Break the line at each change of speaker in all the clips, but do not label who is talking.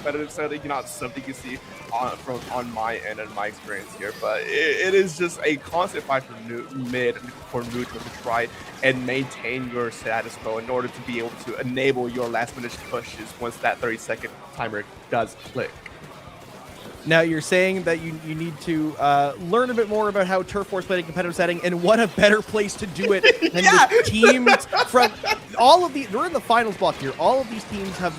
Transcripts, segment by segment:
competitive setting, not something you see on my end and my experience here. But it is just a constant fight for mid for neutral to try and maintain your status quo in order to be able to enable your last minute pushes once that 30-second timer does click.
Now, you're saying that you need to learn a bit more about how Turf War is played in competitive setting, and what a better place to do it than the teams from all of the... We're in the finals block here. All of these teams have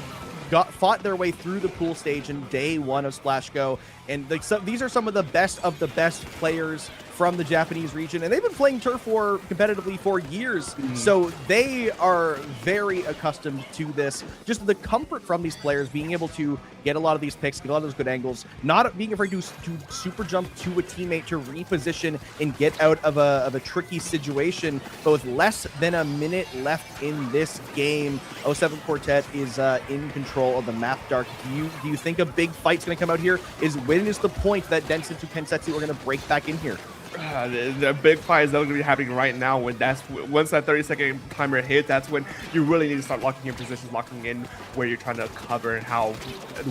fought their way through the pool stage in day one of SplashGo, and these are some of the best players from the Japanese region, and they've been playing Turf War competitively for years, so they are very accustomed to this. Just the comfort from these players, being able to get a lot of these picks, get a lot of those good angles, not being afraid to super jump to a teammate to reposition and get out of a tricky situation. But with less than a minute left in this game, 07 Quartet is in control of the map. Dark, do you think a big fight's going to come out here? When is the point that Densetsu Kensetsu are going to break back in here?
The big fight is going to be happening right now. Once that 30-second timer hits, that's when you really need to start locking in positions, locking in where you're trying to cover and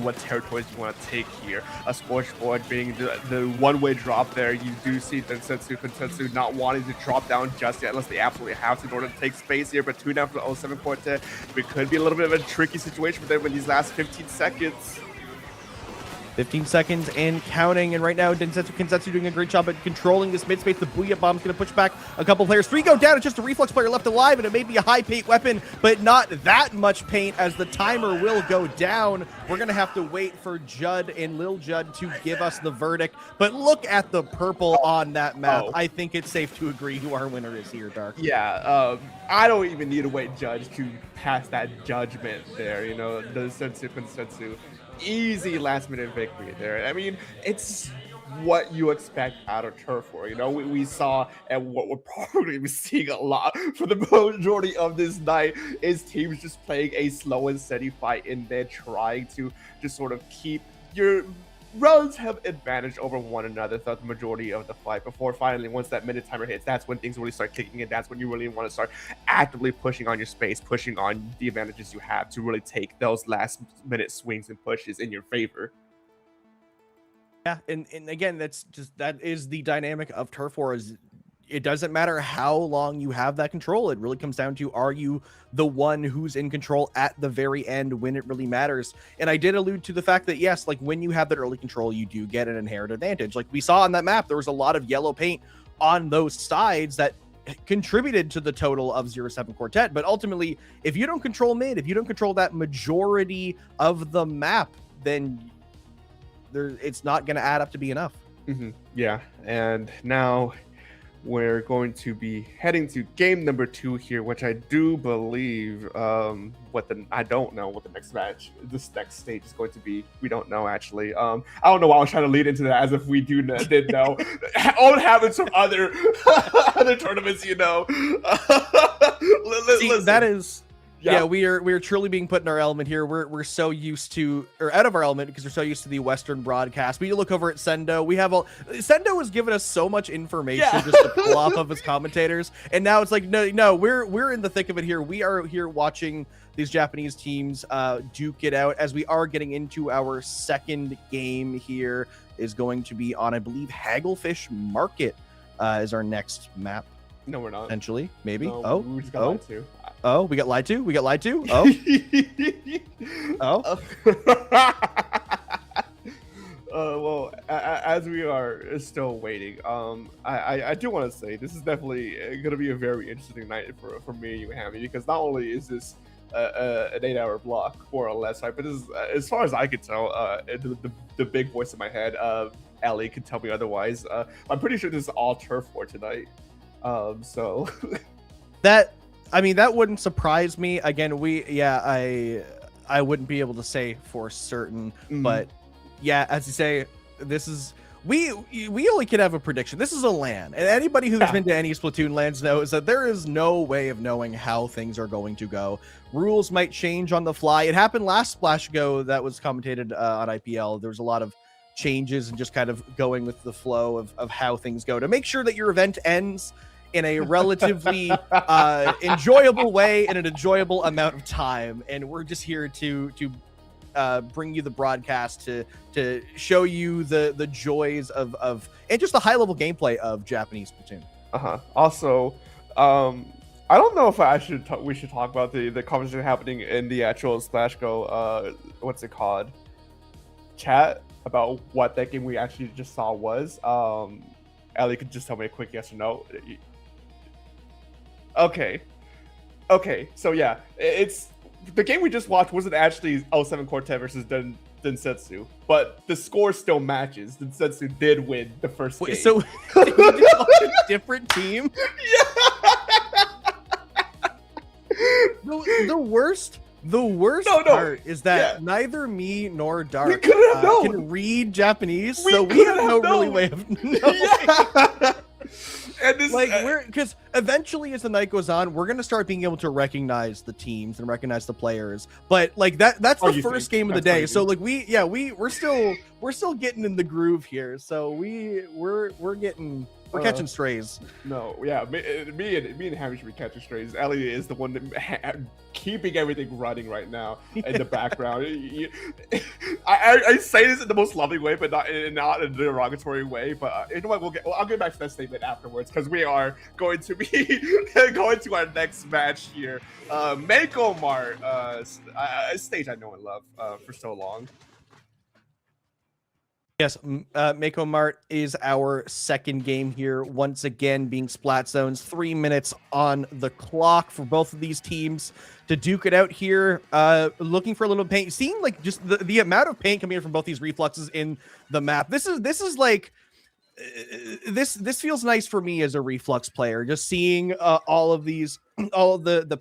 what territories you want to take here. A Scorchboard being the one-way drop there. You do see Densetsu Kensetsu not wanting to drop down just yet unless they absolutely have to in order to take space here. But 2 down for the 07 Quartet. It could be a little bit of a tricky situation for them in these last 15 seconds.
15 seconds and counting, and right now Densetsu Kensetsu doing a great job at controlling this mid space. The Booyah Bomb's going to push back a couple players. 3 go down. It's just a reflex player left alive, and it may be a high paint weapon, but not that much paint as the timer will go down. We're going to have to wait for Judd and Lil Judd to give us the verdict, but look at the purple on that map. I think it's safe to agree who our winner is here, Dark.
Yeah, I don't even need to wait Judge to pass that judgment there. You know, Densetsu Kensetsu. Easy last minute victory there. I mean, it's what you expect out of Turf War. You know, we saw, and what we're probably be seeing a lot for the majority of this night is teams just playing a slow and steady fight and then trying to just sort of keep your relative advantage over one another throughout the majority of the fight before finally, once that minute timer hits, that's when things really start kicking in. That's when you really want to start actively pushing on your space, pushing on the advantages you have to really take those last minute swings and pushes in your favor.
Yeah, and again, that is the dynamic of Turf War. Is it doesn't matter how long you have that control. It really comes down to, are you the one who's in control at the very end when it really matters? And I did allude to the fact that, yes, like when you have that early control, you do get an inherent advantage. Like we saw on that map, there was a lot of yellow paint on those sides that contributed to the total of 07 Quartet. But ultimately, if you don't control mid, if you don't control that majority of the map, then it's not going to add up to be enough.
Yeah, and now we're going to be heading to game number 2 here, which I do believe I don't know what the next next stage is going to be. We don't know, actually. I don't know why I was trying to lead into that as if we did know. All habits from other other tournaments, you know.
See, that is... Yeah, we are truly being put in our element here. We're so used to, or out of our element, because we're so used to the Western broadcast. We look over at Sendo. Sendo has given us so much information just to pull off of his commentators, and now it's like no, we're in the thick of it here. We are here watching these Japanese teams duke it out as we are getting into our second game. Here is going to be on, I believe, Hagglefish Market is our next map.
No, we're not.
Potentially, maybe.
No, we just got lied to.
Oh, we got lied to? We got lied to? Oh. Oh.
Well, as we are still waiting, I do want to say this is definitely going to be a very interesting night for me and you, Hammy, because not only is this an 8-hour block, more or less, right? But this is, as far as I can tell, the big voice in my head, Ellie can tell me otherwise. I'm pretty sure this is all Turf War tonight. So
that wouldn't surprise me. Again, I wouldn't be able to say for certain, but yeah, as you say, this is we only can have a prediction. This is a LAN, and anybody who's been to any Splatoon LANs knows that there is no way of knowing how things are going to go. Rules might change on the fly. It happened last SplashGo that was commentated on IPL. There was a lot of changes and just kind of going with the flow of how things go to make sure that your event ends in a relatively enjoyable way in an enjoyable amount of time. And we're just here to bring you the broadcast to show you the joys of and just the high level gameplay of Japanese Splatoon.
Also, I don't know if we should talk about the conversation happening in the actual SplashGo what's it called, chat, about what that game we actually just saw was. Ellie could just tell me a quick yes or no. Okay, so yeah, it's the game we just watched wasn't actually 07 Quartet versus Densetsu, but the score still matches. Densetsu did win the first game.
So you just watched a different team?
Yeah.
The worst part is that neither me nor Dark can read Japanese, so we have no really way of knowing.
Yeah. And this,
because eventually as the night goes on, we're gonna start being able to recognize the teams and recognize the players. But like that's the first game of the day. Crazy. So like we're still getting in the groove here. So we're catching strays.
No, yeah, me and Hammy should be catching strays. Ellie is the one keeping everything running right now in the background. I say this in the most loving way, but not in a derogatory way. But you know what? I'll get back to that statement afterwards, because we are going to be going to our next match here. Mako Mart, a stage I know and love for so long.
Yes, Mako Mart is our second game here, once again being Splat Zones. 3 minutes on the clock for both of these teams to duke it out here. Looking for a little paint, seeing like just the amount of paint coming in from both these refluxes in the map. This is like this feels nice for me as a reflux player, just seeing all of the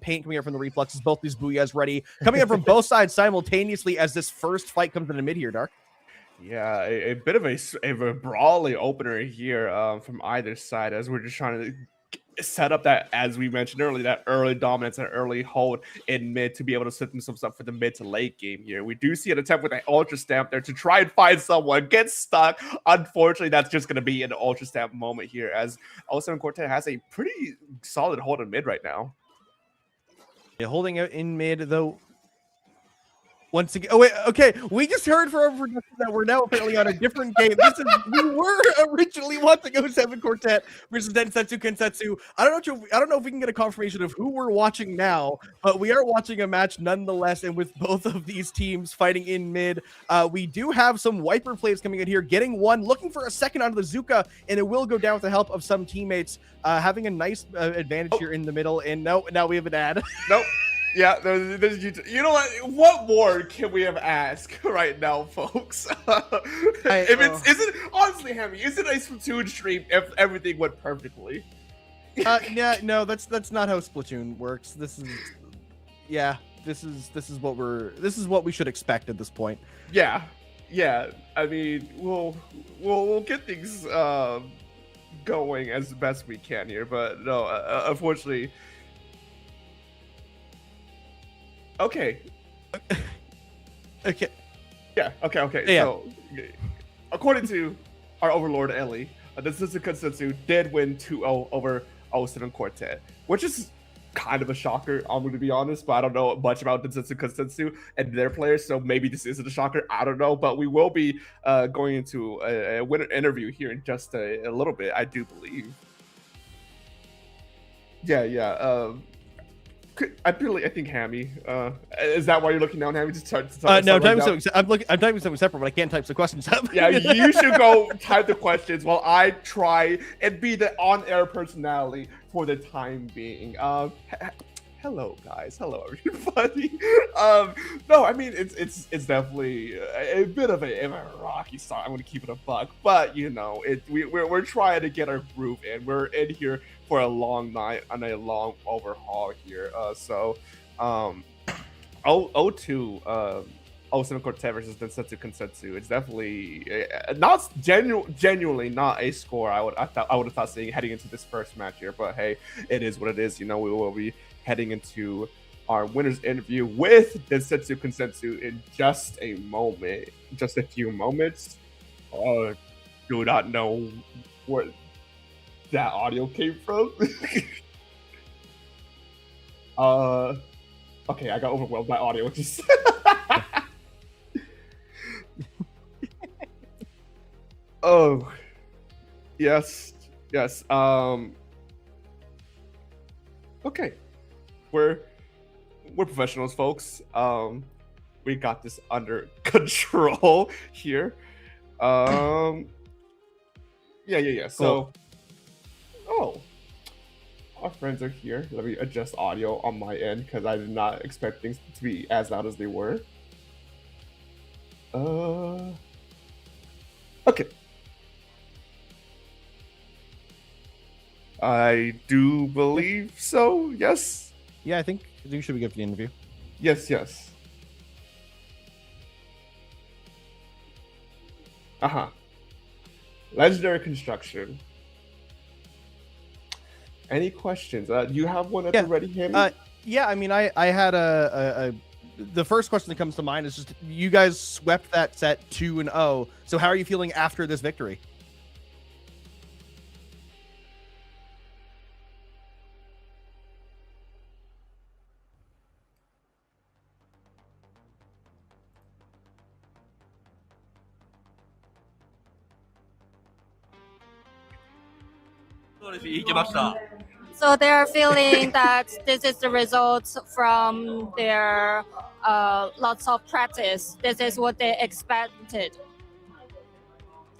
paint coming out from the refluxes, both these booyahs ready, coming up from both sides simultaneously as this first fight comes into mid here, Dark.
Yeah, a bit of a brawly opener here from either side, as we're just trying to set up that, as we mentioned earlier, that early dominance and early hold in mid to be able to set themselves up for the mid to late game here. We do see an attempt with an ultra stamp there to try and find someone, get stuck. Unfortunately, that's just going to be an ultra stamp moment here, as 07 Quartet has a pretty solid hold in mid right now.
Yeah, holding out in mid though. Once again, oh wait, okay, we just heard from our production that we're now apparently on a different game. We were originally watching 07 Quartet versus Densetsu Kensetsu. I don't know if we can get a confirmation of who we're watching now, but we are watching a match nonetheless, and with both of these teams fighting in mid. We do have some wiper plays coming in here, getting one, looking for a second onto the Zuka, and it will go down with the help of some teammates, having a nice advantage here in the middle. And now we have an ad.
Nope. Yeah, there's you know what more can we have asked right now, folks? Honestly, Hammy, is it a Splatoon stream if everything went perfectly?
Yeah, no, that's not how Splatoon works. This is what we should expect at this point.
Yeah. I mean, we'll get things going as best we can here, but no, unfortunately. Okay. Yeah. Okay.
Yeah.
So, according to our overlord Ellie, Densetsu Kensetsu did win 2-0 over 07 Quartet, which is kind of a shocker. I'm going to be honest, but I don't know much about Densetsu Kensetsu and their players, so maybe this isn't a shocker. I don't know, but we will be going into a winner interview here in just a little bit, I do believe. Yeah. I think Hammy. Is that why you're looking down, Hammy? Just no,
I'm typing something separate, but I can't type the questions up.
Yeah, you should go type the questions while I try and be the on-air personality for the time being. Hello, guys. Hello, everybody. No, I mean it's definitely a bit of a rocky start. I'm going to keep it a buck, but you know, we're trying to get our groove in. We're in here for a long night on a long overhaul here. So 02 07 Quartet versus Densetsu Kensetsu. It's definitely not genuinely not a score I would have thought seeing heading into this first match here. But hey, it is what it is. You know, we will be heading into our winners interview with Densetsu Kensetsu in just a moment, just a few moments. Do not know where that audio came from. Okay, I got overwhelmed by audio. Just Oh, yes, yes. Okay, we're professionals, folks. We got this under control here. Yeah. So, oh, our friends are here. Let me adjust audio on my end because I did not expect things to be as loud as they were. Okay. I do believe so. Yes.
Yeah, I think you should be good for the interview.
Yes. Legendary construction. Any questions? Do you have one at the ready, Hammy?
Yeah, I mean, I had the first question that comes to mind is just you guys swept that set 2-0. So how are you feeling after this victory?
So they are feeling that this is the result from their lots of practice. This is what they expected.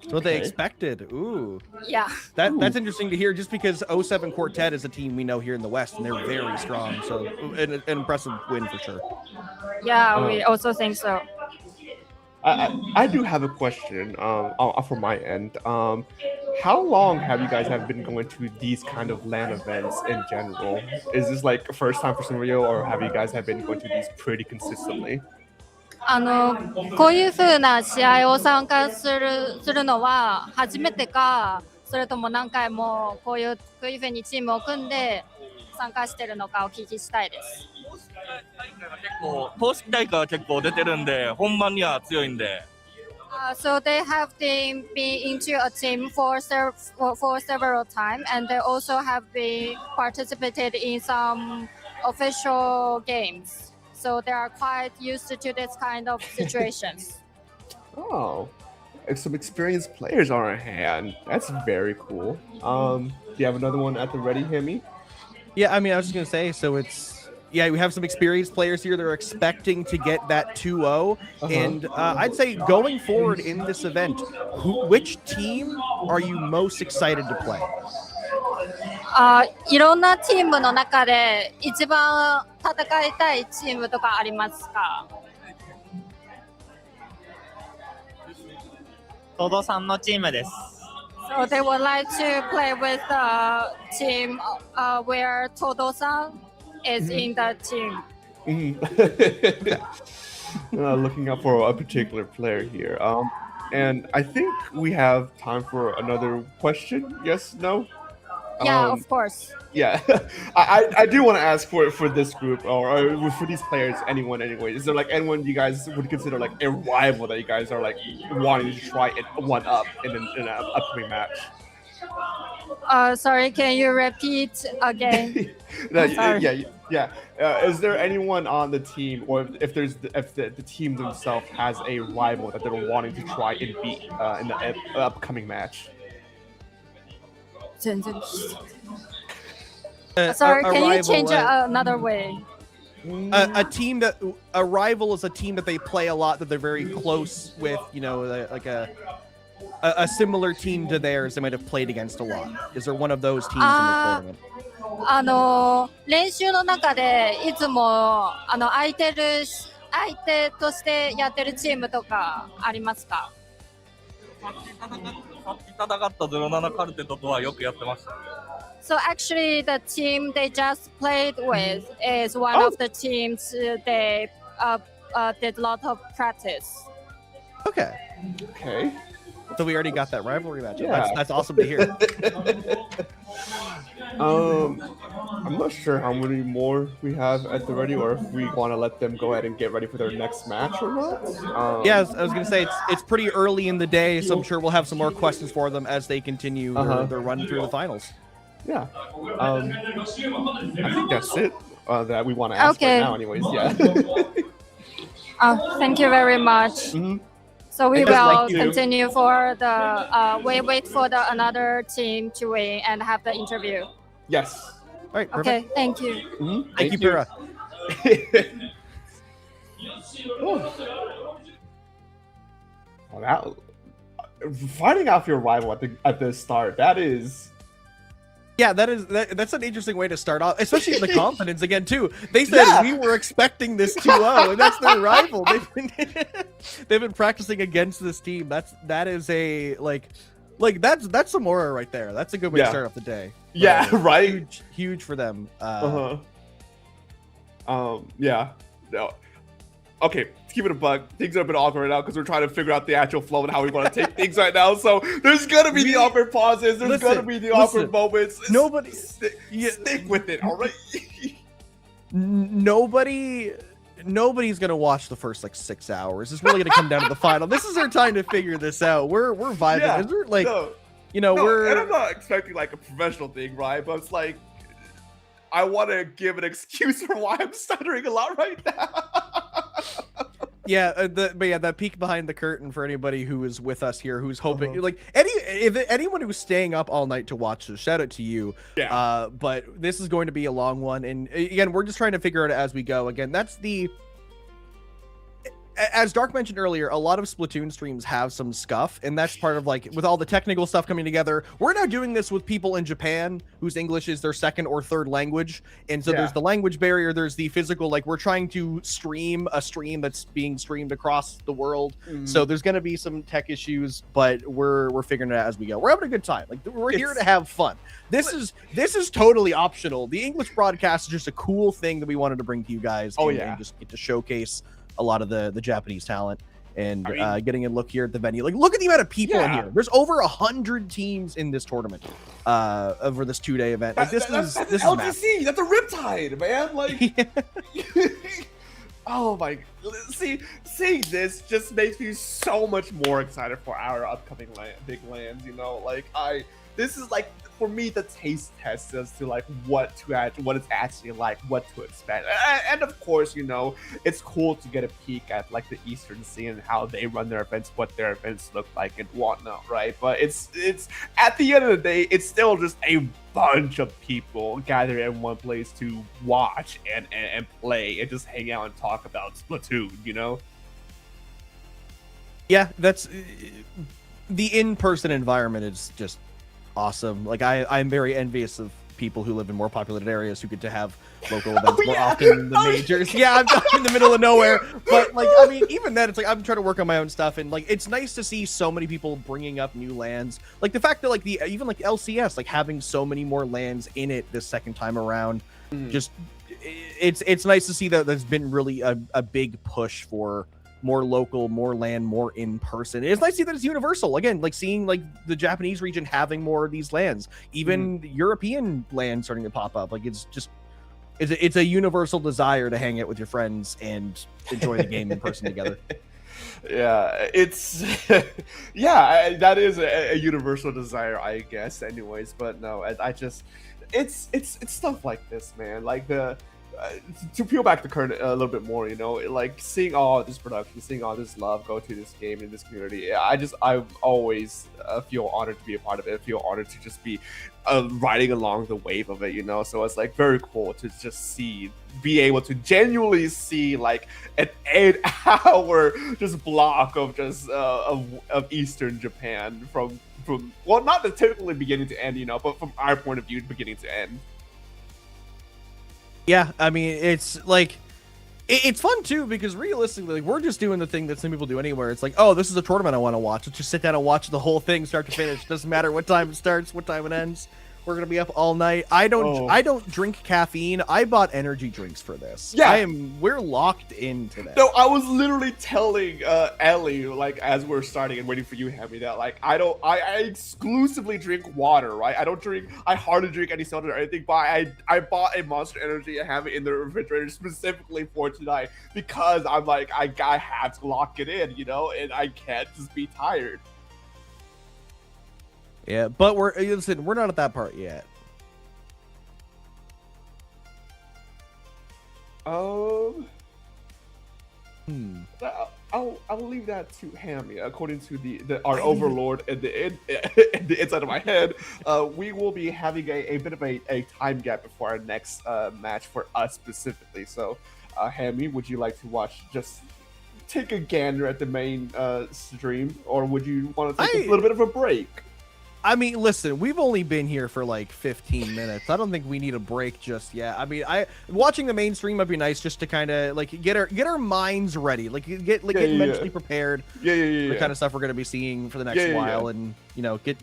It's what they expected. Ooh.
Yeah.
That's interesting to hear, just because 07 Quartet is a team we know here in the West, and they're very strong. So an impressive win for sure.
Yeah, we also think so.
I do have a question from my end. How long have you guys been going to these kind of LAN events in general? Is this like first time for some of you, or have you guys been going to these pretty consistently?
こういう風な試合を参加するのは初めてか、それとも何回もこういう風にチームを組んで参加してるのかお聞きしたいです。
公式大会は結構出てるんで、本番には強いんで。
So they have been into a team for several times, and they also have been participated in some official games. So they are quite used to this kind of situations.
Oh, some experienced players are on hand. That's very cool. Do you have another one at the ready, Hemi?
Yeah, I mean, I was just gonna say, so yeah, we have some experienced players here. They're expecting to get that 2-0. And I'd say going forward in this event, which team are you most excited to play?
いろんなチームの中で一番戦いたいチームとかありますか？
トドさんのチームです。
So they would like to play with the team where Todo-san is in the team.
Looking up for a particular player here. And I think we have time for another question. Yes, no?
Yeah, of course.
Yeah, I do want to ask for this group or for these players, anyone anyway. Is there like anyone you guys would consider like a rival that you guys are like wanting to try and one up in an upcoming match?
Sorry, can you repeat again?
Yeah. Is there anyone on the team, or if the team themselves has a rival that they're wanting to try and beat in the upcoming match?
Sorry, can you change another way?
A rival is a team that they play a lot, that they're very close with, you know, like a similar team to theirs they might have played against a lot. Is there one of those teams in the tournament?
練習の中でいつも相手としてやってるチームとかありますか？
さっき戦った07カルテットとはよくやってました。
So actually, the team they just played with is one of the teams they did a lot of practice.
Okay. So we already got that rivalry matchup.
Yeah.
That's awesome to hear.
I'm not sure how many more we have at the ready, or if we want to let them go ahead and get ready for their next match or not.
Yeah, I was gonna say it's pretty early in the day, so I'm sure we'll have some more questions for them as they continue their run through the finals.
Yeah. I think that's it that we want to ask right now anyways. Yeah.
Thank you very much. So we
I just like
will
to-
continue for the we wait for the another team to win and have the interview.
Yes.
All right, perfect.
Okay, thank you.
Mhm.
Thank you, Pura.
Well, that finding out your rival at the start, that is.
Yeah, that's an interesting way to start off, especially the confidence again too. They said we were expecting this 2-0, and that's their rival. They've been practicing against this team. That is a like that's Samora right there. That's a good way to start off the day.
Yeah, right.
Huge for them.
Yeah. No. Okay, to keep it a bug, things are a bit awkward right now because we're trying to figure out the actual flow and how we want to take things right now. So there's gonna be the awkward pauses. There's gonna be the awkward moments.
Nobody
stick with it, all right?
Nobody's gonna watch the first like 6 hours. It's really gonna come down to the final. This is our time to figure this out. We're vibing.
Yeah,
We're like,
and I'm not expecting like a professional thing, right? But it's like I want to give an excuse for why I'm stuttering a lot right now.
that peek behind the curtain for anybody who is with us here, who's hoping like anyone who's staying up all night to watch this, shout out to you.
Yeah.
But this is going to be a long one, and again, we're just trying to figure it out as we go. Again, that's as Dark mentioned earlier, a lot of Splatoon streams have some scuff, and that's part of like with all the technical stuff coming together. We're now doing this with people in Japan whose English is their second or third language, and so there's the language barrier, there's the physical, like we're trying to stream a stream that's being streamed across the world. So there's going to be some tech issues, but we're figuring it out as we go. We're having a good time. Like we're here to have fun. This is totally optional. The English broadcast is just a cool thing that we wanted to bring to you guys. And just get to showcase a lot of the Japanese talent and getting a look here at the venue. Like, look at the amount of people in here. There's over 100 teams in this tournament over this 2-day event. Like, this is
LGC.
massive.
That's a riptide, man. Like, oh my! Seeing this just makes me so much more excited for our upcoming big lands. You know, like this is like for me the taste test as to like what it's actually like, what to expect, and of course, you know, it's cool to get a peek at like the Eastern scene and how they run their events, what their events look like and whatnot, right? But it's at the end of the day, it's still just a bunch of people gathered in one place to watch and play and just hang out and talk about Splatoon, you know?
Yeah, that's the in-person environment is just awesome. Like I'm very envious of people who live in more populated areas who get to have local events more often than the majors. I'm in the middle of nowhere, but like I mean, even then, it's like I'm trying to work on my own stuff, and like it's nice to see so many people bringing up new lands. Like the fact that like even like LCS, like having so many more lands in it this second time around, just it's nice to see that there's been really a big push for more local, more land, more in person. It's nice to see that it's universal. Again, like seeing like the Japanese region having more of these lands, even European lands starting to pop up. Like it's a universal desire to hang out with your friends and enjoy the game in person together.
Yeah, it's that is a universal desire, I guess. Anyways, but no, I just it's stuff like this, man. Like to peel back the curtain a little bit more, you know, like seeing all this production, seeing all this love go to this game and this community, I always feel honored to be a part of it. I feel honored to just be riding along the wave of it, you know. So it's like very cool to just be able to genuinely see like an 8-hour just block of just of Eastern Japan from well, not the typically beginning to end, you know, but from our point of view, beginning to end.
Yeah, I mean, it's like it's fun too because realistically, like, we're just doing the thing that some people do anywhere. It's like, oh, this is a tournament I want to watch. Let's just sit down and watch the whole thing, start to finish. Doesn't matter what time it starts, what time it ends. We're gonna be up all night. I don't drink caffeine. I bought energy drinks for this.
Yeah,
we're locked into that.
No, I was literally telling Ellie, like as we're starting and waiting for you, Hammy, that like I exclusively drink water, right? I hardly drink any soda or anything, but I bought a Monster Energy and have it in the refrigerator specifically for tonight because I'm like I have to lock it in, you know, and I can't just be tired.
Yeah, but we're not at that part yet.
I'll leave that to Hammy. According to our overlord in the inside of my head, we will be having a bit of a time gap before our next match for us specifically. So, Hammy, would you like to just take a gander at the main stream, or would you want to take a little bit of a break?
I mean, listen, we've only been here for like 15 minutes. I don't think we need a break just yet. I mean, watching the main stream might be nice just to kind of like get our minds ready, like get mentally prepared for the kind of stuff we're going to be seeing for the next while, and get.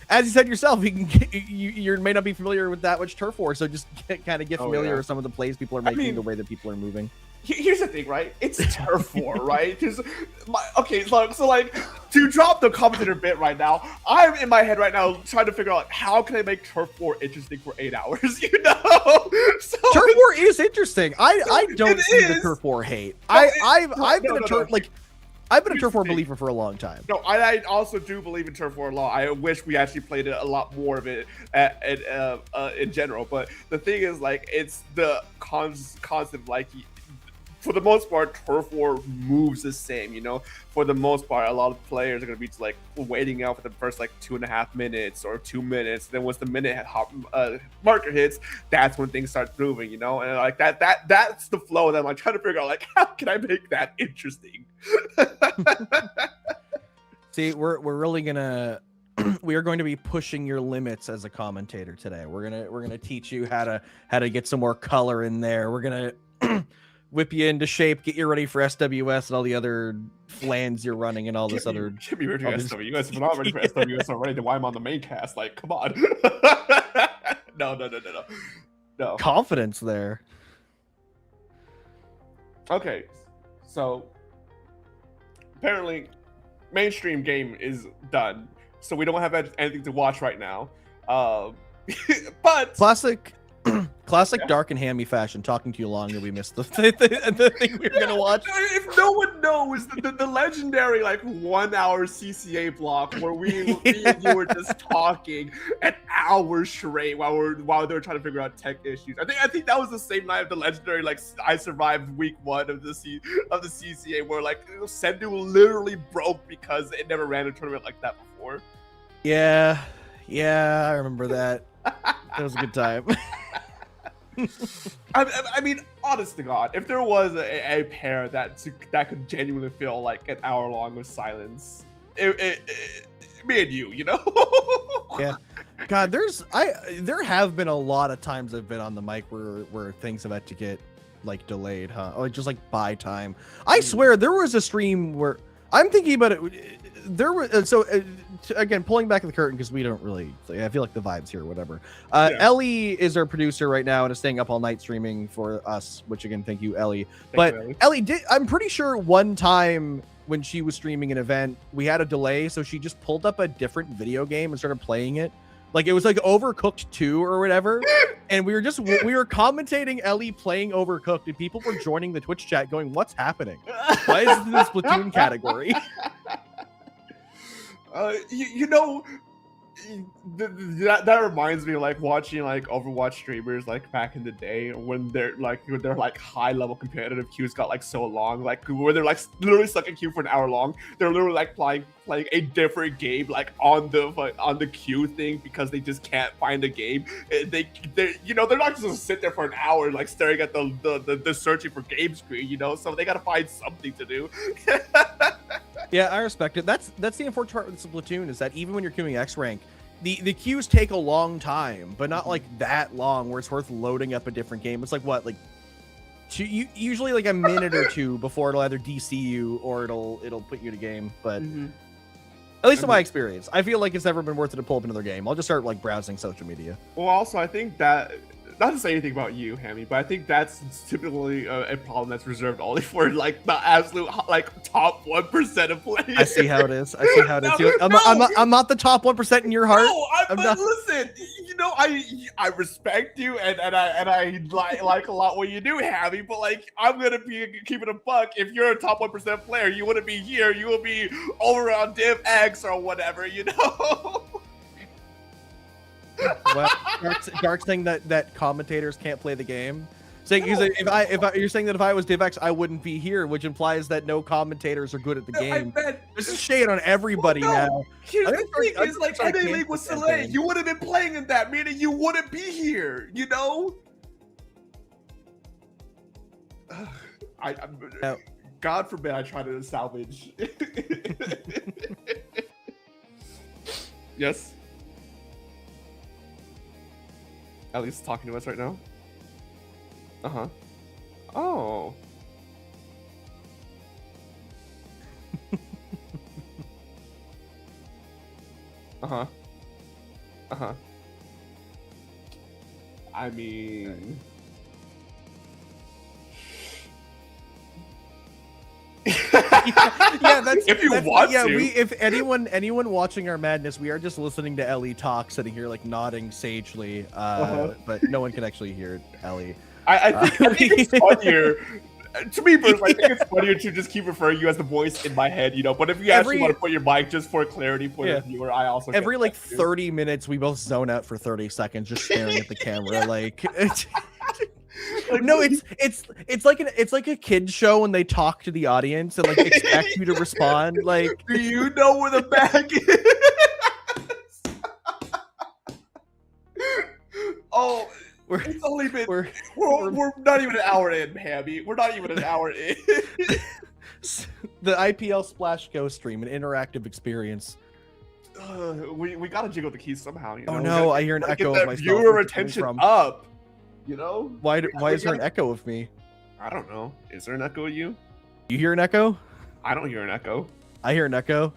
As you said yourself, you may not be familiar with that much Turf War, so just kind of get familiar with some of the plays people are making, the way that people are moving.
Here's the thing, right? It's Turf War, right? So like, to drop the commentator bit right now, I'm in my head right now trying to figure out like, how can I make Turf War interesting for 8 hours, So,
Turf War is interesting. I don't see the Turf War hate. I've been a Turf War believer for a long time.
No, I also do believe in Turf War a lot. I wish we actually played a lot more of it in general. But the thing is, like, it's the constant, like, for the most part, Turf War moves the same, For the most part, a lot of players are going to be like waiting out for the first like 2.5 minutes or 2 minutes. Then once the minute marker hits, that's when things start moving, And like that's the flow that I'm like trying to figure out, like, how can I make that interesting?
See, we're really gonna we are going to be pushing your limits as a commentator today. We're gonna teach you how to get some more color in there. We're gonna whip you into shape, get you ready for SWS and all the other flans you're running and all this other.
Get me ready for SWS. If I'm not ready for SWS already, then why am I on the main cast? Like, come on. No.
Confidence there.
Okay, so apparently mainstream game is done, so we don't have anything to watch right now. But
classic dark and hammy fashion, talking to you long that we missed the thing we were gonna watch.
If no one knows, the legendary like 1 hour CCA block where me and you were just talking an hour straight while they were trying to figure out tech issues. I think that was the same night of the legendary like I survived week 1 of the CCA where like Sendu literally broke because it never ran a tournament like that before.
Yeah, I remember that. That was a good time.
I mean, honest to God, if there was a pair that could genuinely feel like an hour long of silence, me and you,
Yeah. God, there have been a lot of times I've been on the mic where things have had to get like delayed, huh? Or just like buy time. I swear there was a stream where I'm thinking about it. There was again, pulling back the curtain because we don't really. I feel like the vibes here, whatever. Ellie is our producer right now and is staying up all night streaming for us. Which again, thank you, Ellie. Ellie did. I'm pretty sure one time when she was streaming an event, we had a delay, so she just pulled up a different video game and started playing it. Like it was like Overcooked 2 or whatever, and we were commentating Ellie playing Overcooked, and people were joining the Twitch chat going, "What's happening? Why is this in the Splatoon category?"
That reminds me of like watching like Overwatch streamers like back in the day when their high level competitive queues got like so long, like where they're like literally stuck in queue for an hour long. They're literally like playing a different game like on the queue thing because they just can't find a game. They're not just gonna sit there for an hour like staring at the searching for game screen, so they gotta find something to do.
Yeah, I respect it. That's the unfortunate part with Splatoon is that even when you're queuing X rank, the queues take a long time, but not like that long where it's worth loading up a different game. It's like what, like usually like a minute or two before it'll either DC you or it'll put you to game. But at least in my experience, I feel like it's never been worth it to pull up another game. I'll just start like browsing social media.
Well, also I think that. Not to say anything about you, Hammy, but I think that's typically a problem that's reserved only for like the absolute like top 1% of players.
I see how it is. I'm not the top 1% in your heart.
No, I'm not. Listen, I respect you and I like a lot what you do, Hammy. But like, I'm gonna be keeping a buck. If you're a top 1% player, you wouldn't be here. You will be over on Div X or whatever,
Well, Dark's saying that commentators can't play the game. So if you're saying that if I was DivX, I wouldn't be here, which implies that no commentators are good at the game. This is shade on everybody now.
Here's
I
the
think
thing:
I
is like
think I
NA
can't
League was
put that
delayed.
thing.
You would have been playing in that, meaning you wouldn't be here. You know.
No.
God forbid I try to salvage. Yes. Ellie's talking to us right now. Uh-huh. Oh. Uh-huh. Uh-huh. I mean...
Yeah, that's
if you
that's,
want
yeah,
to.
if anyone watching our madness, we are just listening to Ellie talk, sitting here like nodding sagely, but no one can actually hear Ellie.
I think it's funnier. To me, Bruce, I think it's funnier to just keep referring you as the voice in my head, you know. But if you actually want to put your mic just for clarity for the viewer, I also
every
get
like
that too.
30 minutes we both zone out for 30 seconds just staring at the camera like no, it's like a kid's show when they talk to the audience and like expect you to respond. Like,
do you know where the bag is? Oh, it's only been we're not even an hour in, Hammy. We're not even an hour in.
The IPL SplashGo stream, an interactive experience.
We gotta jiggle the keys somehow. You know?
Oh no, I hear an echo of myself.
Viewer attention up. You know?
Why is there an echo of me?
I don't know. Is there an echo of you?
You hear an echo?
I don't hear an echo.
I hear an echo.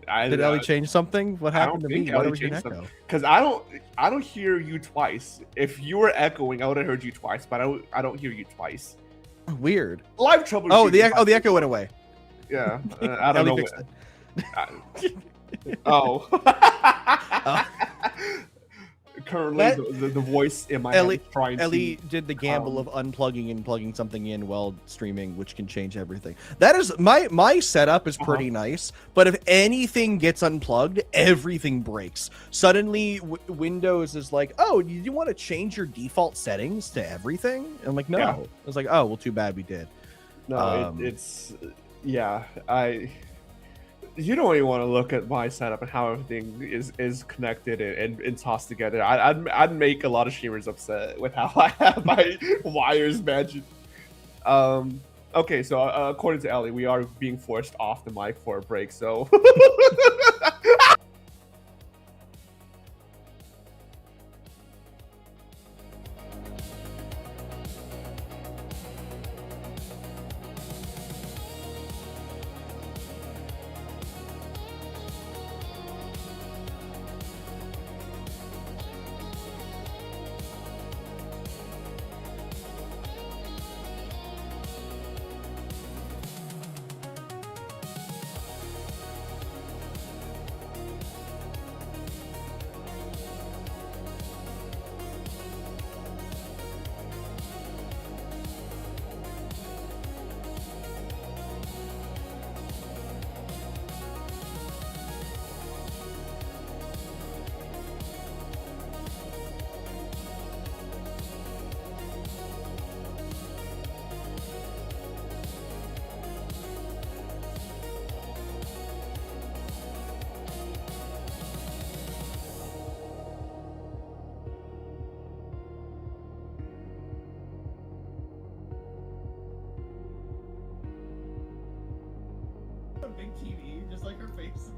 Did Ellie change something? What happened to me? Why do we hear an echo?
Because I don't hear you twice. If you were echoing, I would have heard you twice, but I don't hear you twice.
Weird.
Live trouble.
Oh, the echo went away.
Yeah, I don't know. Oh. Currently, the voice in my head is trying
Ellie
to...
did the gamble of unplugging and plugging something in while streaming, which can change everything. That is my setup is pretty nice, but if anything gets unplugged, everything breaks. Suddenly, Windows is like, "Oh, you want to change your default settings to everything?" And I'm like, "No."
Yeah.
I was like, "Oh, well, too bad we did."
No, it's yeah. You don't even want to look at my setup and how everything is connected and tossed together. I'd make a lot of streamers upset with how I have my wires matched. Okay, so according to Ellie, we are being forced off the mic for a break. So.
Big TV, just like her face.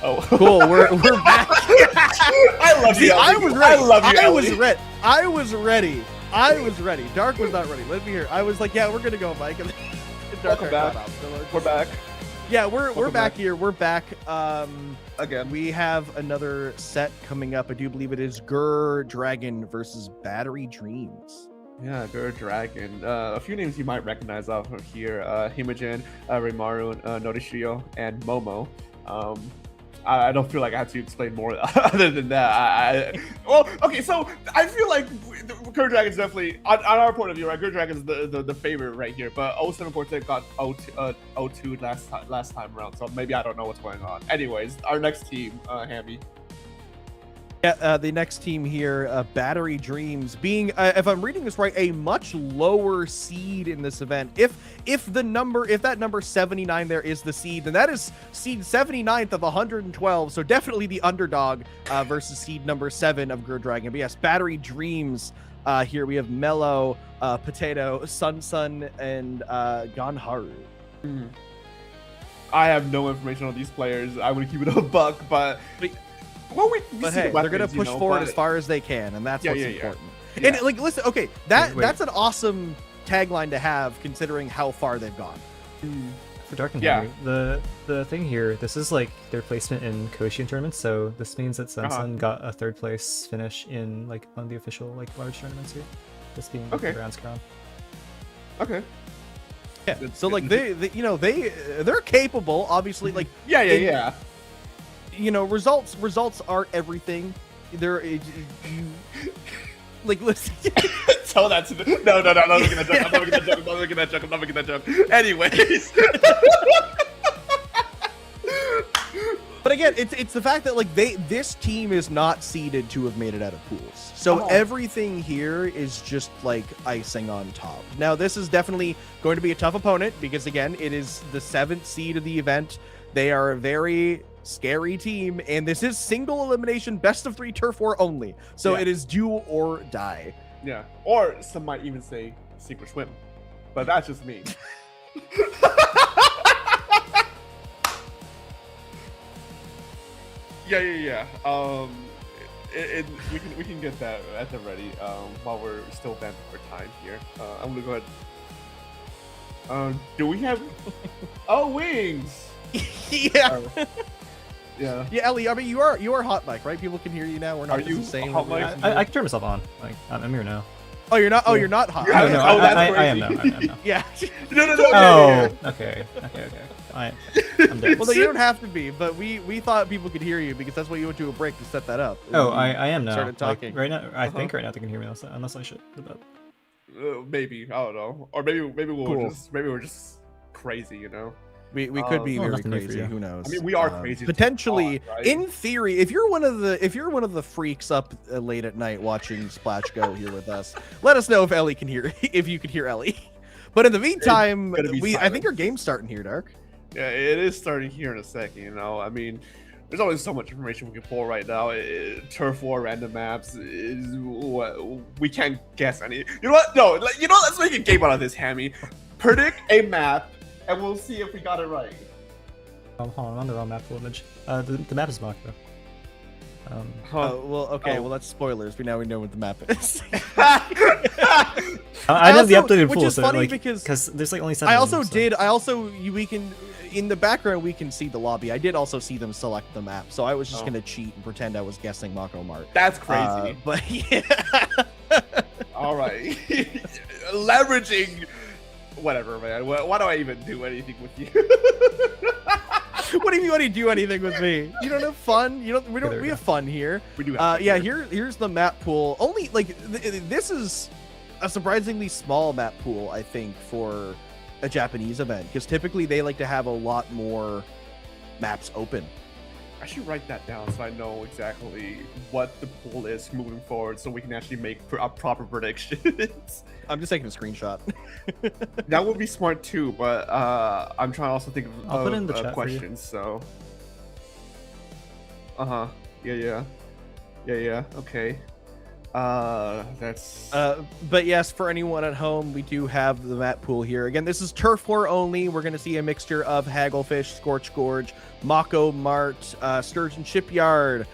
Oh,
Cool. We're back.
I love
See,
you.
I was ready.
I love you.
I was
Ellie.
ready. I was ready. I was ready. Dark was not ready. Let me hear. I was like, yeah, we're gonna go, Mike. And Dark
Welcome
got
back.
out. So
We're back
Yeah, we're
Welcome
back
back.
here. We're back.
again.
We have another set coming up. I do believe it is Gur Dragon versus Battery Dreams.
Yeah, Bird Dragon. A few names you might recognize off of here: Himajin, Rimaru, Norishio, and Momo. I don't feel like I have to explain more other than that. Well, okay, so I feel like Bird Dragon is definitely, on our point of view, right? Bird Dragon is the favorite right here, but 0714 got 0-2 last time around, so maybe I don't know what's going on. Anyways, our next team, Hammy.
Yeah, the next team here, Battery Dreams, being, if I'm reading this right, a much lower seed in this event. If that number 79 there is the seed, then that is seed 79th of 112. So definitely the underdog versus seed number 7 of Gur Dragon. But yes, Battery Dreams. Here we have Mellow, Potato, Sun, and Ganharu.
I have no information on these players. I would keep it a buck, but well, we
But
see
hey,
the
they're gonna
weapons,
push forward as
but-
far as they can, and that's
Yeah,
what's
yeah, yeah.
important.
Yeah.
And like, listen, okay,
Wait.
that's an awesome tagline to have, considering how far they've gone.
For Dark and
Yeah.
Henry, the thing here, this is like their placement in Koshien tournaments, so this means that Sun got a 3rd place finish in like one of the official like large tournaments here. This being
Okay.
the Bronze Crown.
Okay.
Yeah.
It's-
So like
it's-
they're capable, obviously. Like
Yeah,
in-
yeah.
results aren't everything. They're you like listen.
Tell that to the. No, I'm not making that joke. I'm not making that joke. Anyways.
But again, it's the fact that like this team is not seeded to have made it out of pools. So
Oh.
everything here is just like icing on top. Now this is definitely going to be a tough opponent because again, it is the 7th seed of the event. They are a very scary team, and this is single elimination, best of 3 turf war only. So
Yeah.
it is do or die.
Yeah. Or some might even say secret swim, but that's just me. Yeah. We can get that at the ready. While we're still vamping for time here. I'm gonna go ahead. Do we have? Oh, wings.
Yeah.
Yeah.
Yeah, Ellie, I mean you are hot mic, right? People can hear you now. We're not
Are you
saying
hot mic?
I can turn myself on. Like I'm here now.
Oh, you're not. Oh, you're not hot.
Yeah,
Oh, no,
oh, that's
I am now.
crazy.
I am now.
Yeah.
No.
Oh, okay. I'm dead.
Well, no, you don't have to be, but we thought people could hear you because that's why you went to a break to set that up.
Oh, I am now.
Started
Like,
talking.
right now. I think right now they can hear me unless I should.
Maybe I don't know, or maybe
Cool.
we're just crazy, you know.
We could be
Oh,
very
nothing new for
crazy.
you.
Who knows?
I mean, we are crazy.
Potentially,
right?
in theory, if you're one of the freaks up late at night watching SplashGo here with us, let us know if Ellie can hear if you can hear Ellie. But in the meantime,
gonna be
I think our game's starting here, Dark.
Yeah, it is starting here in a second. You know, I mean, there's always so much information we can pull right now. Turf war, random maps is what we can't guess any. You know what? No, let's make a game out of this, Hammy. Predict a map, and we'll see if we got it right.
Hold on, I'm on the wrong map image. The map is blocked though.
Well, okay.
Oh.
Well, that's spoilers. But now we know what the map is.
I have the
also-
updated
which
pool,
is
so
funny
like,
because
there's like only 7.
I
of
also
them, so-
did. We can in the background we can see the lobby. I did also see them select the map, so I was just
Oh.
gonna cheat and pretend I was guessing Mako Mart.
That's crazy.
But yeah.
All right, leveraging. Whatever, man. Why do I even do anything with you?
What do you mean? Why do you do anything with me? You don't have fun. You don't. We don't.
There we
We
go.
have fun here.
We do. Have
Yeah. Here's the map pool. Only like this is a surprisingly small map pool, I think, for a Japanese event because typically they like to have a lot more maps open.
I should write that down so I know exactly what the pool is moving forward, so we can actually make proper predictions.
I'm just taking a screenshot.
That would be smart too, but I'm trying to also think of
I'll put it in the chat for you.
questions. So, Yeah. Okay. That's
But yes, for anyone at home, we do have the map pool here. Again, this is Turf War only. We're going to see a mixture of Hagglefish, Scorch Gorge, Mako Mart, Sturgeon Shipyard,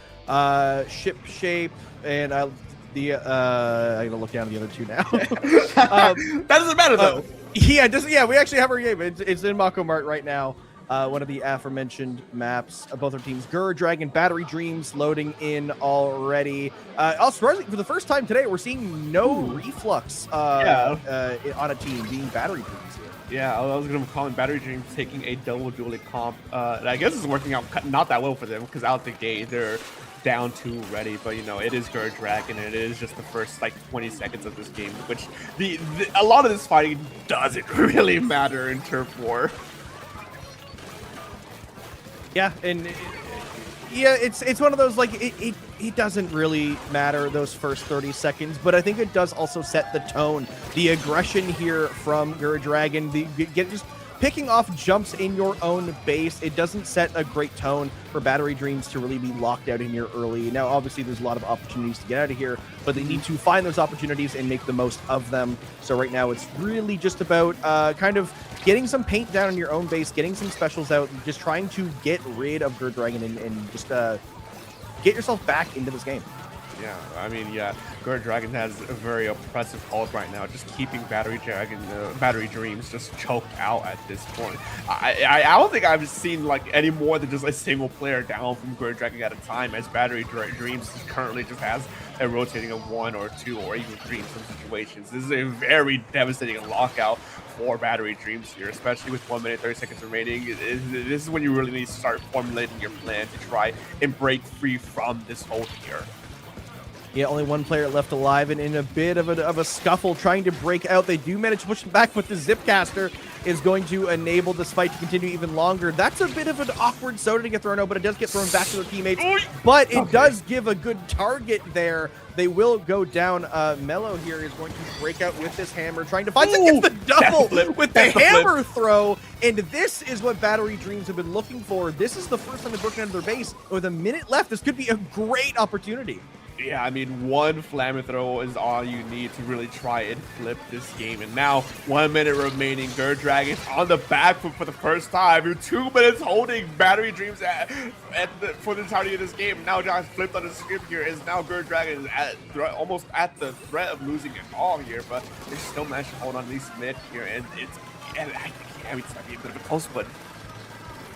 Ship Shape, and I'm gonna look down at the other two now.
that doesn't matter though.
Yeah, we actually have our game. It's in Mako Mart right now. One of the aforementioned maps of both our teams. Gur Dragon, Battery Dreams loading in already. Also, surprisingly, for the first time today, we're seeing no reflux on a team being Battery Dreams here.
Yeah, I was going to call him Battery Dreams taking a double dueling comp. And I guess it's working out not that well for them because out the gate, they're down 2 ready, but you know, it is Gur Dragon, and it is just the first like 20 seconds of this game, which a lot of this fighting doesn't really matter in Turf War.
Yeah, and it's one of those, like, it doesn't really matter those first 30 seconds, but I think it does also set the tone. The aggression here from Gur Dragon, just picking off jumps in your own base, it doesn't set a great tone for Battery Dreams to really be locked out in here early. Now, obviously, there's a lot of opportunities to get out of here, but they need to find those opportunities and make the most of them. So right now, it's really just about kind of getting some paint down on your own base, getting some specials out, just trying to get rid of Gur Dragon and just get yourself back into this game.
Yeah, I mean, yeah, Gur Dragon has a very oppressive hold right now, just keeping Battery Dreams just choked out at this point. I don't think I've seen like any more than just a single player down from Gur Dragon at a time, as Battery Dreams currently just has a rotating of 1 or 2 or even 3 in some situations. This is a very devastating lockout for Battery Dreams here, especially with 1 minute 30 seconds remaining. This is when you really need to start formulating your plan to try and break free from this hold here.
Yeah, only 1 player left alive, and in a bit of a scuffle trying to break out. They do manage to push him back, but the Zipcaster is going to enable this fight to continue even longer. That's a bit of an awkward soda to get thrown out, but it does get thrown back to their teammates. But it does give a good target there. They will go down. Mello here is going to break out with this hammer, trying to find gets the double with the hammer throw. And this is what Battery Dreams have been looking for. This is the first time they've broken out of their base. With a minute left, this could be a great opportunity.
Yeah, I mean, 1 flamethrower is all you need to really try and flip this game. And now, 1 minute remaining, Gur Dragon on the back foot for the first time. You're 2 minutes holding Battery Dreams for the entirety of this game. Now, Josh flipped on the script here. Is now Gur Dragon is almost at the threat of losing it all here, but they still managed to hold on at least mid here, and it's going to be a bit of a close one.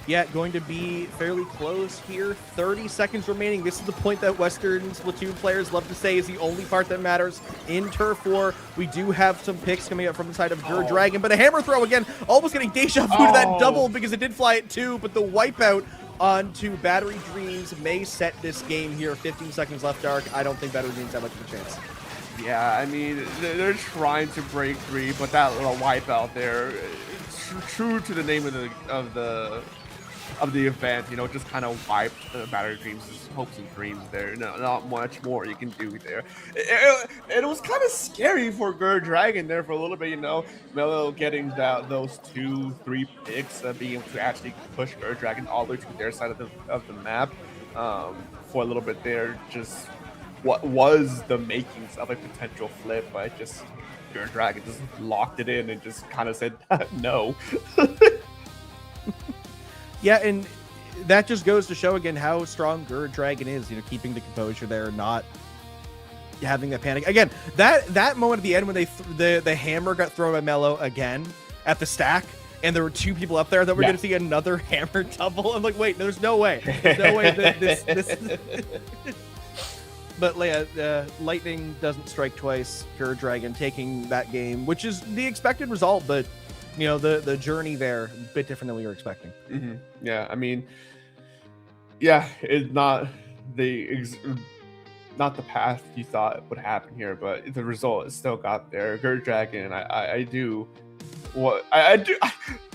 Yeah, going to be fairly close here. 30 seconds remaining. This is the point that Western Splatoon players love to say is the only part that matters in Turf War. We do have some picks coming up from the side of Gur Dragon, but a hammer throw again, almost getting deja vu to that double because it did fly at 2, but the wipeout onto Battery Dreams may set this game here. 15 seconds left, Dark. I don't think Battery Dreams have much of a chance.
Yeah, I mean, they're trying to break free, but that little wipeout there, true to the name of the event, you know, just kind of wiped the Battery Dreams' hopes and dreams there. No, not much more you can do there. It was kind of scary for Gur Dragon there for a little bit, you know. Mello getting those 2-3 picks, being able to actually push Gur Dragon all the way to their side of the map for a little bit there. Just what was the makings of a potential flip, but just Gur Dragon just locked it in and just kind of said no. Yeah,
and that just goes to show again how strong Gur Dragon is, you know, keeping the composure there, not having that panic. Again, that moment at the end when the hammer got thrown by Mello again at the stack, and there were 2 people up there that were going to see another hammer double. I'm like, wait, there's no way. There's no way that this But Lightning doesn't strike twice. Gur Dragon taking that game, which is the expected result, but you know, the journey there a bit different than we were expecting.
Mm-hmm. Yeah, I mean, yeah, it's not the path you thought would happen here, but the result is still got there. Gur Dragon,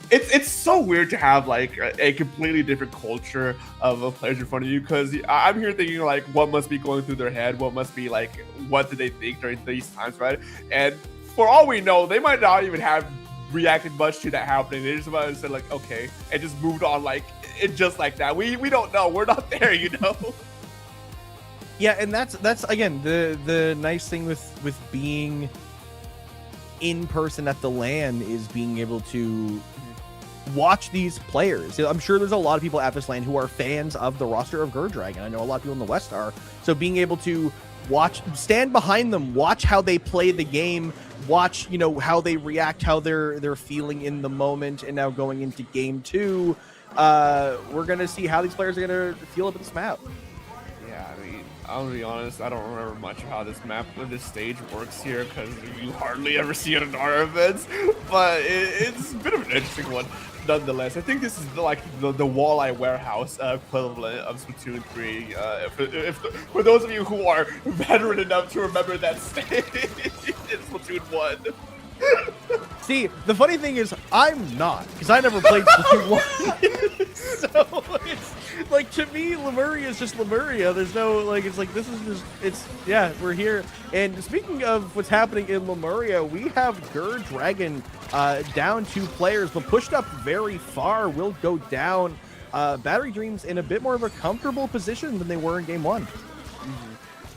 it's so weird to have like a completely different culture of players in front of you, because I'm here thinking like what must be going through their head, what must be like, what did they think during these times, right? And for all we know, they might not even have reacted much to that happening. They just about to say like, okay, and just moved on like it just like that. We don't know. We're not there, you know.
Yeah, and that's again the nice thing with being in person at the LAN is being able to watch these players. I'm sure there's a lot of people at this LAN who are fans of the roster of Dragon. I know a lot of people in the West are. So being able to stand behind them, watch how they play the game, watch, you know, how they react, how they're feeling in the moment, and now going into game 2, we're gonna see how these players are gonna feel about this map.
Yeah, I mean, I'll be honest, I don't remember much of how this map or this stage works here because you hardly ever see it in our events, but it's a bit of an interesting one nonetheless. I think this is the Walleye Warehouse equivalent of Splatoon 3. For those of you who are veteran enough to remember that stage in Splatoon 1.
See, the funny thing is, I'm not, because I never played Splatoon 1. So it's like, to me, Lemuria is just Lemuria. There's no, like, it's like, this is just, it's, yeah, we're here. And speaking of what's happening in Lemuria, we have Dragon down 2 players, but pushed up very far, will go down. Battery Dreams in a bit more of a comfortable position than they were in game 1.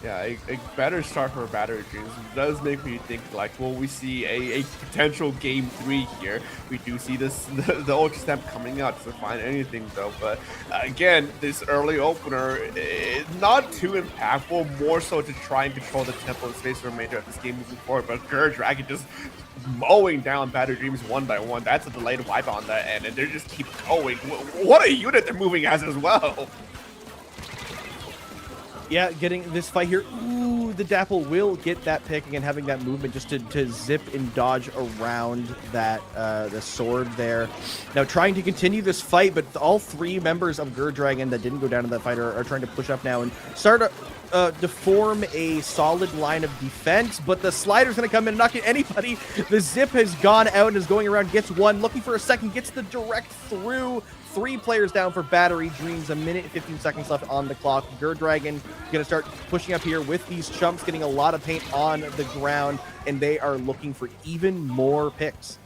Yeah, a better start for Battery Dreams does make me think, like, well, we see a potential game 3 here. We do see this the Ultra Stamp coming out to find anything, though. But again, this early opener is not too impactful, more so to try and control the tempo and space for the remainder of this game moving forward. But Dragon just mowing down Battery Dreams one by one. That's a delayed wipe on that end, and they just keep going. What a unit they're moving as well.
Yeah, getting this fight here. Ooh, the Dapple will get that pick again, having that movement just to zip and dodge around that the sword there. Now trying to continue this fight, but all 3 members of Dragon that didn't go down in that fight are trying to push up now and start to form a solid line of defense. But the slider's going to come in and not get anybody. The zip has gone out and is going around, gets one, looking for a second, gets the direct through. 3 players down for Battery Dreams, 1 minute and 15 seconds left on the clock. Dragon going to start pushing up here with these chumps, getting a lot of paint on the ground, and they are looking for even more picks.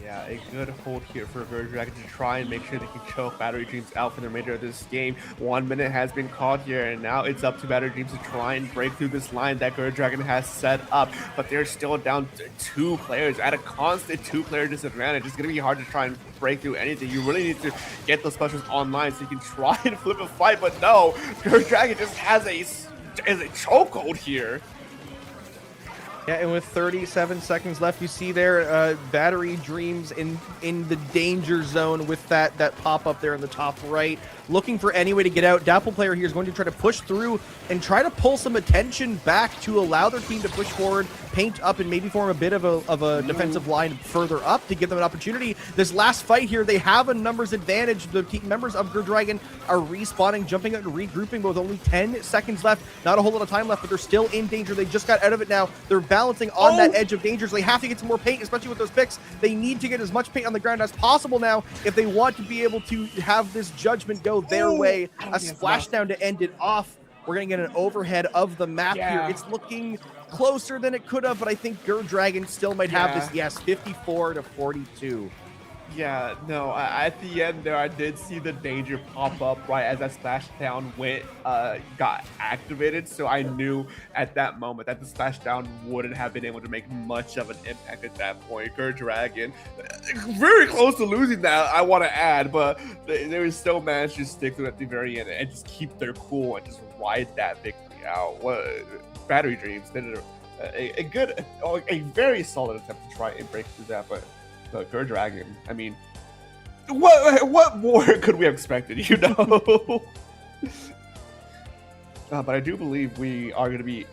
Yeah, a good hold here for Dragon to try and make sure they can choke Battery Dreams out for the remainder of this game. 1 minute has been called here, and now it's up to Battery Dreams to try and break through this line that Dragon has set up. But they're still down to 2 players at a constant 2-player disadvantage. It's going to be hard to try and break through anything. You really need to get those specials online so you can try and flip a fight. But no, Dragon just has a chokehold here. Yeah, and with 37 seconds left, you see there Battery Dreams in the danger zone with that pop up there in the top right, looking for any way to get out. Dapple player here is going to try to push through and try to pull some attention back to allow their team to push forward, paint up, and maybe form a bit of a defensive line further up to give them an opportunity. This last fight here, they have a numbers advantage. The team members of Dragon are respawning, jumping out and regrouping, but with only 10 seconds left. Not a whole lot of time left, but they're still in danger. They just got out of it now. They're balancing on that edge of danger, so they have to get some more paint, especially with those picks. They need to get as much paint on the ground as possible now if they want to be able to have this judgment go their way. A splashdown to end it off. We're going to get an overhead of the map here. It's looking closer than it could have, but I think Dragon still might have this. Yes, 54-42. Yeah, no, at the end there, I did see the danger pop up right as that splashdown got activated. So I knew at that moment that the splashdown wouldn't have been able to make much of an impact at that point. Dragon, very close to losing that, I want to add, but they were still managed to stick to it at the very end and just keep their cool and just ride that victory out. Battery Dreams did a very solid attempt to try and break through that, but Dragon, I mean, what more could we have expected, you know? But I do believe we are going to be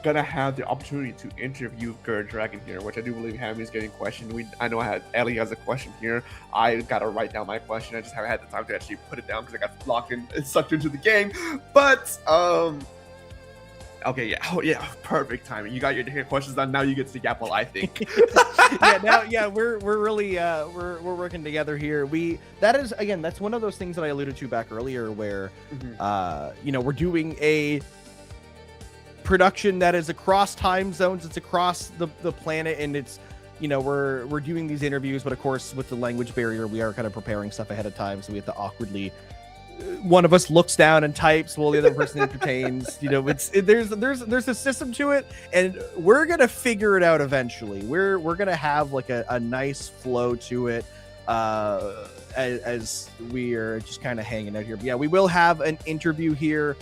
gonna have the opportunity to interview Dragon here, which I do believe Hammy's getting questioned. I know Ellie has a question here. I gotta write down my question. I just haven't had the time to actually put it down because I got locked in and sucked into the game. But okay, yeah, perfect timing. You got your questions done. Now you get to the Apple, I think. We're really we're working together here. That's one of those things that I alluded to back earlier, where we're doing a production that is across time zones. It's across the planet, and it's we're doing these interviews, but of course with the language barrier, we are kind of preparing stuff ahead of time, so we have to awkwardly one of us looks down and types while the other person entertains. You know, there's a system to it, and we're gonna figure it out eventually. We're gonna have like a nice flow to it as we are just kind of hanging out here. But yeah, we will have an interview here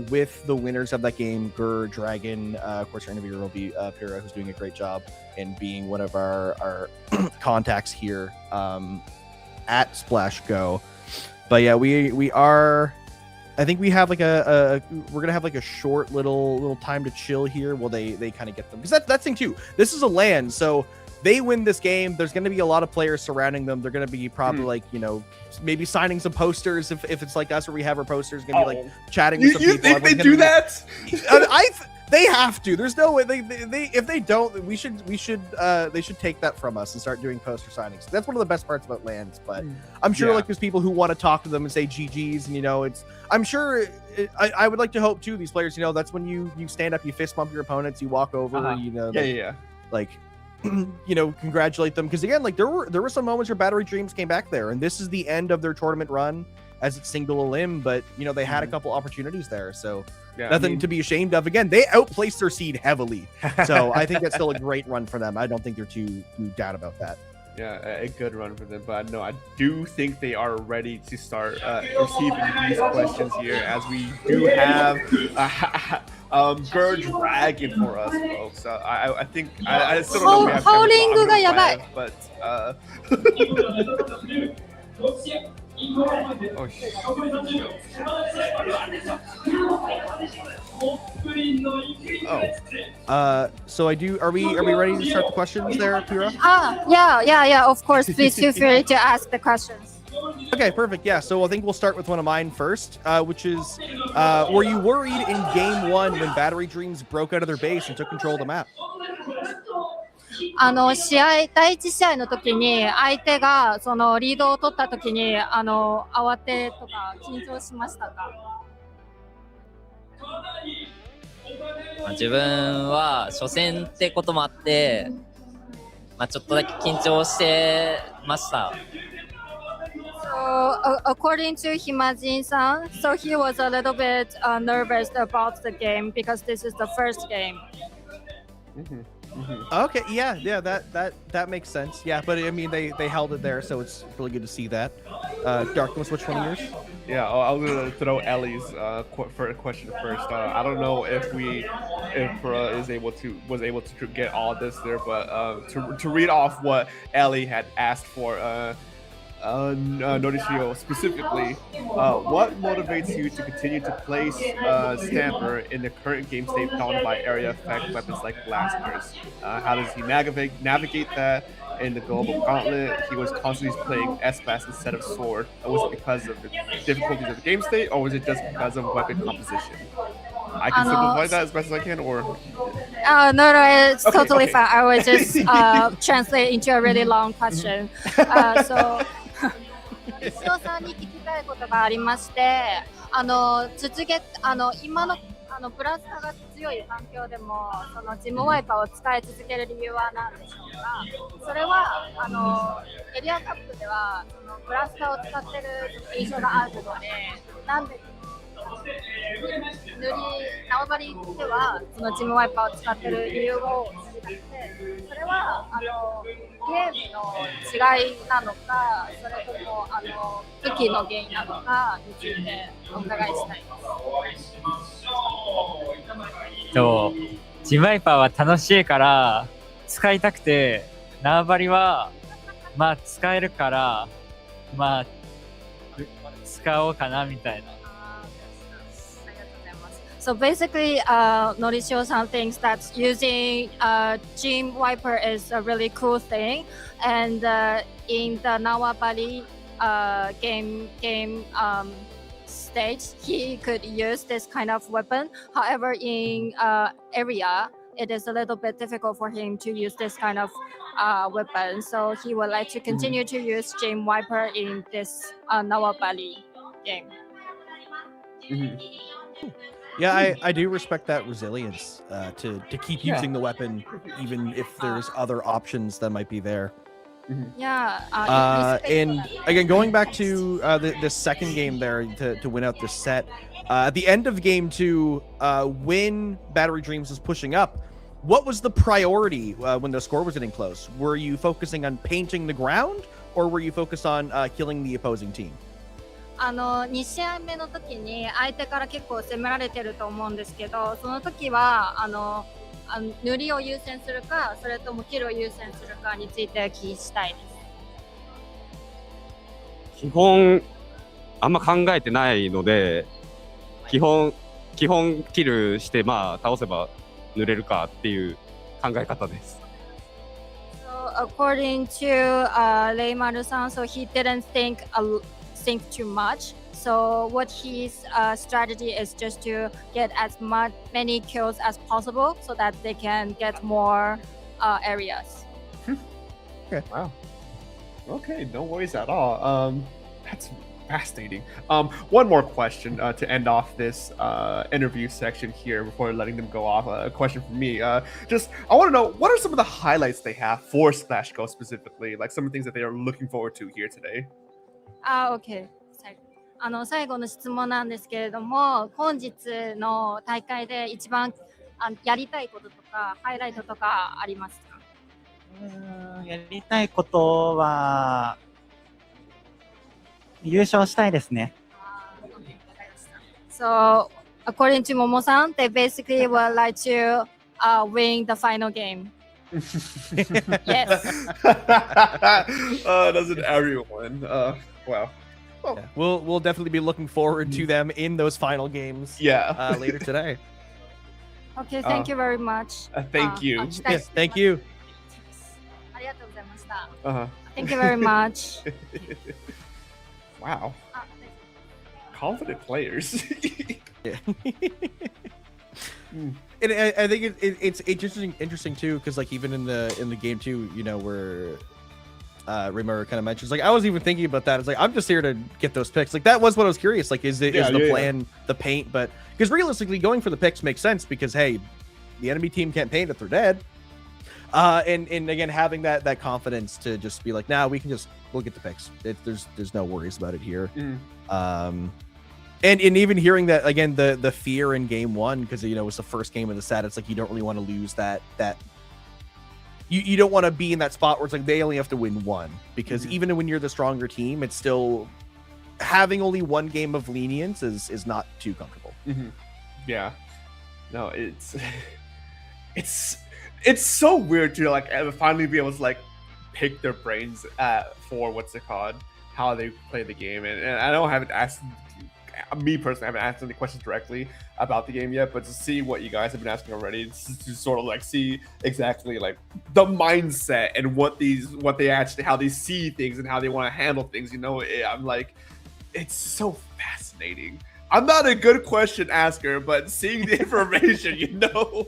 with the winners of that game, Gur, Dragon. Of course, our interviewer will be Pyrrha, who's doing a great job in being one of our contacts here at SplashGo. But yeah, we are. I think we have like we're gonna have like a short little time to chill here while they kind of get them, because that's the thing too. This is a LAN, so they win this game. There's gonna be a lot of players surrounding them. They're gonna be probably like, you know, maybe signing some posters if it's like us where we have our posters. Gonna be like chatting with some
You
people.
think they do that?
They have to. There's no way they if they don't, they should take that from us and start doing poster signings. That's one of the best parts about LANs. But I'm sure like there's people who want to talk to them and say GGs, and you know, I'm sure I would like to hope too, these players, you know, that's when you stand up, you fist bump your opponents, you walk over, you know, like you know, congratulate them, because again, like there were some moments where Battery Dreams came back there, and this is the end of their tournament run as it's single elim, but you know, they had a couple opportunities there, so nothing to be ashamed of. Again, they outplaced their seed heavily, so I think that's still a great run for them. I don't think they're too down about that.
Yeah, a good run for them. But no, I do think they are ready to start receiving these questions here, as we do have Gur Dragon for us, folks. I think I still don't know if we have but
so are we ready to start the questions there, Pyrrha?
Yeah, of course. Please feel free to ask the questions.
Okay, perfect. Yeah, so I think we'll start with one of mine first, which is, were you worried in game 1 when Battery Dreams broke out of their base and took control of the map?
第一試合の時に相手がそのリードを取った時に慌てとか緊張しましたか？
自分は初戦ってこともあって、ちょっとだけ緊張してました。
So, according to Himajin-san, so he was a little bit nervous about the game because this is the first game.
Okay, yeah, that makes sense. Yeah, but I mean, they held it there, so it's really good to see that. Darkness, which one of yours?
Yeah, I was gonna throw Ellie's question first. I don't know if was able to get all this there, but to read off what Ellie had asked for. Norishio specifically, what motivates you to continue to place Stamper in the current game state dominated by area effect weapons like blasters? How does he navigate that in the global gauntlet? He was constantly playing S-Class instead of Sword. Was it because of the difficulties of the game state, or was it just because of weapon composition? I can simplify that as best as I can, or?
No, it's totally fine. I will just translate into a really long question. So. 石尾さんに聞きたいことがありまして、今のブラスタが強い環境でもそのジムワイパーを使い続ける理由は何でしょうか？それはエリアカップではそのブラスターを使ってる印象があるので、なんで縄張りではそのジムワイパーを使ってる理由を知りたくて、それはゲームの違いなのか、それとも武器の原因なのかについてお伺いしたい
です。ジムワイパーは楽しいから使いたくて、縄張りは使えるから使おうかなみたいな。
So basically, Norishio-san thinks that using Gym Wiper is a really cool thing, and in the Nawabali game stage, he could use this kind of weapon. However, in area, it is a little bit difficult for him to use this kind of weapon. So he would like to continue to use Gym Wiper in this Nawabali game.
Yeah, I do respect that resilience to keep using the weapon, even if there's other options that might be there.
Yeah.
And again, going back to the second game there to win out this set, at the end of game 2, when Battery Dreams was pushing up, what was the priority when the score was getting close? Were you focusing on painting the ground, or were you focused on killing the opposing team?
2試合目の時に相手から結構攻められてると思うんですけど、その時は塗りを優先するか、それともキルを優先するかについて聞きしたいです。
基本あんま考えてないので、基本キルして倒せば塗れるかっていう考え方です。
So according to Leimaru-san, so he didn't think too much. So what his strategy is just to get as many kills as possible so that they can get more areas.
Okay. Wow. Okay, no worries at all. That's fascinating. One more question to end off this interview section here before letting them go off. A question from me. I want to know, what are some of the highlights they have for SplashGo specifically? Like some of the things that they are looking forward to here today.
OK。最後の質問なんですけれども、本日の大会で一番やりたいこととかハイライトとかありますか？
やりたいことは優勝したいですね。
So according to Momo-san, they basically would like to win the final game. Yes.
Doesn't everyone? Wow.
Oh. Yeah. We'll definitely be looking forward to them in those final games.
Yeah.
Later today.
Okay, thank you very much.
Thank you.
Yes, thank you.
ありがとうございました。Thank you very much.
Wow. Confident players.
Yeah. And I think it's interesting too, because like even in the game too, you know, where Rimmer kind of mentions, like I was even thinking about that. It's like I'm just here to get those picks. Like that was what I was curious. Like, is the plan the paint? But because realistically, going for the picks makes sense because hey, the enemy team can't paint if they're dead. And again, having that confidence to just be like, nah, we'll get the picks. There's no worries about it here. And even hearing that again, the fear in game 1, because you know it's the first game of the set. It's like you don't really want to lose that. You don't want to be in that spot where it's like they only have to win one, because even when you're the stronger team, it's still having only one game of lenience is not too comfortable.
Yeah, no, it's so weird to like finally be able to like pick their brains for what's it called, how they play the game, and I don't haven't asked. Me personally, I haven't asked any questions directly about the game yet, but to see what you guys have been asking already, to sort of like see exactly like the mindset and what they actually, how they see things and how they want to handle things. You know, I'm like, it's so fascinating. I'm not a good question asker, but seeing the information, you know.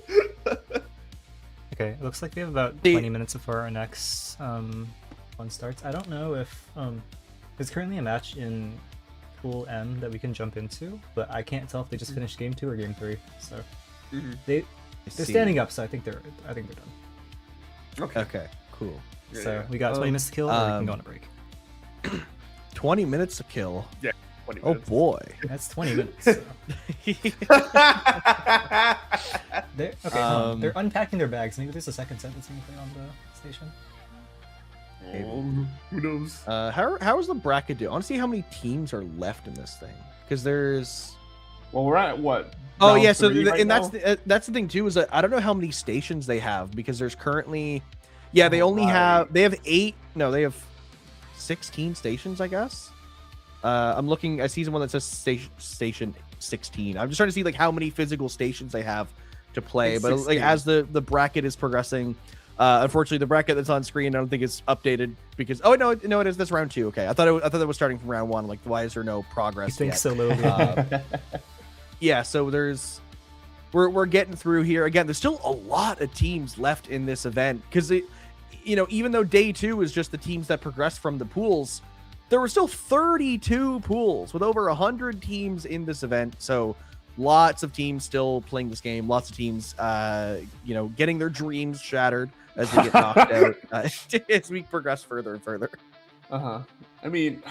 Okay, it looks like we have about 20 minutes before our next one starts. I don't know if there's currently a match in Pool M that we can jump into, but I can't tell if they just finished game 2 or game 3. So they're standing up, so I think they're done.
Okay, cool.
So we got 20 minutes to kill, or we can go on a break.
20 minutes to kill.
Yeah. 20
oh
minutes.
Boy,
that's 20 minutes. So. They're unpacking their bags. Maybe there's a second set that's being played on the station.
Who knows?
How is the bracket do? I want to see how many teams are left in this thing, because there's.
Well, we're at what?
Oh yeah, so
that's
the thing too, is that I don't know how many stations they have, because there's currently, they have 8. No, they have 16 stations, I guess. I'm looking. I see one that says station 16. I'm just trying to see like how many physical stations they have to play, but like as the bracket is progressing. Unfortunately, the bracket that's on screen, I don't think it's updated because no, it is. That's round 2. Okay, I thought it was starting from round 1. Like, why is there no progress?
You think
yet?
so low?
Yeah, so we're getting through here. Again, there's still a lot of teams left in this event, because even though day 2 is just the teams that progress from the pools, there were still 32 pools with over 100 teams in this event. So lots of teams still playing this game. Lots of teams, getting their dreams shattered as we get knocked out as we progress further and further.
I mean,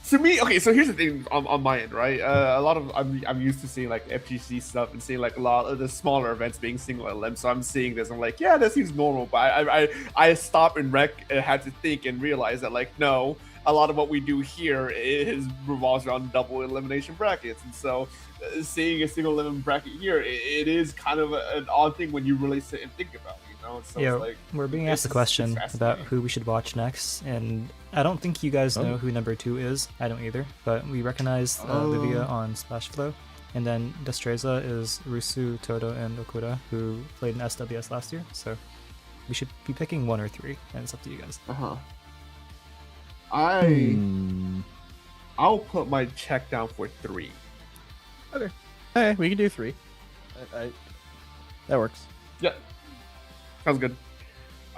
to me, okay. So here's the thing on my end, right? A lot of I'm used to seeing like FGC stuff and seeing like a lot of the smaller events being single LM. So I'm seeing this. I'm like, yeah, that seems normal. But I stop and had to think and realize that like no, a lot of what we do here revolves around double elimination brackets, and so seeing a single elimination bracket here, it is kind of an odd thing when you really sit and think about it. So
yeah,
it's like,
we're being asked the question about who we should watch next, and I don't think you guys know who number 2 is. I don't either, but we recognize Livia on SplashFlow, and then Destreza is Rusu, Todo, and Okuda, who played in SWS last year, so we should be picking 1 or 3, and it's up to you guys.
I'll put my check down for 3.
Okay. Hey, we can do 3. That works.
Yeah. Sounds good.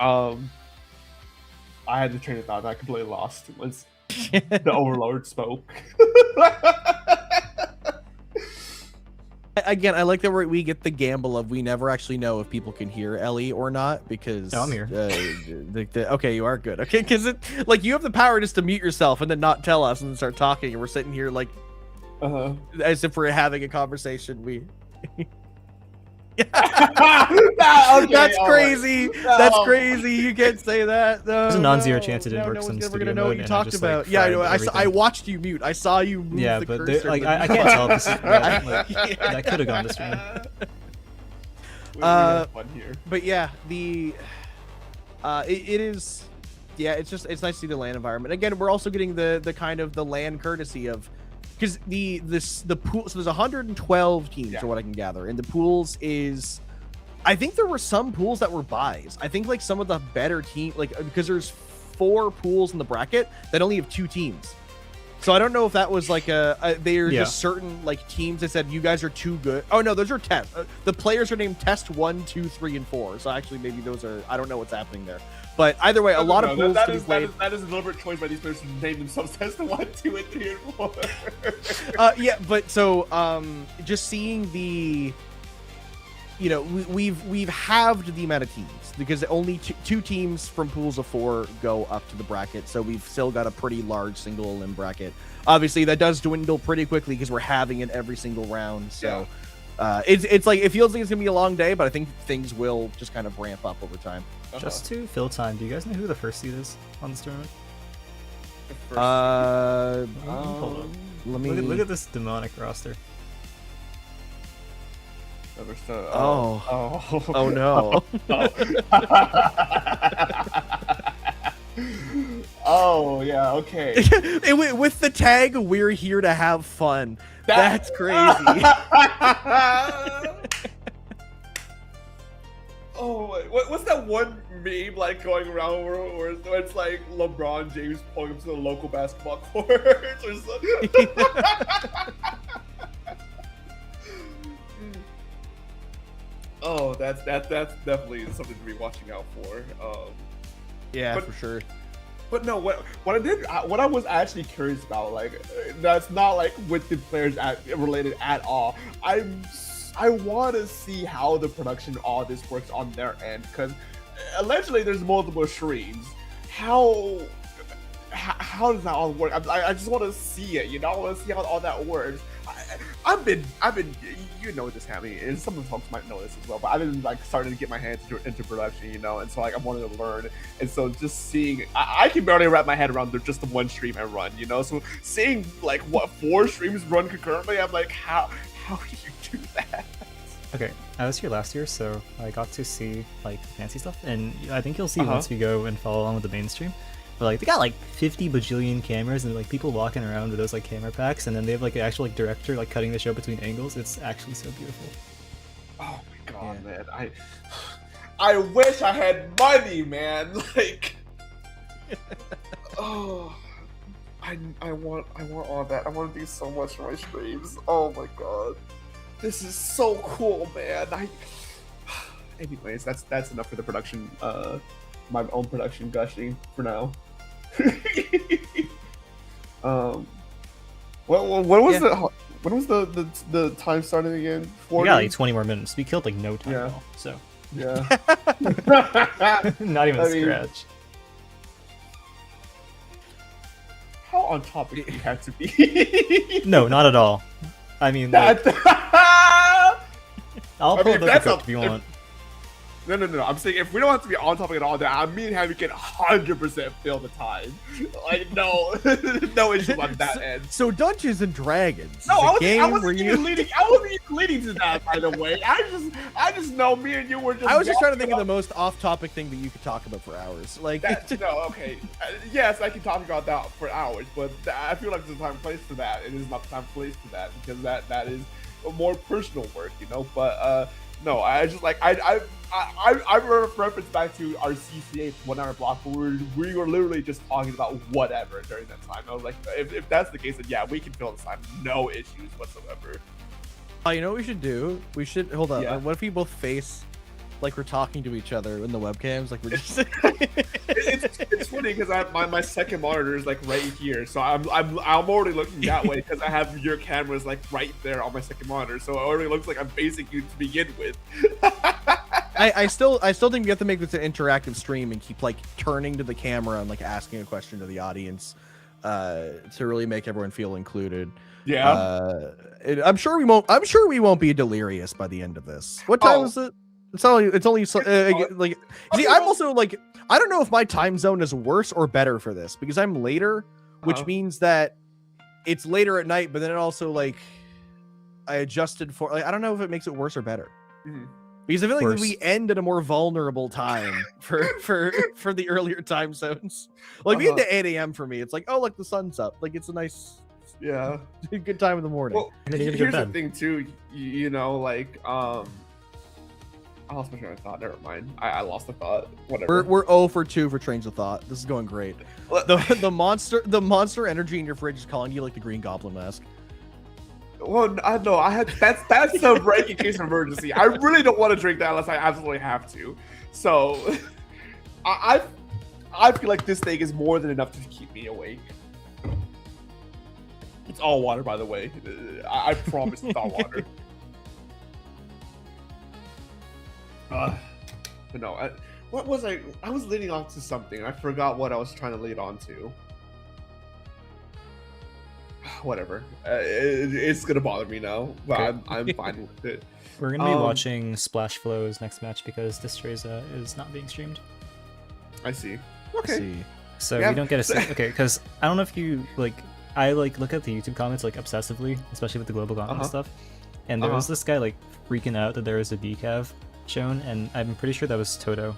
I had the train of thought. I completely lost once the Overlord spoke.
Again, I like that we get the gamble of we never actually know if people can hear Ellie or not because.
No, I'm here.
Okay, you are good. Okay, because like you have the power just to mute yourself and then not tell us and then start talking, and we're sitting here like, as if we're having a conversation. That's crazy. That's crazy. You can't say that. No,
There's a non-zero chance it didn't work.
No
some
one's ever
studio
gonna know what
mode,
you
and I
talked
just,
about.
like,
Yeah, I
fried
know. I watched you mute. I saw you move the
but
cursor.
I can't tell if this is that could have gone this round.
Fun here.
But yeah, it is. Yeah, it's nice to see the LAN environment. Again, we're also getting the kind of the LAN courtesy of. Because the pool, so there's 112 teams, or what I can gather, and the pools is, I think there were some pools that were buys. I think like some of the better team, like because there's 4 pools in the bracket that only have 2 teams. So I don't know if that was like they're just certain like teams that said you guys are too good. Oh no, those are tests. The players are named Test 1, 2, 3, and 4. So actually maybe those are, I don't know what's happening there. But either way, a lot of pools to be played.
That is a deliberate choice by these players to name themselves Test 1, 2, and 3, and 4.
Yeah, but so just seeing the, we've halved the amount of teams because only two teams from pools of 4 go up to the bracket, so we've still got a pretty large single elim bracket. Obviously, that does dwindle pretty quickly because we're having it every single round. So it's like it feels like it's gonna be a long day, but I think things will just kind of ramp up over time.
Just to fill time, do you guys know who the first seed is on this tournament?
Hold on. Let me
look at this demonic roster.
Oh no.
Oh yeah, okay.
With the tag, we're here to have fun. That's crazy.
Oh, what's that one meme like going around where it's like LeBron James pulling him to the local basketball court or something? Oh, that's definitely something to be watching out for.
For sure.
But no, what I was actually curious about, like, that's not like with the players related at all. I want to see how the production of all this works on their end, because allegedly there's multiple streams. How does that all work? I just want to see it, I want to see how all that works. I've been, this, Hammy, and some of the folks might know this as well, but I've been like starting to get my hands into production, and so like I'm wanting to learn, and so just seeing, I can barely wrap my head around just the one stream I run, so seeing like what 4 streams run concurrently, I'm like, how do you do that?
Okay, I was here last year, so I got to see like fancy stuff, and I think you'll see once we go and follow along with the mainstream. But like they got like 50 bajillion cameras and like people walking around with those like camera packs, and then they have like an actual like director like cutting the show between angles. It's actually so beautiful.
Oh my god, man! I wish I had money, man. Like, oh, I want all that. I want to do so much for my streams. Oh my god, this is so cool, man. Anyways, that's enough for the production. My own production gushing for now. When was the time starting again? 40?
We got like 20 more minutes. We killed like no time at all. So
Yeah.
Not even
I
a
mean-
scratch.
How on topic do you have to be?
No, not at all. I mean, like, I'll
I
pull
mean,
up
that's
the book if you want.
No. I'm saying if we don't have to be on topic at all, then me and Hammy can 100% fill the time. Like, no, no issues on that end.
So Dungeons and Dragons.
No,
is a
I
game
wasn't
where
even leading. I wasn't even leading to that, by the way. I just know me and you were just.
I was just trying to think of the
walking
most off-topic thing that you could talk about for hours. Like,
up- No, okay. Yes, I can talk about that for hours, but I feel like there's a time and place for that. It is not the time and place for that because that is a more personal work, you know. But no, I just like I reference back to our CCA 1 hour block where we were literally just talking about whatever during that time. I was like, if that's the case, then yeah, we can fill this time, no issues whatsoever.
you know what we should do? We should hold on.
Yeah.
What if we both face like we're talking to each other in the webcams? Like we're just.
It's funny because my second monitor is like right here, so I'm already looking that way because I have your cameras like right there on my second monitor, so it already looks like I'm facing you to begin with.
I still think we have to make this an interactive stream and keep like turning to the camera and like asking a question to the audience to really make everyone feel included.
Yeah.
I'm sure we won't be delirious by the end of this. What time is it? It's only like see, I'm also like I don't know if my time zone is worse or better for this because I'm later, which means that it's later at night, but then it also like I adjusted for like I don't know if it makes it worse or better.
Mhm.
Because I feel like
Worse.
we end at a more vulnerable time for the earlier time zones. Like we get to 8 a.m. for me. It's like, oh look, the sun's up. Like it's a nice
Yeah.
good time in the morning.
Well,
And then you get to go
here's
to
the
bed.
thing too. You know, like I lost my train of thought. Never mind. I lost the thought. Whatever.
We're 0 for 2 for trains of thought. This is going great. The monster energy in your fridge is calling you like the Green Goblin mask.
Well, I know I had that's a break in case of emergency. I really don't want to drink that unless I absolutely have to. So, I feel like this thing is more than enough to keep me awake. It's all water, by the way. I promise it's all water. But no, what was I? I was leading on to something. I forgot what I was trying to lead on to. Whatever. It's gonna bother me now, but
Okay.
I'm fine with it.
We're gonna be watching Splash Flow's next match because Distreza is not being streamed.
I see.
Let's
Okay.
see.
So
Yeah.
we don't get a okay, because I don't know if you like I like look at the YouTube comments like obsessively, especially with the global gauntlet stuff. And there was this guy like freaking out that there was a BCAV shown, and I'm pretty sure that was Toto.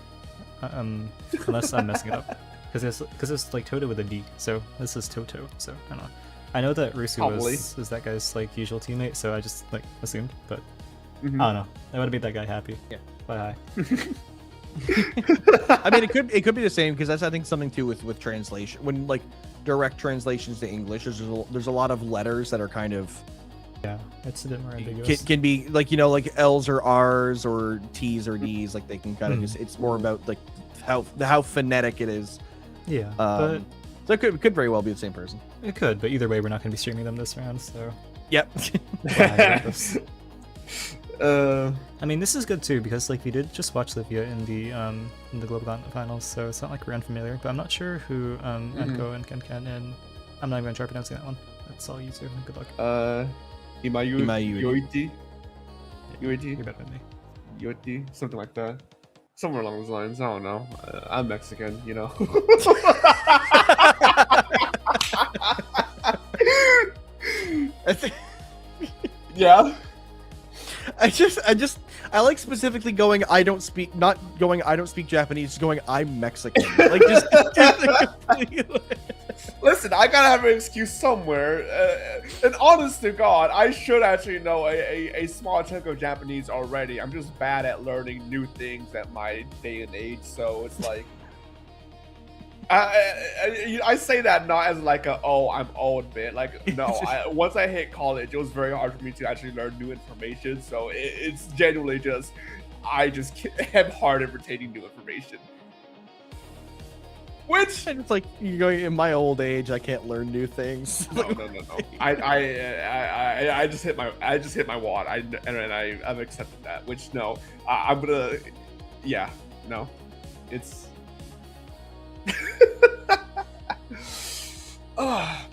Unless I'm messing it up. Because it's like Toto with a D, so this is Toto, so I don't know. I know that Rusu
Probably.
is that guy's like usual teammate, so I just like assumed, but
Mhm.
I don't know. That would have made that guy happy. Yeah. Bye.
I mean, it could be the same because that's I think something too with translation when like direct translations to English. There's a lot of letters that are kind of
Yeah, it's a bit more ambiguous.
can be like like L's or R's or T's or D's. Like they can kind of just it's more about like how phonetic it is.
Yeah,
So it could very well be the same person.
it could, but either way, we're not going to be streaming them this round, so.
Yep.
I mean, this is good too because like we did just watch Livia in the Global Gauntlet finals, so it's not like we're unfamiliar. But I'm not sure who Enko and Ken and I'm not even try pronouncing that one. That's all you two. Good luck.
Yoiti.
You're better than me.
Yoiti, something like that. Somewhere along those lines. I don't know. I'm Mexican, you know. Yeah.
I like specifically going I don't speak Japanese, just going I'm Mexican. Like just
Listen, I gotta have an excuse somewhere. And honest to God, I should actually know a small chunk of Japanese already. I'm just bad at learning new things at my day and age, so it's like I say that not as like I'm old bit. Like no, once I hit college, it was very hard for me to actually learn new information. So it's genuinely just I just have hard at retaining new information. Which
it's like you're going in my old age, I can't learn new things.
No. I just hit my wall. I've accepted that. Which no, I'm gonna yeah, no, it's.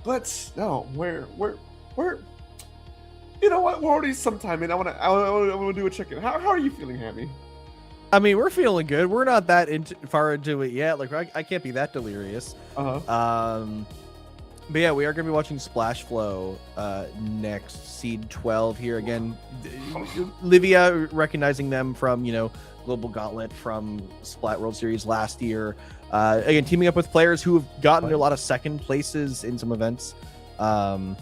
But no, we're. You know what? We're already sometime in. I wanna do a check-in. How are you feeling, Hammy?
I mean, we're feeling good. We're not that far into it yet. Like, I can't be that delirious. But yeah, we are going to be watching SplashFlow next, Seed 12 here again. Livia, recognizing them from, Global Gauntlet from Splat World Series last year. Again, teaming up with players who have gotten a lot of second places in some events. What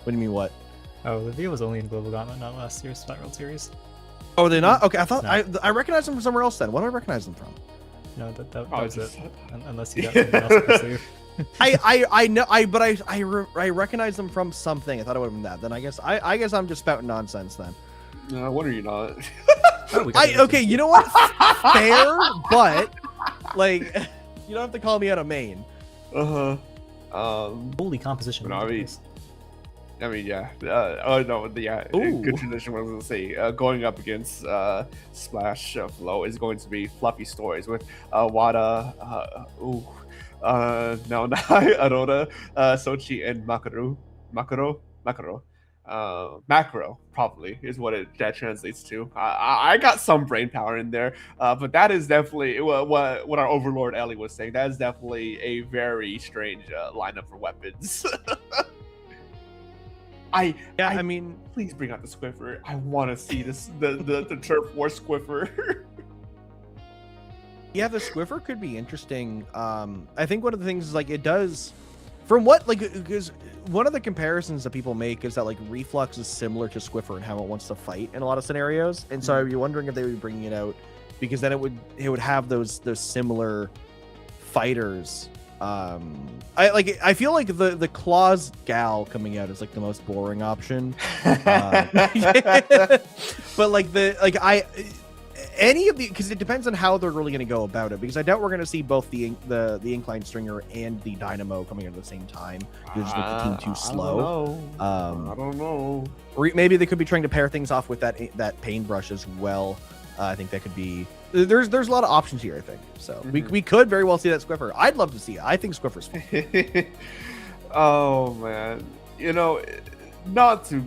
do you mean, what?
Oh, Livia was only in Global Gauntlet, not last year's Splat World Series.
Oh, they're not? Okay, I thought
No.
I recognized them from somewhere else then. What do I recognize them from?
No, that was it. Unless you got something else to pursue.
I recognize them from something. I thought it would have been that. Then I guess I'm just spouting nonsense then.
What are you not?
Okay, you know what? Fair, but like you don't have to call me out of main.
Holy composition.
No, I mean, yeah. Good tradition. What I was gonna say, going up against SplashFlow is going to be fluffy stories with Wada, Naonai, Aurora, Sochi, and Macro. Macro probably is what that translates to. I got some brain power in there, but that is definitely what our overlord Ellie was saying. That is definitely a very strange lineup for weapons. I mean, please bring out the Squiffer. I want to see this the Turf War Squiffer.
Yeah, the Squiffer could be interesting. I think one of the things is like it does, from what because one of the comparisons that people make is that like Reflux is similar to Squiffer and how it wants to fight in a lot of scenarios, and so I'd be wondering if they would be bringing it out because then it would have those similar fighters. I feel like the Claws gal coming out is like the most boring option. But any of the, because it depends on how they're really going to go about it, because I doubt we're going to see both the Incline Stringer and the Dynamo coming out at the same time. They're just make the team too slow.
I don't know.
Or maybe they could be trying to pair things off with that Paintbrush as well. I think that could be. There's a lot of options here, I think. So we could very well see that Squiffer. I'd love to see it. I think Squiffer's fun.
Oh man, not to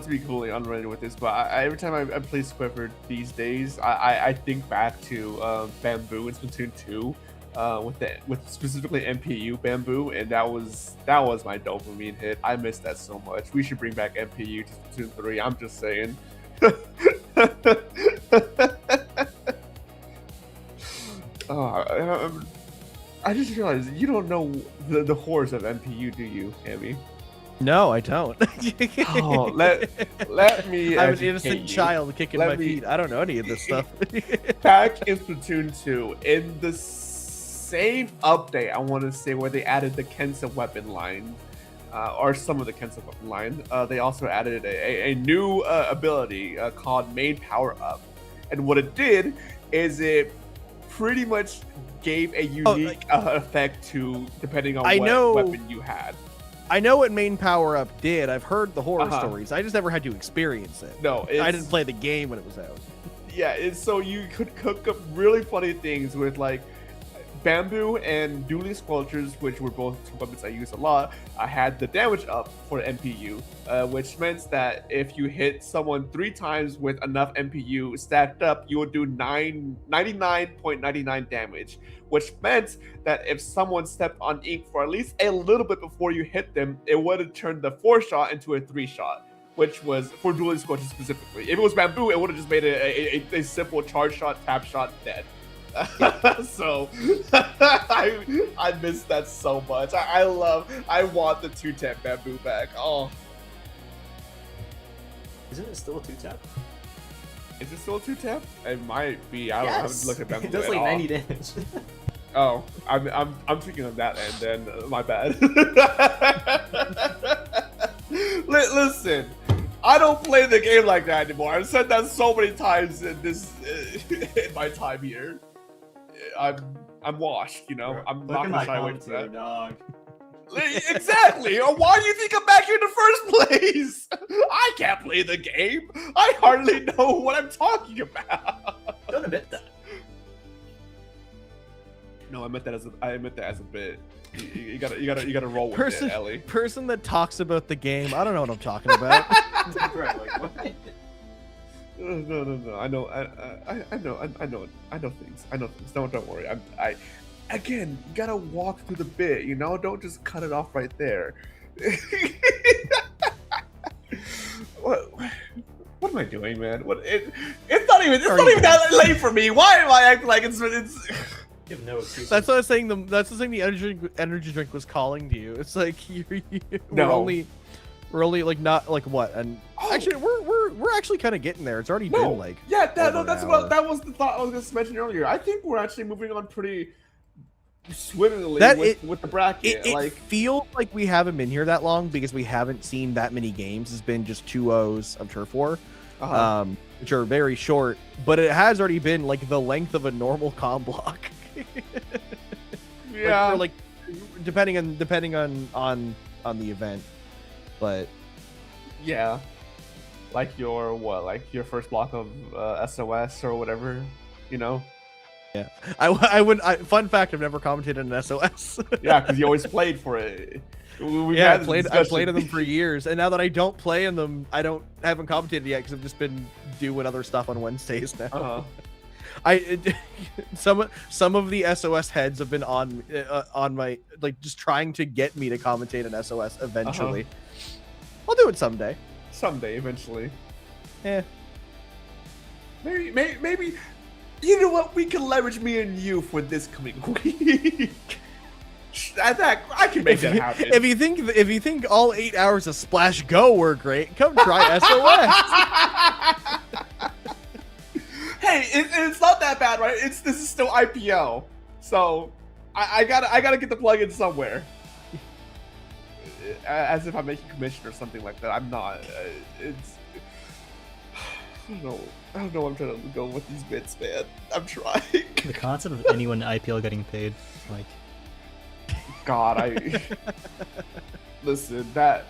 be completely unrelated with this, but every time I play Squiffer these days, I think back to Bamboo in Splatoon 2, with specifically MPU Bamboo, and that was my dopamine hit. I miss that so much. We should bring back MPU to Splatoon 3. I'm just saying. I just realized you don't know the horrors of MPU, do you, Hammy?
No, I don't.
let me.
I'm an innocent child kicking my feet. I don't know any of this stuff.
Back in Splatoon 2, in the same update, I want to say, where they added the Kensa weapon line, or some of the Kensa weapon line, they also added a new ability called Main Power Up, and what it did is it pretty much gave a unique effect to depending on what weapon you had.
I know what Main Power Up did. I've heard the horror stories. I just never had to experience it.
No,
I didn't play the game when it was out.
Yeah, so you could cook up really funny things with like Bamboo and Dueling Squelchers, which were both two weapons I use a lot. I had the damage up for MPU, which meant that if you hit someone 3 times with enough MPU stacked up, you would do 99.99 damage, which meant that if someone stepped on ink for at least a little bit before you hit them, it would have turned the 4-shot into a 3-shot, which was for Dueling Squelchers specifically. If it was Bamboo, it would have just made a simple charge shot, tap shot, dead. So I miss that so much. I want the 2-tap Bamboo back. Oh,
Isn't it still a 2-tap?
is it still a 2-tap? It might be. I haven't looked at Bamboo.
It does
at
like
all.
90 damage.
Oh, I'm thinking of that end. Then my bad. Listen, I don't play the game like that anymore. I've said that so many times in my time here. I'm washed, I'm not gonna shy away from that.
Dog.
Exactly. Why do you think I'm back here in the first place? I can't play the game. I hardly know what I'm talking about.
Don't admit that.
No, I meant that as a bit. You gotta roll with it, Ellie.
Person that talks about the game. I don't know what I'm talking about.
No. I know things. Don't worry. Again, you gotta walk through the bit. You know, don't just cut it off right there. What am I doing, man? It's not even that late for me. Why am I acting like it's?
You have no excuse.
That's what I was saying. That's the thing. The energy drink was calling to you. It's like
No.
we're only like not like what? And actually, we're actually kind of getting there. It's already been like
that was the thought I was just mentioning earlier. I think we're actually moving on pretty swimmingly with the bracket.
It feels like we haven't been here that long because we haven't seen that many games. It's been just 2 O's of Turf War, which are very short. But it has already been like the length of a normal comm block.
Yeah,
like depending on the event, but
yeah, like your first block of SOS or whatever, you know.
Yeah, I wouldn't. Fun fact: I've never commented on an SOS.
Yeah, because you always played for it.
I played in them for years, and now that I don't play in them, I haven't commentated yet because I've just been doing other stuff on Wednesdays now. Some of the SOS heads have been on my like just trying to get me to commentate an SOS eventually. I'll do it someday.
Eventually.
Yeah.
Maybe. You know what? We can leverage me and you for this coming week. I can make that happen.
If you think all 8 hours of SplashGo were great, come try SOS.
Hey, it's not that bad, right? This is still IPL, so I gotta get the plugin somewhere. As if I'm making commission or something like that. I'm not. I don't know what I'm trying to go with these bits, man. I'm trying.
The concept of anyone in IPL getting paid, like,
God, listen. That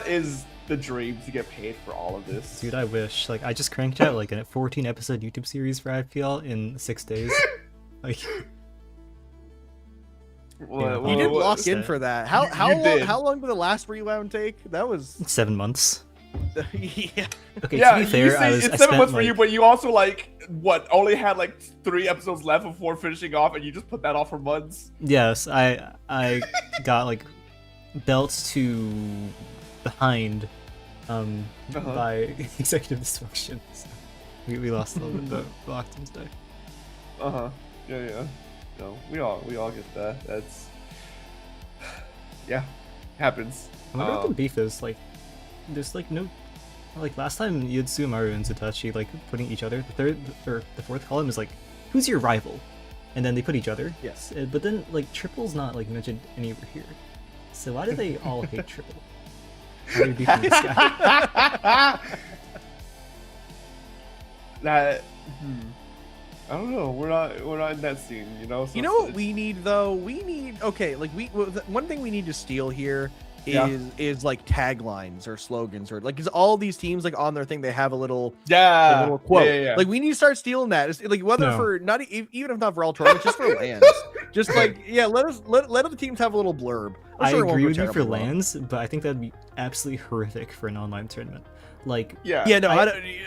is the dream, to get paid for all of this.
Dude, I wish. Like, I just cranked out like a 14-episode YouTube series for IPL in 6 days. Like,
you did lock in for that. How long did the last rewound take? That was
7 months.
Yeah.
Okay, to be fair,
it's 7 months for you, but you also only had 3 episodes left before finishing off, and you just put that off for months.
Yes, I got belts to behind by executive dysfunction. So we lost a little bit of the Octans Day.
Yeah. No, we all get that. That's happens.
I wonder what the beef is. There's no last time you had Sumaru and Zatachi putting each other. The fourth column is who's your rival, and then they put each other.
Yes.
But then Triple's not mentioned anywhere here. So why do they all hate Triple? Why are you beefing this guy?
I don't know. We're not in that scene, you know. So
you know what we need though? We need one thing we need to steal here is taglines or slogans or because all these teams on their thing they have a little quote.
Yeah.
We need to start stealing that. It's, whether for not even if not for all tournaments, just for LANs. Just let other teams have a little blurb.
I agree with you for LANs, but I think that'd be absolutely horrific for an online tournament.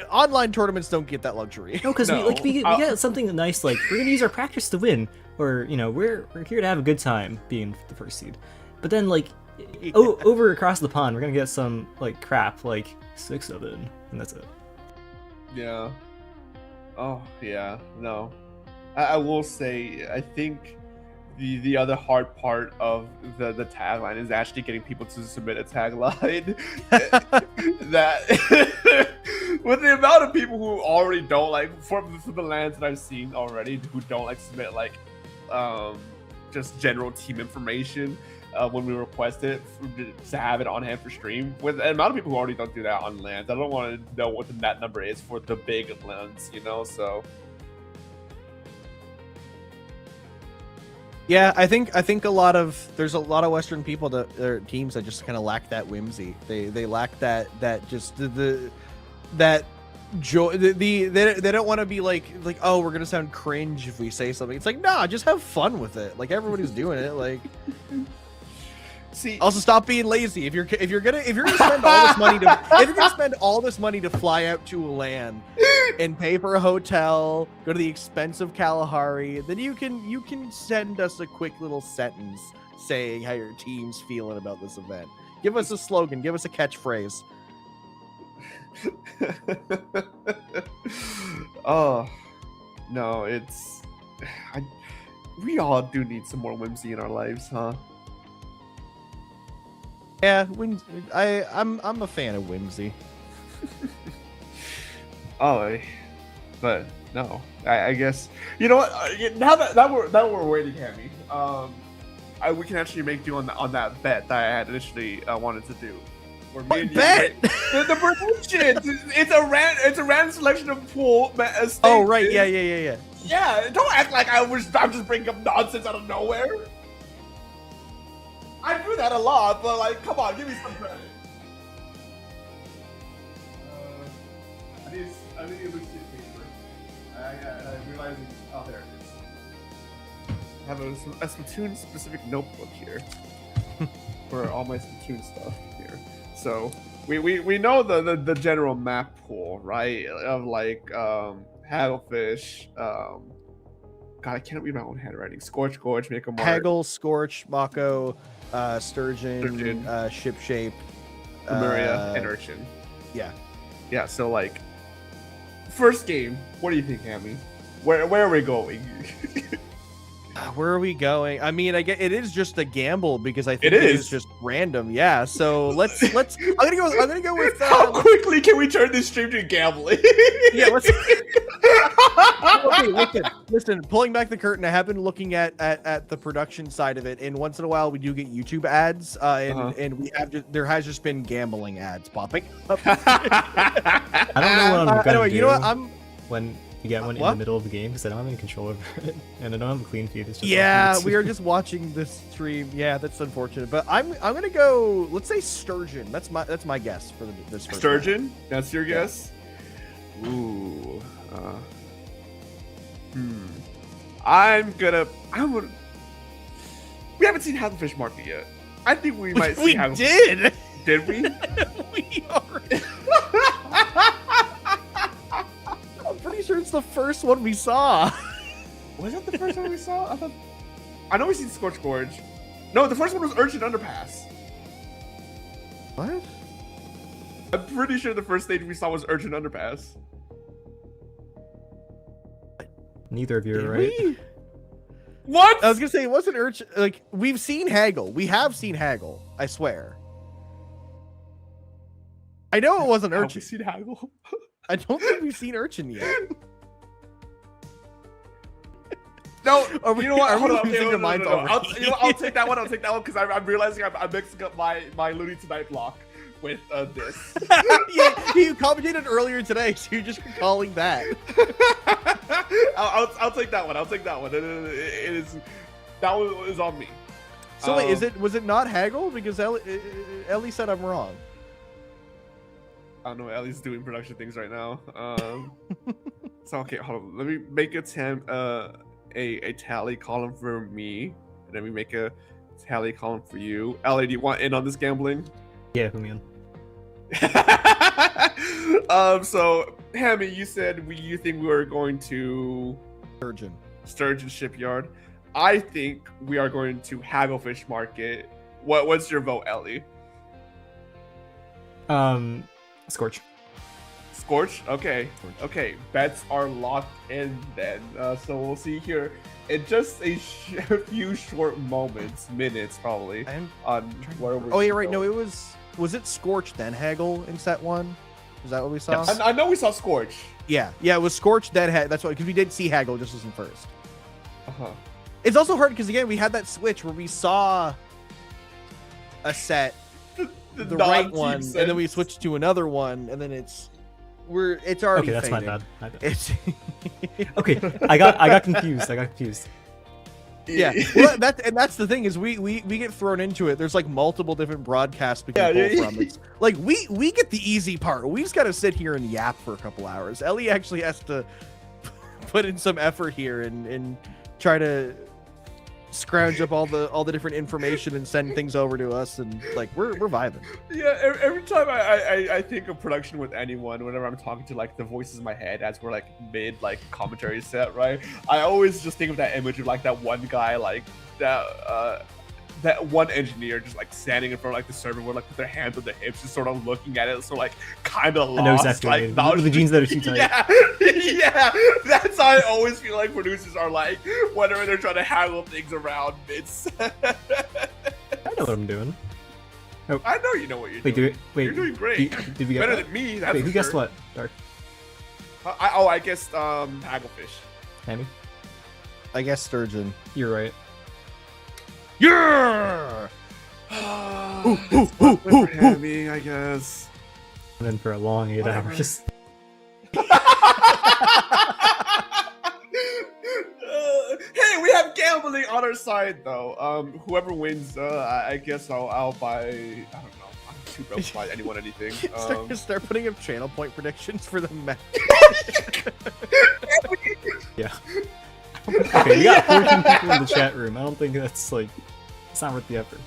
Online tournaments don't get that luxury.
No, because we get something nice we're gonna use our practice to win, or we're here to have a good time being the first seed. But then over across the pond, we're gonna get some crap 6 of it, and that's it.
Yeah. Oh yeah. No. I will say I think the other hard part of the tagline is actually getting people to submit a tagline. That with the amount of people who already don't from the LANs that I've seen already who don't submit just general team information when we request it to have it on hand for stream. With the amount of people who already don't do that on LANs, I don't want to know what that number is for the big LANs, so.
Yeah, I think there's a lot of Western people or teams that just kind of lack that whimsy. They lack that just that they don't want to be like oh, we're gonna sound cringe if we say something. It's like, nah, just have fun with it. Like everybody's doing it. Like,
See,
also stop being lazy. If you're gonna spend all this money to if you're gonna spend all this money to fly out to a LAN and pay for a hotel, go to the expensive Kalahari, then you can send us a quick little sentence saying how your team's feeling about this event. Give us a slogan. Give us a catchphrase.
Oh no, we all do need some more whimsy in our lives, huh?
Yeah, I'm a fan of whimsy.
Oh, but no, I guess you know what? Now that we're waiting, Hammy, we can actually make do on that bet that I had initially wanted to do.
What bet?
The predictions. It's a random selection of pool.
Oh right, yeah.
Yeah, don't act like I'm just bringing up nonsense out of nowhere. I do that a lot, but like, come on, give me some credit. I need a loose sheet of paper. I realized. Oh, there it is. I have a Splatoon specific notebook here for all my Splatoon stuff here. So we know the general map pool, right? Of like Hagglefish. God, I can't read my own handwriting. Scorch Gorge, Make a Mark.
Haggle, Scorch, Mako, Sturgeon, Ship Shape,
Lemuria, and Urchin.
Yeah.
Yeah, so like first game, what do you think, Hammy? Where are we going?
Where are we going? I mean, I get it is just a gamble because I think
It
it
is.
is just random. Yeah. So let's. I'm gonna go with.
How quickly can we turn this stream to gambling?
Yeah. Let's. Okay, listen. Pulling back the curtain, I have been looking at the production side of it, and once in a while we do get YouTube ads, and we have there has just been gambling ads popping up.
I don't know what I'm gonna
anyway,
do.
you know what?
When you get one in
What?
the middle of the game because I don't have any control over it, and I don't have a clean feed. It's just
Yeah, we are just watching this stream. Yeah, that's unfortunate. But I'm gonna go. Let's say Sturgeon. That's my guess for this first
Sturgeon? That's your guess? Ooh. I'm gonna. We haven't seen Hagglefish Market yet. I think we might see
We
Hagglefish.
did.
Did we?
We are. I'm pretty sure it's the first one we saw.
Was that the first one we saw? I know we've seen Scorch Gorge. No, the first one was Urchin Underpass.
What?
I'm pretty sure the first stage we saw was Urchin Underpass.
Neither of you
Did
are right.
we?
What?
I was gonna say it wasn't Urchin. Like we've seen Haggle. We have seen Haggle. I swear. I know it wasn't
Have we
Urchin.
seen Haggle?
I don't think we've seen Urchin yet.
No,
Are we-
you know what?
are we
Hold on,
losing
okay,
our
no,
minds
no, no.
already?
I'll take that one. I'll take that one because I'm realizing I'm mixing up my Looney Tonight block with this.
Yeah, you commentated earlier today, so you're just recalling that.
I'll take that one. I'll take that one. It is that one is on me.
So wait, was it not Haggle? Because Ellie said I'm wrong.
I don't know. Ellie's doing production things right now. So okay, hold on. Let me make a tally column for me, and then we make a tally column for you. Ellie, do you want in on this gambling?
Yeah, put me in.
So Hammy, you said you think we were going to Sturgeon Shipyard. I think we are going to Hagglefish Market. What's your vote, Ellie?
Scorch.
Scorch? Okay. Okay. Bets are locked in then. So we'll see here in just a few short moments, minutes probably, on where we're
Oh yeah, right. No, it was it Scorch then Haggle in set one? Is that what we saw?
I know we saw Scorch.
Yeah, it was Scorch then Haggle. That's why, because we did see Haggle, just wasn't first.
Uh-huh.
It's also hard because again we had that switch where we saw a set, the right one, and then we switched to another one, and then it's already
Okay, that's my
fading.
bad.
It's
Okay, I got confused.
Yeah, well, that's the thing is we get thrown into it. There's like multiple different broadcasts we can pull from. It's like we get the easy part. We just got to sit here and yap for a couple hours. Ellie actually has to put in some effort here and try to scrounge up all the different information and send things over to us, and like we're vibing.
Yeah, every time I think of production with anyone, whenever I'm talking to like the voices in my head as we're like mid like commentary set, right? I always just think of that image of like that one guy, like that one engineer just like standing in front of like the server with like with their hands on their hips, just sort of looking at it, so like kind of lost.
I know exactly.
Like,
the jeans that are too tight.
Yeah, that's how I always feel like producers are like whenever they're trying to haggle things around mid set.
I know what I'm doing. Oh.
I know you know what you're doing. You're doing great.
Did we get
better
that?
than me? That's
wait, who
for
guessed
sure.
what? Dark.
I guess hagglefish.
Hammy?
I guess sturgeon.
You're right.
Yeah.
Hammy, I guess.
And then for a long 8 hours.
Hey, we have gambling on our side though. Whoever wins, I guess I'll buy. I don't know. I'm too broke to buy anyone anything.
Start putting up channel point predictions for the match.
Yeah. Okay, we got 14 people in the chat room. I don't think that's like, it's not worth the effort.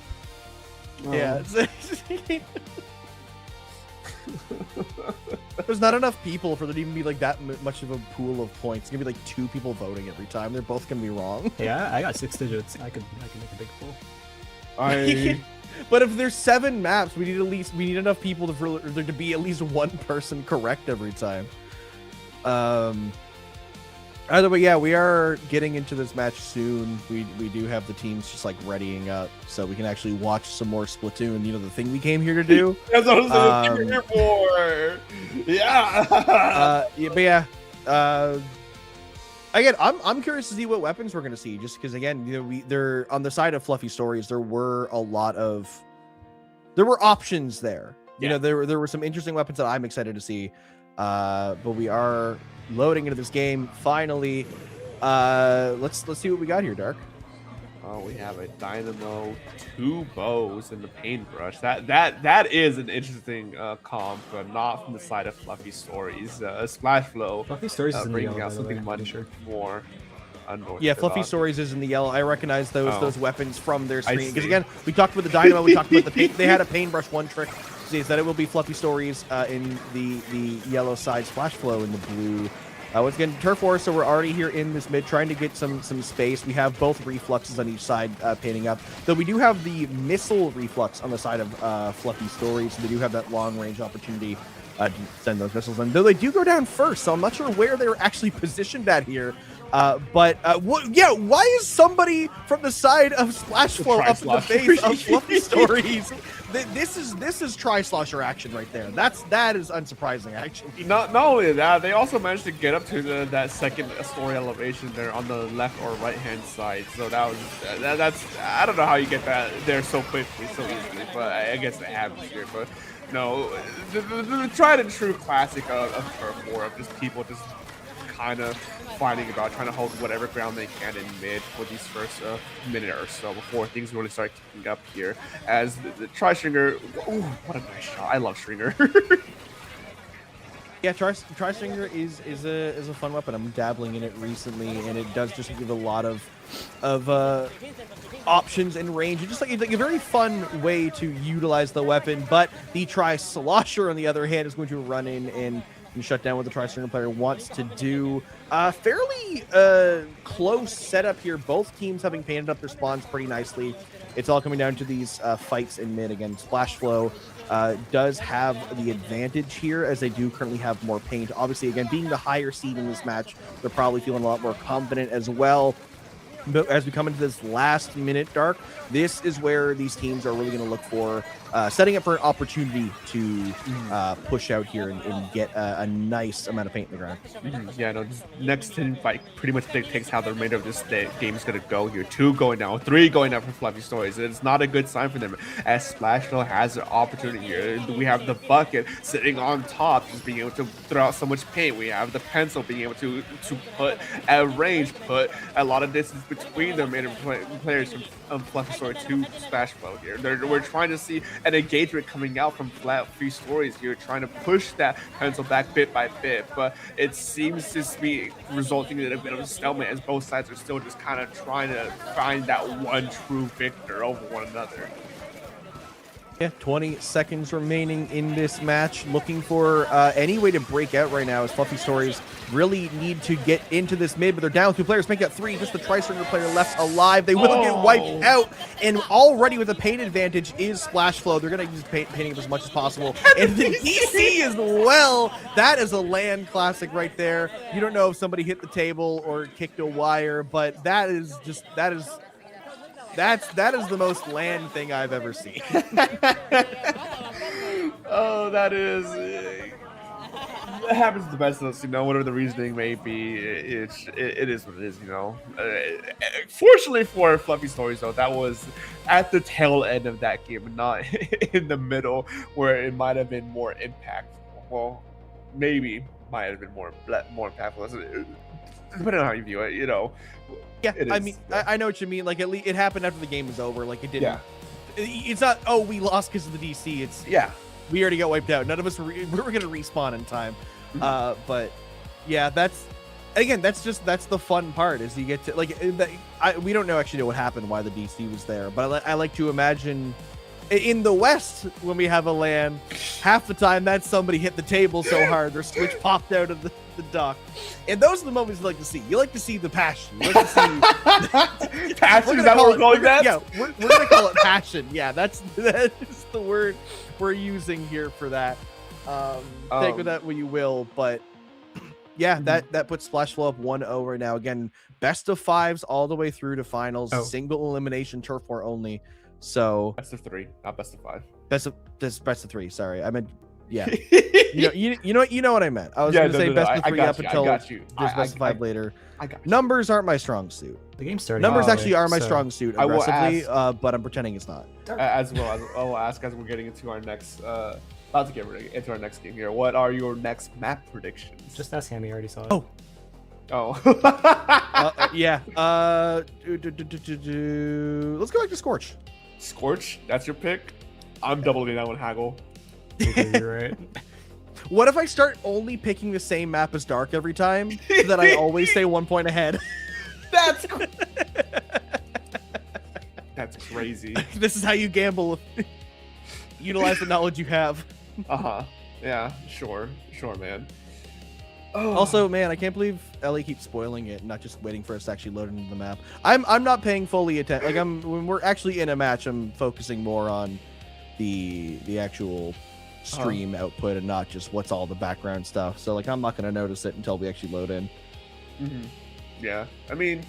Yeah. There's not enough people for there to even be like that much of a pool of points. It's gonna be like 2 people voting every time. They're both gonna be wrong.
Yeah, I got 6 digits. I could make a big pool.
But if there's 7 maps, we need enough people for there to be at least 1 person correct every time. Either way, yeah, we are getting into this match soon. We do have the teams just like readying up, so we can actually watch some more Splatoon. You know, the thing we came here to do.
That's what I was here for. Yeah.
But yeah. Again, I'm curious to see what weapons we're gonna see. Just because, again, you know, they're on the side of Fluffy Stories. There were options there. You know, there were some interesting weapons that I'm excited to see. But we are loading into this game finally. Let's see what we got here, Dark.
Oh, we have a dynamo, 2 bows, and the paintbrush. That is an interesting comp, but not from the side of Fluffy Stories. SplashGo.
Fluffy Stories is in the
bringing
yellow,
out something
by the way,
much more.
Yeah, Fluffy Stories is in the yellow. I recognize those weapons from their screen because, again, we talked about the dynamo, we talked about the paint. They had a paintbrush one trick. Is that it will be Fluffy Stories in the yellow side, SplashGo in the blue. Once again, Turf War, so we're already here in this mid, trying to get some space. We have both refluxes on each side painting up. Though we do have the missile reflux on the side of Fluffy Stories, so they do have that long-range opportunity to send those missiles in. Though they do go down first, so I'm not sure where they're actually positioned at here. Why is somebody from the side of SplashGo up in the face of Fluffy Stories? This is Tri-Slosher action right there. That is unsurprising, actually.
Not only that, they also managed to get up to that second story elevation there on the left or right hand side. So that's I don't know how you get that there so quickly, so easily, but I guess they have this year. But no, the tried and true classic of Turf War of just people just kind of fighting about trying to hold whatever ground they can in mid for these first minute or so before things really start kicking up here. As the Tri-Stringer, ooh, what a nice shot! I love Stringer.
Yeah, Tri-Stringer is a fun weapon. I'm dabbling in it recently, and it does just give a lot of options and range. It's just like a very fun way to utilize the weapon. But the Tri-Slosher, on the other hand, is going to run in and shut down what the Tri-Stringer player wants to do. Fairly close setup here. Both teams having painted up their spawns pretty nicely. It's all coming down to these fights in mid. Again, SplashGo does have the advantage here, as they do currently have more paint. Obviously, again, being the higher seed in this match, they're probably feeling a lot more confident as well. But as we come into this last minute, Dark, this is where these teams are really going to look for setting up for an opportunity to push out here and get a nice amount of paint in the ground.
Yeah, no, this next 10 fight pretty much dictates how the remainder of this game is going to go here. 2 going down, 3 going down for Fluffy Stories. It's not a good sign for them, as SplashGo has an opportunity here. We have the bucket sitting on top, just being able to throw out so much paint. We have the pencil being able to put at range, put a lot of distance between them and players from Fluffy Story to SplashGo here. We're trying to see an engagement coming out from Fluffy Stories here, trying to push that pencil back bit by bit, but it seems to be resulting in a bit of a stalemate as both sides are still just kind of trying to find that one true victor over one another.
Yeah, 20 seconds remaining in this match. Looking for any way to break out right now as Fluffy Stories really need to get into this mid, but they're down 2 players. Make that 3. Just the Tri-Stringer player left alive. They will get wiped out, and already with a paint advantage is SplashFlow. They're going to use painting up as much as possible. And the DC as well. That is a LAN classic right there. You don't know if somebody hit the table or kicked a wire, but that is the most LAN thing I've ever seen.
Oh, that is. It happens to the best of us, whatever the reasoning may be. It is what it is, Fortunately for Fluffy Stories, though, that was at the tail end of that game, not in the middle, where it might have been more impactful. Well, maybe might have been more impactful. Depending on how you view it,
Yeah, I know what you mean. Like, at least it happened after the game was over. Like, it didn't.
Yeah.
It's not. Oh, we lost because of the DC. It's we already got wiped out. None of us we were gonna respawn in time. But yeah, that's the fun part is you get to we don't actually know what happened, why the DC was there, but I like to imagine. In the West, when we have a LAN, half the time that's somebody hit the table so hard their switch popped out of the dock. And those are the moments you like to see. You like to see the passion. You like to see
passion. Is that what we're calling that?
Yeah, we're gonna call it passion. Yeah, that is the word we're using here for that. Take with that what you will, but yeah, that puts SplashFlow up 1-0 right now. Again, best of 5s all the way through to finals. Single elimination, turf war only. So
best of 3, not best of 5.
Best of 3. Sorry, I meant yeah. you know what I meant. I was going to say best of 3 up until there's best of 5 later. Numbers aren't my strong suit.
The game started.
Numbers actually are my strong suit aggressively, but I'm pretending it's not.
As well as I will ask as we're getting into our next about to get into our next game here. What are your next map predictions?
Just ask him. He already saw it.
Yeah. Let's go back to Scorch.
Scorch, that's your pick. I'm doubling down with Haggle.
You're right.
What if I start only picking the same map as Dark every time, so that I always stay 1 point ahead?
That's crazy.
This is how you gamble. Utilize the knowledge you have.
Yeah. Sure, man.
Also, man, I can't believe Ellie keeps spoiling it, not just waiting for us to actually load into the map. I'm not paying fully attention. Like when we're actually in a match, I'm focusing more on the actual stream output and not just what's all the background stuff. So like I'm not gonna notice it until we actually load in.
Yeah, I mean,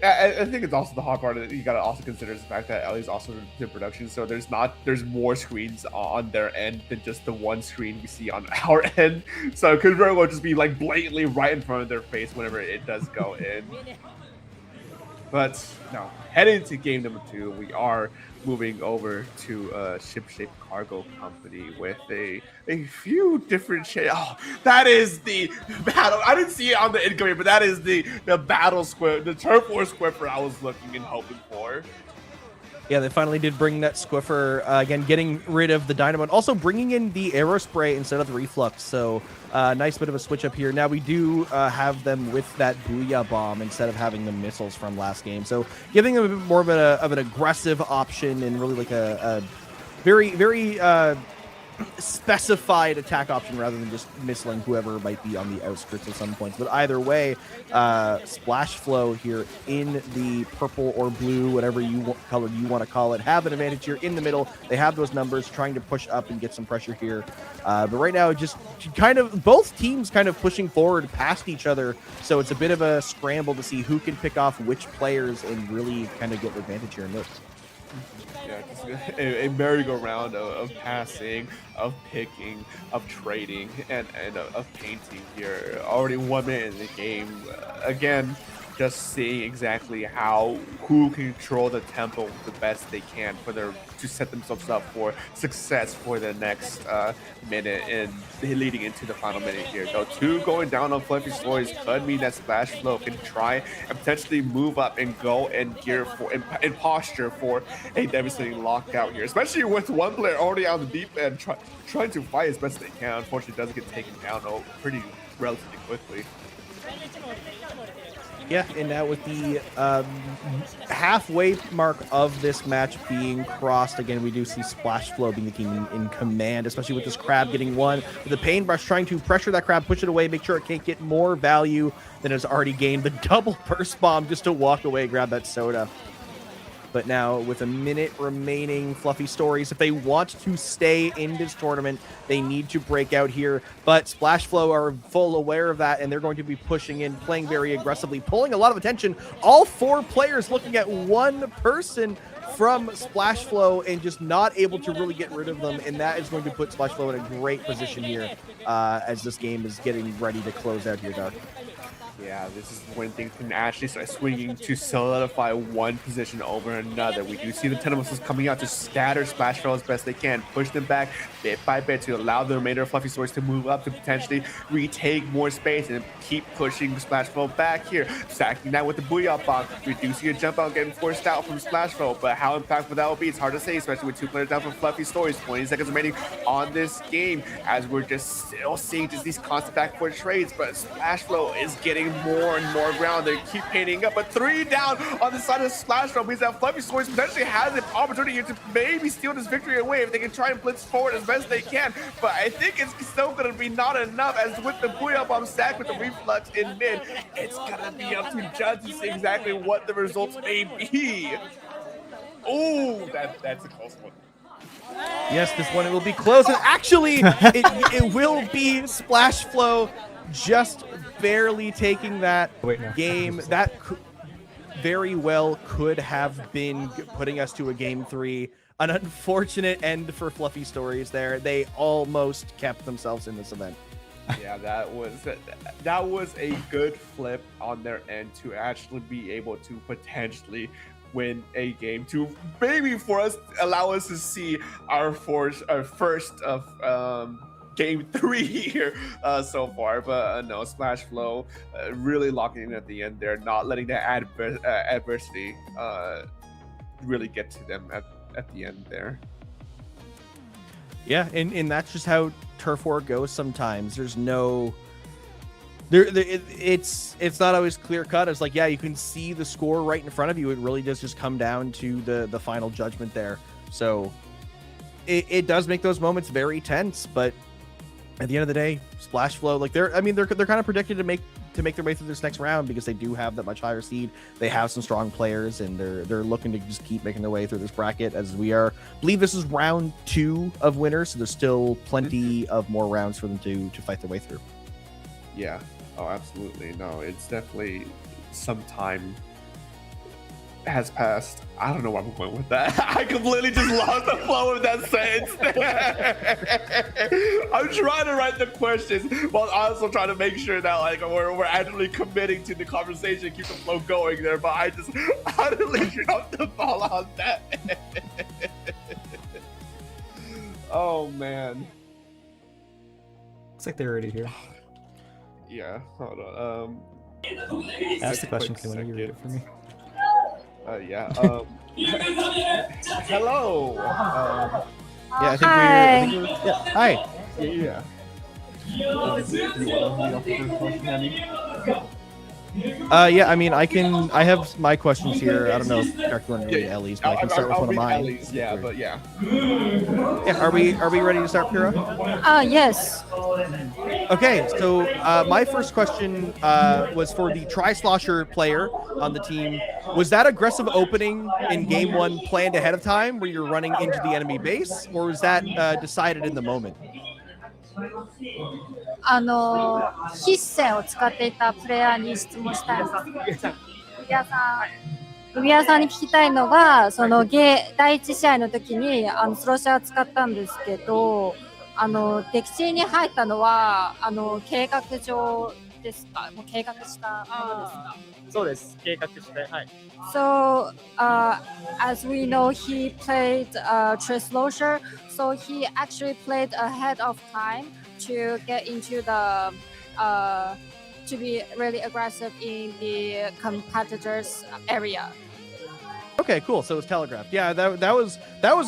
I think it's also the hard part that you gotta also consider is the fact that Ellie's also in production, so there's more screens on their end than just the one screen we see on our end. So it could very well just be like blatantly right in front of their face whenever it does go in. But no, heading to game number 2, we are moving over to Ship-Shape Cargo Company with a few different that is the battle. I didn't see it on the incoming, but that is the battle square, the turf war squiffer I was looking and hoping for.
Yeah, they finally did bring that squiffer, again, getting rid of the dynamo, and also bringing in the arrow spray instead of the reflux. So nice bit of a switch up here. Now we do have them with that Booyah Bomb instead of having the missiles from last game. So giving them a bit more of an aggressive option and really like a very, very specified attack option rather than just missling whoever might be on the outskirts at some points. But either way, SplashFlow here in the purple or blue, whatever color you want to call it, have an advantage here in the middle. They have those numbers, trying to push up and get some pressure here. But right now, just kind of both teams kind of pushing forward past each other. So it's a bit of a scramble to see who can pick off which players and really kind of get the advantage here in this.
Yeah, just a merry-go-round of passing, of picking, of trading, and of painting here. Already 1 minute in the game. Again, just seeing exactly who can control the tempo the best they can to set themselves up for success for the next minute and leading into the final minute here. Though 2 going down on Fluffy Stories could mean that SplashGo can try and potentially move up and go and gear for in posture for a devastating lockout here, especially with one player already on the deep end trying to fight as best they can. Unfortunately, does get taken down pretty relatively quickly.
Yeah, and now with the halfway mark of this match being crossed, again, we do see SplashGo being the team in command, especially with this crab getting one. With the paintbrush trying to pressure that crab, push it away, make sure it can't get more value than it's already gained. The double burst bomb just to walk away, grab that soda. But now, with a minute remaining, Fluffy Stories, if they want to stay in this tournament, they need to break out here. But SplashGo are full aware of that, and they're going to be pushing in, playing very aggressively, pulling a lot of attention. All 4 players looking at one person from SplashGo and just not able to really get rid of them. And that is going to put SplashGo in a great position here as this game is getting ready to close out here, Dark.
Yeah, this is when things can actually start swinging to solidify one position over another. We do see the Tentacles coming out to scatter SplashGo as best they can, push them back bit by bit to allow the remainder of Fluffy Stories to move up to potentially retake more space and keep pushing SplashGo back here. Stacking that with the Booyah Bomb, reducing a jump out, getting forced out from SplashGo. But how impactful that will be, it's hard to say, especially with 2 players down from Fluffy Stories. 20 seconds remaining on this game as we're just still seeing just these constant backboard trades. But SplashGo is getting more and more ground. They keep painting up, but 3 down on the side of SplashGo means that Fluffy Stories potentially has an opportunity to maybe steal this victory away if they can try and blitz forward as best they can. But I think it's still going to be not enough, as with the Booyah Bomb stack with the reflux in mid, it's going to be up to Judd to see exactly what the results may be. Oh, that's a close one.
Yes, this one, it will be close. And actually, it will be SplashGo just barely taking that game. That very well could have been putting us to a game 3. An unfortunate end for Fluffy Stories there. They almost kept themselves in this event.
Yeah, that was a good flip on their end to actually be able to potentially win a game to maybe allow us to see our first of game 3 here so far. But no, SplashGo really locking in at the end there, not letting that adversity really get to them at the end there.
Yeah, and that's just how turf war goes sometimes. There's no it's not always clear cut. It's like, yeah, you can see the score right in front of you. It really does just come down to the final judgment there. So it does make those moments very tense, but at the end of the day, SplashGo, like they're kind of predicted to make their way through this next round because they do have that much higher seed. They have some strong players, and they're looking to just keep making their way through this bracket. As I believe this is round 2 of winners, so there's still plenty of more rounds for them to fight their way through.
Yeah. Oh, absolutely. No, it's definitely some time has passed. I don't know where I'm going with that. I completely just lost the flow of that sentence. I'm trying to write the questions while also trying to make sure that like we're actually committing to the conversation, keep the flow going there. But I just utterly dropped the ball on that. Oh man.
Looks like they're already here.
Yeah, hold on.
Ask the question, can you read it for me?
Yeah. Hello.
Yeah, I think we're yeah. Hi.
Yeah.
Yeah, I mean, I have my questions here. I don't know if Dark you want to read Ellie's, but I can start with one of mine.
Ellie's, yeah, but yeah.
Yeah, are we ready to start, Pyrrha?
Yes.
Okay, so my first question was for the Tri-Slosher player on the team. Was that aggressive opening in game 1 planned ahead of time where you're running into the enemy base, or was that decided in the moment?
必戦を使っていたプレイヤーに質問したいです。海谷さんに聞きたいのが、その第1試合の時にスローシャーを使ったんですけど、敵地に入ったのは計画上ですか？もう計画したものですか？
そうです。計画して、はい。
So, as we know, he played Trislocher, so he actually played ahead of time to get into the to be really aggressive in the competitors area.
Okay, cool. So it was telegraphed. Yeah, that was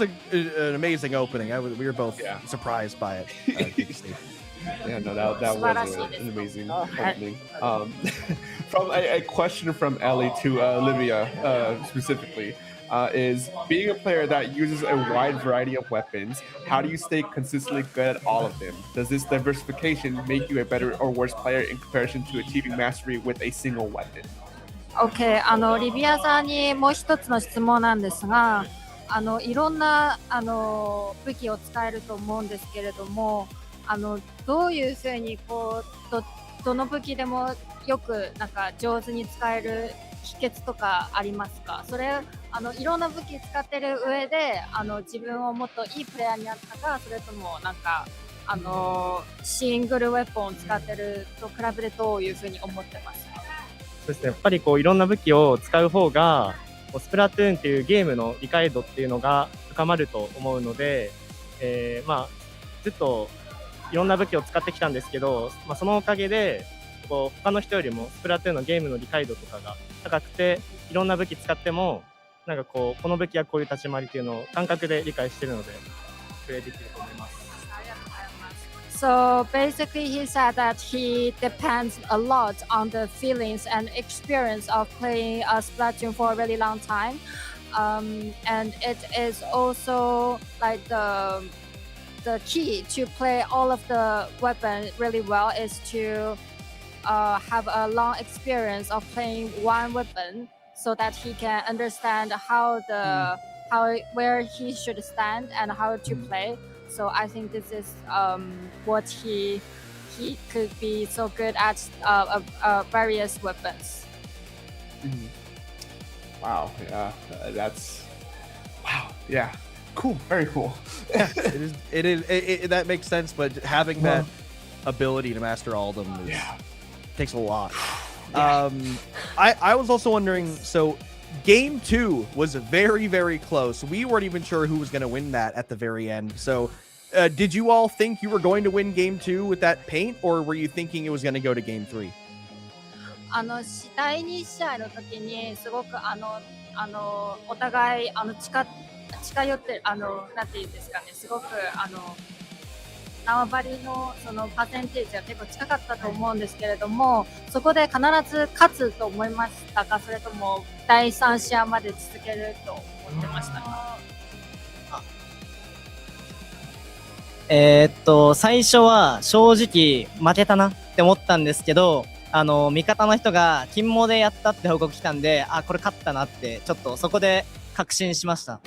an amazing opening. We were both surprised by it.
Yeah, no, that was an amazing opening. From a question from Ellie to Olivia specifically, is being a player that uses a wide variety of weapons, how do you stay consistently good at all of them? Does this diversification make you a better or worse player in comparison to achieving mastery with a single weapon?
OK、リビアさんにもう一つの質問なんですが、いろんな武器を使えると思うんですけれども、どういうふうにこうどの武器でもよくなんか上手に使える秘訣とかありますか？それいろんな武器使ってる上で自分をもっといいプレイヤーになったか、それともなんかシングルウェポンを使ってると比べてどういうふうに思ってますか？
そうですね。やっぱりこういろんな武器を使う方がスプラトゥーンっていうゲームの理解度っていうのが深まると思うので、ずっといろんな武器を使ってきたんですけど、そのおかげでこう他の人よりもスプラトゥーンのゲームの理解度とかが高くて、いろんな武器使ってもなんかこの武器はこういう立ち回りっていうのを感覚で理解してるのでプレイできると思います。
So basically, he said that he depends a lot on the feelings and experience of playing Splatoon for a really long time, and it is also like the key to play all of the weapons really well is to have a long experience of playing one weapon, so that he can understand where he should stand and how to play. So I think this is what he could be so good at various weapons.
Wow, yeah, that's wow, yeah, cool, very cool.
Yeah, it is that makes sense, but having that ability to master all of them takes a lot. I was also wondering, so Game 2 was very, very close. We weren't even sure who was going to win that at the very end. So did you all think you were going to win Game 2 with that paint, or were you thinking it was going to go to Game 3?
第2試合の時にすごくお互い近寄ってなんていうんですかね、すごく縄張りのそのパーセンテージは結構近かったと思うんですけれども、そこで必ず勝つと思いましたか？それとも第3試合まで続けると思ってましたか？
最初は正直負けたなって思ったんですけど、味方の人が金モでやったって報告来たんで、これ勝ったなってちょっとそこで確信しました。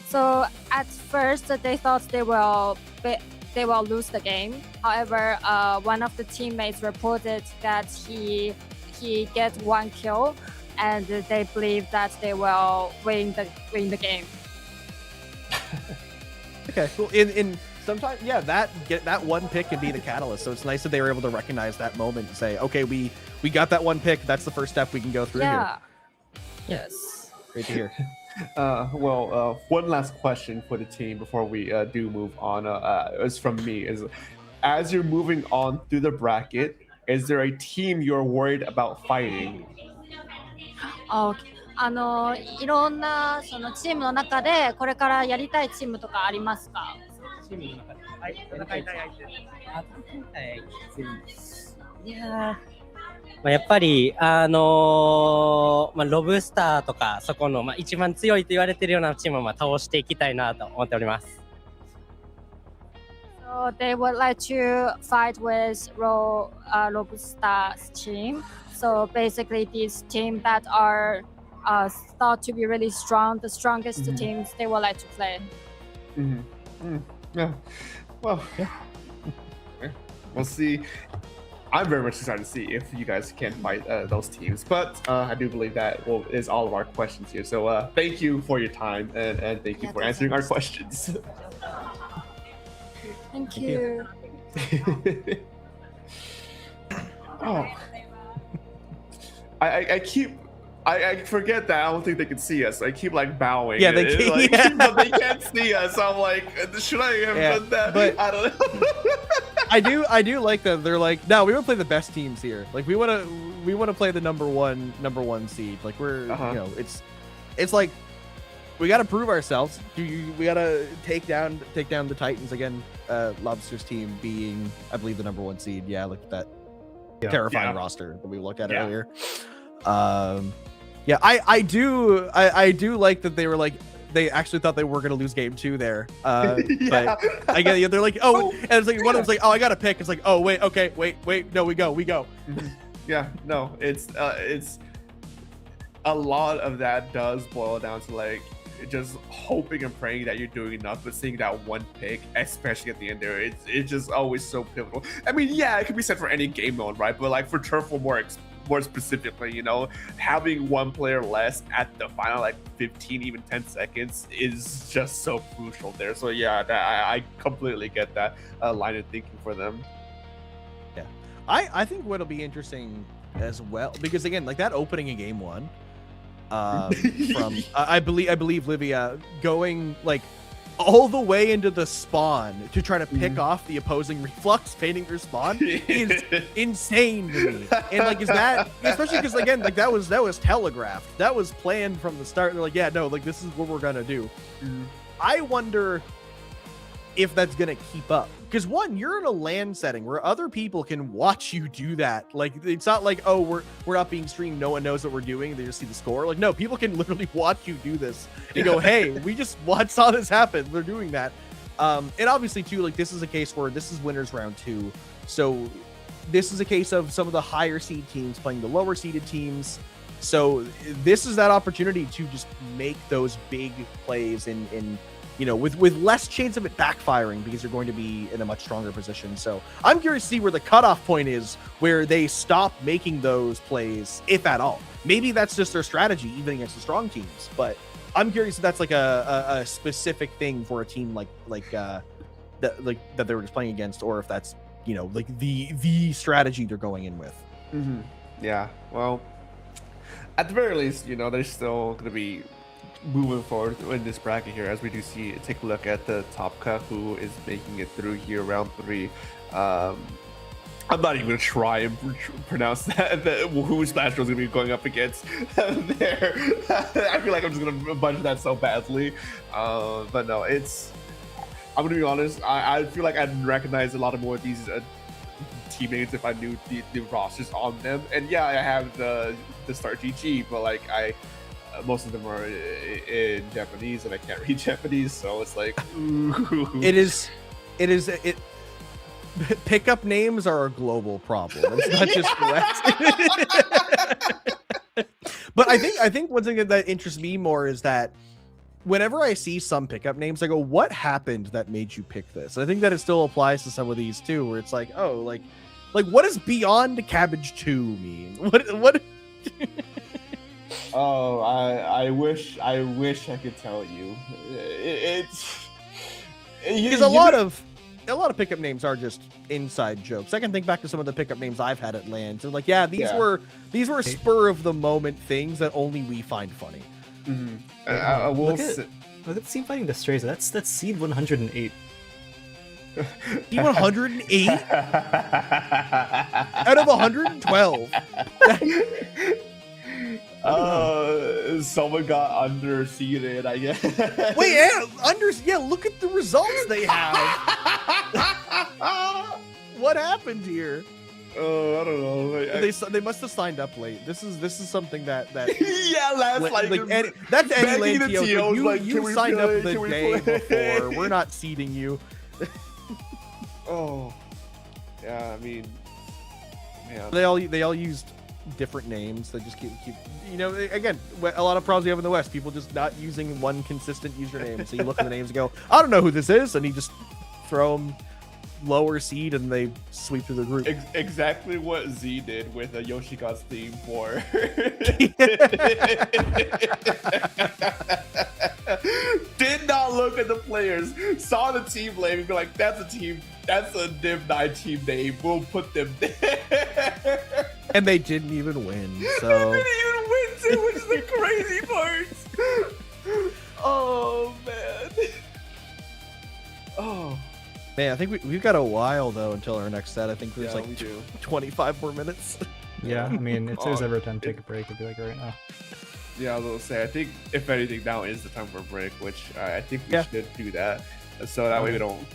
So at first they thought they will lose the game. However, one of the teammates reported that he get one kill, and they believe that they will win the game.
Okay, cool. In sometimes, that one pick can be the catalyst. So it's nice that they were able to recognize that moment and say, okay, we got that one pick. That's the first step we can go through here.
Yes.
Great to hear.
One last question for the team before we do move on is from me. Is as you're moving on through the bracket, is there a team you're worried about fighting?
Okay. いろんなそのチームの中でこれからやりたいチームとかありますか？
チームの中で戦いたい相手。いや
やっぱりロブスターとかそこの一番強いと言われているようなチームを倒していきたいなと思っております。
So they would like to fight with Robustar's team. So basically, these teams that are thought to be really strong, the strongest teams, they would like to play.
Yeah. Well, we'll see. I'm very much excited to see if you guys can fight those teams. But I do believe that is all of our questions here. So thank you for your time and thank you for answering our questions.
Thank you.
Oh. I forget that I don't think they can see us. I keep like bowing.
Yeah, they can't.
Like,
Yeah.
but they can't see us. I'm like, should I have done that?
But
I don't know.
I do like that they're like, no, we want to play the best teams here. Like we want to play the number one seed. Like we're you know, it's like we got to prove ourselves. We got to take down the Titans again. Lobster's team being, I believe, the number 1 seed. Yeah, look at that terrifying roster that we looked at earlier. Yeah, I do like that they were like, they actually thought they were going to lose game 2 there. But again, they're like, oh, and it's like one of them's like, oh, I got to pick. It's like, oh, wait, okay, wait, no, we go.
Yeah, no, it's a lot of that does boil down to like just hoping and praying that you're doing enough, but seeing that one pick, especially at the end there, it's just always so pivotal. I mean, yeah, it could be said for any game mode, right? But like for Turf War more specifically, you know, having one player less at the final like 15, even 10 seconds is just so crucial there. So yeah, I completely get that line of thinking for them.
Yeah, I think what'll be interesting as well, because again, like that opening in game 1, from I believe Livia going like all the way into the spawn to try to pick off the opposing reflux painting their spawn is insane to me. And like, is that, especially because again, like that was telegraphed, that was planned from the start. They're like, yeah, no, like this is what we're gonna do. I wonder if that's gonna keep up, because one, you're in a LAN setting where other people can watch you do that. Like it's not like, oh, we're not being streamed, no one knows what we're doing, they just see the score. Like no, people can literally watch you do this and go, hey, we just saw this happen, they're doing that. And obviously too, like this is a case where this is winners round 2, so this is a case of some of the higher seed teams playing the lower seeded teams. So this is that opportunity to just make those big plays in you know, with less chance of it backfiring, because you're going to be in a much stronger position. So I'm curious to see where the cutoff point is, where they stop making those plays, if at all. Maybe that's just their strategy, even against the strong teams. But I'm curious if that's like a specific thing for a team like that they were just playing against, or if that's, you know, like the strategy they're going in with.
Yeah, well, at the very least, you know, they're still going to be moving forward in this bracket here, as we do see. Take a look at the Topka, who is making it through here, round 3. I'm not even gonna try and pronounce that who SplashGo is gonna be going up against there. I feel like I'm just gonna bunch that so badly, but no, I'm gonna be honest, I feel like I'd recognize a lot of more of these teammates if I knew the rosters on them. And yeah, I have the start GG, but like most of them are in Japanese, and I can't read Japanese, so it's like, ooh.
It pickup names are a global problem. It's not just West. But I think one thing that interests me more is that whenever I see some pickup names, I go, what happened that made you pick this? And I think that it still applies to some of these too, where it's like, oh, like what does Beyond Cabbage 2 mean? What
Oh, I wish I could tell you.
Because a lot of pickup names are just inside jokes. I can think back to some of the pickup names I've had at LAN. So like, yeah, these were spur of the moment things that only we find funny.
I will
look at Team Fighting the Strays. That's seed 108.
Seed 108 out of 112.
Someone got underseeded, I guess.
Wait, yeah, look at the results they have. What happened here?
Oh, I don't know.
They must have signed up late. This is something that
yeah, last
that's any LAN TO. You signed up the day
play?
before. We're not seeding you.
Oh, yeah. I mean, yeah.
They all used different names. They just keep you know, again, a lot of problems we have in the West, people just not using one consistent username. So you look at the names and go, I don't know who this is, and you just throw them lower seed and they sweep through the group.
Exactly what Z did with a Yoshika's theme for did not look at the player players saw the team name and be like, that's a Div 9 team name. We'll put them there.
And they didn't even win. So
They didn't even win too, which is the crazy part. Oh man. Oh.
man, I think we've got a while though until our next set. I think there's
Yeah,
like
we do.
25 more minutes.
Yeah, I mean, if there's ever time to take a break, it'd be like right now.
Yeah, I was gonna say, I think if anything, now is the time for a break, which I think we should do that, so that way we don't.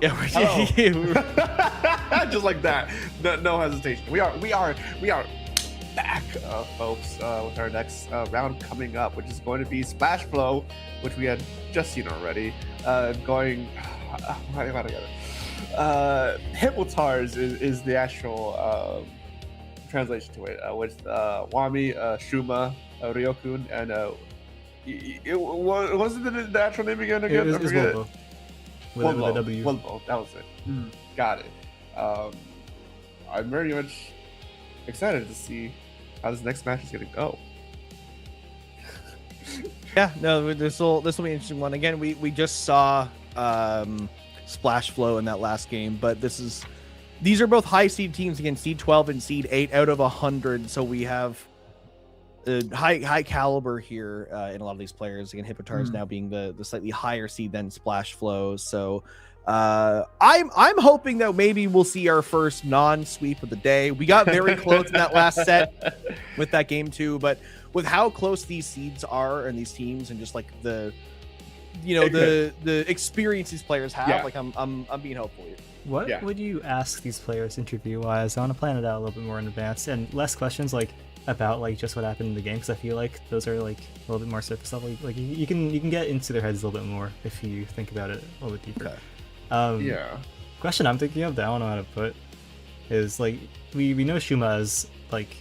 Yeah,
Hello. Just like that. No hesitation. We are back, folks, with our next round coming up, which is going to be SplashGo, which we had just seen already. Hippotars is the actual translation to it, with Wami, Shuma, Ryokun, and wasn't the actual name again?
It was Wolbo. With a W.
Wolbo, that was it. Got it. I'm very much excited to see how this next match is going to go.
Yeah, no, this will be an interesting one. Again, we just saw SplashGo in that last game, but these are both high seed teams, again, seed 12 and seed 8 out of 100. So we have high caliber here in a lot of these players. Again, Hippotars now being the slightly higher seed than SplashGo. So I'm hoping that maybe we'll see our first non-sweep of the day. We got very close in that last set with that game too, but with how close these seeds are and these teams, and just like the experience these players have, like I'm being hopeful here.
What would you ask these players interview-wise? I want to plan it out a little bit more in advance, and less questions like about like just what happened in the game, because I feel like those are like a little bit more surface level. Like you can get into their heads a little bit more if you think about it a little bit deeper.
Okay.
Question I'm thinking of that I don't know how to put is like we know Shuma as like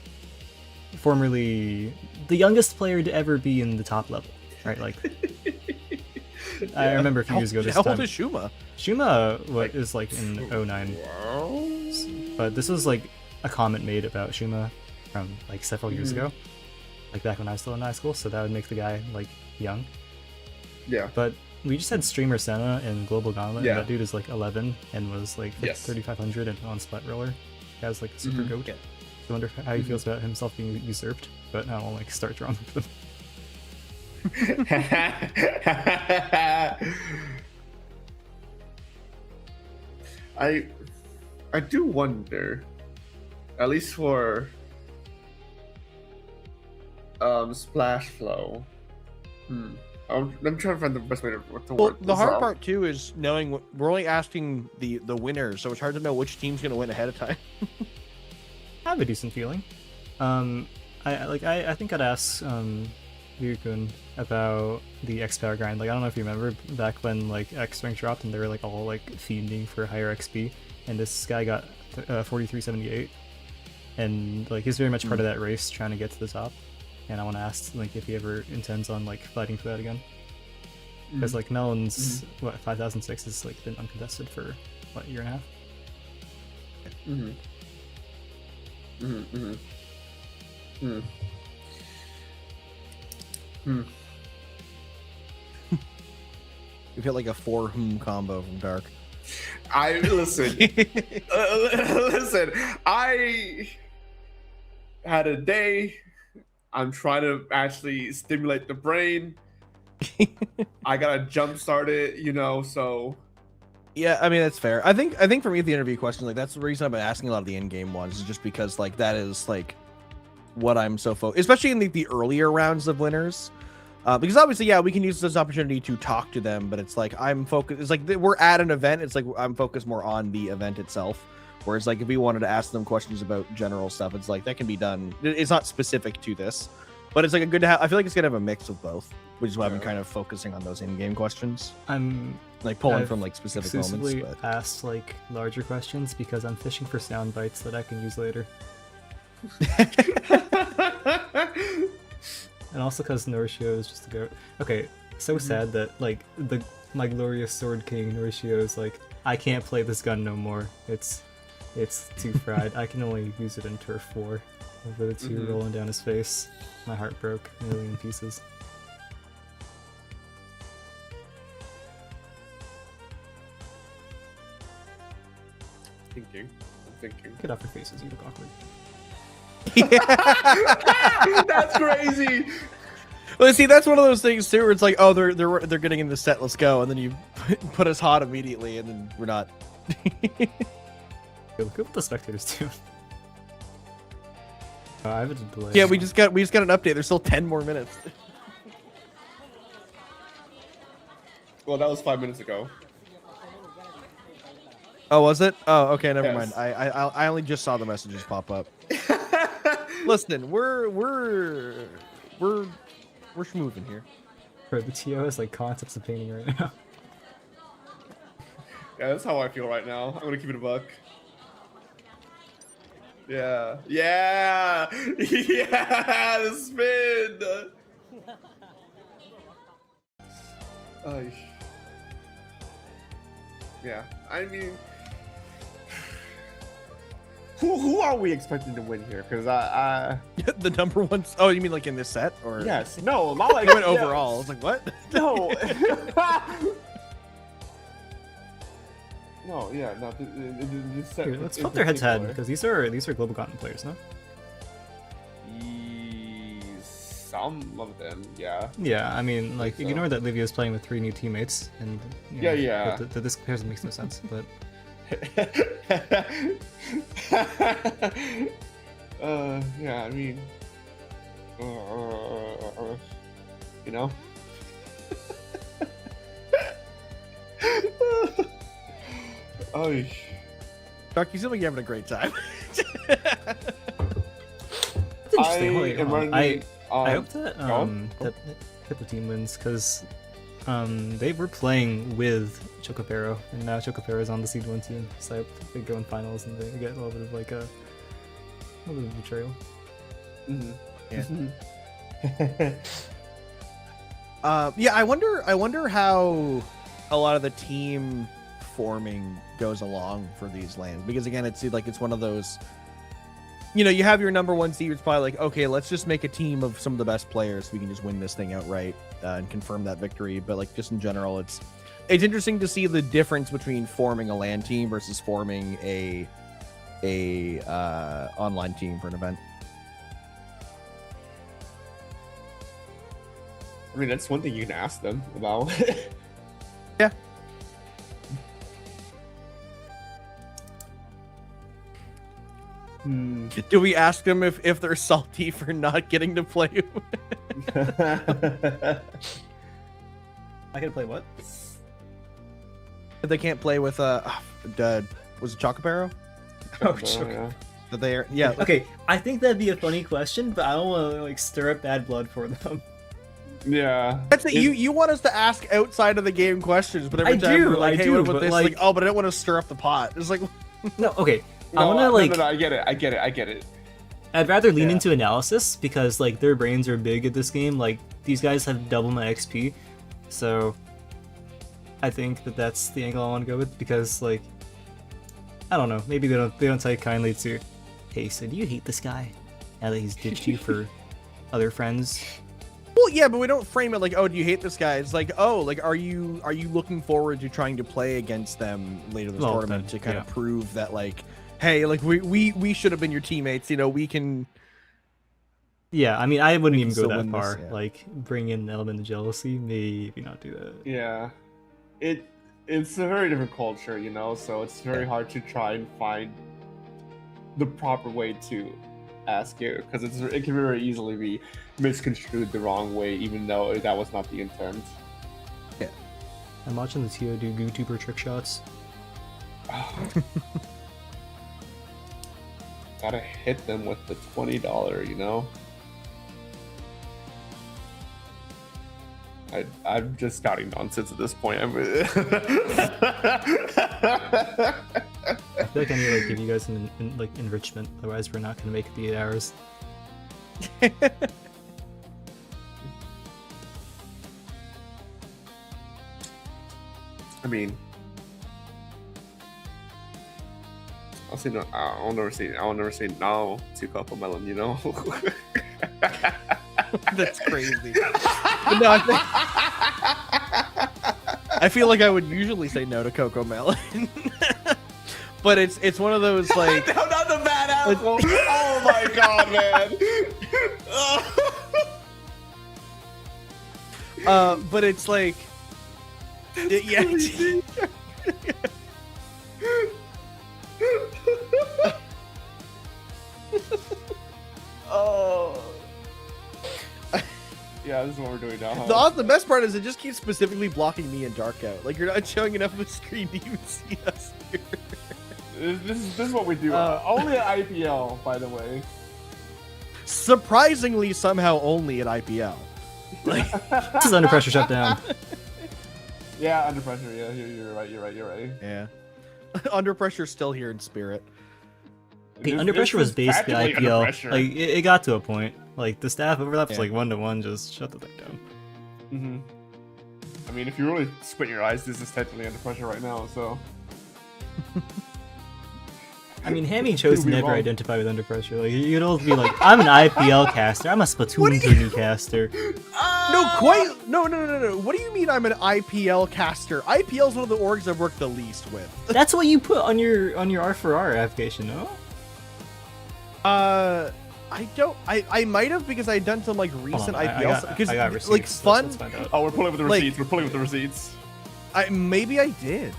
formerly the youngest player to ever be in the top level, right? Like I remember a few years ago this time.
How old is Shuma?
Shuma is like in 09. But this was like a comment made about Shuma from like several years ago. Like back when I was still in high school, so that would make the guy like young.
Yeah.
But we just had streamer Senna in Global Gauntlet, and that dude is like 11 and was like 3,500 and on Splat Roller. He has like a super goat. I wonder how he feels about himself being usurped, but I won't like start drawing with him.
I do wonder, at least for SplashGo. I'm trying to find the best way to word
the hard part too is knowing we're only asking the winners, so it's hard to know which team's going to win ahead of time.
I have a decent feeling. I think I'd ask Ryukun about the X Power grind. Like I don't know if you remember back when like X rank dropped and they were like all like fiending for higher XP, and this guy got 4378, and like he's very much part of that race trying to get to the top. And I want to ask like if he ever intends on like fighting for that again, because like Melon's 5006 has like been uncontested for what, a year and a half.
We've hit like a 4 combo from Dark.
Listen. I had a day. I'm trying to actually stimulate the brain. I gotta jumpstart it, so.
Yeah, I mean that's fair. I think for me the interview question, like that's the reason I've been asking a lot of the in-game ones, is just because like that is like what I'm so focused, especially in the earlier rounds of winners. Because obviously, we can use this opportunity to talk to them, but it's like I'm focused. It's like we're at an event. It's like I'm focused more on the event itself. Whereas like if we wanted to ask them questions about general stuff, it's like that can be done. It's not specific to this, but it's like a good to have. I feel like it's gonna have a mix of both, which is why I've been kind of focusing on those in-game questions.
I'm
like pulling from like specific moments.
But asked like larger questions because I'm fishing for sound bites that I can use later. And also because Norishio is just a goat. Okay, so sad that like my glorious Sword King Norishio is like, I can't play this gun no more. It's too fried. I can only use it in Turf 4. With the 2 rolling down his face. My heart broke a million pieces.
I'm thinking.
Get off your faces, you look awkward.
That's crazy.
Well, see, that's one of those things too, where it's like, oh, they're getting in the set, let's go, and then you put us hot immediately, and then we're not.
Look at what the spectators do. I have a delay.
Yeah, we just got an update. There's still 10 more minutes.
Well, that was 5 minutes ago.
Oh, was it? Oh, okay, never
Yes.
mind. I only just saw the messages pop up. Listen, we're schmooving here.
Bro, the TO is like concepts of painting right now.
Yeah, that's how I feel right now. I'm gonna keep it a buck. Yeah. Yeah. Yeah. The spin. Yeah. I mean, who are we expecting to win here? Because
The number one. Oh, you mean like in this set or?
yes, no, not like
I went overall. I was like, what?
No. No, yeah, no. This set
Here, let's
in
put their heads head
particular.
because these are global continent players, no?
Some of them, yeah.
Yeah, I mean, like,
so.
ignore that Livia is playing with 3 new teammates, and you know,
Yeah.
this comparison makes no sense. But
yeah, I mean, you know. Oh,
Doc, you seem like you're having a great time.
interesting.
I am running.
I hope that that Hippo team wins because they were playing with Chocopero, and now Chocopero is on the Seed 1 team, so I hope they go in finals and they get a little bit of like a little bit of betrayal.
Yeah, I wonder how a lot of the team forming goes along for these lands, because again, it's one of those, you know, you have your number one seed, it's probably like, okay, let's just make a team of some of the best players so we can just win this thing outright and confirm that victory. But like, just in general, it's interesting to see the difference between forming a LAN team versus forming a online team for an event.
I mean, that's one thing you can ask them about.
Yeah. Do we ask them if they're salty for not getting to play?
I can play what?
If they can't play with was it Chocopero?
Oh, sure.
That they are, yeah.
Okay, I think that'd be a funny question, but I don't want to like stir up bad blood for them.
Yeah.
That's it. You want us to ask outside of the game questions, but every
I
time
do,
we're like,
I
hey,
do,
what about
but,
this?
like-
Like, oh, but I don't want to stir up the pot. It's like,
No, okay. I
No,
want to like.
no, I get it. I get it.
I'd rather lean
Yeah.
into analysis because like their brains are big at this game. Like these guys have double my XP, so I think that's the angle I want to go with because like I don't know, maybe they don't take kindly to, hey, so do you hate this guy now that he's ditched you for other friends?
well, yeah, but we don't frame it like, oh, do you hate this guy? It's like, oh, like, are you looking forward to trying to play against them later this
Well,
tournament
then,
to kind
yeah.
of prove that, like, hey, like we should have been your teammates. You know, we can.
Yeah, I mean, I wouldn't
can
even go
still
that
win this,
far.
yeah.
Like, bring in an element of jealousy, maybe not do that.
Yeah. It's a very different culture, you know, so it's very hard to try and find the proper way to ask it, because it can very easily be misconstrued the wrong way, even though that was not the intent.
I'm watching the TO do YouTuber trick shots.
Gotta hit them with the $20, you know? I'm just scouting nonsense at this point.
I feel like I need to like give you guys an like enrichment, otherwise we're not gonna make it the 8 hours.
I mean, I'll never say no to Coco Melon, you know?
That's crazy. But no, I feel like I would usually say no to Coco Melon, but it's one of those like.
No, not the bad apple. Oh my god, man.
But it's like, yeah.
Oh. Yeah, this is what we're doing now.
The best part is it just keeps specifically blocking me and Dark out. Like, you're not showing enough of the screen to even see us here.
This is what we do. Only at IPL, by the way.
Surprisingly, somehow only at IPL.
This is Under Pressure shutdown.
Yeah, Under Pressure. Yeah, you're right.
Yeah. Under Pressure still here in spirit.
Okay, Under Pressure was basically IPL. Like, it got to a point. Like, the staff overlap was like 1-to-1, just shut the thing down.
Mm-hmm. I mean, if you really squint your eyes, this is technically Under Pressure right now, so...
I mean, Hammy chose to never identify with Under Pressure. Like, you'd always be like, I'm an IPL caster, I'm a Splatoon 3D caster.
No. What do you mean I'm an IPL caster? IPL is one of the orgs I've worked the least with.
That's what you put on your R4R application, no?
I don't. I might have because I'd done some like recent IPL because
I got receipts,
like fun.
Let's find out.
Oh, we're pulling with the
Like-
receipts. We're pulling with the receipts.
Maybe I did,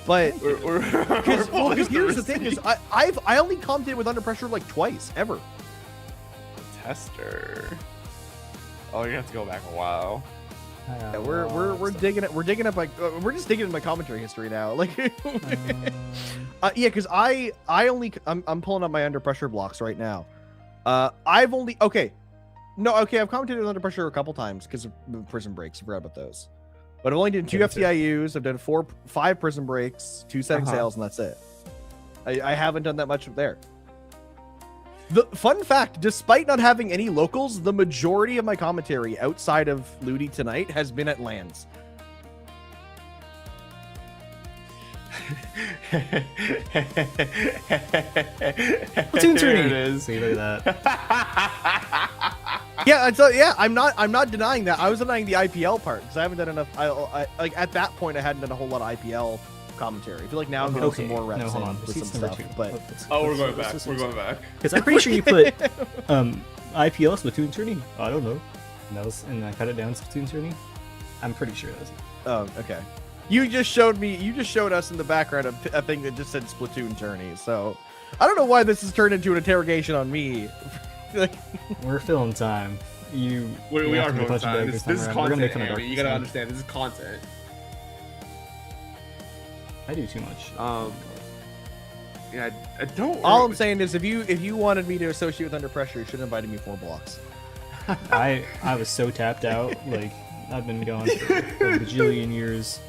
but because here's the thing: is I only commented with Under Pressure like twice ever.
Tester. Oh, you have to go back a while.
Yeah, we're digging it. We're digging up like we're just digging into my commentary history now. Like, yeah, because I'm pulling up my Under Pressure blocks right now. I've only I've commented with Under Pressure a couple times because of prison breaks. I forgot about those. But I've only done 2 FTIUs. I've done 5 prison breaks, 2 setting sails, and that's it. I haven't done that much there. The fun fact, despite not having any locals, the majority of my commentary outside of Ludi tonight has been at LANs.
Platoon
There it
tourney.
is.
See, look at that.
Yeah, I'm not denying that. I was denying the IPL part because I haven't done enough. I like at that point I hadn't done a whole lot of IPL commentary. I feel like now I'm getting some more reps
No, hold on.
with some
Receipts number
stuff.
2.
But
We're going back. We're going back.
Because I'm pretty sure you put IPL Splatoon tourney. I don't know. And I cut it down to Splatoon tourney. I'm pretty sure that's.
Oh, okay. You just showed us in the background a thing that just said Splatoon tourney. So I don't know why this has turned into an interrogation on me. Like,
We're filling time.
We are going time. This is content, Andy. You gotta understand. This is content.
I do too much.
Yeah, I don't.
all I'm saying is if you wanted me to associate with Under Pressure, you should have invited me 4 blocks.
I was so tapped out. Like, I've been going for a bajillion years.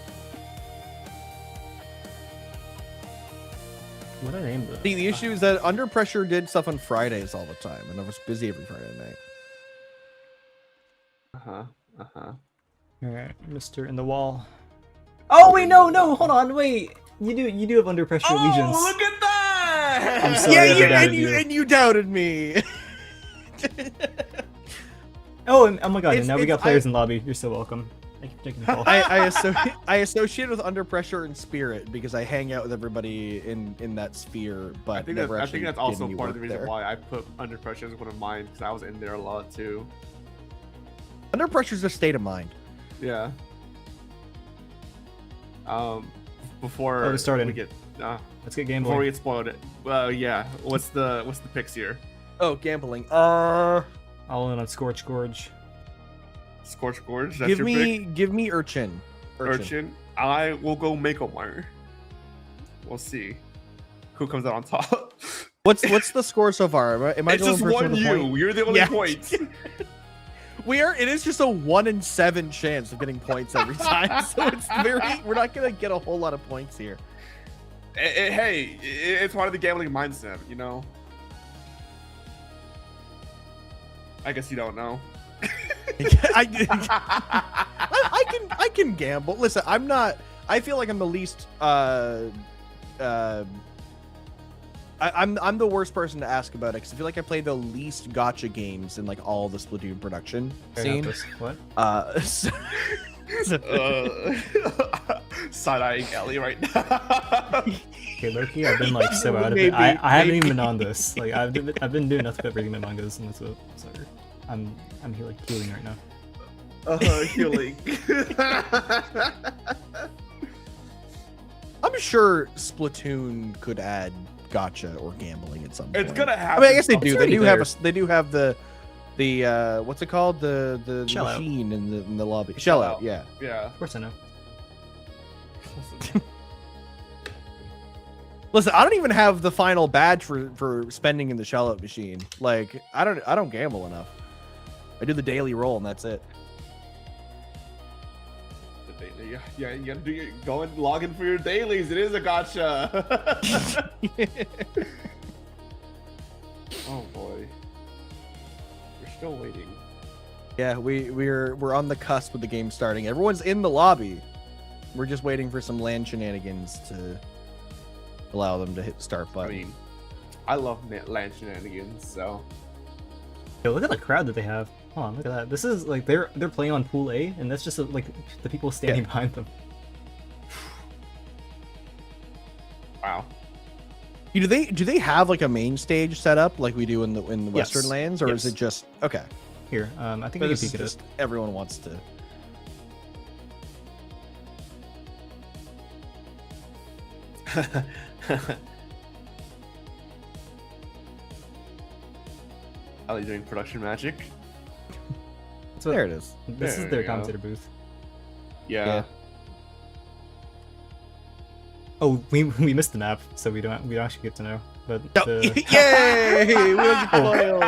What did I name this?
See, the issue is that Under Pressure did stuff on Fridays all the time, and I was busy every Friday night.
Alright, Mr. In the Wall. Oh wait, no, hold on, wait. You do have Under Pressure allegiance.
Oh, look at that!
I'm sorry, I doubted you.
And you doubted me.
Oh my god, and now we got players in lobby. You're so welcome. Thank you for taking the call.
I associate with Under Pressure and Spirit because I hang out with everybody in that sphere, but
I think that's also part of the reason why I put Under Pressure as one of mine, because I was in there a lot too.
Under Pressure is a state of mind.
Yeah. Before
we're starting.
we get
Let's get game
before
boy.
we get spoiled. Well, yeah. What's the picks here?
Oh, gambling.
All in on Scorch Gorge.
Scorch Gorge. That's
give
your pick?
me Urchin.
Urchin. I will go Makomar. We'll see who comes out on top.
What's the score so far? Am I
It's
the
just
only person
one
with a
you.
point?
You're the only
Yeah.
point.
It is just a 1 in 7 chance of getting points every time. So we're not gonna get a whole lot of points here.
Hey, it's part of the gambling mindset, you know. I guess you don't know.
I can gamble. Listen, I'm not. I feel like I'm the least. I'm the worst person to ask about it because I feel like I play the least gotcha games in like all the Splatoon production scene.
What?
Side-eyeing Ellie right now.
Okay, Loki, I've been like so out of it. I haven't even been on this. Like I've been doing nothing but reading my mangas, and that's what. Sorry. I'm like healing right now.
Healing.
I'm sure Splatoon could add gotcha or gambling at some point.
It's gonna happen.
I mean, I guess they do. They do have the The what's it called? The
Shell out.
machine in the lobby. Shell out. Yeah.
Yeah.
Of course I know.
Listen, I don't even have the final badge for spending in the shell out machine. Like, I don't gamble enough. I do the daily roll and that's it.
Yeah, you gotta go and log in for your dailies. It is a gotcha. Oh boy, we're still waiting.
Yeah, we're on the cusp of the game starting. Everyone's in the lobby. We're just waiting for some LAN shenanigans to allow them to hit the start button.
I mean, I love LAN shenanigans, so.
Yo, look at the crowd that they have. Hold on, look at that. This is like they're playing on Pool A, and that's just like the people standing behind them.
Wow.
Do they have like a main stage set up like we do in the Western lands, or is it just okay?
Here, I think
But
we
this
can
is
peek at
just
it.
everyone wants to.
Are they doing production magic?
There it is.
This
There
is their
you go.
commentator booth.
Yeah.
Oh, we missed the map, so we don't actually get to know. But
Yay! We don't get spoiled.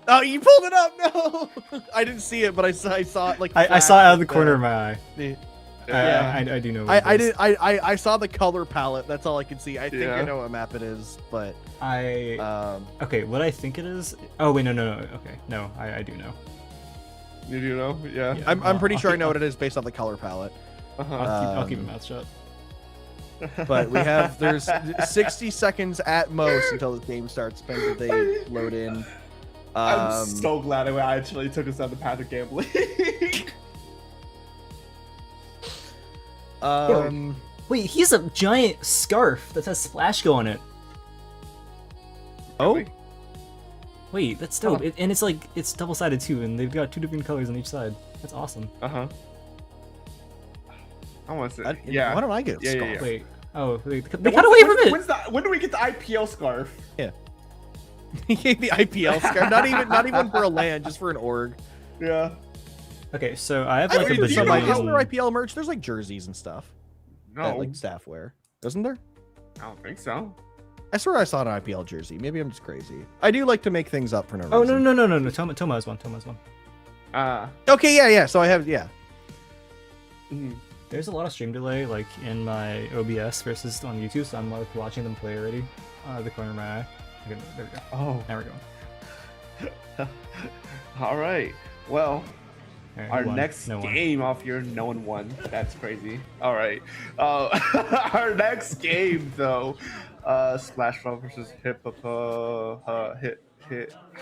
Oh, you pulled it up! No, I didn't see it, but I saw it like
I saw it out of the corner of my eye.
Yeah.
I do know. What
I
it is.
did. I saw the color palette. That's all I could see. I think I
Yeah.
know what map it is, but
Okay, what I think it is. Oh wait, no. Okay, no, I do know.
You do know? Yeah.
Yeah.
I'm pretty
I'll
sure I
keep-
know what it is based off the color palette.
Uh-huh.
I'll keep my mouth shut.
But there's 60 seconds at most until the game starts. Depends if they load in.
I'm so glad I actually took us down the path of gambling.
Wait, he's a giant scarf that has SplashGo on it.
Oh,
wait, that's dope. And it's double-sided too, and they've got 2 different colors on each side. That's awesome.
Uh-huh. I want to say, yeah.
Why don't I get a scarf?
Yeah.
Wait, they got away from it.
When do we get the IPL scarf?
Yeah. He gave the IPL scarf. Not even for a LAN, just for an org.
Yeah.
Okay, so I have
I
like a
think there's some like,
bajillion.
isn't there IPL merch? There's like jerseys and stuff.
No.
That, like staff wear. Isn't there?
I don't think so.
I swear I saw an IPL jersey. Maybe I'm just crazy. I do like to make things up for no
Oh
reason.
no. Toma has one.
Okay, yeah. So I have
There's a lot of stream delay, like in my OBS versus on YouTube, so I'm like watching them play already. The corner of my eye. Okay, there we go.
Oh.
There we go.
All right. Well,
Alright,
our
who won?
next
No one.
game off here, no one won. That's crazy. All right. Our next game, though, SplashGo versus Hippopo. Hit.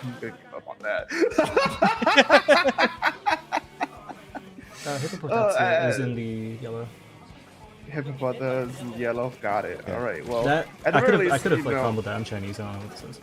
I'm gonna give up on that.
Hippopotatsu is in the yellow.
Hippopotamus is in yellow. Got it. All right. Well,
That
at
I
the
could
very
have
least,
like
you know-
comboed that. I'm Chinese. I don't know what this is.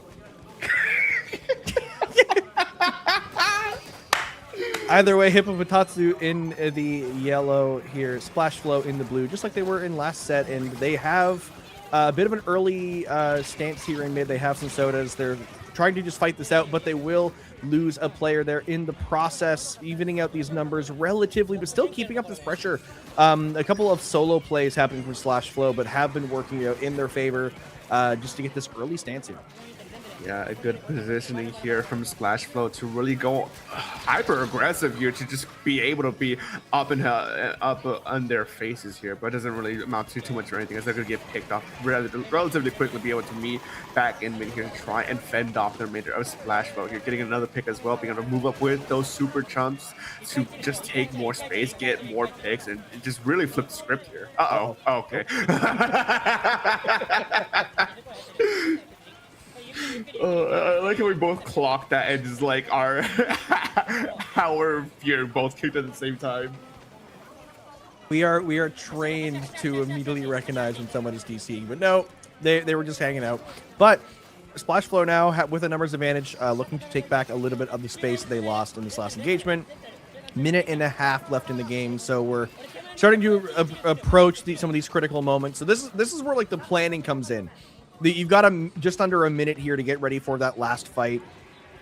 Either way, Hippopotatsu in the yellow here, SplashFlow in the blue, just like they were in last set, and they have a bit of an early stance here in mid. They have some sodas. They're trying to just fight this out, but they will lose a player there in the process, evening out these numbers relatively, but still keeping up this pressure. A couple of solo plays happening from SplashFlow, but have been working out in their favor just to get this early stance here.
Yeah, a good positioning here from SplashFlow to really go hyper aggressive here to just be able to be up on their faces here, but it doesn't really amount to too much or anything, as they're gonna get picked off relatively quickly, be able to meet back in mid here and try and fend off their mid of SplashFlow here, getting another pick as well, being able to move up with those super chumps to just take more space, get more picks, and just really flip the script here. Okay. I like how we both clocked that and just like our how we're here both kicked at the same time.
We are trained to immediately recognize when someone is DCing, but no, they were just hanging out. But SplashFlow now with a numbers advantage, looking to take back a little bit of the space they lost in this last engagement. Minute and a half left in the game, so we're starting to approach some of these critical moments. So this is where like the planning comes in. You've got just under a minute here to get ready for that last fight.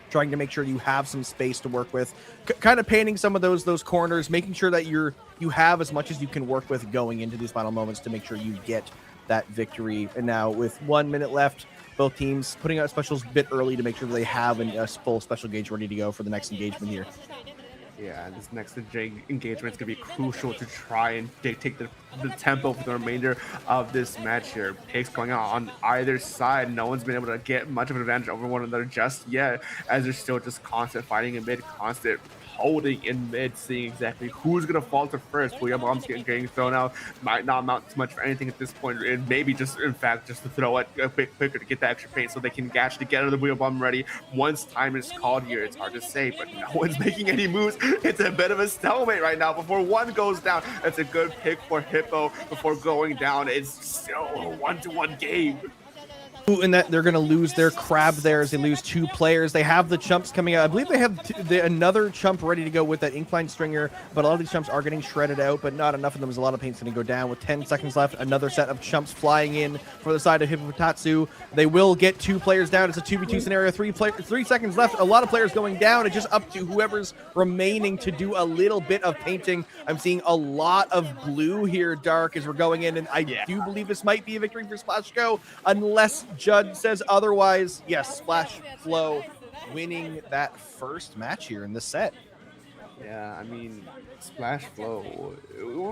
trying to make sure you have some space to work with, kind of painting some of those corners, making sure that you have as much as you can work with going into these final moments to make sure you get that victory. And now with 1 minute left, both teams putting out specials a bit early to make sure that they have a full special gauge ready to go for the next engagement here.
Yeah, this next engagement is going to be crucial to try and dictate the tempo for the remainder of this match here. Picks going on either side. No one's been able to get much of an advantage over one another just yet, as they're still just constant fighting in mid, constant holding in mid, seeing exactly who's going to falter first. Booyah bombs getting thrown out. Might not amount to much for anything at this point. And maybe just, in fact, just to throw it a bit quicker to get that extra paint so they can actually get the Booyah bomb ready. Once time is called here, it's hard to say, but no one's making any moves. It's a bit of a stalemate right now before one goes down. It's a good pick for Hippo before going down. It's still a 1-1 game.
And that they're going to lose their crab there as they lose 2 players. They have the chumps coming out. I believe they have another chump ready to go with that Inkling stringer, but a lot of these chumps are getting shredded out, but not enough of them. There's a lot of paint's going to go down with 10 seconds left. Another set of chumps flying in for the side of Hippopotatsu. They will get 2 players down. It's a 2v2 scenario. 3 seconds left. A lot of players going down. It's just up to whoever's remaining to do a little bit of painting. I'm seeing a lot of blue here, Dark, as we're going in, and I do believe this might be a victory for SplashGo, unless Judd says otherwise. Yes, SplashFlow winning that first match here in this set.
Yeah, I mean, SplashFlow,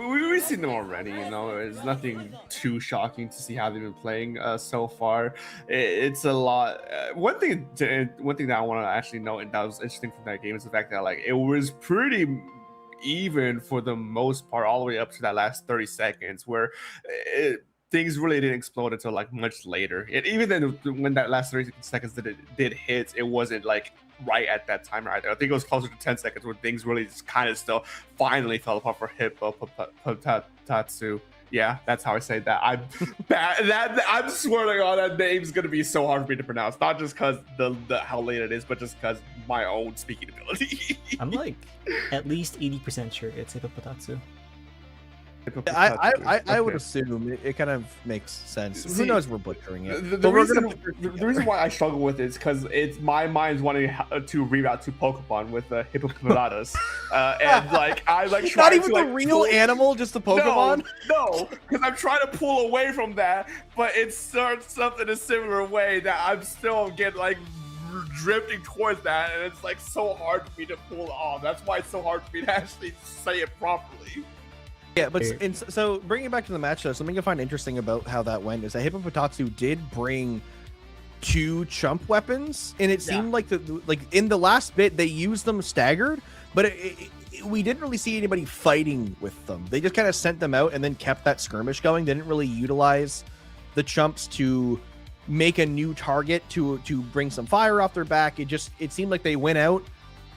we've seen them already, you know. It's nothing too shocking to see how they've been playing so far. It's a lot. One thing that I want to actually note, and that was interesting from that game, is the fact that like it was pretty even for the most part all the way up to that last 30 seconds where things really didn't explode until like much later. And even then, when that last 30 seconds that it did hit, it wasn't like right at that time either. I think it was closer to 10 seconds when things really just kind of still finally fell apart for Hippopotatsu. Yeah, that's how I say that. I'm bad. I'm swearing on that name's gonna be so hard for me to pronounce. Not just because the how late it is, but just because my own speaking ability.
I'm like at least 80% sure it's Hippopotatsu.
I would assume it kind of makes sense. Who knows? We're butchering it.
The reason why I struggle with it is because it's my mind's wanting to reroute to Pokemon with Hippopotamus, and like I like
not even the real animal, just the Pokemon.
No, because I'm trying to pull away from that, but it starts something a similar way that I'm still getting like drifting towards that, and it's like so hard for me to pull off. That's why it's so hard for me to actually say it properly.
Yeah, but so bringing it back to the match, though, something I find interesting about how that went is that Hippopotatsu did bring 2 chump weapons, and it seemed like in the last bit they used them staggered, but we didn't really see anybody fighting with them. They just kind of sent them out and then kept that skirmish going. They didn't really utilize the chumps to make a new target to bring some fire off their back. It seemed like they went out,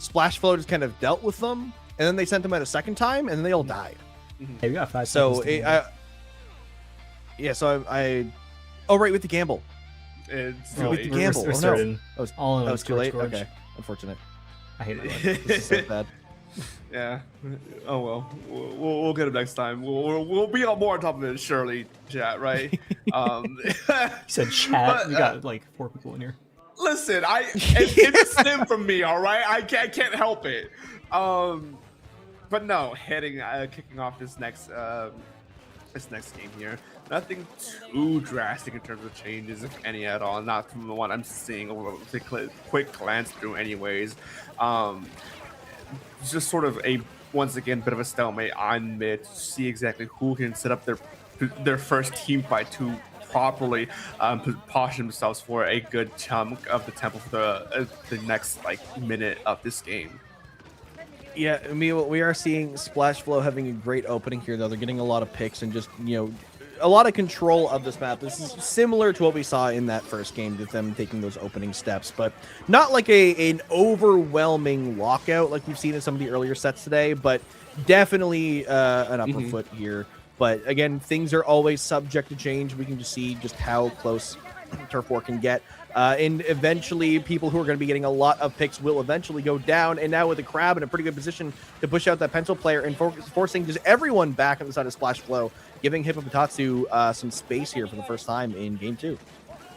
SplashFlow just kind of dealt with them, and then they sent them out a second time, and then they all died.
Hey, we got 5
so
seconds.
Oh, right, with the gamble.
It's
with the gamble.
We're
That
all
was too late.
Gorge.
Okay, unfortunate.
I hate it.
This is so bad.
Yeah. Oh well. We'll get him next time. We'll be more on top of it, surely, chat. Right?
You said chat. We got like 4 people in here.
Listen, it's a sim from me. All right. I can't help it. But no, kicking off this next game here. Nothing too drastic in terms of changes, if any at all. Not from the one I'm seeing over a quick glance through, anyways. Just sort of once again bit of a stalemate on mid to see exactly who can set up their first team fight to properly position themselves for a good chunk of the tempo for the next minute of this game.
Yeah, I mean, we are seeing SplashFlow having a great opening here, though. They're getting a lot of picks and just, a lot of control of this map. This is similar to what we saw in that first game, with them taking those opening steps, but not like an overwhelming lockout like we've seen in some of the earlier sets today, but definitely an upper foot here. But again, things are always subject to change. We can just see just how close Turf War can get. And eventually, people who are going to be getting a lot of picks will eventually go down. And now with the Crab in a pretty good position to push out that pencil player and forcing just everyone back on the side of SplashFlow, giving Hippopotatsu some space here for the first time in Game 2.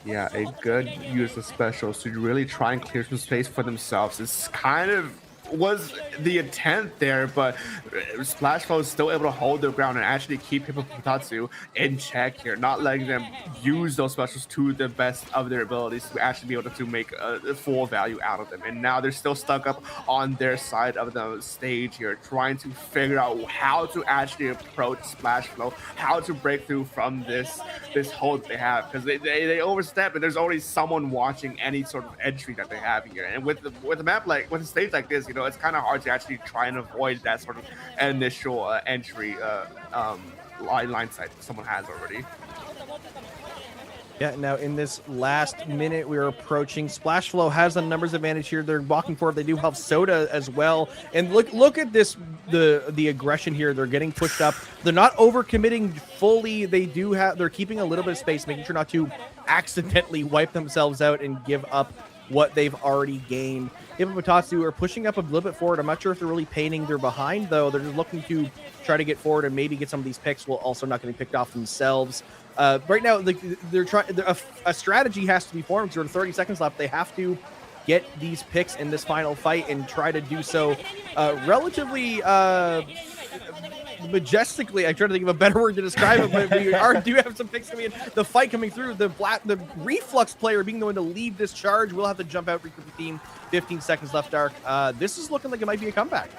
Yeah, a good use of specials to really try and clear some space for themselves. It's kind of was the intent there, but SplashGo is still able to hold their ground and actually keep Hippopotatsu in check here, not letting them use those specials to the best of their abilities to actually be able to make a full value out of them. And now they're still stuck up on their side of the stage here, trying to figure out how to actually approach SplashGo, how to break through from this hold that they have, because they overstep and there's always someone watching any sort of entry that they have here. And with a map like with a stage like this, you know, it's kind of hard to actually try and avoid that sort of initial entry line sight someone has already.
Yeah, now in this last minute, we're approaching. SplashGo has a numbers advantage here. They're walking forward. They do have Soda as well. And look at this, the aggression here. They're getting pushed up. They're not overcommitting fully. They're keeping a little bit of space, making sure not to accidentally wipe themselves out and give up what they've already gained. Hippopotatsu are pushing up a little bit forward. I'm not sure if they're really painting their behind, though. They're just looking to try to get forward and maybe get some of these picks while also not getting picked off themselves. Right now, they're trying. A strategy has to be formed. There are 30 seconds left. They have to get these picks in this final fight and try to do so relatively majestically. I try to think of a better word to describe it, but we do have some picks coming in. The fight coming through. The reflux player being the one to lead this charge. We'll have to jump out, regroup the team. 15 seconds left, Dark. This is looking like it might be a comeback.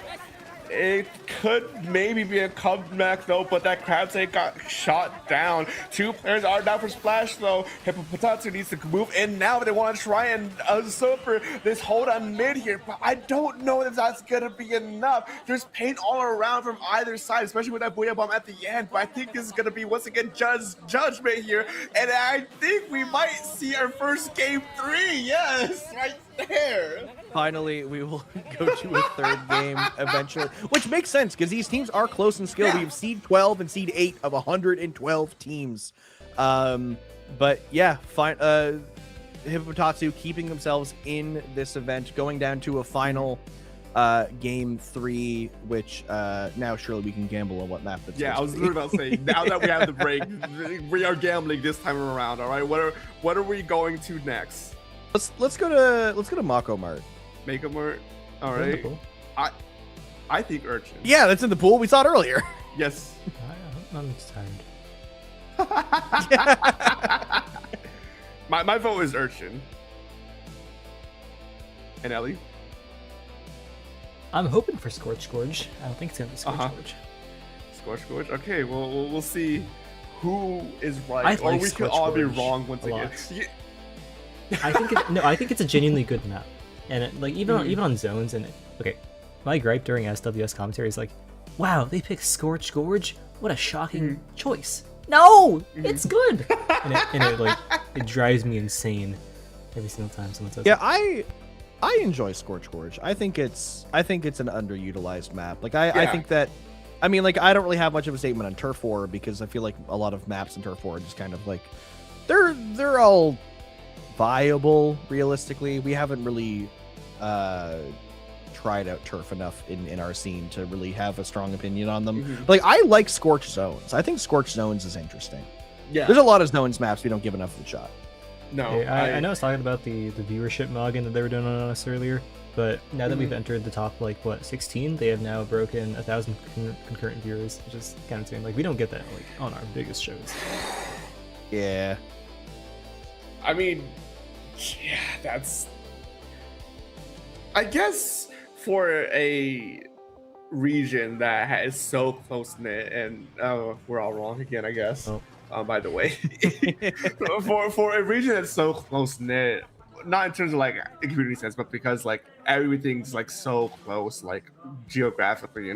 It could maybe be a comeback though, but that Crab's Egg got shot down. 2 players are down for Splash though. Hippopotatsu needs to move in now, but they want to try and usurp this hold on mid here, but I don't know if that's gonna be enough. There's paint all around from either side, especially with that Booyah Bomb at the end, but I think this is gonna be once again judgment here, and I think we might see our first game 3. Yes, right there.
Finally, we will go to a third game eventually, which makes sense because these teams are close in skill. We have seed 12 and seed 8 of 112 teams. But yeah, fine. Hippopotatsu keeping themselves in this event, going down to a final game 3, which now surely we can gamble on what map that's
I was literally about to say, now that we have the break, we are gambling this time around. All right, what are we going to next?
Let's go to Mako Mart.
Mako Mart. All right. I think Urchin.
Yeah, that's in the pool. We saw it earlier.
Yes.
I'm tired.
My vote is Urchin. And Ellie?
I'm hoping for Scorch Gorge. I don't think it's gonna be Scorch Gorge.
Scorch Gorge. Okay, well we'll see who is right,
I
or
like
we could
Scorch
all be
Gorge
wrong once
a
again.
lot. I think it's a genuinely good map, and even on zones. And okay, my gripe during SWS commentary is like, wow, they picked Scorch Gorge. What a shocking choice. No, it's good. and it drives me insane every single time someone says.
Yeah, I enjoy Scorch Gorge. I think it's an underutilized map. Like I think that, I mean, like I don't really have much of a statement on Turf War because I feel like a lot of maps in Turf War are just kind of like they're all viable realistically. We haven't really tried out Turf enough in our scene to really have a strong opinion on them. Like I like Scorch Zones. I think Scorch Zones is interesting.
Yeah,
there's a lot of zones maps we don't give enough of a shot.
No, hey, I know I was talking about the viewership mugging that they were doing on us earlier, but now that we've entered the top 16, they have now broken 1,000 concurrent viewers, which is kind of insane. Like we don't get that on our biggest shows.
Yeah,
I mean, yeah, that's, I guess, for a region that is so close knit, and we're all wrong again, I guess. By the way, for a region that's so close knit, not in terms of like a community sense, but because like everything's like so close, like geographically,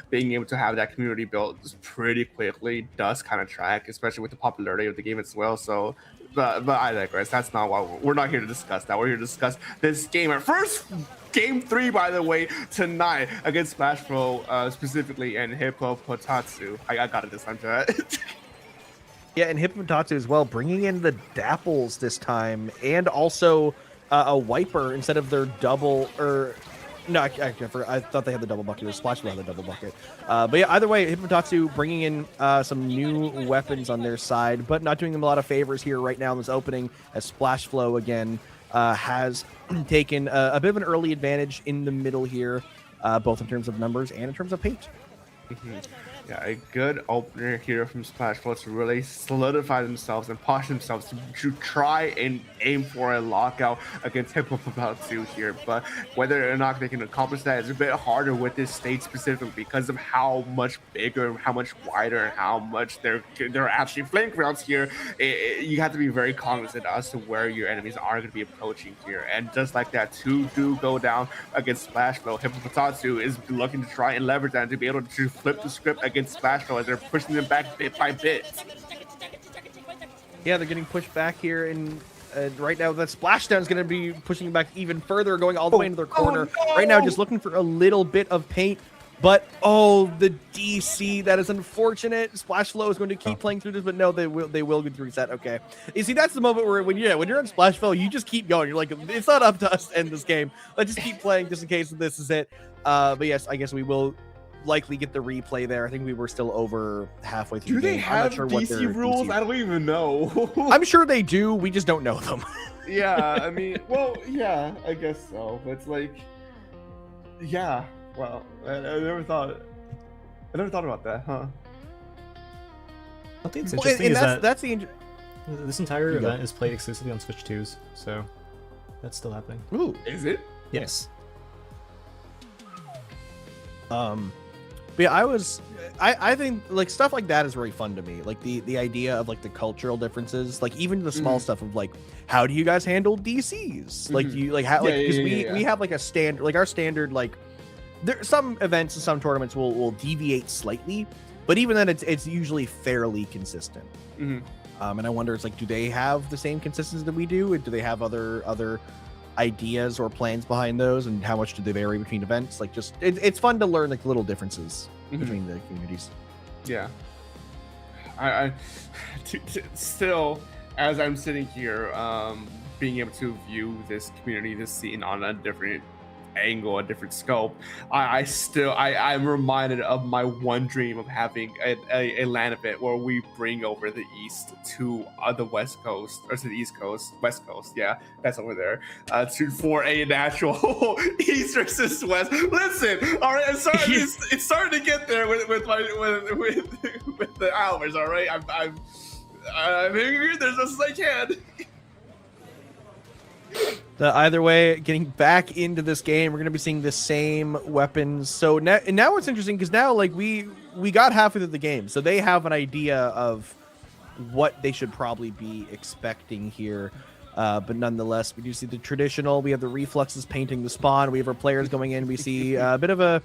being able to have that community built pretty quickly does kind of track, especially with the popularity of the game as well. So, but I digress. That's not why we're not here to discuss that. We're here to discuss this game. Our first game 3, by the way, tonight against SplashGo specifically, and Hippopotatsu. I got it this time, Chad.
Yeah, and Hippopotatsu as well, bringing in the Dapples this time, and also a Wiper instead of their double, or No, I thought they had the double bucket. It was SplashGo had the double bucket. But yeah, either way, Hippopotatsu bringing in some new weapons on their side, but not doing them a lot of favors here right now in this opening, as SplashFlow again has taken a bit of an early advantage in the middle here, both in terms of numbers and in terms of paint.
Yeah, a good opener here from SplashGo to really solidify themselves and push themselves to try and aim for a lockout against Hippopotatsu here. But whether or not they can accomplish that is a bit harder with this stage specifically because of how much bigger, how much wider, and how much they're actually flank routes here. You have to be very cognizant as to where your enemies are going to be approaching here. And just like that, 2 do go down against SplashGo. Hippopotatsu is looking to try and leverage that to be able to flip the script against SplashGo as they're pushing them back bit by bit.
Yeah, they're getting pushed back here, and right now that Splashdown is going to be pushing back even further, going all the way into their corner.
No!
Right now, just looking for a little bit of paint, but the DC, that is unfortunate. SplashFlow is going to keep playing through this, but no, they will get reset. Okay, you see, that's the moment where when you're on SplashFlow, you just keep going. You're like, it's not up to us to end this game. Let's just keep playing just in case this is it. But yes, I guess we will likely get the replay there. I think we were still over halfway through the game.
Do they have
I'm not sure
DC
what their
rules?
DC
I don't even know.
I'm sure they do. We just don't know them.
Yeah, I mean, well, yeah, I guess so. But it's like, yeah, well, I never thought about that, huh?
I think it's
Well,
interesting
and
is
that's the
this entire event is played exclusively on Switch 2s, so that's still happening.
Ooh,
is it?
Yes.
But yeah, I think like stuff like that is very fun to me. Like the idea of like the cultural differences, like even the small stuff of like, how do you guys handle DCs? Like you like how like because we have like a standard, like our standard, like there some events and some tournaments will deviate slightly, but even then it's usually fairly consistent. And I wonder, it's like, do they have the same consistency that we do? And do they have other ideas or plans behind those, and how much do they vary between events? Like, just it's fun to learn like little differences between the communities.
Yeah, I still, as I'm sitting here, being able to view this community, this scene on a different angle, a different scope, I'm reminded of my one dream of having a LAN event where we bring over the East to the West Coast, or to the East Coast, West Coast, yeah, that's over there, for a natural East versus West. Listen, all right, it's starting to get there with the hours. All right, I'm angry. There's as I can.
Either way, getting back into this game, we're going to be seeing the same weapons. So now it's interesting because now like we got halfway through the game, so they have an idea of what they should probably be expecting here. But nonetheless, we do see the traditional. We have the reflexes painting the spawn. We have our players going in. We see a bit of a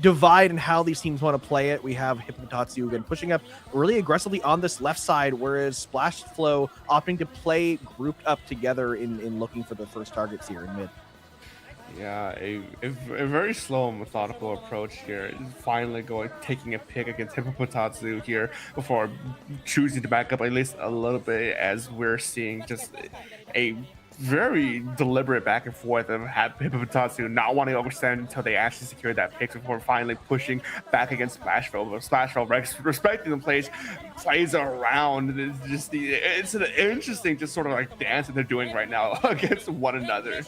divide in how these teams want to play it. We have Hippopotatsu again pushing up really aggressively on this left side, whereas SplashFlow opting to play grouped up together in looking for the first targets here in mid.
Yeah, a very slow and methodical approach here. Finally taking a pick against Hippopotatsu here before choosing to back up at least a little bit, as we're seeing just a very deliberate back and forth of Hippopotatsu not wanting to overstand until they actually secure that pick before finally pushing back against SplashGo. But SplashGo, respecting the plays around. It's an interesting just sort of like dance that they're doing right now against one another.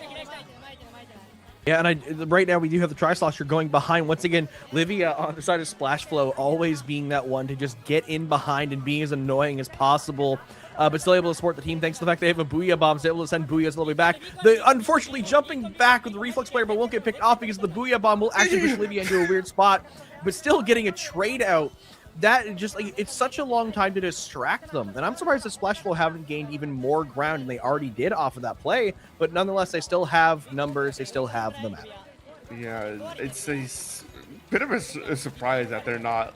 Yeah, and right now we do have the Tri-Slosher going behind. Once again, Livia on the side of SplashFlow always being that one to just get in behind and being as annoying as possible. But still able to support the team thanks to the fact they have a Booyah bomb, so able to send Booyahs all the way back. Unfortunately, jumping back with the Reflex player, but won't get picked off because the Booyah bomb will actually push Livia into a weird spot, but still getting a trade out. That just like it's such a long time to distract them, and I'm surprised that SplashFlow haven't gained even more ground than they already did off of that play. But nonetheless, they still have numbers, they still have the map.
Yeah, it's a bit of a surprise that they're not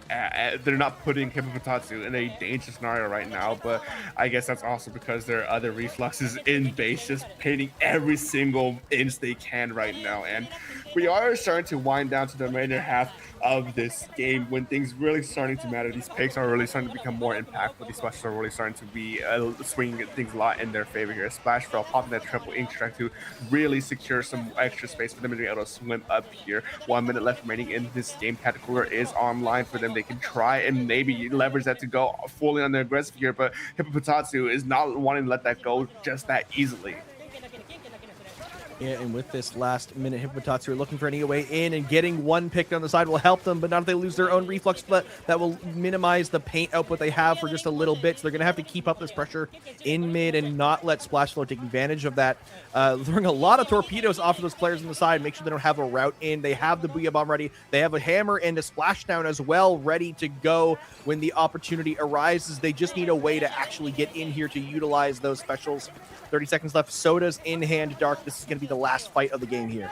putting Hippopotatsu in a dangerous scenario right now, but I guess that's also because there are other reflexes in base just painting every single inch they can right now, and we are starting to wind down to the remainder half of this game when things really starting to matter. These picks are really starting to become more impactful. These splashes are really starting to be swinging things a lot in their favor here. SplashGo popping that triple ink trying to really secure some extra space for them to be able to swim up here. 1 minute left remaining in this game. Tactical Cooler is online for them. They can try and maybe leverage that to go fully on their aggressive here, but Hippopotatsu is not wanting to let that go just that easily.
Yeah, and with this last minute, Hippopotatsu are looking for any way in, and getting one pick on the side will help them, but not if they lose their own reflux split. That will minimize the paint output they have for just a little bit, so they're going to have to keep up this pressure in mid and not let SplashFlow take advantage of that. Throwing a lot of torpedoes off of those players on the side, make sure they don't have a route in. They have the Booyah Bomb ready. They have a hammer and a splashdown as well ready to go when the opportunity arises. They just need a way to actually get in here to utilize those specials. 30 seconds left. Soda's in hand. Dark. This is going to be the last fight of the game here.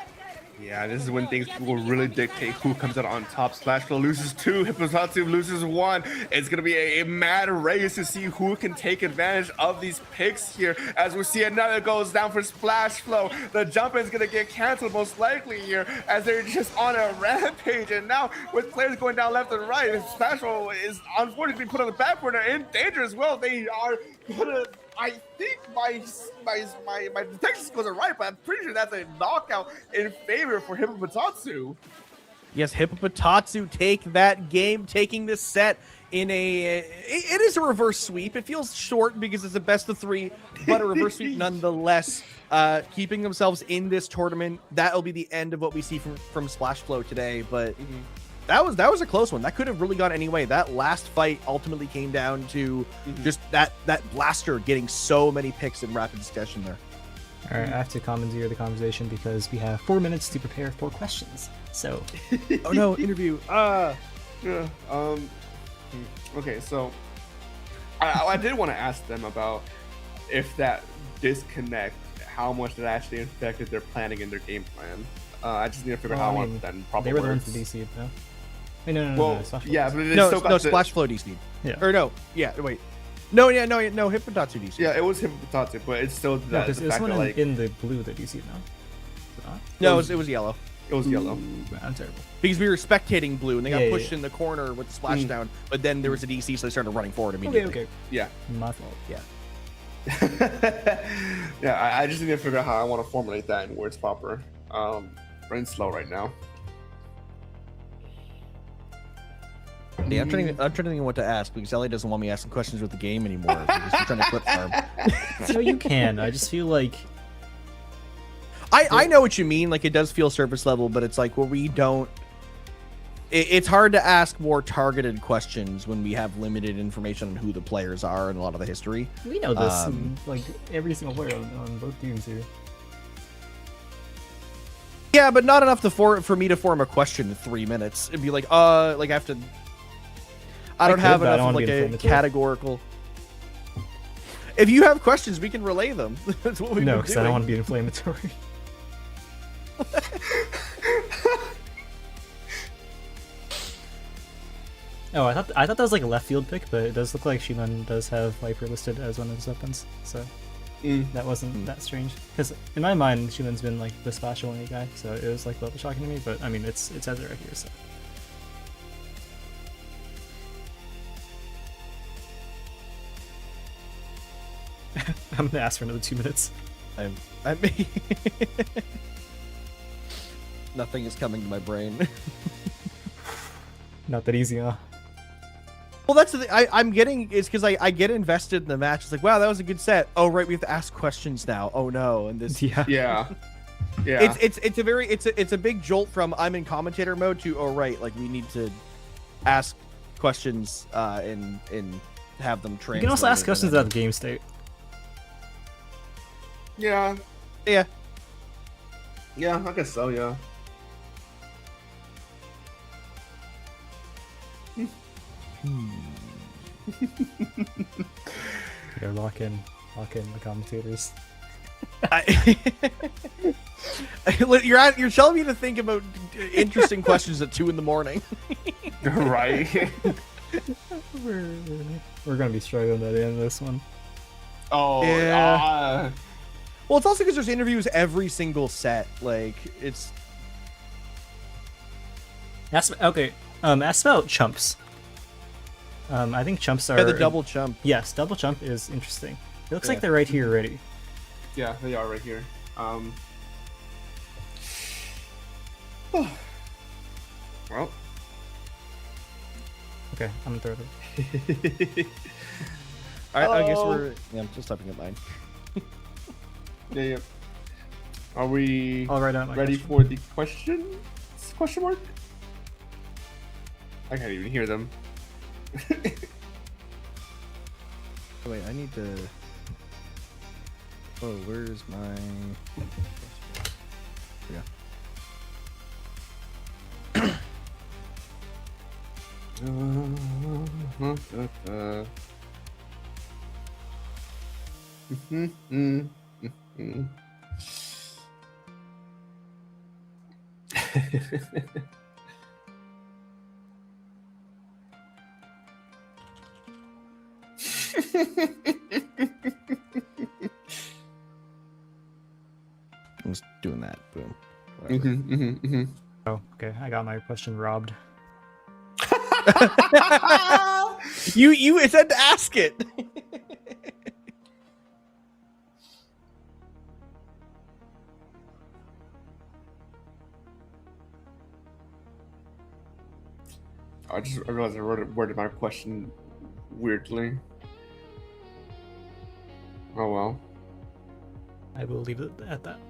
Yeah, this is when things will really dictate who comes out on top. SplashGo loses 2, Hippopotatsu loses 1. It's going to be a mad race to see who can take advantage of these picks here. As we see another goes down for SplashFlow. The jump is going to get canceled most likely here as they're just on a rampage. And now with players going down left and right, SplashFlow is unfortunately put on the back burner in danger as well. They are going to... I think my detection skills are right, but I'm pretty sure that's a knockout in favor for Hippopotatsu.
Yes, Hippopotatsu take that game, taking this set in a... It is a reverse sweep. It feels short because it's a best of 3, but a reverse sweep nonetheless. Keeping themselves in this tournament. That'll be the end of what we see from SplashFlow today, but... That was a close one. That could have really gone any way. That last fight ultimately came down to just that blaster getting so many picks in rapid succession there.
All right, I have to commandeer the conversation because we have 4 minutes to prepare for questions. So,
oh no, interview.
Okay, so I did want to ask them about if that disconnect, how much that actually affected their planning and their game plan. I just need to figure out how that probably
they were the
works.
ones to DC though. Wait, no,
yeah, but it
no,
still got
SplashFlow DC.
Yeah.
Or no, yeah, wait. No, Hippopotatsu DC.
Yeah, it was Hippopotatsu, but it's still
No,
that.
it's
The fact
one
that, like,
in the blue that DC now. Is it not?
No, it was yellow.
It was yellow.
I'm terrible.
Because we were spectating blue, and they got
Yeah,
pushed
yeah.
in the corner with the splashdown, but then there was a DC, so they started running forward immediately.
Okay.
Yeah.
My fault.
Yeah.
Yeah, I just need to figure out how I want to formulate that in words proper. Brain's slow right now.
Yeah, I'm trying to think of what to ask because Ellie doesn't want me asking questions with the game anymore because we're trying to clip farm.
So you can. I just feel like
I know what you mean. Like, it does feel surface level, but it's like where we don't. It's hard to ask more targeted questions when we have limited information on who the players are and a lot of the history.
we know this. Like every single player on both teams here.
Yeah, but not enough for me to form a question in 3 minutes. It'd be like, I have to. I don't have
but I
enough
don't
of like
wanna be
a
informative.
categorical. If you have questions, we can relay them. That's what we
No, because I don't want to be inflammatory. Oh, I thought that was like a left field pick, but it does look like Shilan does have Viper listed as one of his weapons, so that wasn't that strange. Because in my mind, Shilan's been like the splash only guy, so it was like a little shocking to me. But I mean, it says it right here, so. I'm gonna ask for another 2 minutes.
I mean, nothing is coming to my brain.
Not that easy, huh?
Well, that's the thing. I'm getting is because I get invested in the match. It's like, wow, that was a good set. Oh, right, we have to ask questions now. Oh no, and this.
Yeah.
It's a big jolt from I'm in commentator mode to oh right, like we need to ask questions and have them trained.
You can also ask questions about the game state.
Yeah.
Yeah.
Yeah, I guess so, yeah.
Yeah, lock in the commentators.
You're telling me to think about interesting questions at 2 a.m.
Right.
We're gonna be struggling at the end of this one.
Oh,
yeah. Well, it's also because there's interviews every single set. Like, it's...
Okay. Ask about chumps. I think chumps are
Yeah, the double chump.
Yes, double chump is interesting. It looks
Yeah.
like they're right here already.
Yeah, they are right here. Well.
Okay, I'm gonna throw them.
I guess
Hello.
we're. Yeah, I'm just typing at mine.
Yeah. Are we
I'll write out my
ready
question.
for the questions? Question mark? I can't even hear them.
Wait, I need to. Oh, where's my? Yeah. I'm just doing that. Boom. Whatever.
Oh, okay. I got my question robbed.
You it said to ask it.
I realized I worded my question weirdly. Oh well.
I will leave it at that.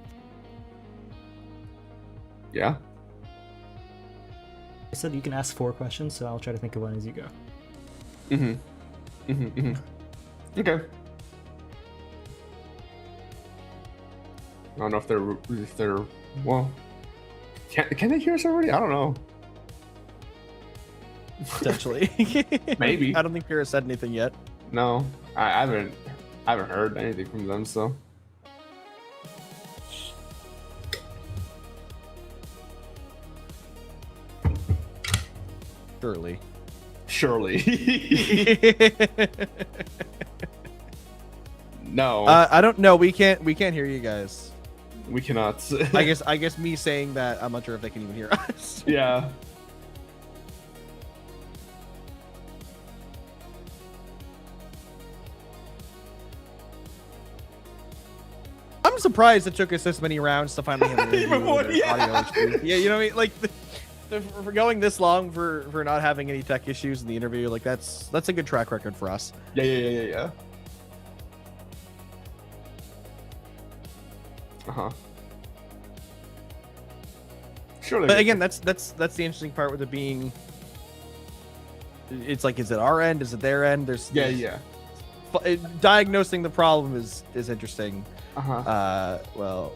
Yeah.
I said you can ask 4 questions, so I'll try to think of one as you go.
Okay. I don't know if they're well. Can they hear us already? I don't know.
Potentially.
Maybe.
I don't think Pyrrha said anything yet.
No, I haven't heard anything from them. So.
Surely.
Surely. No.
I don't know. We can't hear you guys.
We cannot.
I guess me saying that, I'm not sure if they can even hear us.
Yeah.
I'm surprised it took us this many rounds to finally have an interview
Even more,
with
yeah.
audio issue. Yeah, you know what I mean? Like, for going this long for not having any tech issues in the interview, like that's a good track record for us.
Yeah. Surely.
But again, that's the interesting part with it being. It's like, is it our end? Is it their end?
Yeah.
Diagnosing the problem is interesting. Well.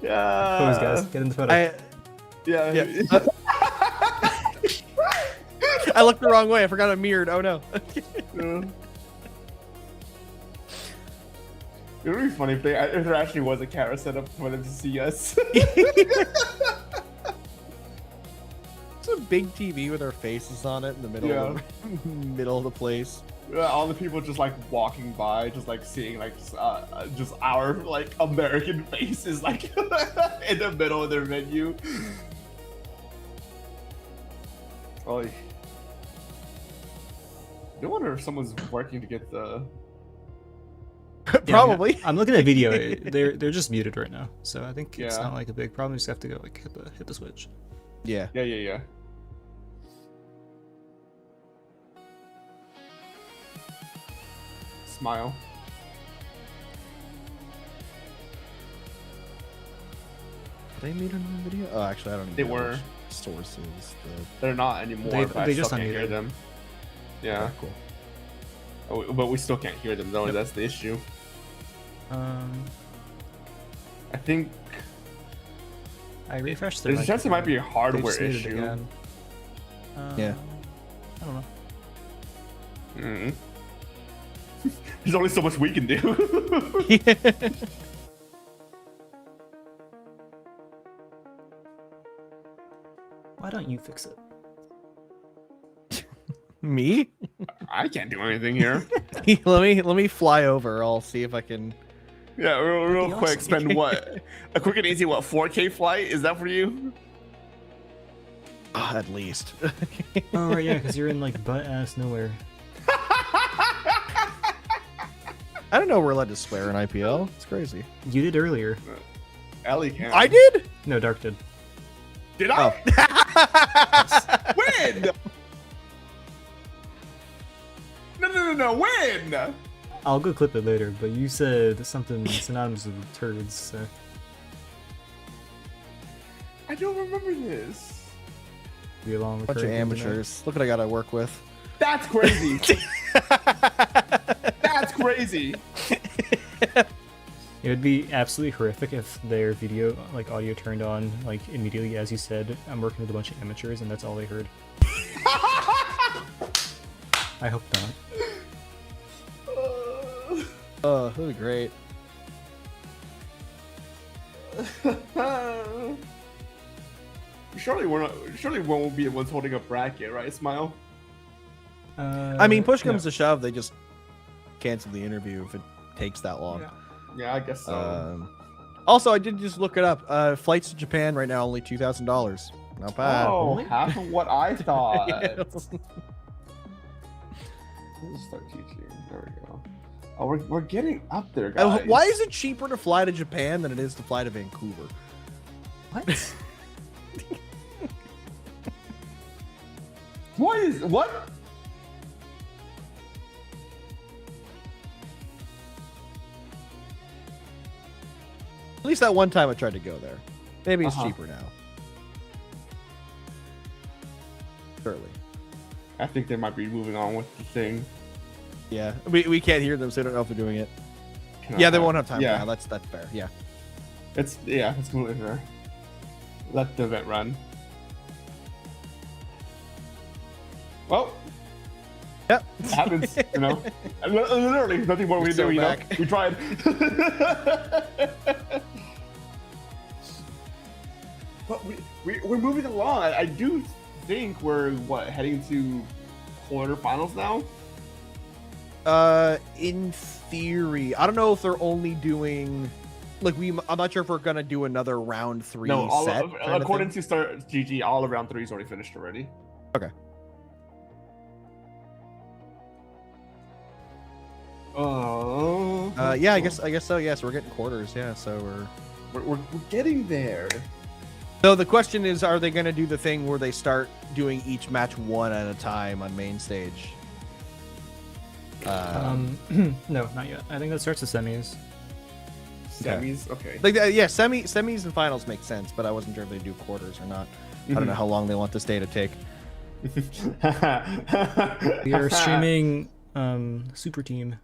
Yeah.
Pose, guys. Get in the photo.
Yeah.
I looked the wrong way. I forgot I mirrored. Oh no.
It would be funny if there actually was a camera set up for them to see us.
It's a big TV with our faces on it in the middle of the, middle of the place.
All the people just like walking by, just like seeing like just our like American faces like in the middle of their menu. Oh, no wonder if someone's working to get the.
Probably.
Yeah, I'm looking at video. They're just muted right now, so I think it's
Yeah.
not like a big problem. You just have to go like hit the switch.
Yeah.
Yeah. Smile.
Are they muted on the video? Oh, actually, I don't even
They
know
were.
which sources.
They're not anymore. But I
they
still
just
can't hear
unmuted.
them. Yeah.
Cool.
Oh, but we still can't hear them though. That's the issue. I think
I refreshed.
there's a chance it might be a
They
hardware
just muted
issue.
again.
Yeah.
I don't know.
There's only so much we can do.
Why don't you fix it?
Me?
I can't do anything here.
let me fly over. I'll see if I can
Yeah, real
Pretty
quick.
awesome.
Spend what? A quick and easy what? 4K flight? Is that for you?
At least.
Oh right, yeah, because you're in like butt ass nowhere.
I don't know we're allowed to swear in IPL. It's crazy.
You did earlier.
Ellie can.
I did?
No, Dark did.
Did I? When? No. When?
I'll go clip it later, but you said something synonymous with turds. So.
I don't remember this.
Be along with
Bunch of amateurs. Look what I gotta work with.
That's crazy. That's crazy.
It would be absolutely horrific if their video, like audio, turned on like immediately as you said, "I'm working with a bunch of amateurs," and that's all they heard. I hope not.
Oh, that'd be great.
Surely we won't be the ones holding a bracket, right? Smile.
I mean, push comes to shove, they just cancel the interview if it takes that long.
Yeah, I guess so.
Also, I did just look it up. Flights to Japan right now only $2,000. Not bad.
Oh, half of what I thought.
Yeah.
Let's start teaching. There we go. Oh, we're getting up there, guys.
Why is it cheaper to fly to Japan than it is to fly to Vancouver?
What? What?
At least that one time I tried to go there. Maybe it's
Uh-huh.
cheaper now. Surely.
I think they might be moving on with the thing.
Yeah, we can't hear them, so I don't know if they're doing it. Yeah, they won't have time
Yeah.
now. That's fair. Yeah.
It's completely fair. Let the event run. Well.
Yep.
It happens, you know. Literally, nothing more we
We're
do, you know.
back.
We tried. But we're moving along. I do think we're heading to quarterfinals now.
In theory, I don't know if they're only doing like I'm not sure if we're gonna do another round 3
No,
set.
according to Start GG, all of round 3 is already finished already.
Okay. Yeah, I guess so. Yes, we're getting quarters. Yeah, so
we're getting there.
So the question is, are they going to do the thing where they start doing each match one at a time on main stage?
No, not yet. I think that starts the semis.
Semis, okay.
Like yeah, semis and finals make sense, but I wasn't sure if they do quarters or not. I don't know how long they want this day to take.
We are streaming Super Team.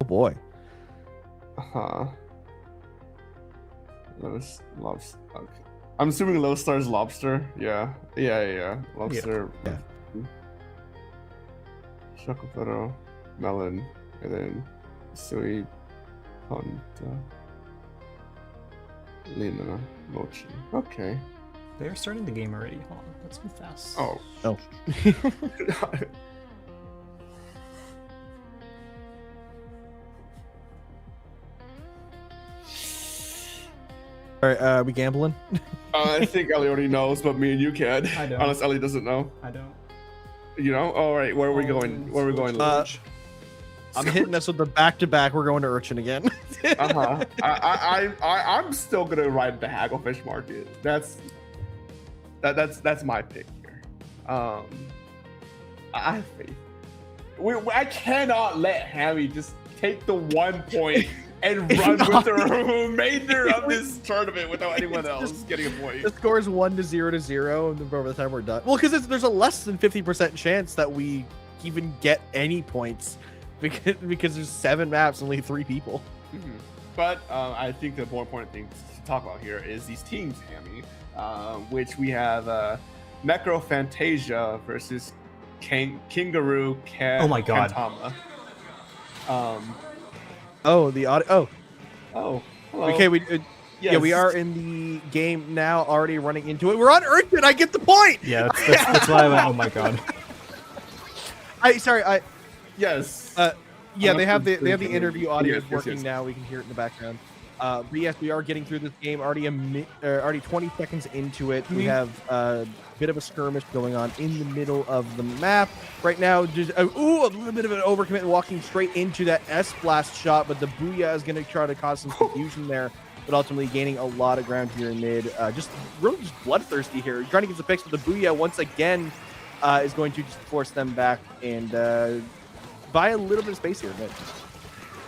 Oh boy.
Lobster. Okay. I'm assuming Low Star's lobster. Yeah. Lobster.
Yeah.
Chocofero, melon, and then soy, ponta, lina, mochi. Okay.
They are starting the game already. Hold on, let's move fast.
Oh.
All right, are we gambling?
I think Ellie already knows, but me and you can.
I don't.
Unless Ellie doesn't know.
I don't.
You know? All right, where are we going? Where are we going? Luge?
I'm hitting us with the back-to-back. We're going to Urchin again.
I'm still gonna ride the Hagglefish Market. That's my pick here. I have faith. I cannot let Hammy just take the 1 point and run with the remainder of this tournament without anyone else getting a point.
The score is 1-0, and by the time we're done. Well, because there's a less than 50% chance that we even get any points because there's 7 maps, only 3 people.
Mm-hmm. But I think the more important thing to talk about here is these teams, Hammy, which we have Necrophantasia versus Kingaroo
Oh my God.
Kantama.
Oh, the audio.
Oh, hello.
Okay, yeah, we are in the game now, already running into it. We're on Urchin. I get the point.
Yeah, that's why I went. Oh my God.
Yes.
Yeah,
I'm
they
not
have
sure
the
if
interview audio is
yes,
working
yes.
now. We can hear it in the background. But yes, we are getting through this game. Already 20 seconds into it. We have a bit of a skirmish going on in the middle of the map right now. Just a little bit of an overcommit, walking straight into that S-blast shot, but the Booyah is going to try to cause some confusion there. But ultimately gaining a lot of ground here in mid. Just really just bloodthirsty here. Trying to get the picks, but the Booyah once again is going to just force them back and buy a little bit of space here in mid.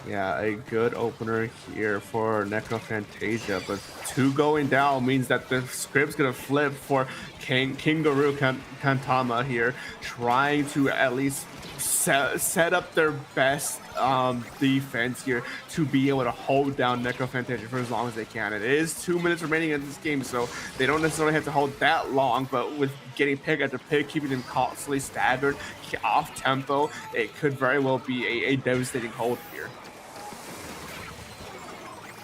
Yeah, a good opener here for Necrophantasia, but 2 going down means that the script's gonna flip for Kingaroo Kantama here, trying to at least set up their best defense here to be able to hold down Necrophantasia for as long as they can. It is 2 minutes remaining in this game, so they don't necessarily have to hold that long, but with getting pick after pick, keeping them constantly staggered, off tempo, it could very well be a devastating hold here.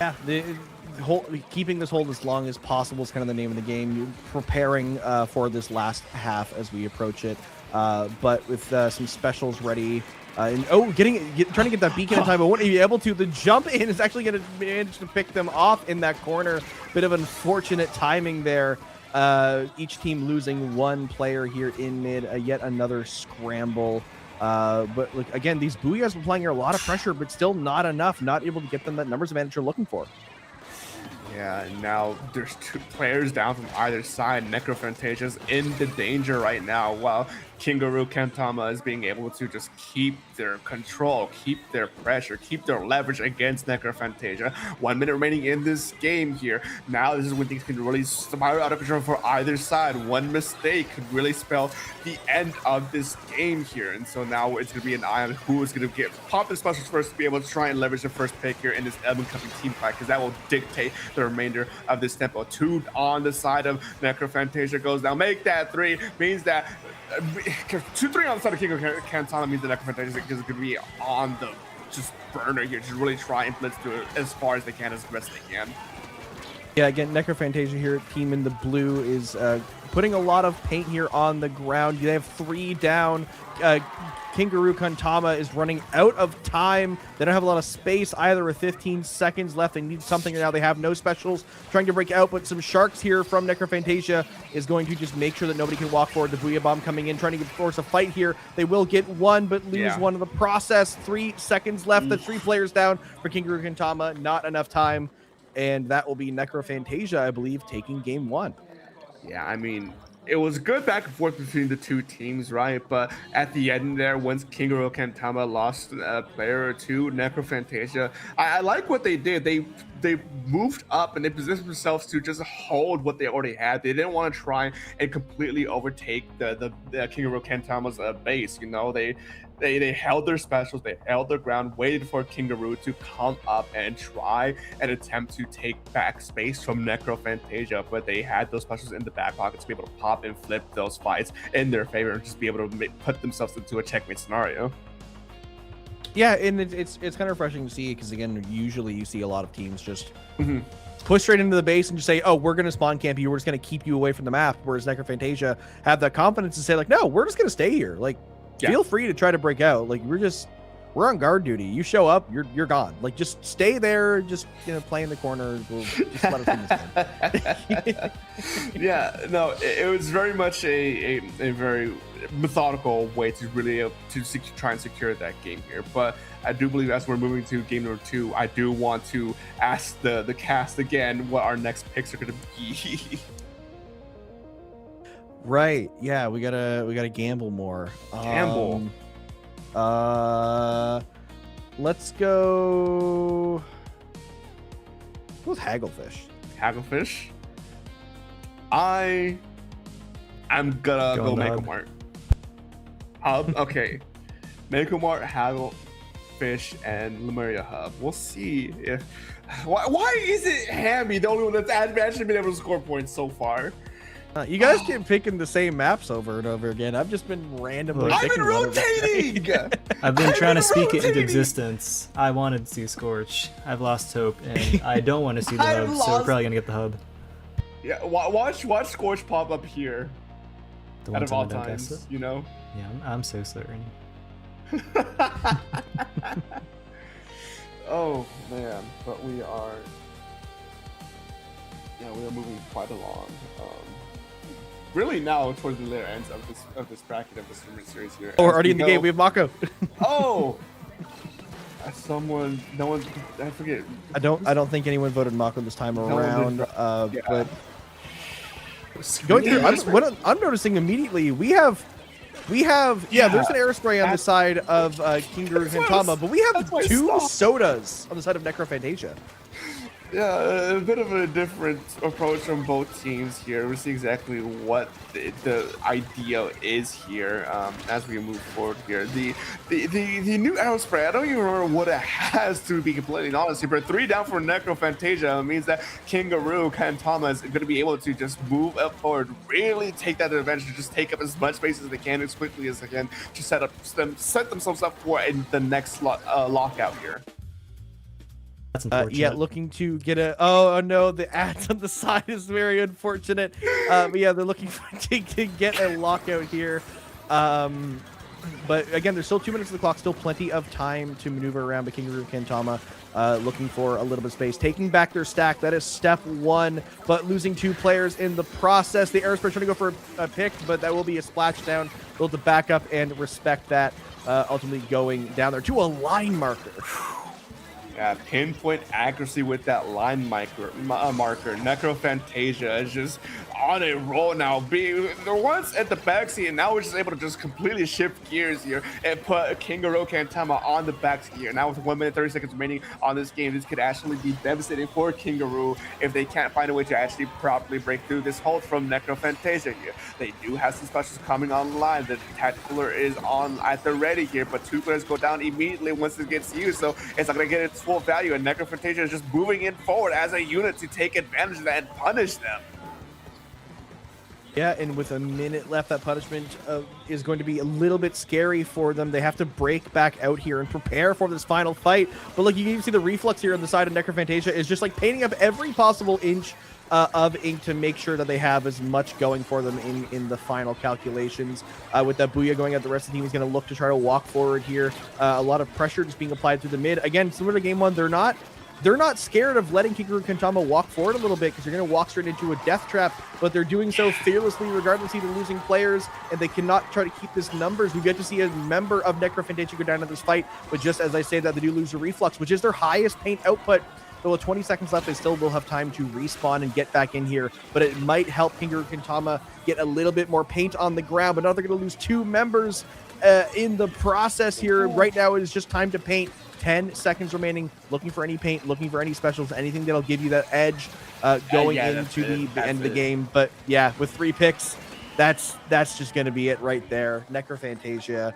Yeah, keeping this hold as long as possible is kind of the name of the game. You're preparing for this last half as we approach it, but with some specials ready. And trying to get that beacon in time, but wouldn't be able to. The jump in is actually going to manage to pick them off in that corner. Bit of unfortunate timing there. Each team losing 1 player here in mid. Yet another scramble. But look, again, these Booyahs are applying here a lot of pressure, but still not enough. Not able to get them that numbers advantage you're looking for.
Yeah, now there's 2 players down from either side. Necrophantasia's in the danger right now, while Kingaroo Kantama is being able to just keep their control, keep their pressure, keep their leverage against Necrophantasia. 1 minute remaining in this game here. Now this is when things can really spiral out of control for either side. One mistake could really spell the end of this game here. And so now it's going to be an eye on who is going to get pop the specials first to be able to try and leverage the first pick here in this up-and-coming team fight, because that will dictate the remainder of this tempo. 2 on the side of Necrophantasia goes down. Make that 3 means that 2-3 on the side of King Kantana means the Necrophantasia is going to be on the just burner here, just really try and blitz to it as far as they can, as best they can.
Yeah, again, Necrophantasia here, team in the blue, is putting a lot of paint here on the ground. They have 3 down. Kingaroo Kantama is running out of time. They don't have a lot of space either with 15 seconds left. They need something now. They have no specials. Trying to break out, but some sharks here from Necrophantasia is going to just make sure that nobody can walk forward. The Booyah Bomb coming in, trying to force a fight here. They will get 1, but lose 1 in the process. 3 seconds left. The 3 players down for Kingaroo Kantama. Not enough time. And that will be Necrophantasia, I believe, taking game 1.
Yeah, I mean, it was good back and forth between the 2 teams, right? But at the end there, once Kingaroo Kantama lost a player or 2, Necrophantasia, I like what they did. They moved up and they positioned themselves to just hold what they already had. They didn't want to try and completely overtake the Kingaroo Kantama's base. You know, they held their specials, they held their ground, waited for Kingaroo to come up and try and attempt to take back space from Necrophantasia, but they had those specials in the back pocket to be able to pop and flip those fights in their favor and just be able to put themselves into a checkmate scenario.
Yeah, and it's kind of refreshing to see, because again, usually you see a lot of teams just push straight into the base and just say, oh, we're going to spawn camp you, we're just going to keep you away from the map, whereas Necrophantasia have that confidence to say, like, no, we're just going to stay here. Like, feel free to try to break out. Like, we're on guard duty. You show up, you're gone. Like, just stay there, just, you know, play in the corner. We'll just let us win this game.
Yeah, no, it was very much a very methodical way to really try and secure that game here. But I do believe as we're moving to game number 2, I do want to ask the cast again what our next picks are going to be.
Right. Yeah, we gotta gamble more.
Gamble.
Let's go with Hagglefish.
Hagglefish. I'm gonna go Mako Mart. Hub. Okay. Mako Mart, Hagglefish, and Lemuria Hub. We'll see if. Why is it Hammy the only one that's actually been able to score points so far?
You guys keep picking the same maps over and over again. I've just been randomly
I've been
picking
rotating!
I've been trying to speak it into existence. I wanted to see Scorch. I've lost hope, and I don't want to see the hub, so we're probably going to get the hub.
Yeah, watch Scorch pop up here.
The
out of all
time I don't guess
times,
it.
you know?
Yeah, I'm so certain.
but we are moving quite along. Really now towards the later ends of this bracket of this tournament series here.
Oh, we're already in the game. We have Mako.
Oh, no one, I forget.
I don't think anyone voted Mako this time around. But going through, I'm noticing immediately we have there's an aerospray on the side of Kingaru Hintama, but we have 2 sodas on the side of Necrophantasia.
Yeah, a bit of a different approach from both teams here. We see exactly what the idea is here as we move forward here. The new aerospray, I don't even remember what it has, to be completely honest here, but 3 down for Necrophantasia means that Kingaru Kantama is going to be able to just move up forward, really take that advantage to just take up as much space as they can as quickly as they can to set themselves up for the next lockout here.
That's unfortunate.
Yeah, looking to get a. Oh no, the ads on the side is very unfortunate. But yeah, they're looking to get a lockout here. But again, there's still 2 minutes of the clock, still plenty of time to maneuver around. But Kingaru Kantama looking for a little bit of space, taking back their stack. That is step 1, but losing 2 players in the process. The Aerospray trying to go for a pick, but that will be a splashdown. They'll have to back up and respect that. Ultimately going down there to a line marker.
Yeah, pinpoint accuracy with that line marker. Necrophantasia is just on a roll now. Being once at the backseat, and now we're just able to just completely shift gears here and put Kingaru Kantama on the back gear. Now with 1 minute 30 seconds remaining on this game, this could actually be devastating for Kingaru if they can't find a way to actually properly break through this hold from Necrophantasia here. They do have some specials coming online. The tactical is on at the ready here, but 2 players go down immediately once it gets used, so it's not going to get its full value, and Necrophantasia is just moving in forward as a unit to take advantage of that and punish them.
Yeah, and with a minute left, that punishment is going to be a little bit scary for them. They have to break back out here and prepare for this final fight. But look, you can even see the reflux here on the side of Necrophantasia is just like painting up every possible inch of ink to make sure that they have as much going for them in the final calculations. With that Booyah going out, the rest of the team is going to look to try to walk forward here. A lot of pressure just being applied through the mid. Again, similar to game 1, they're not scared of letting Kingaru Kantama walk forward a little bit because they're going to walk straight into a death trap, but they're doing so fearlessly regardless of the losing players, and they cannot try to keep this numbers. We get to see a member of Necrophantasia go down in this fight, but just as I say that, they do lose a reflux, which is their highest paint output. So with 20 seconds left, they still will have time to respawn and get back in here, but it might help Kingaru Kantama get a little bit more paint on the ground, but now they're going to lose 2 members in the process here. Right now, it is just time to paint. 10 seconds remaining, looking for any paint, looking for any specials, anything that'll give you that edge going into the end of the game. But yeah, with 3 picks, that's just going to be it right there. Necrophantasia,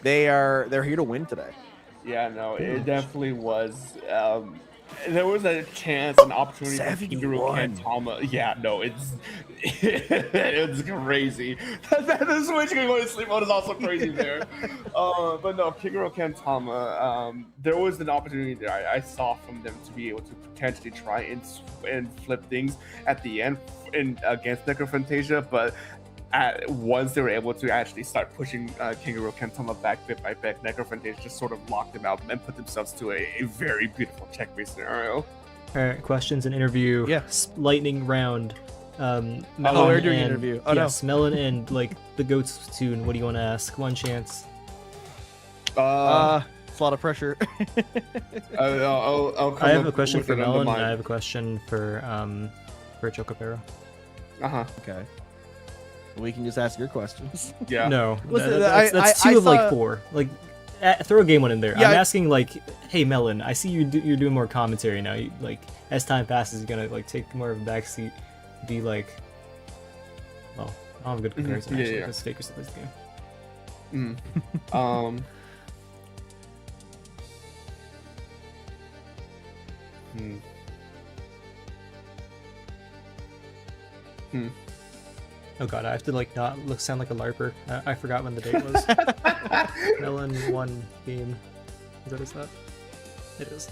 they're here to win today.
Yeah, no, it definitely was. There was a chance, an opportunity for Kingaru Kantama. Yeah, no, it's crazy. The switch going to sleep mode is also crazy there. But no, Kingaru Kantama, there was an opportunity there I saw from them to be able to potentially try and flip things at the end against Necrophantasia, but once they were able to actually start pushing Kingaru Kantama back bit by bit, Necrophantasia just sort of locked them out and put themselves to a very beautiful checkmate scenario.
All right, questions and interview.
Yeah.
Lightning round.
We're doing an interview. Oh,
yes, no. Melon and like the goat's tune. What do you want to ask? One chance.
It's a lot of pressure.
I'll
I have a question for Melon, and I have a question for Chocopero.
Okay. We can just ask your questions.
Yeah.
No,
Listen,
that's
I
2 of
saw...
like 4. Like, throw a game 1 in there.
Yeah,
I'm asking like, hey Melon, I see you're doing more commentary now. Like, as time passes, you're gonna like take more of a backseat. Be like, well, I don't have a good comparison actually, because Faker still plays the game. Oh god, I have to like not sound like a LARPer. I forgot when the date was. Melon 1 game. Is that? It is.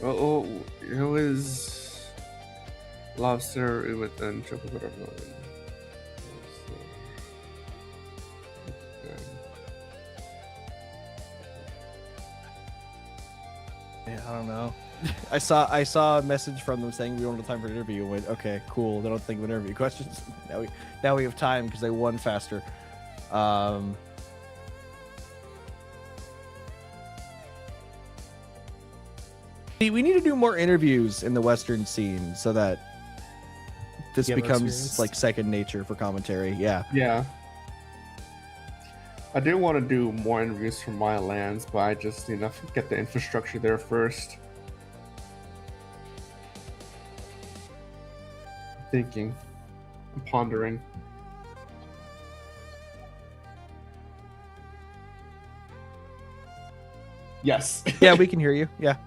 Oh, it was lobster with chocolate.
Yeah, I don't know. I saw a message from them saying we don't have time for an interview. And went, okay, cool. They don't think of interview questions. Now we have time because they won faster. We need to do more interviews in the Western scene so that this becomes like second nature for commentary. Yeah.
Yeah. I do want to do more interviews from my lands, but I just need to get the infrastructure there first. Thinking, I'm pondering. Yes.
Yeah, we can hear you. Yeah.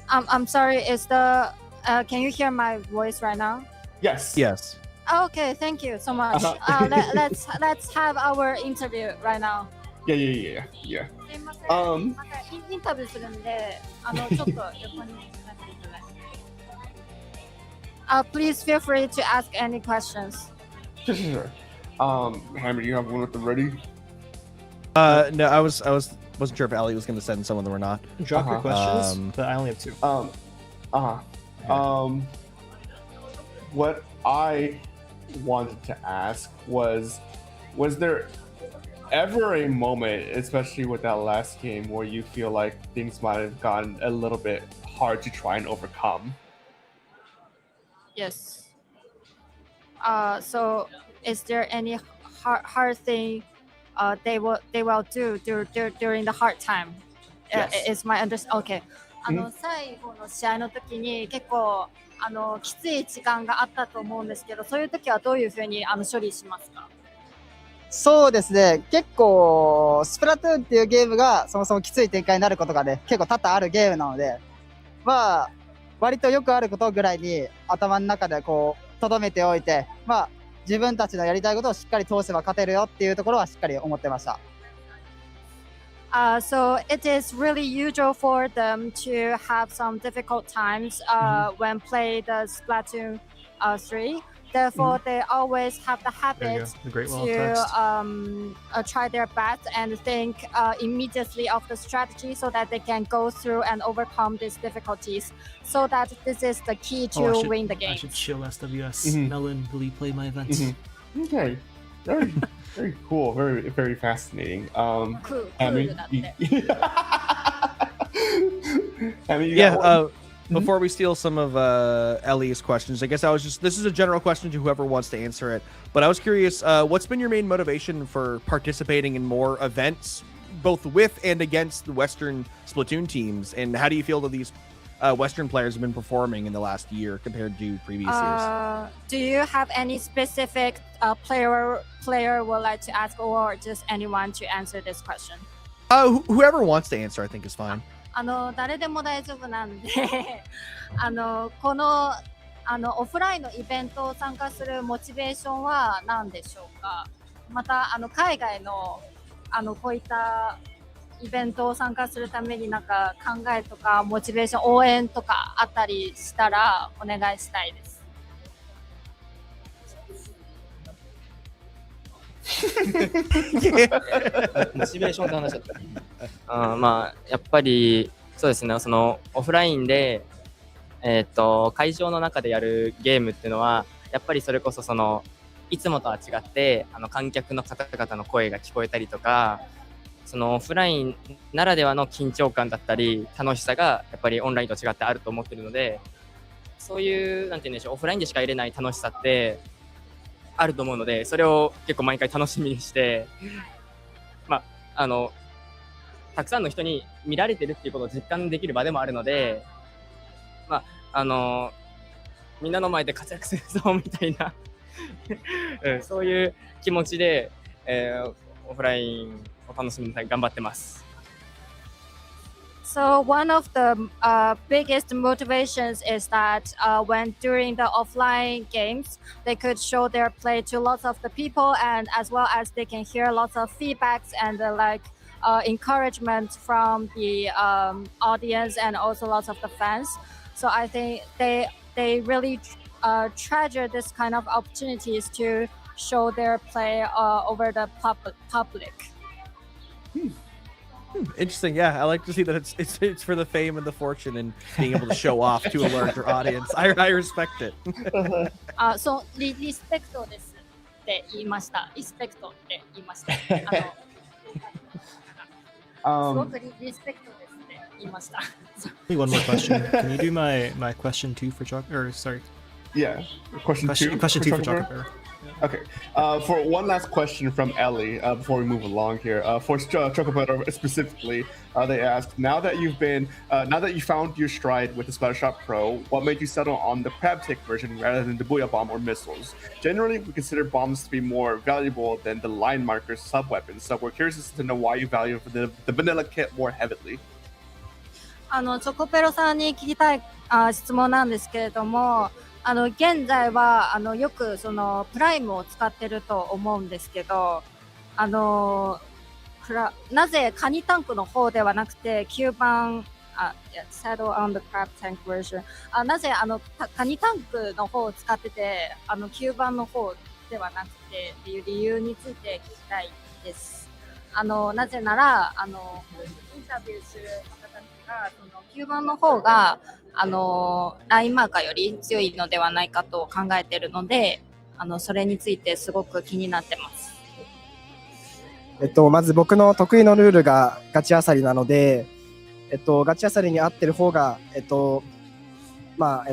I'm sorry. Is the can you hear my voice right now?
Yes.
Yes.
Okay, thank you so much. Let's have our interview right now.
Yeah.
すいません。またインタビューするんで、ちょっと横になっていただいて。Please feel free to ask any questions.
Sure. Hammer, you have one with the ready?
No, I wasn't sure if Ali was going to send someone or not.
Drop your questions, but I only have 2.
What I wanted to ask was there ever a moment, especially with that last game, where you feel like things might have gotten a little bit hard to try and overcome?
Yes. So is there any hard thing they will do during the hard time?
Yes.
Is my understanding. Okay. 最後の試合の時に結構きつい時間があったと思うんですけど、そういう時はどういうふうに処理しますか？
そうですね、結構スプラトゥーンっていうゲームがそもそもきつい展開になることがね、結構多々あるゲームなので、まあ割とよくあることぐらいに頭の中でこう留めておいて、まあ自分たちのやりたいことをしっかり通せば勝てるよっていうところはしっかり思ってました。
So it is really usual for them to have some difficult times when play the Splatoon 3. Therefore, they always have the habit to try their best and think immediately of the strategy so that they can go through and overcome these difficulties. So that this is the key to win the game.
I should chill SWS. Melon, will you play my events?
Okay. Very cool. Very fascinating.
Cool.
Before we steal some of Ellie's questions, I guess this is a general question to whoever wants to answer it. But I was curious, what's been your main motivation for participating in more events, both with and against the Western Splatoon teams? And how do you feel that these Western players have been performing in the last year compared to previous years?
Do you have any specific player would like to ask, or just anyone to answer this question?
Whoever wants to answer, I think, is fine.
誰でも大丈夫なんでこのオフラインのイベントを参加するモチベーションは何でしょうか？また海外のこういったイベントを参加するためになんか考えとかモチベーション応援とかあったりしたらお願いしたいです。
モチベーションって話だった。まあやっぱりそうですね、そのオフラインで会場の中でやるゲームっていうのはやっぱりそれこそそのいつもとは違って観客の方々の声が聞こえたりとか、そのオフラインならではの緊張感だったり楽しさがやっぱりオンラインと違ってあると思ってるので、そういうなんて言うんでしょう、オフラインでしか得れない楽しさってあると思うので、それを結構毎回楽しみにしてまあたくさんの人に見られてるっていうことを実感できる場でもあるので、まあみんなの前で活躍するぞみたいなそういう気持ちで、オフラインを楽しみに頑張ってます。
So one of the biggest motivations is that when during the offline games, they could show their play to lots of the people, and as well as they can hear lots of feedbacks and encouragement from the audience and also lots of the fans. So I think they really treasure this kind of opportunities to show their play over the public.
Interesting. Yeah, I like to see that it's for the fame and the fortune and being able to show off to a larger audience. I respect it.
そうリスペクトですって言いました。リスペクトって言いました。すごくリスペクトですって言いました。
Only one more question. Can you do my question 2 for Chocolate? Or sorry.
Yeah. Question two
for
Chocolate
Chocolate
Bear?
Bear.
Okay. For one last question from Ellie, before we move along here, for Chocobo specifically, they asked: now that you found your stride with the Splattershot Pro, what made you settle on the crab tick version rather than the Booyah Bomb or missiles? Generally, we consider bombs to be more valuable than the line markers sub-weapons, so we're curious to know why you value the vanilla kit more heavily.
チョコペロさんに聞きたい質問なんですけれども、現在はよくそのプライムを使ってると思うんですけど、なぜカニタンクの方ではなくて9番Saddle on the Crab Tank version なぜカニタンクの方を使ってて9番の方ではなくてっていう理由について聞きたいです。なぜならインタビューする方たちがその9番の方がラインマーカーより強いのではないかと考えているので、それについてすごく気になってます。
まず僕の得意のルールがガチあさりなので、ガチあさりに合ってる方が、カ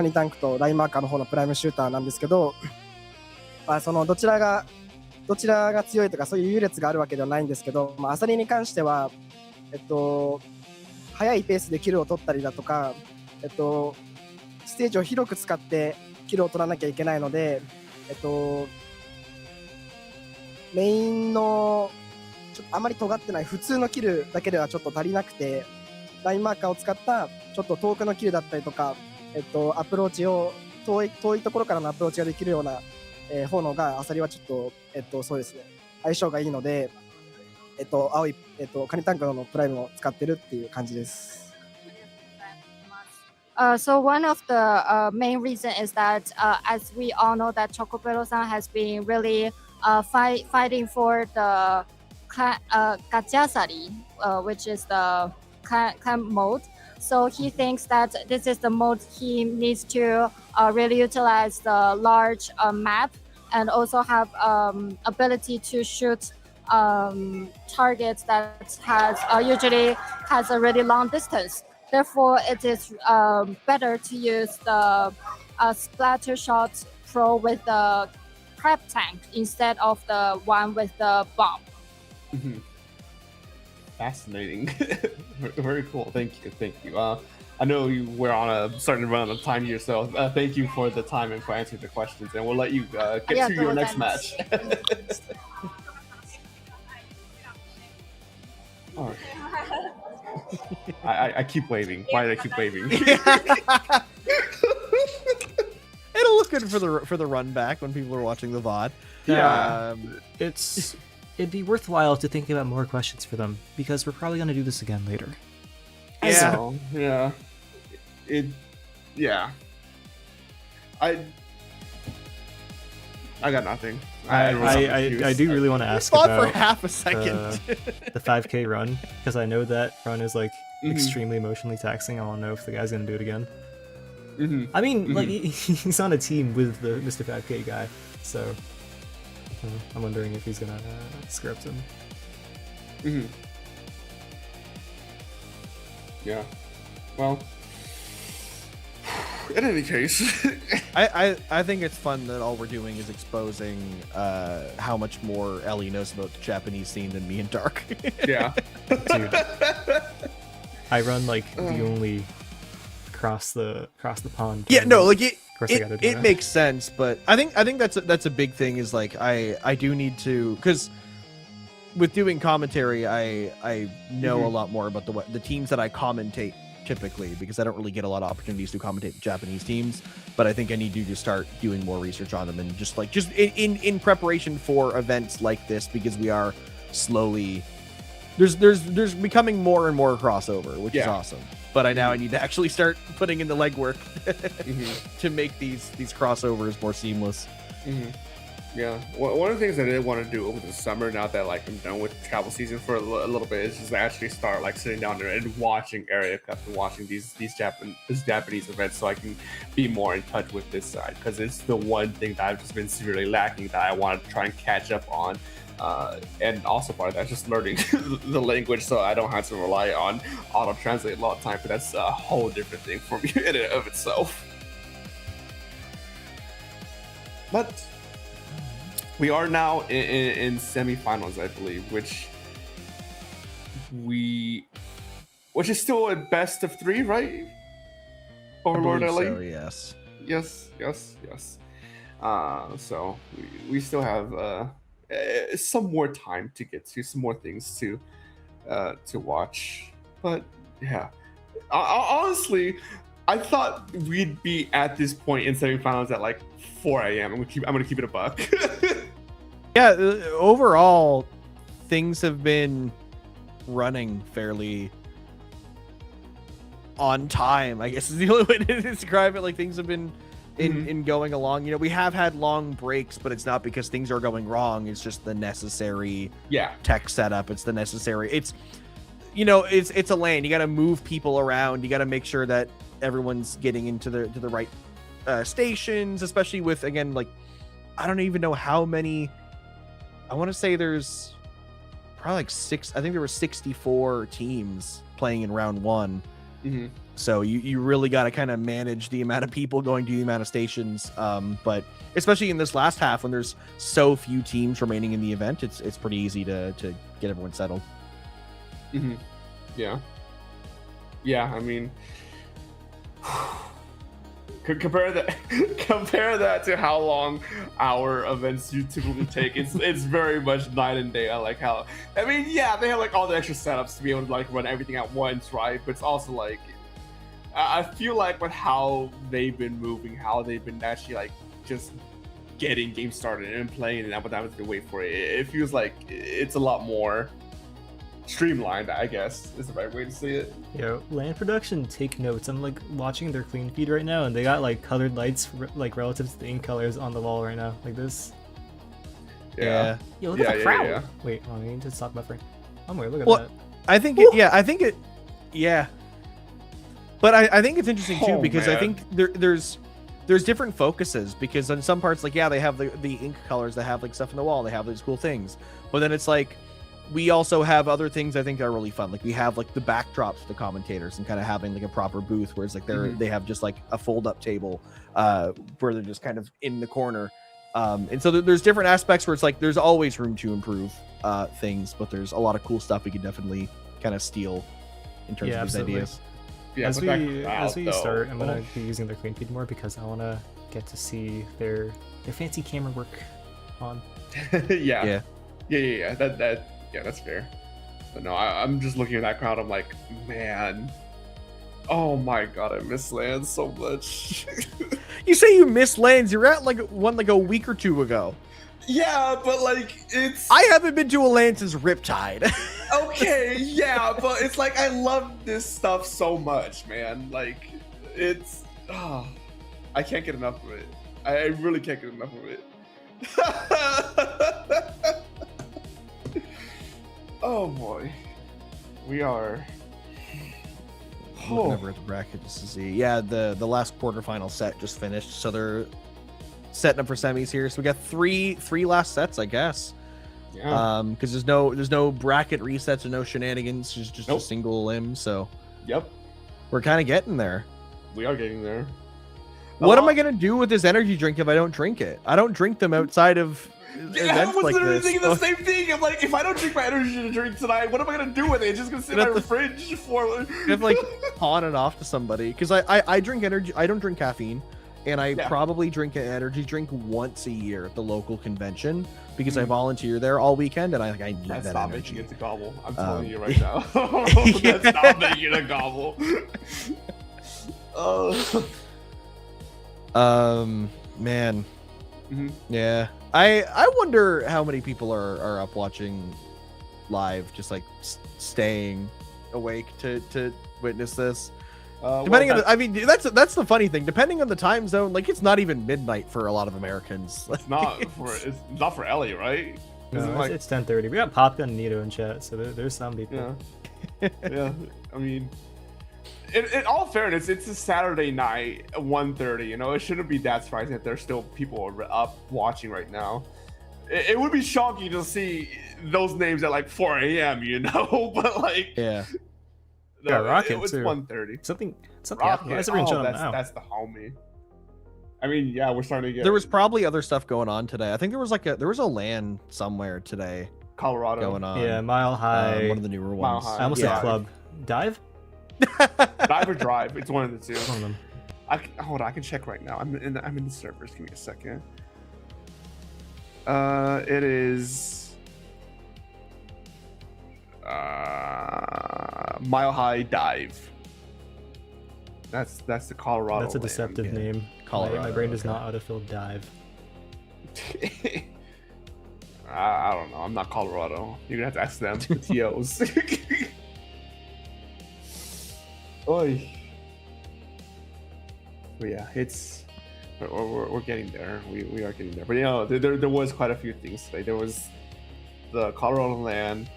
ニタンクとラインマーカーの方のプライムシューターなんですけど、そのどちらが強いとかそういう優劣があるわけではないんですけど、あさりに関しては、速いペースでキルを取ったりだとか、ステージを広く使ってキルを取らなきゃいけないので、メインのちょっとあまり尖ってない普通のキルだけではちょっと足りなくて、ラインマーカーを使ったちょっと遠くのキルだったりとか、アプローチを遠いところからのアプローチができるような、方のがアサリはちょっと、そうですね、相性がいいので、青い、カニタンクのプライムを使ってるっていう感じです。
So one of the main reason is that as we all know that Chocopero-san has been really fighting for the Gachiasari, which is the camp mode. So he thinks that this is the mode he needs to really utilize the large map and also have ability to shoot targets that usually has a really long distance. Therefore, it is better to use the Splattershot Pro with the crab tank instead of the one with the bomb.
Mm-hmm. Fascinating. Very cool. Thank you. I know you were starting to run out of time here, so thank you for the time and for answering the questions. And we'll let you get to your next match. All right. I keep waving. Why did I keep waving?
It'll look good for the run back when people are watching the VOD.
Yeah, it'd be worthwhile to think about more questions for them because we're probably going to do this again later.
Yeah. I got nothing.
I do really want to ask
thought
about
for half a second.
The 5K run because I know that run is like extremely emotionally taxing. I want to know if the guy's gonna do it again.
Mm-hmm.
I mean, like he's on a team with the Mr. 5K guy, so I'm wondering if he's gonna script him.
Mm-hmm. Yeah. Well. In any case,
I think it's fun that all we're doing is exposing how much more Ellie knows about the Japanese scene than me and Dark.
Yeah.
Dude, I run like the only across the pond.
Yeah, no, like
it
makes sense, but I think that's a big thing is like I do need to, because with doing commentary, I know a lot more about the teams that I commentate typically, because I don't really get a lot of opportunities to commentate Japanese teams. But I think I need to just start doing more research on them, and just in preparation for events like this, because we are slowly there's becoming more and more crossover, which is awesome. But I need to actually start putting in the legwork to make these crossovers more seamless.
Yeah, one of the things I did want to do over the summer, now that like I'm done with travel season for a little bit, is just actually start like sitting down there and watching Area Cup and watching these Japanese events, so I can be more in touch with this side, because it's the one thing that I've just been severely lacking that I want to try and catch up on. And also part of that is just learning the language, so I don't have to rely on auto translate a lot of time. But that's a whole different thing for me in and of itself. But we are now in semifinals, I believe, which is still a best of 3, right? Overlord LA.
So, yes.
Yes. So we still have some more time to get to, some more things to watch. But yeah, honestly, I thought we'd be at this point in semifinals at like 4 a.m. I'm gonna keep it a buck.
Yeah, overall, things have been running fairly on time, I guess is the only way to describe it. Like, things have been in going along. You know, we have had long breaks, but it's not because things are going wrong. It's just the necessary tech setup. It's the necessary. It's a LAN. You got to move people around. You got to make sure that everyone's getting into the right stations, especially with, again, like, I don't even know how many. I want to say there's probably like 6. I think there were 64 teams playing in round 1. So you really got to kind of manage the amount of people going to the amount of stations. But especially in this last half, when there's so few teams remaining in the event, it's pretty easy to get everyone settled.
Yeah. I mean, compare that to how long our events typically take. It's very much night and day. I like how, I mean, yeah, they have like all the extra setups to be able to like run everything at once, right? But it's also like, I feel like with how they've been moving, how they've been actually like just getting games started and playing, and not having to wait for it, it feels like it's a lot more streamlined, I guess is the right way to say it.
Yo, LAN production, take notes. I'm like watching their clean feed right now, and they got like colored lights like relative to the ink colors on the wall right now, like this.
Yeah.
Yo, look at the crowd. Yeah. Wait, I need to stop buffering. Oh my, look at that.
I think but I think it's interesting too, because I think there's different focuses, because on some parts, like, yeah, they have the ink colors, they have like stuff on the wall, they have these cool things, but then it's like, we also have other things I think are really fun. Like, we have like the backdrops for the commentators, and kind of having like a proper booth where it's like they have just like a fold up table where they're just kind of in the corner. And so there's different aspects where it's like there's always room to improve things, but there's a lot of cool stuff we can definitely kind of steal in terms of these ideas.
Yeah, as we start, I'm gonna be using their clean feed more, because I want to get to see their fancy camera work on.
Yeah, that's fair. But no, I'm just looking at that crowd. I'm like, man, oh my god, I miss LAN so much.
You say you miss LANs? You're at like one like a week or 2 ago.
Yeah, but like
I haven't been to a LAN since Riptide.
Okay, yeah, but it's like I love this stuff so much, man. Like, it's I can't get enough of it. I really can't get enough of it. Oh boy, we are
looking over at the bracket just to see. Yeah, the last quarterfinal set just finished, so they're setting up for semis here. So we got three last sets, I guess. Yeah. Because there's no bracket resets and no shenanigans. It's just a single limb. So.
Yep.
We're kind of getting there.
We are getting there.
What am I gonna do with this energy drink if I don't drink it? I don't drink them outside of events like
literally
this.
thinking the same thing. I'm like, if I don't drink my energy drink tonight, what am I gonna do with it? It's just gonna sit in my fridge for.
You have to like pawn it off to somebody, because I drink energy. I don't drink caffeine, and I
Yeah.
probably drink an energy drink once a year at the local convention because I volunteer there all weekend, and I need
That's
that
not
energy.
making it to gobble. I'm telling you right now.
Yeah.
That's not making it a gobble. Oh.
Man.
Mhm.
Yeah. I wonder how many people are up watching live, just like staying awake to witness this. Depending on I mean, that's the funny thing. Depending on the time zone, like it's not even midnight for a lot of Americans.
It's not for Ellie, right?
No, it's 10:30. We got Popka and Nito in chat, so there's some people.
Yeah. Yeah. I mean, in all fairness, it's a Saturday night at 1:30. You know, it shouldn't be that surprising that there's still people up watching right now. It would be shocking to see those names at like 4 a.m. You know, but like
yeah.
Yeah, Rocket
it was
too.
1:30.
Something
Rocket.
happened. Why is everyone showing up now?
That's the homie. I mean, yeah, we're starting to get.
There was probably other stuff going on today. I think there was a LAN somewhere today.
Colorado
going on.
Yeah, Mile High.
One of the newer
Mile
ones.
High.
I almost said Club. Dive?
Dive or Drive. It's one of the two.
One of them.
Hold on, I can check right now. I'm in the servers. Give me a second. It is Mile High Dive. That's the Colorado.
That's a
LAN.
deceptive name.
Colorado,
My brain does not autofill dive.
I don't know. I'm not Colorado. You're gonna have to ask them. The TOs. Oi. But yeah, we're getting there. We are getting there. But you know, there was quite a few things today. There was the Colorado LAN.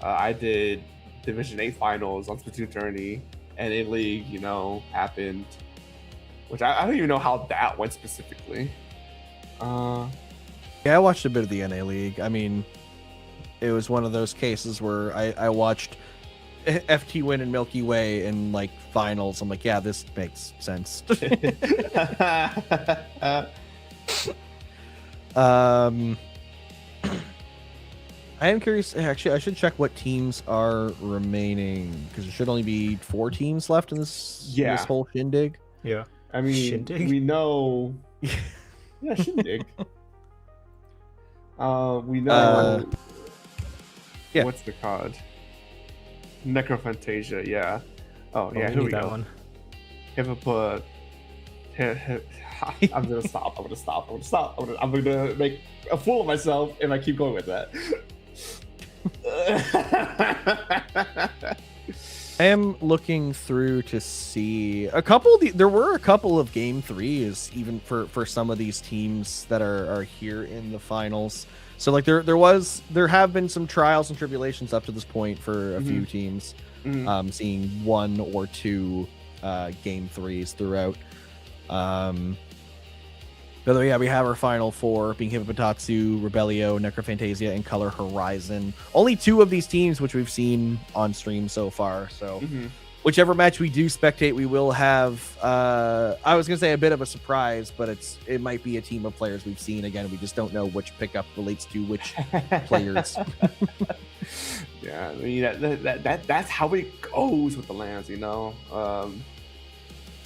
I did Division 8 finals on Splatoon Journey, and A League, you know, happened. Which I don't even know how that went specifically.
Yeah, I watched a bit of the NA League. I mean, it was one of those cases where I watched FT win and Milky Way in like finals. I'm like, yeah, this makes sense. I am curious. Actually, I should check what teams are remaining because there should only be 4 teams left in this whole shindig.
Yeah,
I mean,
Shindig?
we know. Yeah, shindig. We know.
Yeah.
What's the card? Necrophantasia. Yeah. Oh yeah.
we
Here
need
we
that
go.
one.
Hippoput. I'm gonna stop. I'm gonna make a fool of myself if I keep going with that.
I am looking through to see a couple. There were a couple of game 3s even for some of these teams that are here in the finals. So like there have been some trials and tribulations up to this point for a few teams. Seeing 1 or 2 game 3s throughout. But yeah, we have our final 4 being Hippopotatsu, Rebellio, Necrophantasia, and Color Horizon. Only 2 of these teams which we've seen on stream so far. So whichever match we do spectate, we will have I was gonna say a bit of a surprise, but it might be a team of players we've seen again. We just don't know which pickup relates to which players.
Yeah, I mean that's how it goes with the LANs, you know.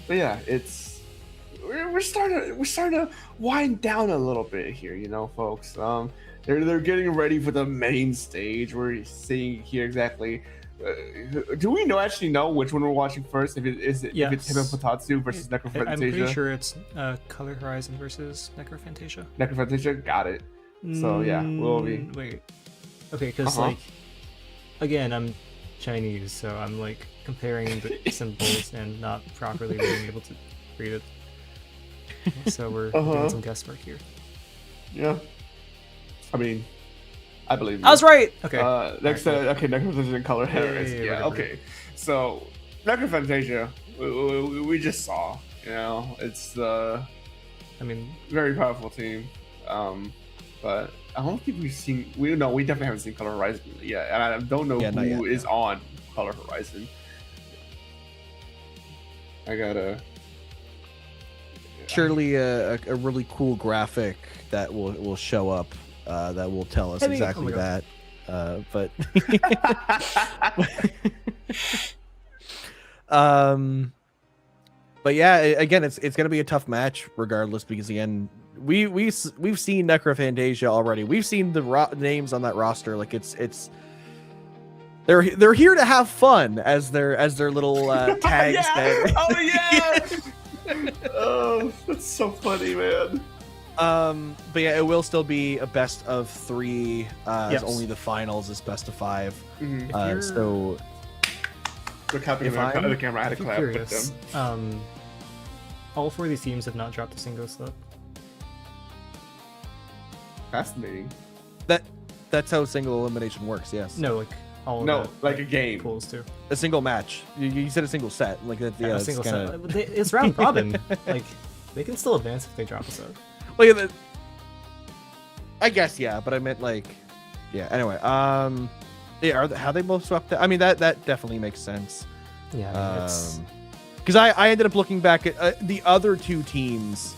But yeah, we're starting to wind down a little bit here, you know, folks. They're getting ready for the main stage. We're seeing here exactly. Do we actually know which one we're watching first? If it's Hippopotatsu versus Necrophantasia?
I'm pretty sure it's Color Horizon versus Necrophantasia.
Necrophantasia, got it. So yeah, we'll be.
Wait. Okay, because like, again, I'm Chinese, so I'm like comparing the symbols and not properly being able to read it. So we're doing some guesswork here.
Yeah. I mean, I believe you.
I was right! Okay.
Necrophantasia and Color Horizon. Yeah,
whatever.
okay. So, Necrophantasia, we just saw, you know, it's
I mean,
very powerful team. But I don't think we've seen, we definitely haven't seen Color Horizon yet. And I don't know who is on Color Horizon. I gotta...
Surely a really cool graphic that will show up that will tell us exactly that. But But yeah, again, it's going to be a tough match regardless because again, we've seen Necrophantasia already. We've seen the names on that roster. Like it's they're here to have fun as their little tag said.
Oh yeah. Oh, that's so funny, man.
But yeah, it will still be a best of 3. As
Yes.
only the finals is best of 5.
Mhm.
So
Look how
if I'm-
the camera. I had to
If you're
clap with
curious,
them.
all 4 of these teams have not dropped a single slip.
Fascinating.
that's how single elimination works. Yes.
No, like all of
No,
the,
like a game.
pools too.
A single match. You said a single set. Like that. Yeah,
a
it's
single
kinda...
set. It's round robin. Like they can still advance if they drop a set.
Look at that. I guess yeah, but I meant like, yeah. Anyway, yeah. How they both swept that? I mean, that definitely makes sense.
Yeah, I mean, it's
Because I ended up looking back at the other 2 teams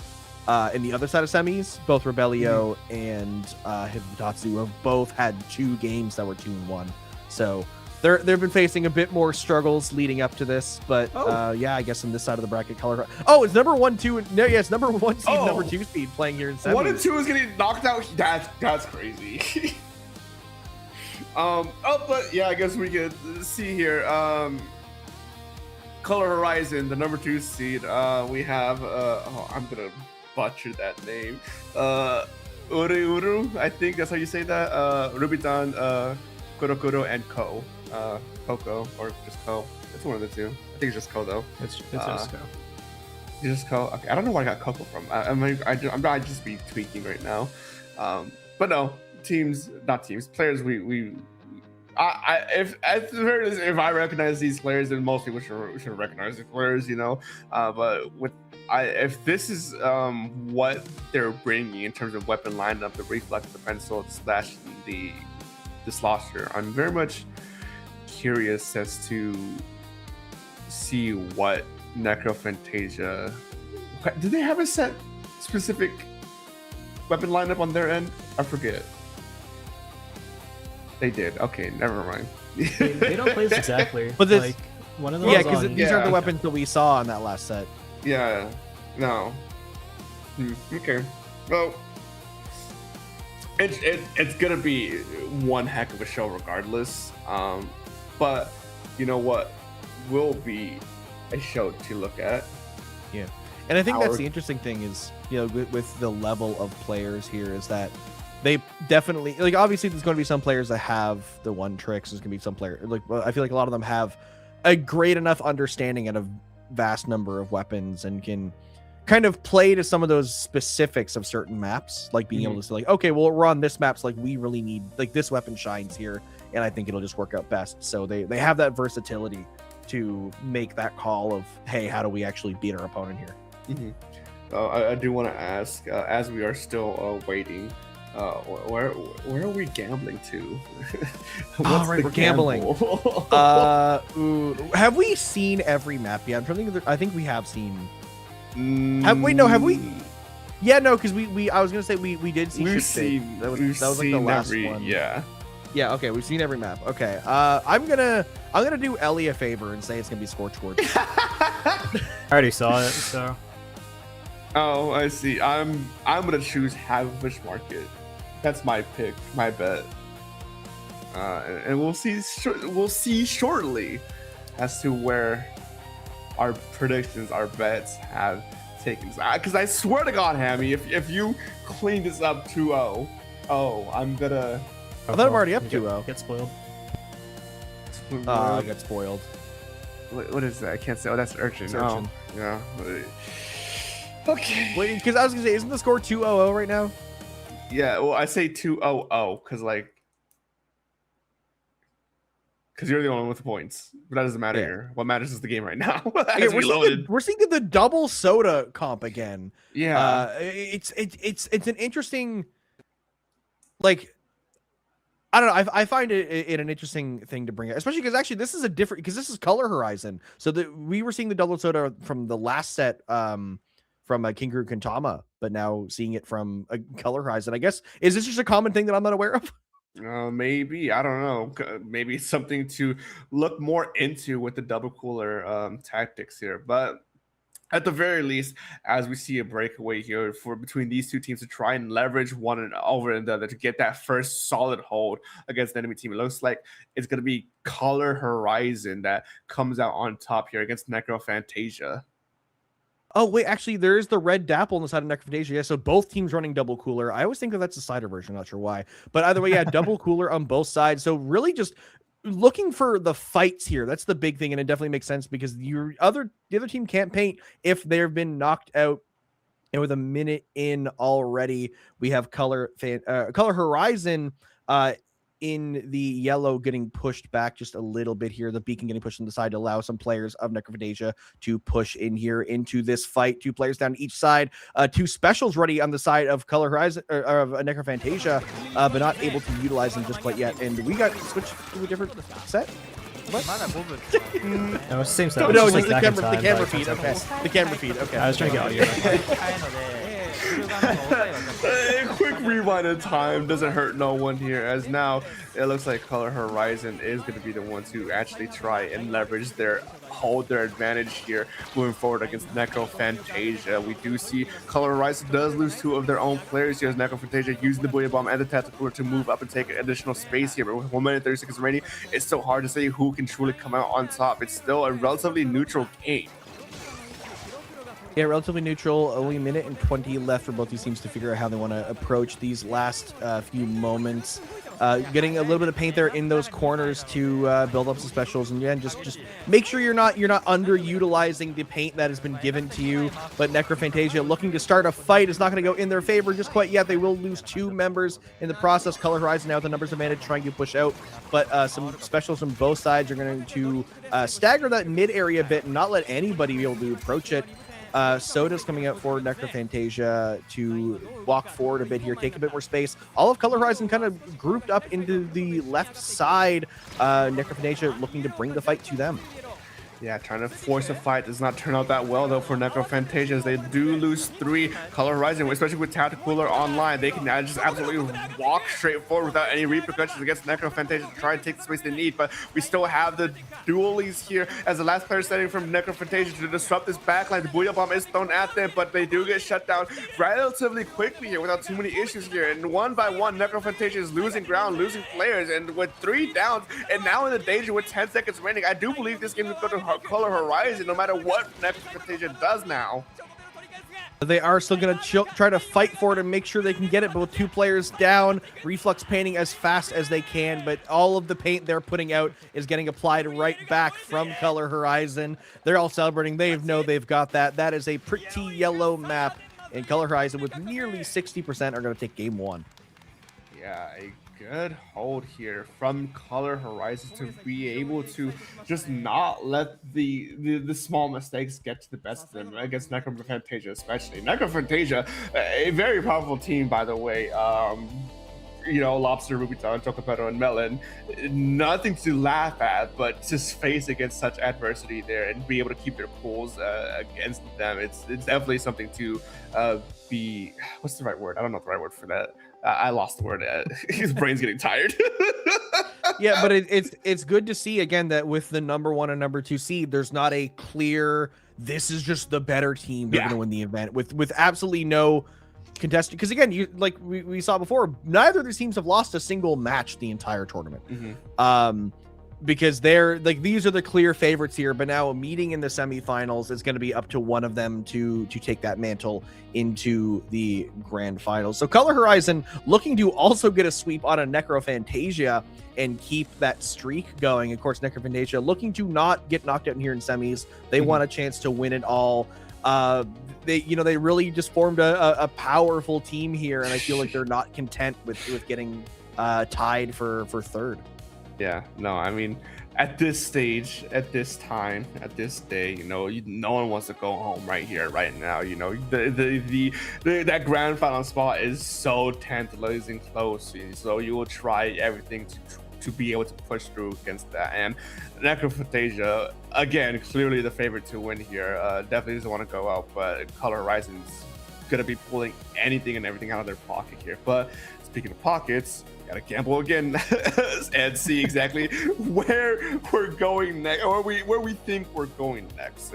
in the other side of semis, both Rebellio and Hibutatsu have both had 2 games that were 2-1. So they've been facing a bit more struggles leading up to this. But yeah, I guess on this side of the bracket, color. Oh, it's number 1, 2, and no, yes, number 1 seed, number 2 seed playing here in semis.
1 and 2 is getting knocked out. That's crazy. But yeah, I guess we could see here. Color Horizon, the number 2 seed. We have I'm gonna butcher that name. Uru, I think that's how you say that. Rubitan, Kurokuro, and Ko. Coco, or just Ko. It's one of the 2. I think it's just Ko though.
It's just Ko.
It's just Ko. Okay, I don't know where I got Coco from. I might just be tweaking right now. But no, players. If I recognize these players, then most people should recognize these players, you know. But if this is what they're bringing in terms of weapon lineup, the reflex, the pencil, the slash, the slosher, I'm very much curious as to see what Necrophantasia. Do they have a set specific weapon lineup on their end? I forget. They did. Okay, never mind.
They don't play this exactly.
But this,
like one of them.
Yeah, because these are the weapons that we saw on that last set.
Yeah. No. Okay. Well, it's gonna be one heck of a show regardless. But you know what will be a show to look at.
Yeah. And I think that's the interesting thing is, you know, with the level of players here is that they definitely, like, obviously there's going to be some players that have the one tricks. There's going to be some players, like, I feel like a lot of them have a great enough understanding and a vast number of weapons and can kind of play to some of those specifics of certain maps, like being able to say, like, okay, well, we're on this map, so like we really need, like, this weapon shines here, and I think it'll just work out best. So they have that versatility to make that call of, hey, how do we actually beat our opponent here?
I do want to ask, as we are still waiting, where are we gambling to?
All right, we're gambling. Have we seen every map yet? I'm trying to think. I think we have seen. Have we? Yeah, no, because I was gonna say we did see.
We've
Ship
seen.
that was
We've
like the
seen
last
every,
one.
Yeah.
Yeah. Okay, we've seen every map. Okay. I'm gonna do Ellie a favor and say it's gonna be Scorchwood.
I already saw it, so.
Oh, I see. I'm gonna choose Havish Market. That's my pick, my bet. And we'll see shortly as to where our predictions, our bets have taken. Because I swear to God, Hammy, if you clean this up 2-0, I'm gonna.
I thought I'm already up 2-0.
Get spoiled.
I got spoiled.
What is that? I can't say. Oh, that's Urchin.
It's Urchin.
Oh, yeah. Okay.
Wait, because I was gonna say, isn't the score 2-0 right now?
Yeah, well, I say 2-0 because you're the only one with the points, but that doesn't matter here. What matters is the game right now.
Okay, we're seeing the double soda comp again.
Yeah,
it's an interesting, like, I don't know. I find it an interesting thing to bring up, especially because actually this is a different, because this is Color Horizon. So we were seeing the double soda from the last set, from Kingaru Kantama, but now seeing it from a Color Horizon. I guess, is this just a common thing that I'm not aware of?
maybe, I don't know. Maybe it's something to look more into with the double cooler tactics here. But at the very least, as we see a breakaway here for between these two teams to try and leverage one and over another to get that first solid hold against the enemy team. It looks like it's going to be Color Horizon that comes out on top here against Necrophantasia.
Oh, wait, actually, there is the red dapple on the side of Necrophantasia. Yeah, so both teams running double cooler. I always think that that's a cider version. Not sure why. But either way, yeah, double cooler on both sides. So really just looking for the fights here. That's the big thing, and it definitely makes sense because the other team can't paint if they've been knocked out. And with a minute in already, we have Color Horizon in the yellow getting pushed back just a little bit here. The beacon getting pushed on the side to allow some players of Necrophantasia to push in here into this fight. 2 players down each side. 2 specials ready on the side of Color Horizon or of Necrophantasia, but not able to utilize them just quite yet. And we got switched to a different set. What?
No, it's the same set.
No, it's
just
just
like
the
back in
camera
time,
feed.
like,
Okay, the camera feed. Okay.
I was trying to get audio.
A quick rewind of time doesn't hurt no one here, as now it looks like Color Horizon is going to be the ones who actually try and leverage hold their advantage here moving forward against Necrophantasia. We do see Color Horizon does lose 2 of their own players here as Necrophantasia using the Booyah Bomb and the Tactical to move up and take additional space here, but with 1 minute 30 seconds remaining, it's so hard to say who can truly come out on top. It's still a relatively neutral game.
Yeah, relatively neutral. Only a minute and 20 left for both these teams to figure out how they want to approach these last few moments. Getting a little bit of paint there in those corners to build up some specials, and yeah, just make sure you're not underutilizing the paint that has been given to you. But Necrophantasia looking to start a fight is not going to go in their favor just quite yet. They will lose 2 members in the process. Color Horizon now with the numbers advantage trying to push out, but some specials from both sides are going to stagger that mid area a bit and not let anybody be able to approach it. Soda's coming out for Necrophantasia to walk forward a bit here, take a bit more space. All of Color Horizon kind of grouped up into the left side. Necrophantasia looking to bring the fight to them.
Yeah, trying to force a fight does not turn out that well, though, for Necrophantasia, as they do lose 3. Color Horizon, especially with Tactical online, they can just absolutely walk straight forward without any repercussions against Necrophantasia to try and take the space they need. But we still have the dualies here as the last player setting from Necrophantasia to disrupt this backline. The Booyah Bomb is thrown at them, but they do get shut down relatively quickly here without too many issues here. And one by one, Necrophantasia is losing ground, losing players, and with 3 downs, and now in the danger with 10 seconds remaining, I do believe this game is going to Color Horizon no matter what Necrophantasia does now.
They are still going to try to fight for it and make sure they can get it, but with 2 players down, reflux painting as fast as they can, but all of the paint they're putting out is getting applied right back from Color Horizon. They're all celebrating. They know they've got that. That is a pretty yellow map, and Color Horizon with nearly 60% are going to take game 1.
Yeah, a good hold here from Color Horizon to be able to just not let the small mistakes get to the best of them against Necrophantasia, especially. Necrophantasia, a very powerful team, by the way. You know, Lobster, Rubyton, Chocopedo, and Melon, nothing to laugh at, but just face against such adversity there and be able to keep their cools against them, it's definitely something to be, what's the right word? I don't know the right word for that. I lost the word. His brain's getting tired.
Yeah, but it's good to see again that with the number 1 and number 2 seed, there's not a clear, this is just the better team they're going to win the event with absolutely no contested. Because again, you like we saw before, neither of these teams have lost a single match the entire tournament. Because they're like, these are the clear favorites here, but now a meeting in the semifinals is going to be up to one of them to take that mantle into the grand finals. So Color Horizon looking to also get a sweep on a Necrophantasia and keep that streak going. Of course, Necrophantasia looking to not get knocked out in here in semis. They want a chance to win it all. They really just formed a powerful team here, and I feel like they're not content with getting tied for third.
Yeah, no, I mean, at this stage, at this time, at this day, no one wants to go home right here, right now. That grand final spot is so tantalizing close, so you will try everything to be able to push through against that. And Necrophantasia, again, clearly the favorite to win here. Definitely doesn't want to go out, but Color Horizon's gonna be pulling anything and everything out of their pocket here. But speaking of pockets, gotta gamble again and see exactly where we're going next, or where we think we're going next.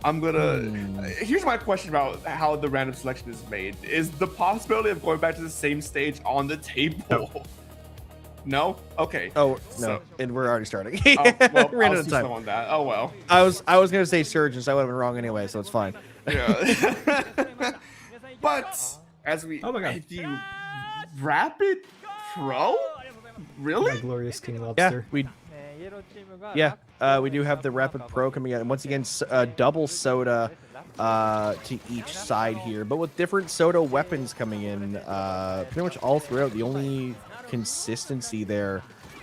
I'm gonna. Here's my question about how the random selection is made. Is the possibility of going back to the same stage on the table? No? Okay.
Oh,
So-
no. And we're already starting.
Oh, well,
Ran
I
out
was
of
too
time.
slow on that. Oh well.
I was gonna say Surgeons. I would have been wrong anyway, so it's fine.
Yeah. But as we,
Oh my God.
the Rapid Pro, really?
My glorious King
Yeah,
Lobster.
we do have the Rapid Pro coming out, and once again, double soda to each side here, but with different soda weapons coming in pretty much all throughout. The only consistency there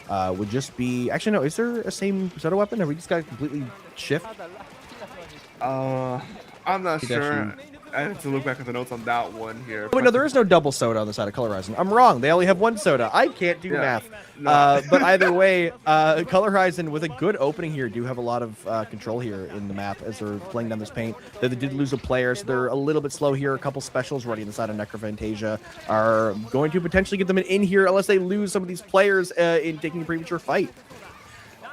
would just be, actually no, is there a same soda weapon? Have we just got to completely shift?
I'm not sure. I have to look back at the notes on that one here.
Oh, wait, no, there is no double soda on the side of Color Horizon. I'm wrong. They only have one soda. I can't do math.
No.
But either way, Color Horizon, with a good opening here, do have a lot of control here in the map as they're playing down this paint. They did lose a player, so they're a little bit slow here. A couple specials running inside of Necrophantasia are going to potentially get them in here unless they lose some of these players in taking a premature fight.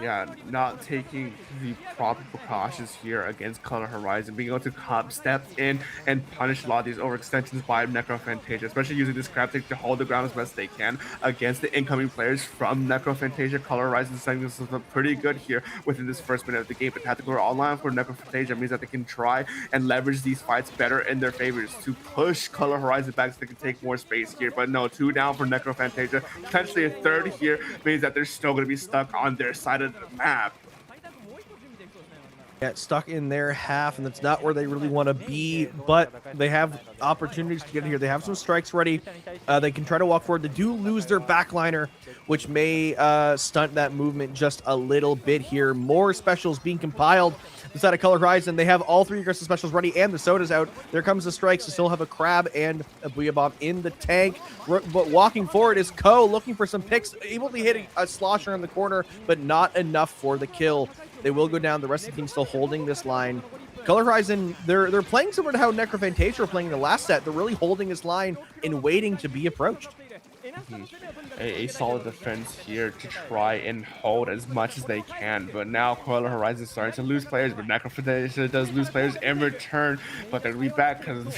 Yeah, not taking the proper precautions here against Color Horizon, being able to step in and punish a lot of these overextensions by Necrophantasia, especially using this crab stick to hold the ground as best they can against the incoming players from Necrophantasia. Color Horizon is setting this up pretty good here within this first minute of the game, but tactical online for Necrophantasia means that they can try and leverage these fights better in their favors to push Color Horizon back so they can take more space here. But no, 2 down for Necrophantasia. Potentially a third here means that they're still going to be stuck on their side of the map.
Yeah, stuck in their half, and that's not where they really want to be, but they have opportunities to get in here. They have some strikes ready. They can try to walk forward. They do lose their backliner, which may stunt that movement just a little bit here. More specials being compiled inside of Color Horizon. They have all 3 aggressive specials ready, and the soda's out. There comes the strikes. They still have a crab and a Booyah Bomb in the tank. But walking forward is Ko, looking for some picks, able to hit a slosher in the corner, but not enough for the kill. They will go down. The rest of the team still holding this line. Color Horizon, they're playing similar to how Necrophantasia were playing in the last set. They're really holding this line and waiting to be approached.
A solid defense here to try and hold as much as they can, but now Color Horizon is starting to lose players, but Necrophantasia does lose players in return, but they'll be back because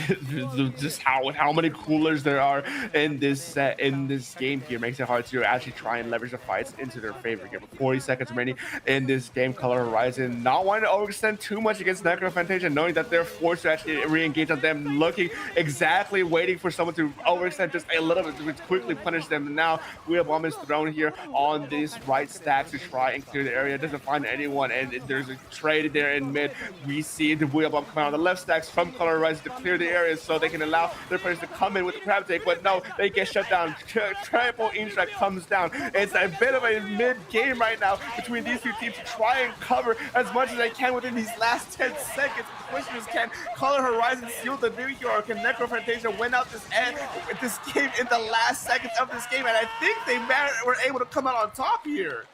just how many coolers there are in this set, in this game here, makes it hard to actually try and leverage the fights into their favor here. With 40 seconds remaining in this game, Color Horizon not wanting to overextend too much against Necrophantasia, knowing that they're forced to actually re-engage on them, looking exactly waiting for someone to overextend just a little bit to quickly punish them. And now Booyah Bomb is thrown here on this right stack to try and clear the area. Doesn't find anyone, and there's a trade there in mid. We see the Booyah Bomb come out on the left stacks from Color Horizon to clear the area so they can allow their players to come in with the crab take, but no, they get shut down. Triple Instrike comes down. It's a bit of a mid game right now between these 2 teams to try and cover as much as they can within these last 10 seconds. The question is, can Color Horizon seal the new here, or can Necrophantasia win out this game in the last seconds of this game? And I think they were able to come out on top here.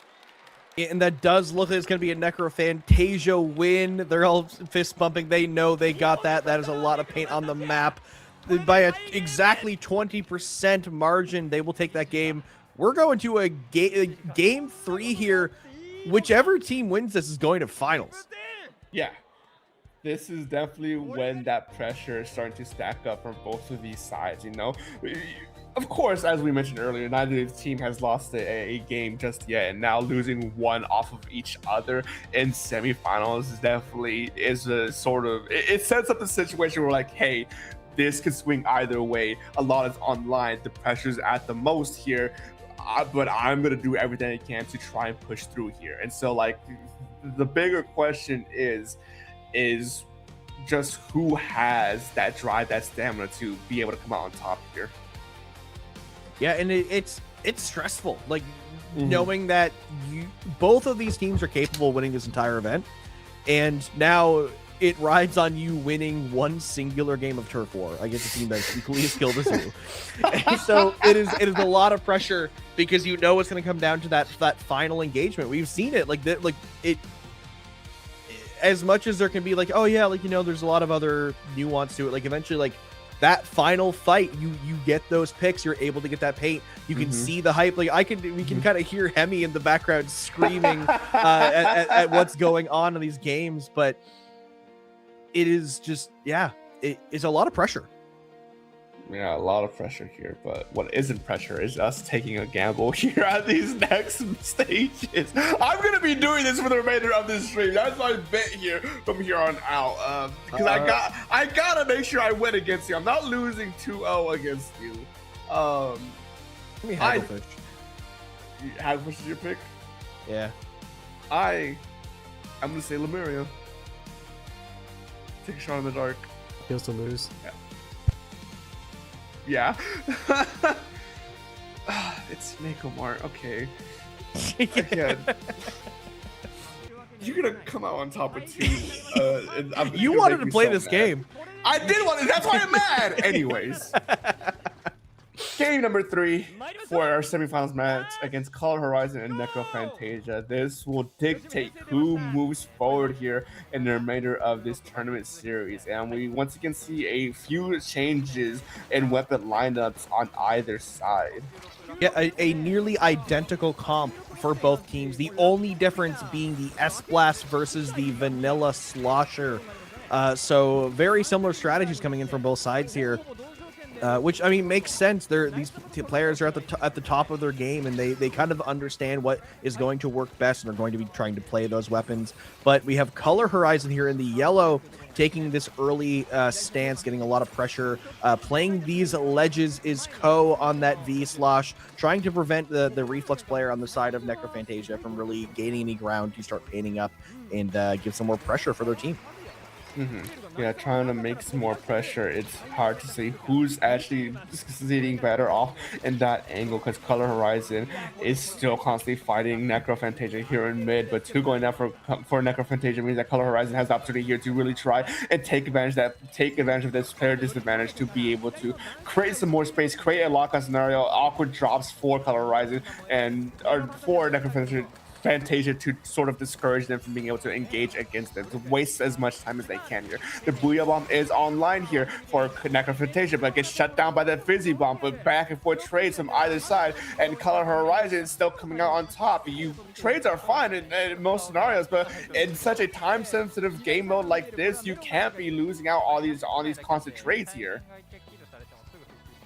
And that does look like it's going to be a Necrophantasia win. They're all fist bumping. They know they got that. That is a lot of paint on the map. By a exactly 20% margin, they will take that game. We're going to a game 3 here. Whichever team wins this is going to finals.
Yeah. This is definitely when that pressure is starting to stack up from both of these sides, you know? Of course, as we mentioned earlier, neither team has lost a game just yet, and now losing one off of each other in semifinals is a sort of, it sets up a situation where, like, hey, this could swing either way. A lot is online. The pressure's at the most here, but I'm going to do everything I can to try and push through here. And so, like, the bigger question is just who has that drive, that stamina to be able to come out on top here.
Yeah, and it's stressful, like knowing that both of these teams are capable of winning this entire event, and now it rides on you winning one singular game of turf war against a team that's equally as skilled as you. So it is a lot of pressure because you know it's going to come down to that final engagement. We've seen it it. As much as there can be like, oh yeah, like, you know, there's a lot of other nuance to it. Like eventually, like that final fight, you get those picks, you're able to get that paint. You can see the hype. Like we can kind of hear Hemi in the background screaming at what's going on in these games. But it is just, yeah, it is a lot of pressure.
Yeah, a lot of pressure here, but what isn't pressure is us taking a gamble here at these next stages. I'm gonna be doing this for the remainder of this stream. That's my bet here from here on out. Because I gotta make sure I win against you. I'm not losing 2-0 against you.
Give me Hagglefish.
Hagglefish is your pick?
Yeah.
I'm gonna say Lemuria. Take a shot in the dark.
Feels to lose.
Yeah. It's Mako Mart. Okay. Again. You're gonna come out on top of 2.
You wanted to play this game.
I did want to. That's why I'm mad. Anyways. Game number 3 for our semifinals match against Color Horizon and Necrophantasia. This will dictate who moves forward here in the remainder of this tournament series. And we once again see a few changes in weapon lineups on either side.
Yeah, a nearly identical comp for both teams. The only difference being the S-Blast versus the Vanilla Slosher. So very similar strategies coming in from both sides here. Which, I mean, makes sense. These players are at the top of their game, and they kind of understand what is going to work best, and are going to be trying to play those weapons. But we have Color Horizon here in the yellow, taking this early stance, getting a lot of pressure. Playing these ledges is Ko on that V-Slosh, trying to prevent the Reflex player on the side of Necrophantasia from really gaining any ground to start painting up and give some more pressure for their team.
Yeah, trying to make some more pressure. It's hard to say who's actually succeeding better off in that angle, because Color Horizon is still constantly fighting Necrophantasia here in mid, but 2 going down for Necrophantasia means that Color Horizon has the opportunity here to really try and take advantage of this player disadvantage to be able to create some more space, create a lockout scenario, awkward drops for Color Horizon or for Necrophantasia to sort of discourage them from being able to engage against them, to waste as much time as they can here. The Booyah Bomb is online here for Necrophantasia, but gets shut down by that Fizzy Bomb, but back and forth trades from either side, and Color Horizon is still coming out on top. Trades are fine in most scenarios, but in such a time-sensitive game mode like this, you can't be losing out on these constant trades here.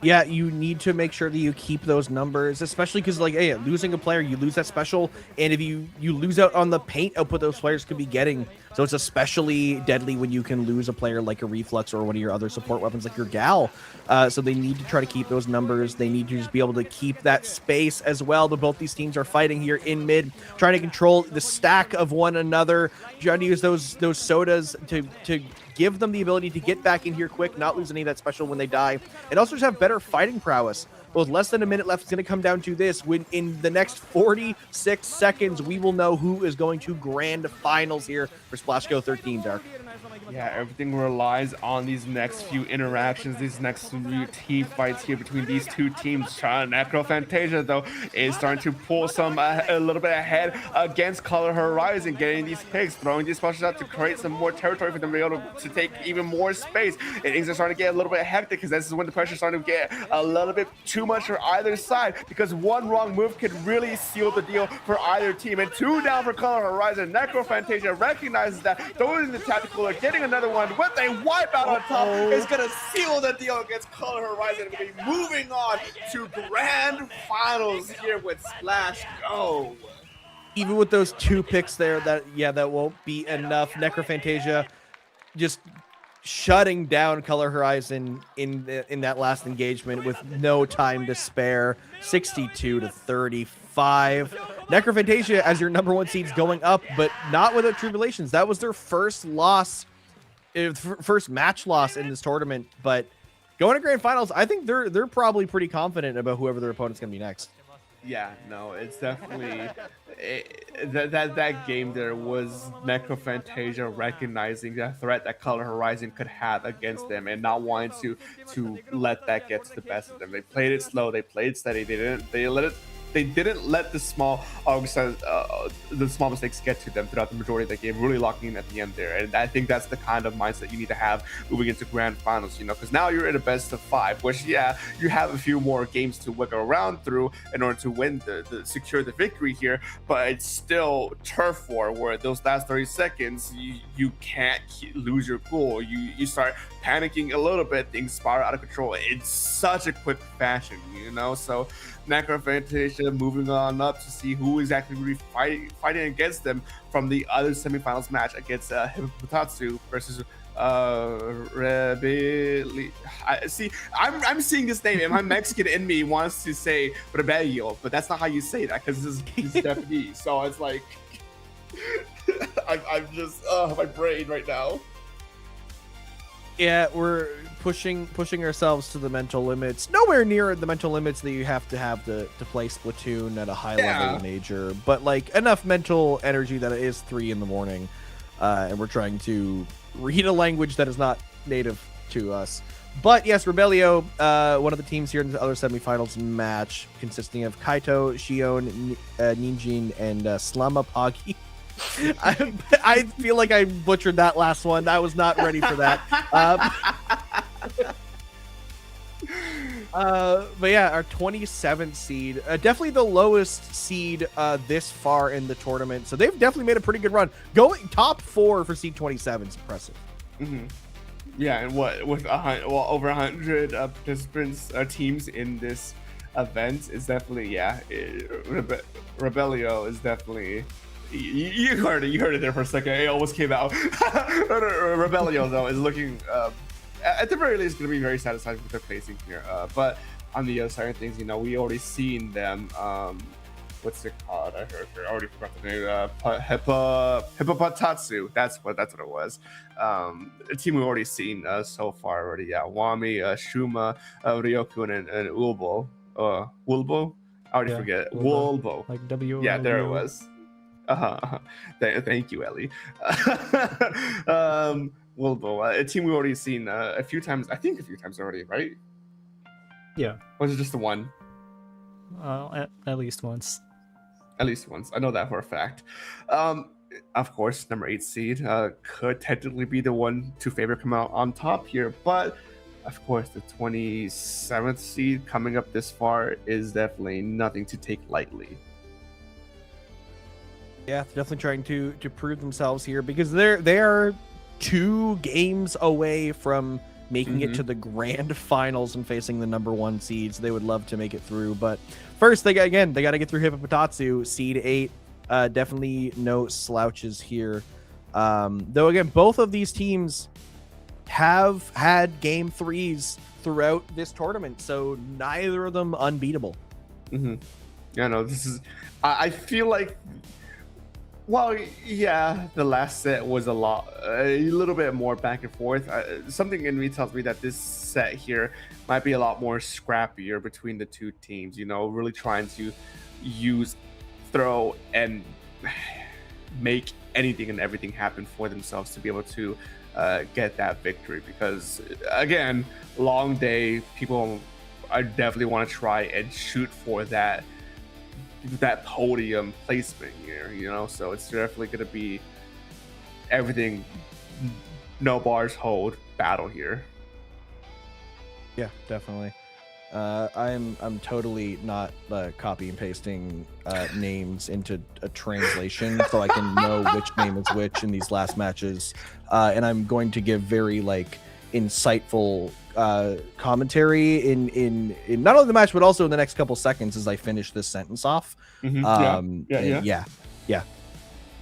Yeah, you need to make sure that you keep those numbers, especially because, like, hey, losing a player, you lose that special, and if you lose out on the paint output those players could be getting, so it's especially deadly when you can lose a player like a Reflex or one of your other support weapons like your Gal. So they need to try to keep those numbers. They need to just be able to keep that space as well. But both these teams are fighting here in mid, trying to control the stack of one another, trying to use those sodas to give them the ability to get back in here quick, not lose any of that special when they die, and also just have better fighting prowess. With less than a minute left, it's going to come down to this. When in the next 46 seconds, we will know who is going to grand finals here for SplashGo 13, Dark.
Yeah, everything relies on these next few interactions, these next few team fights here between these two teams. Necrophantasia, though, is starting to pull a little bit ahead against Color Horizon, getting these picks, throwing these specials out to create some more territory for them to be able to take even more space. And things are starting to get a little bit hectic, because this is when the pressure is starting to get a little bit too much for either side, because one wrong move could really seal the deal for either team. And 2 down for Color Horizon. Necrophantasia recognizes that, throwing the tactical, getting another one with a wipeout on top is going to seal the deal against Color Horizon. We're going to be moving on to grand finals here with SplashGo.
Even with those 2 picks there, that won't be enough. Necrophantasia just shutting down Color Horizon in that last engagement with no time to spare. 62-35. Necrophantasia as your number 1 seeds going up, but not without tribulations. That was their first loss, first match loss in this tournament. But going to grand finals, I think they're probably pretty confident about whoever their opponent's going to be next.
Yeah, no, it's definitely that game there was Necrophantasia recognizing the threat that Color Horizon could have against them, and not wanting to let that get to the best of them. They played it slow, they played steady, they let it they didn't let the small mistakes get to them throughout the majority of the game, really locking in at the end there. And I think that's the kind of mindset you need to have moving into grand finals, you know, because now you're in a best of 5, which, yeah, you have a few more games to wiggle around through in order to win secure the victory here, but it's still turf war where those last 30 seconds you can't lose your cool. You start panicking a little bit, things spiral out of control in such a quick fashion, you know. So Necrophantasia moving on up to see who is actually fighting against them from the other semifinals match against Hippopotatsu versus see, I'm seeing this name, and my Mexican in me wants to say Rebelio, but that's not how you say that because it's Japanese. So it's like I'm just my brain right now.
Yeah, we're pushing ourselves to the mental limits. Nowhere near the mental limits that you have to play Splatoon at a high level major, but like enough mental energy that it is 3 in the morning, and we're trying to read a language that is not native to us. But yes, Rebelio, one of the teams here in the other semifinals match, consisting of Kaito, Shion, Ninjin, and Slamapagi. I feel like I butchered that last one. I was not ready for that. But yeah, our 27th seed, definitely the lowest seed this far in the tournament. So they've definitely made a pretty good run. Going top 4 for seed 27 is impressive.
Mm-hmm. Yeah, and what with over 100 participants teams in this event is definitely Rebelio is definitely. You heard it there for a second. It almost came out. Rebelio though is looking at the very least going to be very satisfied with their placing here. But on the other side of things, you know, we already seen them. What's it called? I already forgot the name. Hippopotatsu. That's what it was. A team we've already seen so far already. Yeah, Wami, Shuma, Ryokun, and Ulbo. Wulbo. I already forget. Wulbo.
Like W.
Yeah, there it was. Thank you, Ellie. Wulbo, a team we've already seen a few times. I think a few times already, right?
Yeah.
Or was it just the one?
At least once.
At least once. I know that for a fact. Of course, number 8 seed could technically be the one to favor come out on top here, but of course, the 27th seed coming up this far is definitely nothing to take lightly.
Yeah, definitely trying to prove themselves here because they are 2 games away from making it to the grand finals and facing the number 1 seeds. They would love to make it through, but first they got to get through Hippopotatsu, seed 8. Definitely no slouches here. Though again, both of these teams have had game 3s throughout this tournament, so neither of them unbeatable.
Yeah, no, this is. I feel like. Well, yeah, the last set was a little bit more back and forth. Something in me tells me that this set here might be a lot more scrappier between the 2 teams, you know, really trying to throw and make anything and everything happen for themselves to be able to get that victory. Because, again, long day, people I definitely want to try and shoot for that podium placement here, you know, so it's definitely going to be everything, no bars hold battle here.
Yeah, definitely. I'm totally not copy and pasting names into a translation so I can know which name is which in these last matches, and I'm going to give very insightful commentary in not only the match but also in the next couple seconds as I finish this sentence off.
Yeah.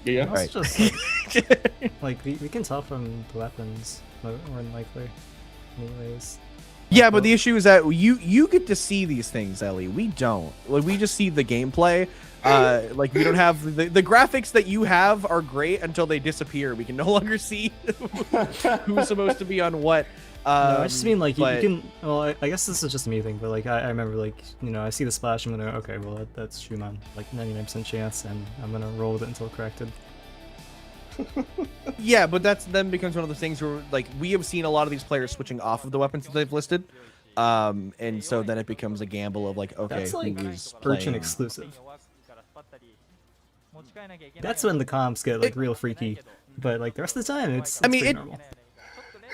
Right. Just like we can tell from the weapons more than likely, anyways.
Yeah, but the issue is that you get to see these things, Ellie. We don't. Like, we just see the gameplay. Like, we don't have the graphics that you have are great until they disappear. We can no longer see who's supposed to be on what.
No, I just mean like you can. Well, I guess this is just me thing, but like I remember like, you know, I see the splash, I'm gonna okay, well that's Schumann, like 99% chance, and I'm gonna roll with it until corrected.
Yeah, but that's then becomes one of those things where like we have seen a lot of these players switching off of the weapons that they've listed. And so then it becomes a gamble of like, okay,
That's like
who's
Urchin
playing?
exclusive. That's when the comps get like real freaky, but like the rest of the time, it's
I mean,
pretty
it.
normal.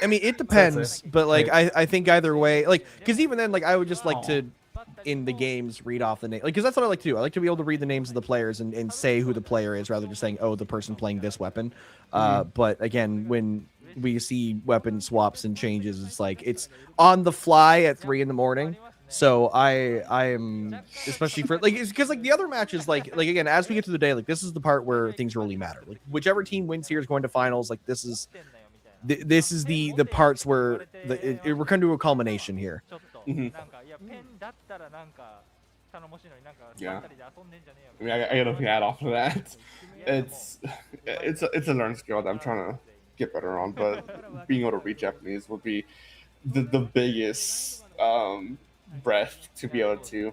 I mean, it
So
depends, but like
right.
I think either way, like because even then, like I would just like to in the games read off the name, like because that's what I like to do. I like to be able to read the names of the players and say who the player is rather than just saying, oh, the person playing this weapon. But again, when we see weapon swaps and changes, it's like it's on the fly at 3 a.m. So I am especially for like it's because like the other matches like again as we get to the day, like this is the part where things really matter. Like whichever team wins here is going to finals. Like this is the parts where we're coming to a culmination here.
Yeah. I mean, I gotta add off of that. It's a learning skill that I'm trying to get better on, but being able to read Japanese would be the biggest breath to be able to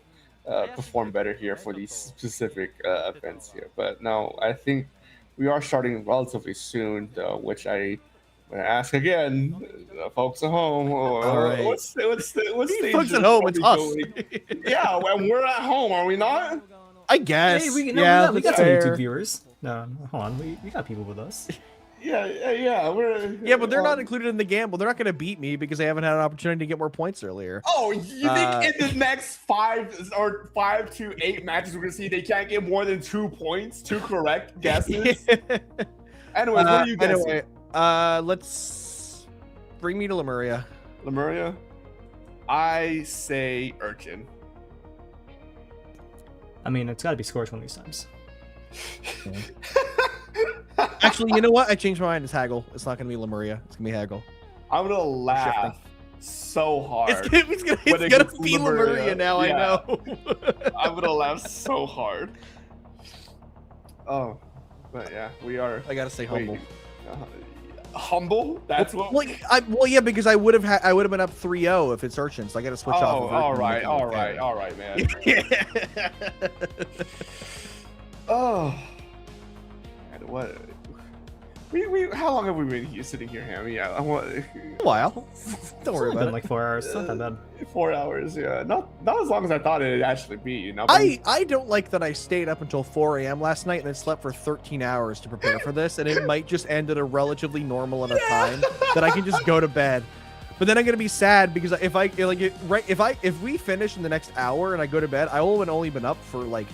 perform better here for these specific events here. But no, I think we are starting relatively soon, though, which I ask again, folks at home.
All right.
What's stage
Folks at
are
home,
we
it's us.
going? Yeah, when we're at home, are we not?
I guess.
Hey, we
yeah,
got
that's
some
fair.
YouTube viewers. No, hold on, we got people with us.
Yeah,
but they're not included in the gamble. They're not going to beat me because they haven't had an opportunity to get more points earlier.
Oh, you think in the next 5 to 8 matches we're gonna see they can't get more than 2 points, 2 correct guesses? Anyways, what do you guys
anyway, let's bring me to Lemuria.
Lemuria? I say Urchin.
I mean, it's got to be Scorch one of these times.
Actually, you know what? I changed my mind. It's Haggle. It's not going to be Lemuria. It's going to be Haggle.
I'm gonna laugh so hard.
It's gonna be Lemuria now.
Yeah.
I know.
I'm gonna laugh so hard. Oh, but yeah, we are.
I gotta stay humble.
Humble? That's what.
Well, yeah, because I would have been up 3-0 if it's Urchin, so I gotta switch off. Of
all
Urchin
right, man. Oh, and what? How long have we been here, sitting here, Hammy? I want
a while. Don't worry about
been
it.
like 4 hours. It's not that bad.
4 hours, yeah. Not as long as I thought it'd actually be. You know.
I don't like that I stayed up until 4 a.m. last night and then slept for 13 hours to prepare for this, and it might just end at a relatively normal enough time that I can just go to bed. But then I'm gonna be sad because if we finish in the next hour and I go to bed, I will have only been up for like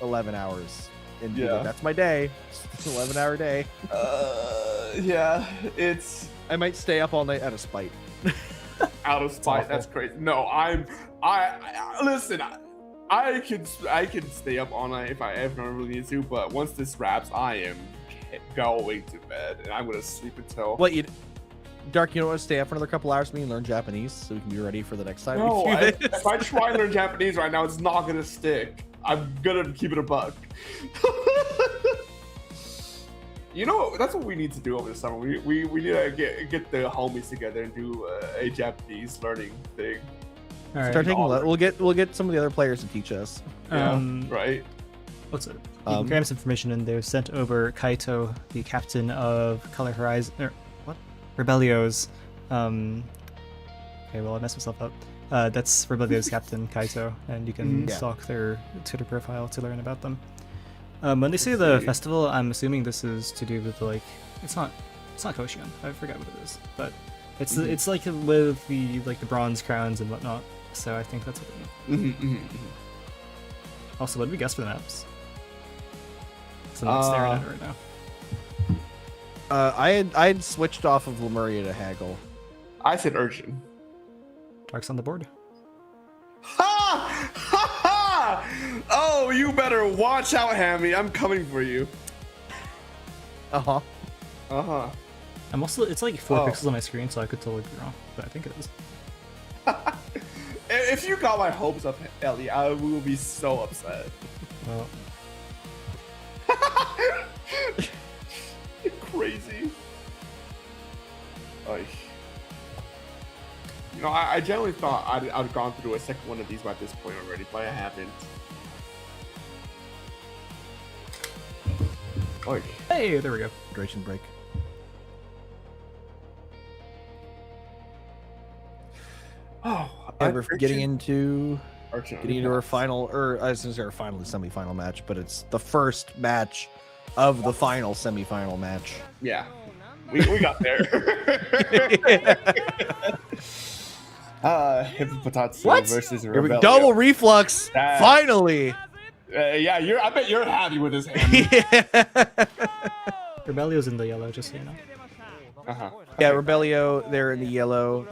11 hours. And that's my day. It's an 11-hour day.
Yeah, it's.
I might stay up all night out of spite.
Out of spite? That's crazy. No, I listen. I can stay up all night if I ever really need to. But once this wraps, I am going to bed and I'm gonna sleep until.
What you? Dark, you don't want to stay up for another couple hours with me and learn Japanese so we can be ready for the next time?
No, if I try and learn Japanese right now, it's not gonna stick. I'm gonna keep it a buck. You know, that's what we need to do over the summer. We need to get the homies together and do a Japanese learning thing.
All right.
Start taking. We'll get some of the other players to teach us.
Right.
What's it? You can grab some information, and they've sent over Kaito, the captain of Color Horizon. Rebellios. Okay, well, I messed myself up. That's Rebellios captain Kaito, and you can stalk their Twitter profile to learn about them. When they say the festival, I'm assuming this is to do with like it's not Koshion. I forgot what it is, but it's like with the bronze crowns and whatnot. So I think that's what it means. Also, what did we guess for the maps? So I'm not staring at it right now.
I had switched off of Lemuria to Haggle.
I said Urchin.
Dark's on the board.
Ha! Ha ha! Oh, you better watch out, Hammy. I'm coming for you.
Uh-huh.
Uh-huh.
I'm also, it's like 4 pixels on my screen, so I could totally be wrong, but I think it is.
If you got my hopes up, Ellie, I will be so upset.
Well.
You're crazy. Oy. You know, I generally thought I'd gone through a second one of these by this point already, but I haven't. Oy.
Hey, there we go.
Hydration break.
Oh,
Okay, we're getting into our final, or I was going to say our final semifinal match, but it's the first match of the final semifinal match.
Yeah, we got there. Hippopotatsu versus
Here we
Rebellion.
double reflux. Finally.
Yeah, I bet you're happy with this hand.
Rebellio's in the yellow, just so you know.
Yeah, Rebellio, they're in the yellow,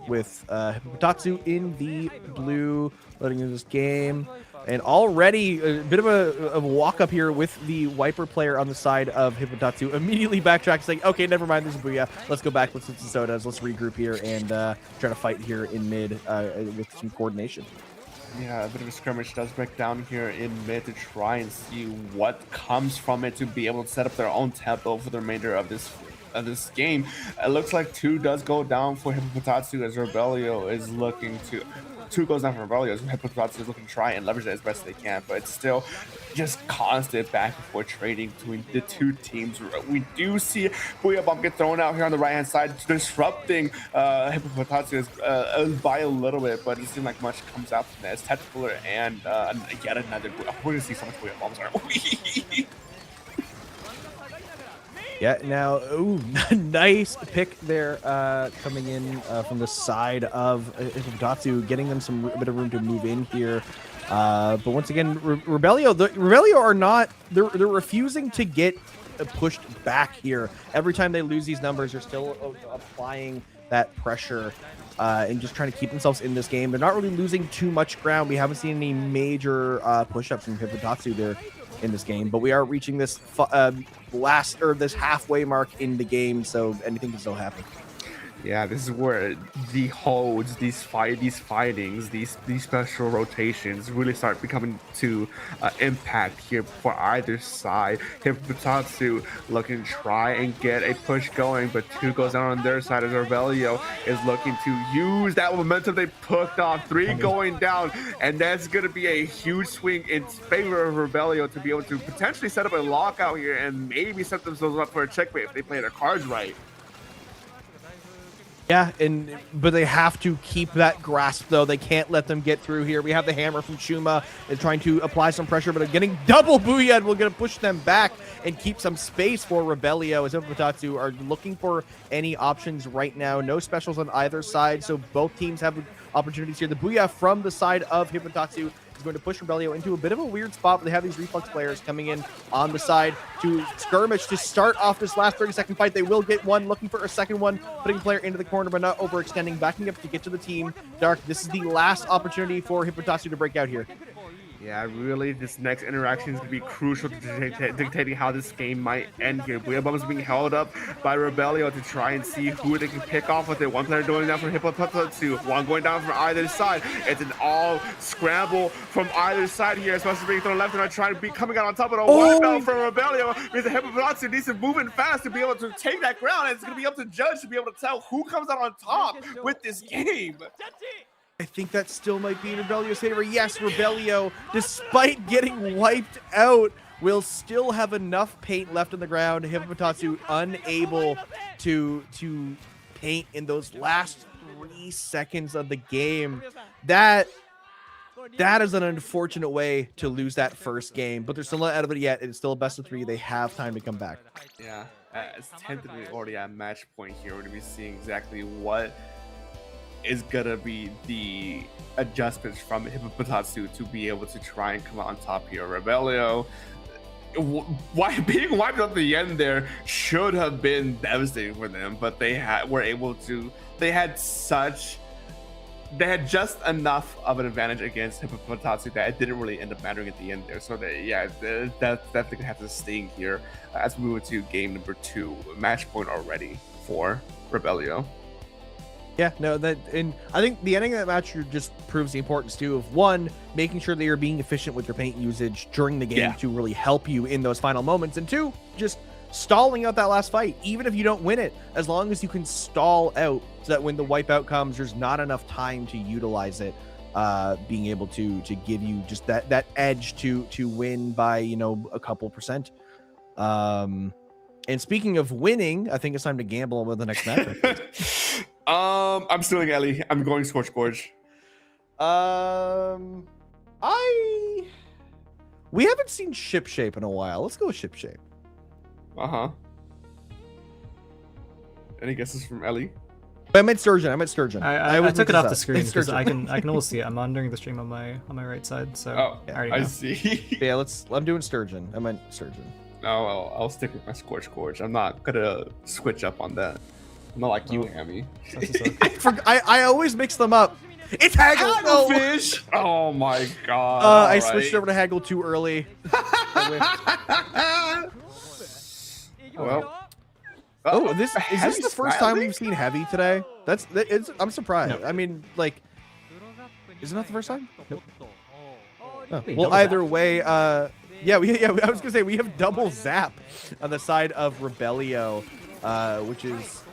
with Hippopotatsu in the blue, letting into this game. And already a bit of a walk up here with the Wiper player on the side of Hippopotatsu. Immediately backtrack, saying, okay, never mind, there's a Booyah. Let's go back, let's hit some sodas, let's regroup here and try to fight here in mid with some coordination.
Yeah, a bit of a skirmish does break down here in mid to try and see what comes from it to be able to set up their own tempo for the remainder of this game. It looks like 2 does go down for Hippopotatsu as Rebellio is looking to... 2 goes down for Rebellio as Hippopotatsu is looking to try and leverage it as best they can, but it's still just constant back and forth trading between the 2 teams. We do see Booyah Bomb get thrown out here on the right-hand side, disrupting Hippopotatsu by a little bit, but it doesn't seem like much comes out from that. It's Tentacular and yet another Booyah. We're going to see so much Booyah Bombs, aren't we?
Yeah, now, ooh, nice pick there coming in from the side of Hippopotatsu, getting them a bit of room to move in here. But once again, Rebellio are not, they're refusing to get pushed back here. Every time they lose these numbers, they're still applying that pressure and just trying to keep themselves in this game. They're not really losing too much ground. We haven't seen any major push-ups from Hippopotatsu there in this game, but we are reaching this this halfway mark in the game, so anything can still happen.
Yeah, this is where the holds, these fightings, these special rotations really start becoming to impact here for either side. Hippopotatsu looking to try and get a push going, but 2 goes down on their side as Rebellio is looking to use that momentum they put off. 3 going down, and that's going to be a huge swing in favor of Rebellio to be able to potentially set up a lockout here and maybe set themselves up for a checkmate if they play their cards right.
Yeah, but they have to keep that grasp, though. They can't let them get through here. We have the hammer from Chuma and trying to apply some pressure, but getting double Booyah will get to push them back and keep some space for Rebellio as Hippopotatsu are looking for any options right now. No specials on either side, so both teams have opportunities here. The Booyah from the side of Hippopotatsu is going to push Rebellio into a bit of a weird spot, but they have these reflex players coming in on the side to skirmish to start off this last 30-second fight. They will get one, looking for a second one, putting a player into the corner, but not overextending, backing up to get to the team. Dark, this is the last opportunity for Hippopotatsu to break out here.
Yeah, really, this next interaction is going to be crucial to dictating how this game might end here. Booyah Bomb is being held up by Rebellio to try and see who they can pick off with it. One player going down from Hippopotatsu, one going down from either side. It's an all scramble from either side here, especially being thrown left and right, trying to be coming out on top of a wipeout from Rebellio. Because the Hippopotatsu needs to move in fast to be able to take that ground, and it's going to be up to Judge to be able to tell who comes out on top with this game.
I think that still might be Rebellio's favor. Yes, Rebellio, despite getting wiped out, will still have enough paint left on the ground. Hippopotatsu unable to paint in those last 3 seconds of the game. That is an unfortunate way to lose that first game, but they're still not out of it yet. It's still a best of 3. They have time to come back.
Yeah, it's tentatively already at match point here. We're going to be seeing exactly what is gonna be the adjustments from Hippopotatsu to be able to try and come out on top here. Rebellio, being wiped at the end there should have been devastating for them, but they had just enough of an advantage against Hippopotatsu that it didn't really end up mattering at the end there. So that's definitely gonna have to sting here as we move into game number 2, match point already for Rebellio.
Yeah, no, and I think the ending of that match just proves the importance too of 1, making sure that you're being efficient with your paint usage during the game to really help you in those final moments, and 2, just stalling out that last fight, even if you don't win it, as long as you can stall out so that when the wipeout comes, there's not enough time to utilize it, being able to give you just that edge to win by a couple percent. And speaking of winning, I think it's time to gamble on what the next match is.
I'm stealing Ellie. I'm going Scorch Gorge.
We haven't seen Ship Shape in a while. Let's go with Ship Shape.
Any guesses from Ellie?
I meant Sturgeon.
I took it off the screen because I can almost see it. I'm monitoring the stream on my right side, so I already know.
I see.
Yeah, I'm doing Sturgeon. I meant Sturgeon.
No, I'll stick with my Scorch Gorge. I'm not gonna switch up on that. I'm not like you, Hammy.
I always mix them up. It's Haggle!
Hagglefish! Oh my god.
I switched over to Haggle too early.
Well.
Oh, is this the first time we've seen Heavy today? I'm surprised. No. I mean, like, is it not the first time? Nope. Oh. Well, either way, I was gonna say we have double zap on the side of Rebellio, which is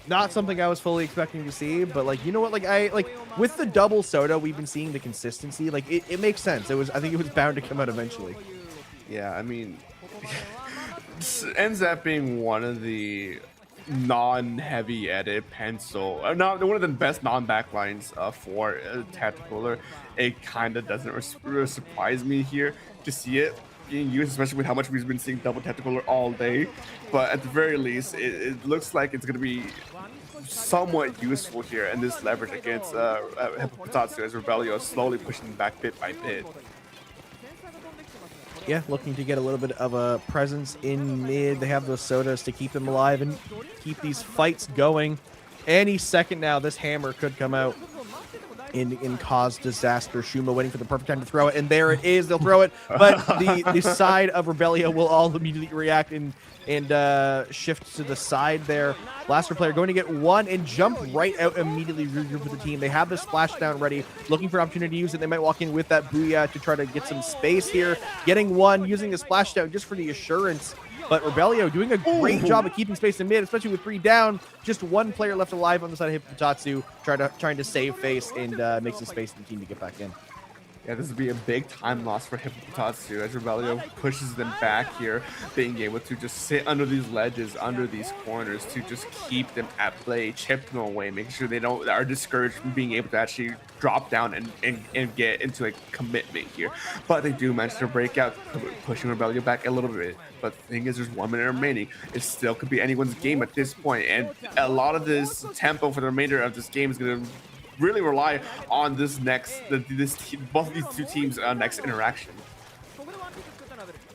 not something I was fully expecting to see. But like, you know what? Like with the double soda, we've been seeing the consistency. Like, it makes sense. I think it was bound to come out eventually.
Yeah, I mean. Ends up being one of the non-heavy edit pencil, not one of the best non-backlines for Tactical. It kind of doesn't surprise me here to see it being used, especially with how much we've been seeing double Tactical all day. But at the very least, it looks like it's going to be somewhat useful here in this leverage against Hippopotatsu as Rebellio is slowly pushing back bit by bit.
Yeah, looking to get a little bit of a presence in mid. They have those sodas to keep them alive and keep these fights going. Any second now, this hammer could come out and cause disaster. Shuma waiting for the perfect time to throw it, and there it is. They'll throw it, but the side of Rebellio will all immediately react and shift to the side there. Blaster player going to get one and jump right out immediately, regroup with the team. They have the splashdown ready, looking for an opportunity to use it. They might walk in with that booyah to try to get some space here. Getting one, using the splashdown just for the assurance. But Rebellio doing a great job of keeping space in mid, especially with 3 down. Just one player left alive on the side of Hippopotatsu, trying to save face and make some space for the team to get back in.
Yeah, this would be a big time loss for Hippopotatsu as Rebellio pushes them back here, being able to just sit under these ledges, under these corners to just keep them at play, chip them away, making sure they are discouraged from being able to actually drop down and get into a commitment here. But they do manage to break out, pushing Rebellio back a little bit. But the thing is, there's 1 minute remaining. It still could be anyone's game at this point, and a lot of this tempo for the remainder of this game is going to really rely on both of these two teams' next interaction.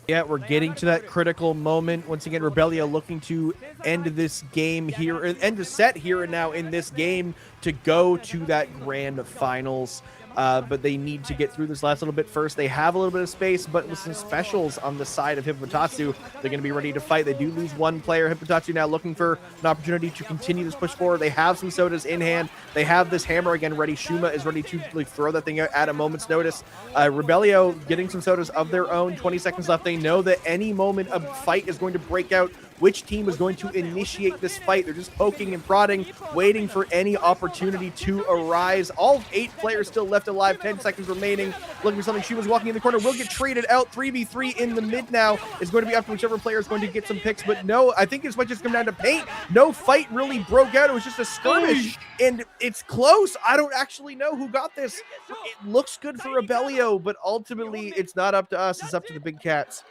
Yeah, we're getting to that critical moment. Once again, Rebellio looking to end this game here, end the set here and now in this game to go to that grand finals. But they need to get through this last little bit first. They have a little bit of space, but with some specials on the side of Hippopotatsu, they're going to be ready to fight. They do lose one player. Hippopotatsu now looking for an opportunity to continue this push forward. They have some sodas in hand. They have this hammer again ready. Shuma is ready to throw that thing out at a moment's notice. Rebellio getting some sodas of their own. 20 seconds left. They know that any moment a fight is going to break out. Which team is going to initiate this fight? They're just poking and prodding, waiting for any opportunity to arise. All 8 players still left alive, 10 seconds remaining. Looking for something. She was walking in the corner, will get traded out. 3v3 in the mid now is going to be up to whichever player is going to get some picks. But no, I think this might just come down to paint. No fight really broke out. It was just a skirmish, and it's close. I don't actually know who got this. It looks good for Rebellio, but ultimately it's not up to us. It's up to the big cats.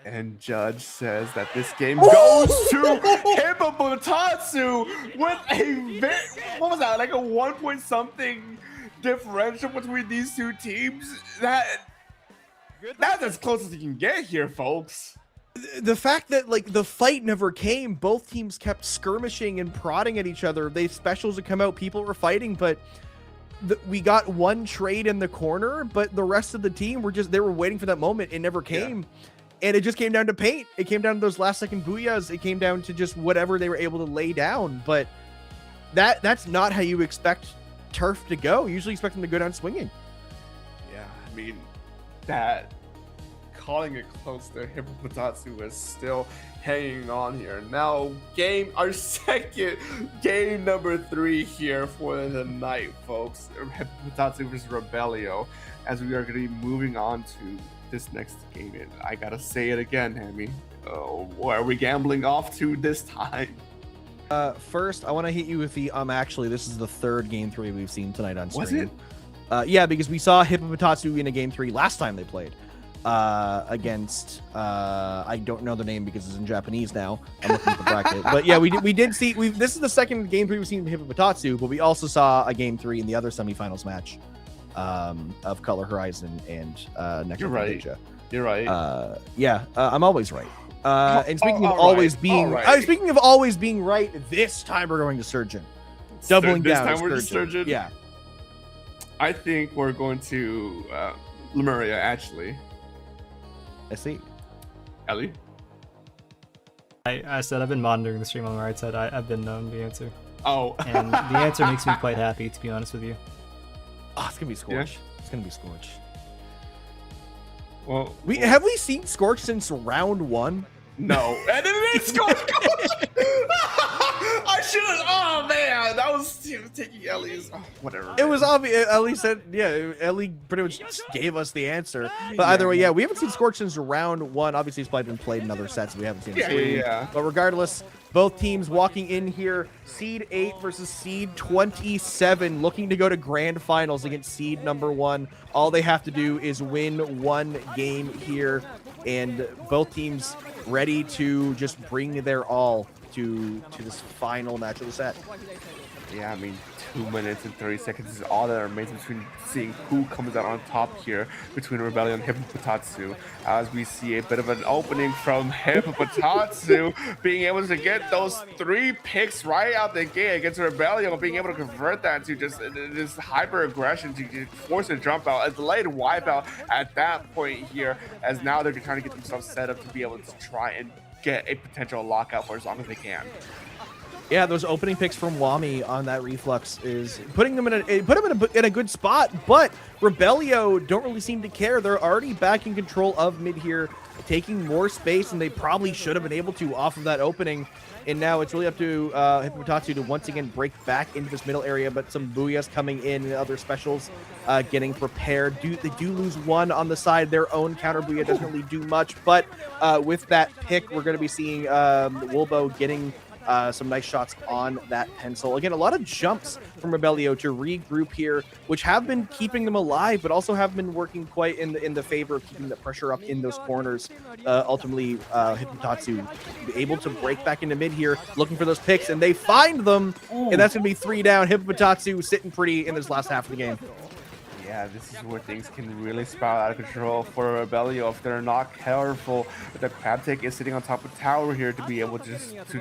And Judge says that this game goes to Hippopotatsu with what was that, like a 1 point something differential between these two teams? That's as close as you can get here, folks.
The fact that like the fight never came, both teams kept skirmishing and prodding at each other. They specials would come out, people were fighting, but we got one trade in the corner, but the rest of the team they were waiting for that moment. It never came. Yeah. And it just came down to paint. It came down to those last second booyahs. It came down to just whatever they were able to lay down. But that's not how you expect turf to go. You usually expect them to go down swinging.
Yeah, I mean, that calling it close to Hippopotatsu is still hanging on here. Now, our second game number 3 here for the night, folks. Hippopotatsu versus Rebellio, as we are going to be moving on to this next game. And I gotta say it again, Hammy. Where are we gambling off to this time?
First, I want to hit you with the actually, this is the third game 3 we've seen tonight on stream.
Was it?
Yeah, because we saw Hippopotatsu in a game 3 last time they played against I don't know the name because it's in Japanese now. I'm looking at the bracket, but yeah, we did see. This is the second game 3 we've seen Hippopotatsu, but we also saw a game 3 in the other semifinals match of Color Horizon and Necro
You're right.
Ninja.
You're right.
Yeah, I'm always right. And speaking of always being, speaking of always being right, this time we're going to Surgeon, doubling
This
down.
time we're to Surgeon.
Yeah,
I think we're going to Lemuria, actually.
I see.
Ellie?
I said I've been monitoring the stream on the right side. I've been known the answer.
Oh.
And the answer makes me quite happy, to be honest with you.
Oh, it's gonna be Scorch. It's gonna be Scorch.
Well,
have we seen Scorch since round 1?
No. And then it's Scorch. I should have. Oh man, that was taking Ellie's. Oh, whatever.
It was obvious. Ellie said, yeah. Ellie pretty much gave us the answer. But either way, yeah, we haven't seen Scorch since round 1. Obviously, he's probably been played in other sets. We haven't seen him.
Yeah.
But regardless, both teams walking in here, Seed 8 versus Seed 27, looking to go to grand finals against Seed number 1. All they have to do is win one game here, and both teams ready to just bring their all to this final match of the set.
Yeah, I mean, 2 minutes and 30 seconds is all that remains between seeing who comes out on top here between Rebellion and Hippopotatsu, as we see a bit of an opening from Hippopotatsu being able to get those 3 picks right out the gate against Rebellion, being able to convert that to just this hyper aggression to force a jump out, a delayed wipeout at that point here, as now they're trying to get themselves set up to be able to try and get a potential lockout for as long as they can.
Yeah, those opening picks from Wami on that reflux is putting them in a good spot, but Rebellio don't really seem to care. They're already back in control of mid here, taking more space, and they probably should have been able to off of that opening. And now it's really up to Hippopotatsu to once again break back into this middle area, but some Booyahs coming in and other specials getting prepared. They do lose one on the side. Their own counter Booyah doesn't really do much, but with that pick, we're going to be seeing Wolbo getting some nice shots on that pencil. Again, a lot of jumps from Rebellio to regroup here, which have been keeping them alive, but also have been working quite in the favor of keeping the pressure up in those corners. Ultimately, Hippopotatsu able to break back into mid here, looking for those picks, and they find them, and that's going to be 3 down. Hippopotatsu sitting pretty in this last half of the game.
Yeah, this is where things can really spiral out of control for Rebellio if they're not careful. The crab take is sitting on top of tower here to be able to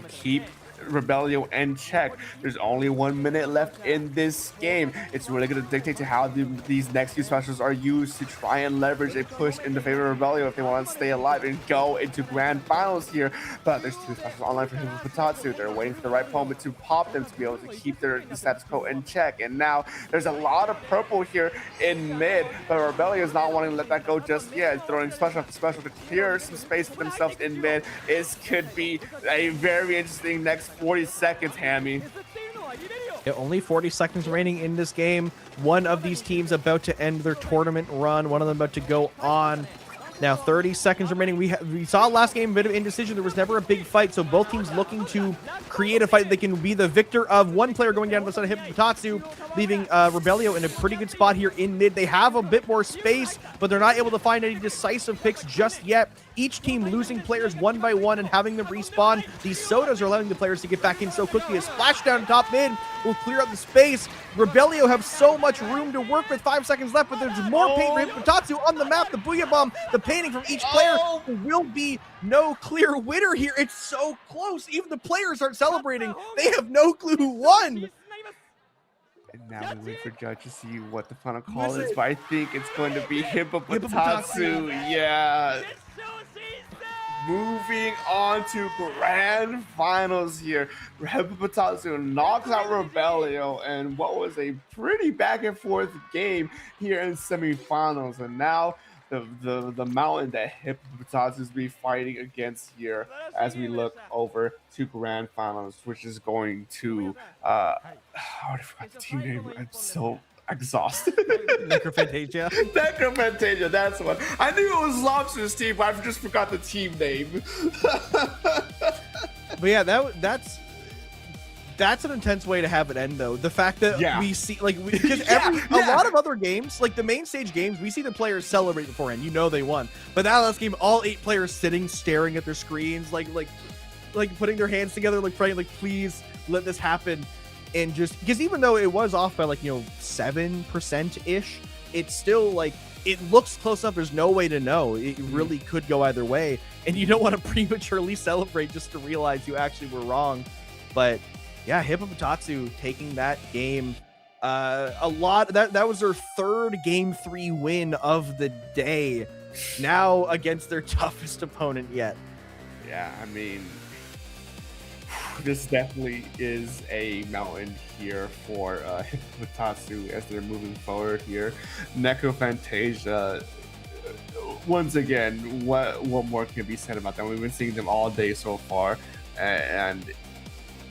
keep Rebellio in check. There's only 1 minute left in this game. It's really going to dictate to how these next few specials are used to try and leverage a push in the favor of Rebellio if they want to stay alive and go into grand finals here. But there's 2 specials online for Hippopotatsu. They're waiting for the right moment to pop them to be able to keep their status quo in check. And now there's a lot of purple here in mid, but Rebellio is not wanting to let that go just yet. Throwing special after special to clear some space for themselves in mid. It could be a very interesting next 40 seconds, Hammy.
Yeah, only 40 seconds remaining in this game. One of these teams about to end their tournament run. One of them about to go on. Now 30 seconds remaining. We saw last game a bit of indecision. There was never a big fight, so both teams looking to create a fight they can be the victor of. One player going down to the side of Hippopotatsu, leaving Rebellio in a pretty good spot here in mid. They have a bit more space, but they're not able to find any decisive picks just yet. Each team losing players one by one and having them respawn. These sodas are allowing the players to get back in so quickly. A splash down top mid will clear out the space. Rebellio have so much room to work with. 5 seconds left, but there's more paint for Hippopotatsu on the map. The Booyah Bomb, the painting from each player. There will be no clear winner here. It's so close. Even the players aren't celebrating. They have no clue who won.
And now we wait for Judge to see what the final call is, but I think it's going to be Hippopotatsu. Yeah. Moving on to grand finals here. Hippopotatsu knocks out Rebellio and what was a pretty back and forth game here in semifinals. And now the mountain that Hippopotatsu is be fighting against here as we look over to grand finals, which is going to I forgot the team name. I'm so exhausted.
Necrophantasia.
Necrophantasia, that's what. I knew it was Lobster's team, but I just forgot the team name.
But yeah, that's That's an intense way to have it end, though. The fact that we see, like, because
Yeah,
a lot of other games, like the main stage games, we see the players celebrate beforehand. You know they won. But that last game, all 8 players sitting, staring at their screens, like putting their hands together, like praying, like, please let this happen. And just because even though it was off by like 7% ish, it's still like it looks close enough. There's no way to know. It really could go either way, and you don't want to prematurely celebrate just to realize you actually were wrong. But yeah, Hippopotatsu taking that game a lot. That was their 3rd game 3 win of the day, now against their toughest opponent yet.
Yeah, I mean, this definitely is a mountain here for Hippopotatsu as they're moving forward here. Necrophantasia, once again, what more can be said about them? We've been seeing them all day so far, and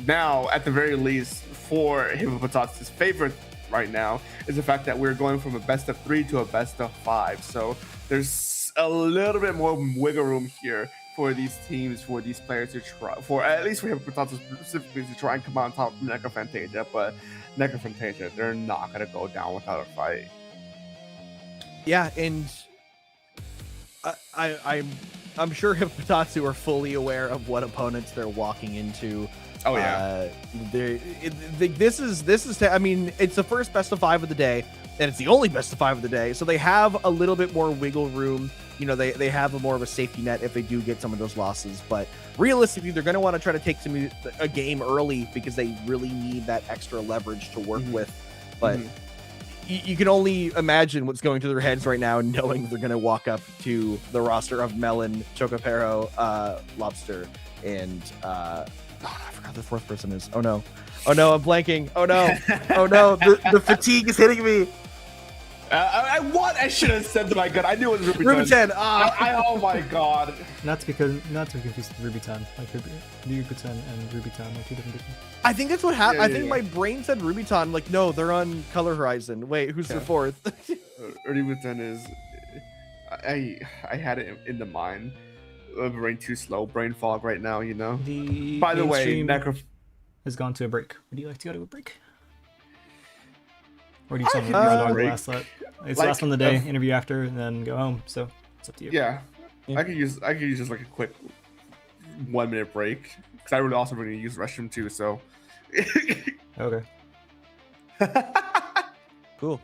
now, at the very least, for Hippopotatsu's favorite right now is the fact that we're going from a best of 3 to a best of 5. So there's a little bit more wiggle room here for these teams, for these players to try, for at least for Hippopotatsu specifically, to try and come out on top of Necrophantasia. But Necrophantasia, they're not gonna go down without a fight.
Yeah, and I'm sure Hippopotatsu are fully aware of what opponents they're walking into.
Oh yeah.
This is. I mean, it's the first best of 5 of the day, and it's the only best of 5 of the day. So they have a little bit more wiggle room. They have more of a safety net if they do get some of those losses. But realistically, they're going to want to try to take a game early because they really need that extra leverage to work with. But you can only imagine what's going through their heads right now, knowing they're going to walk up to the roster of Melon, Chocopero, Lobster, and I forgot the 4th person is. Oh no, I'm blanking. Oh no, the fatigue is hitting me.
I should have said to my gut. I knew it was
Rubiton.
Oh my god.
Not to be confused with Rubiton. Like Rubiton and Rubiton are 2 different people.
I think that's what happened. I think my brain said Rubiton. Like, no, they're on Color Horizon. Wait, who's the 4th?
Rubiton is. I had it in the mind. Brain too slow. Brain fog right now. By the way,
has gone to a break. Would you like to go to a break? Or do you just want to ride on the last slot? It's last one of the day, interview after, and then go home. So it's up to you.
Yeah. I could use just like a quick 1-minute break because I would also really use the restroom too. So.
Okay.
Cool.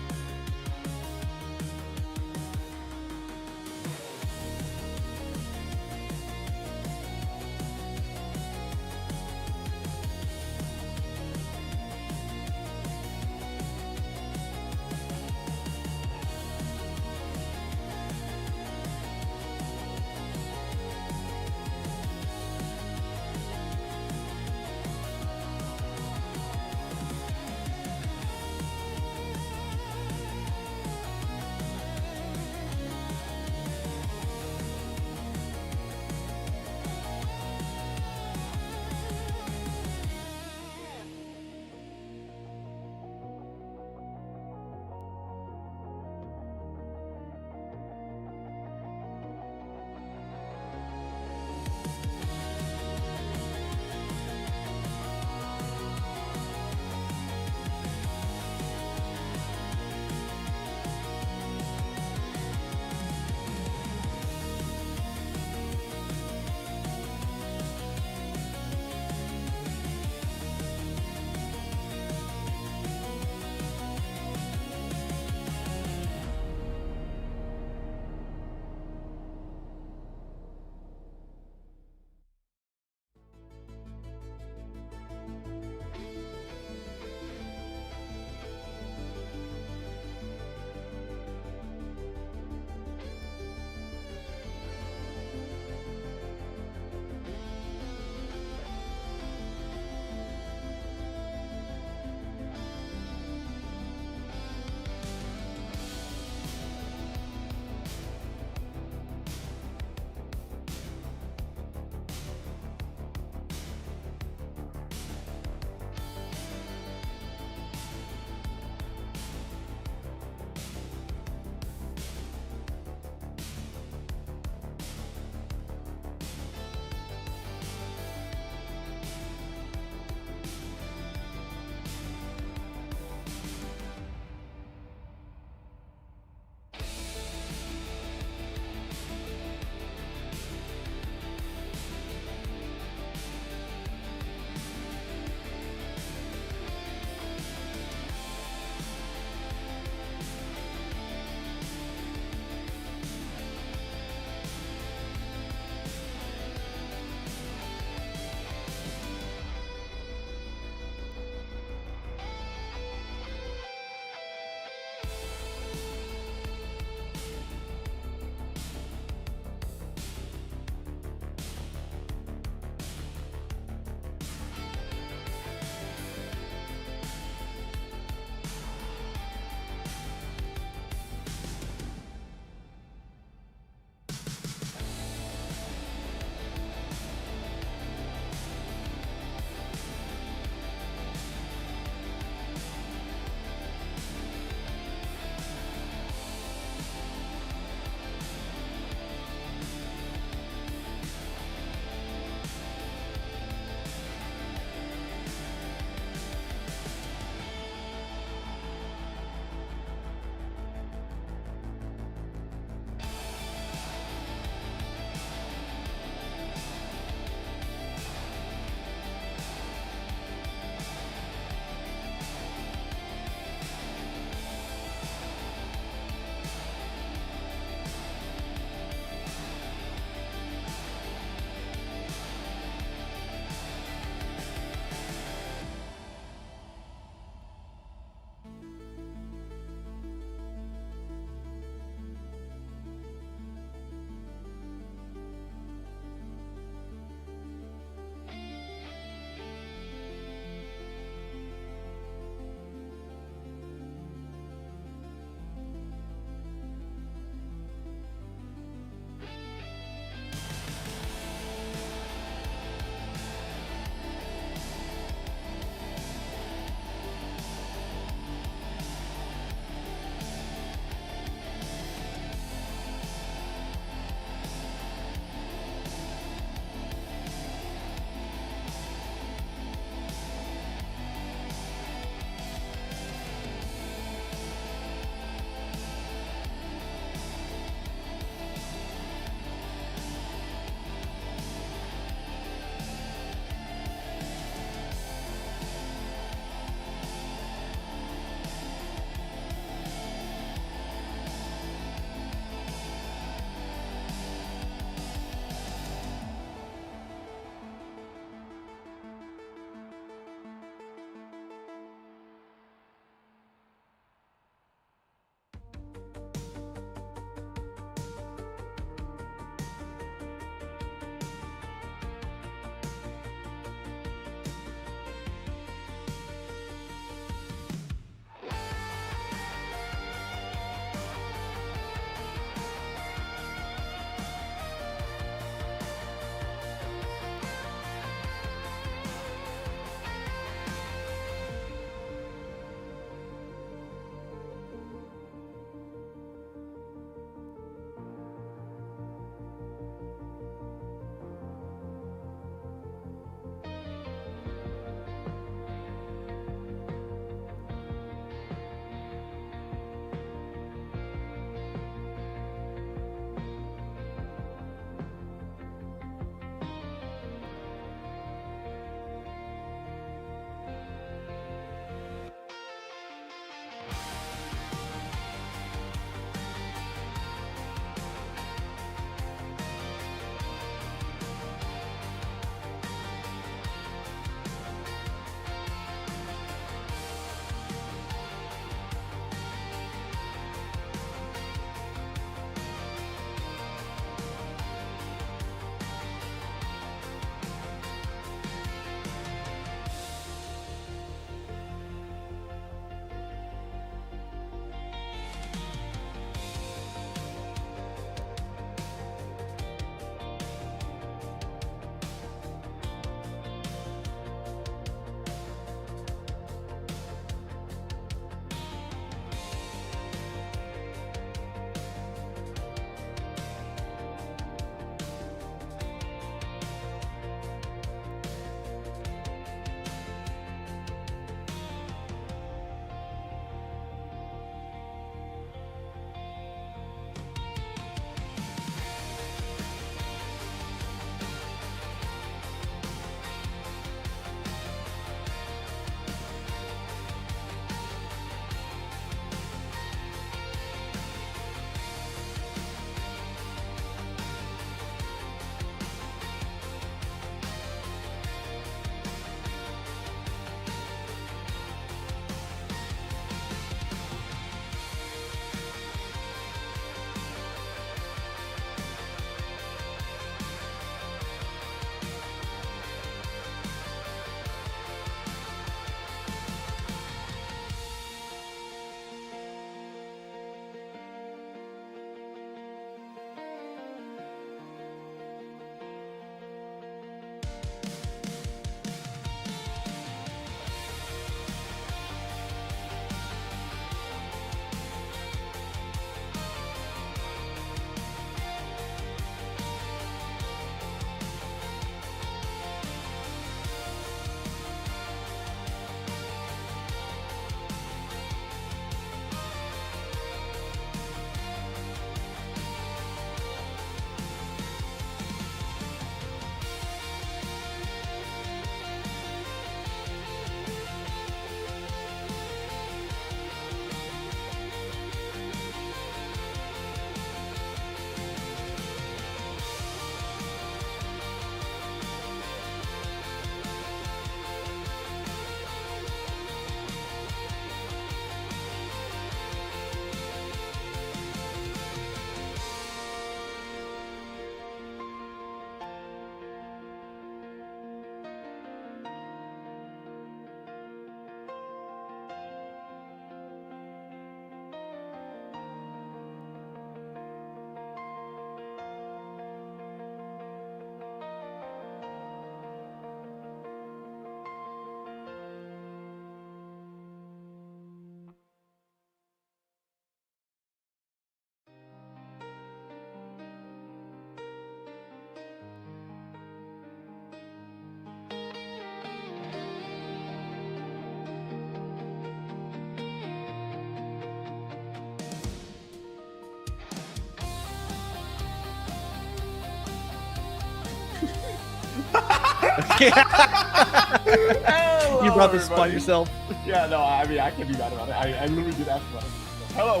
Hello,
You brought this upon
everybody.
yourself.
Yeah, no, I mean I can't be mad about it. I literally did ask about it. Hello,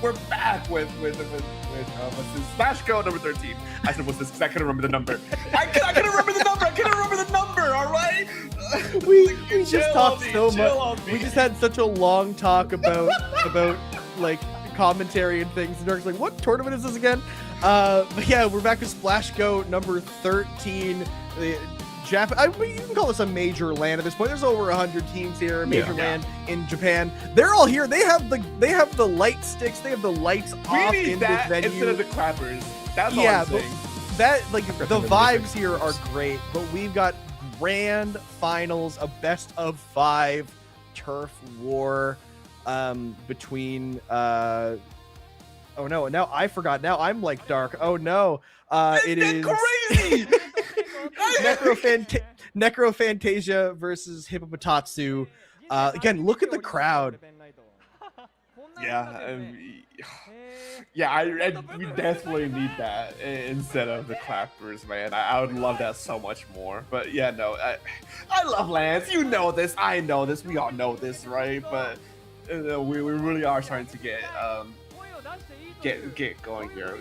we're back with what's this SplashGo number 13. I said what's this because I couldn't remember the number. I couldn't remember the number. I couldn't remember the number. All right.
We just
Chill
talked
on me,
so
chill
much.
on me.
We just had such a long talk about like commentary and things. And Dark's like, what tournament is this again? But yeah, we're back to SplashGo number 13. The I mean, you can call this a major LAN at this point. There's over 100 teams here, major LAN in Japan. They're all here. They have the light sticks. They have the lights
We
off
need
in
that
this venue.
instead of the clappers. That's all
Yeah,
I'm
but
saying.
that like the vibes here are great. But we've got grand finals, a best of 5 turf war between oh no, now I forgot. Now I'm like Dark. Oh no. It is
crazy.
Necrophantasia versus Hippopotatsu. Again, look at the crowd.
Yeah, we definitely need that instead of the clappers, man. I would love that so much more. But yeah, no, I love LANs. You know this. I know this. We all know this, right? But we really are starting to get going here.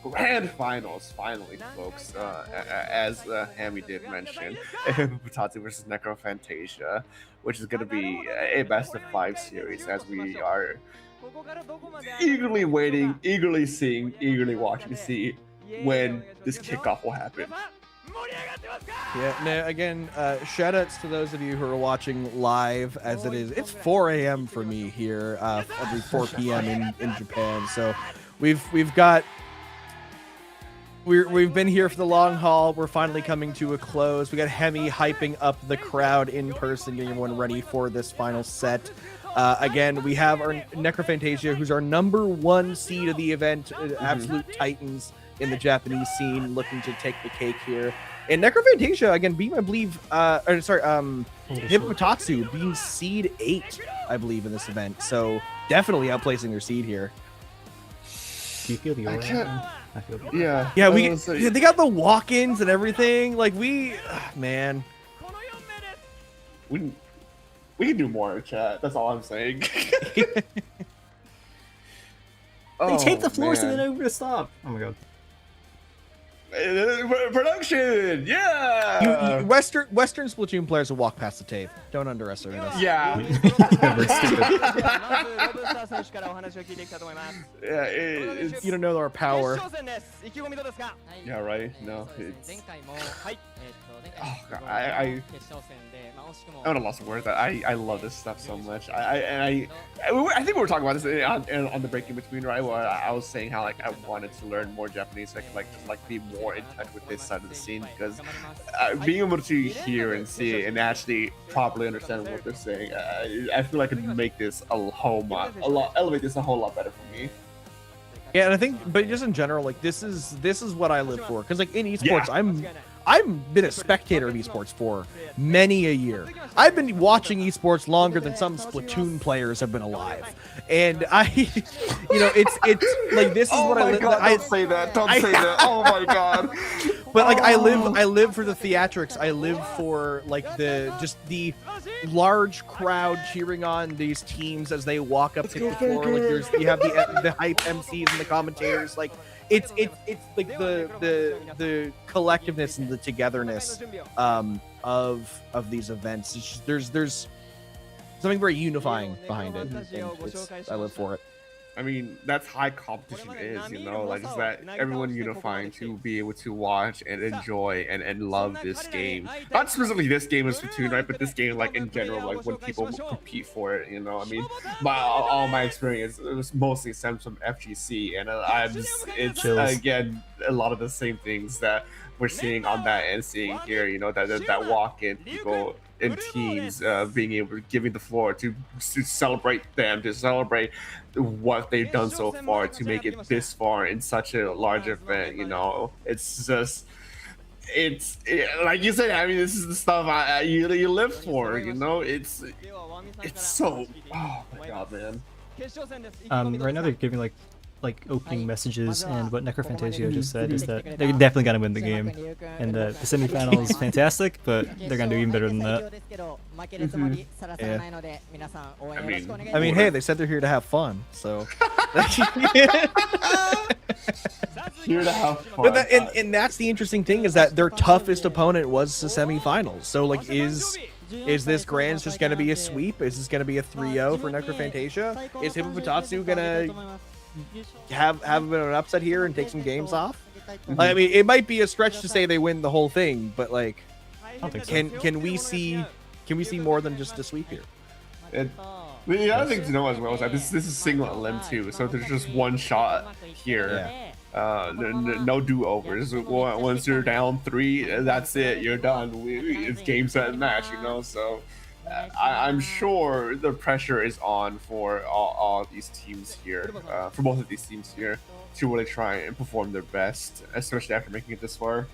Grand finals, finally, folks. As Hammy did mention, Potatsu versus Necrophantasia, which is going to be a best of 5 series, as we are eagerly waiting, eagerly seeing, eagerly watching to see when this kickoff will happen.
Yeah, no, again, shout outs to those of you who are watching live, as it is. It's 4 a.m. for me here, every 4 p.m. in Japan. So we've been here for the long haul. We're finally coming to a close. We got Hemi hyping up the crowd in person, getting everyone ready for this final set. Again, we have our Necrophantasia, who's our #1 seed of the event, absolute titans in the Japanese scene, looking to take the cake here. And Necrophantasia, again, being, I believe, Hippopotatsu being seed 8, I believe, in this event. So definitely outplacing their seed here.
Do you feel the aura? I feel the aura.
Yeah, they got the walk-ins and everything. Like man.
We can do more, chat. That's all I'm saying.
They take the floors and then over to stop. Oh my god.
Production, yeah.
Western Splatoon players will walk past the tape. Don't underestimate us.
Yeah.
You don't know our power.
Yeah, right. No. Oh god, I would have lost words. I love this stuff so much. I think we were talking about this on the break in between, right? Where I was saying how like I wanted to learn more Japanese, so I could just be more in touch with this side of the scene, because being able to hear and see it and actually properly understand what they're saying, I feel like it would make this elevate this a whole lot better for me.
Yeah, and I think, but just in general, like this is what I live for. Because like in esports, I've been a spectator of esports for many a year. I've been watching esports longer than some Splatoon players have been alive, and it's like this is what I live.
Don't say that. Don't say that. Oh my god.
But like I live for the theatrics. I live for like the large crowd cheering on these teams as they walk up to the floor. Like you have the hype MCs and the commentators. Like it's like the collectiveness and the togetherness of these events. It's just, there's something very unifying behind it. And I live for it.
I mean, that's high competition is, like it's that everyone unifying to be able to watch and enjoy and love this game. Not specifically this game in Splatoon, right? But this game, like in general, like when people compete for it, I mean, all my experience, it was mostly stems from FGC, and it's again a lot of the same things that we're seeing on that and seeing here. That walk in people in teams being able to giving the floor to celebrate them, to celebrate what they've done so far to make it this far in such a large event. It's just like you said. I mean, this is the stuff you live for. It's so, oh my god, man.
Right now they're giving like like opening messages and what Necrophantasia just said is that they're definitely gonna win the game, and the semifinal is fantastic, but they're gonna do even better than that.
I mean, hey, they said they're here to have fun, so.
Here to have fun.
But and that's the interesting thing, is that their toughest opponent was the semifinals. So like, is this Grands just gonna be a sweep? Is this gonna be a 3-0 for Necrophantasia? Is Hippopotatsu gonna have a bit of an upset here and take some games off? I mean, it might be a stretch to say they win the whole thing, but like, can we see more than just a sweep here?
The other thing to know as well is that this is single LAN too, so there's just one shot here. No do-overs. Once you're down 3, that's it. You're done. It's game, set, and match. You know, so I'm sure the pressure is on for all these teams here, for both of these teams here, to really try and perform their best, especially after making it this far.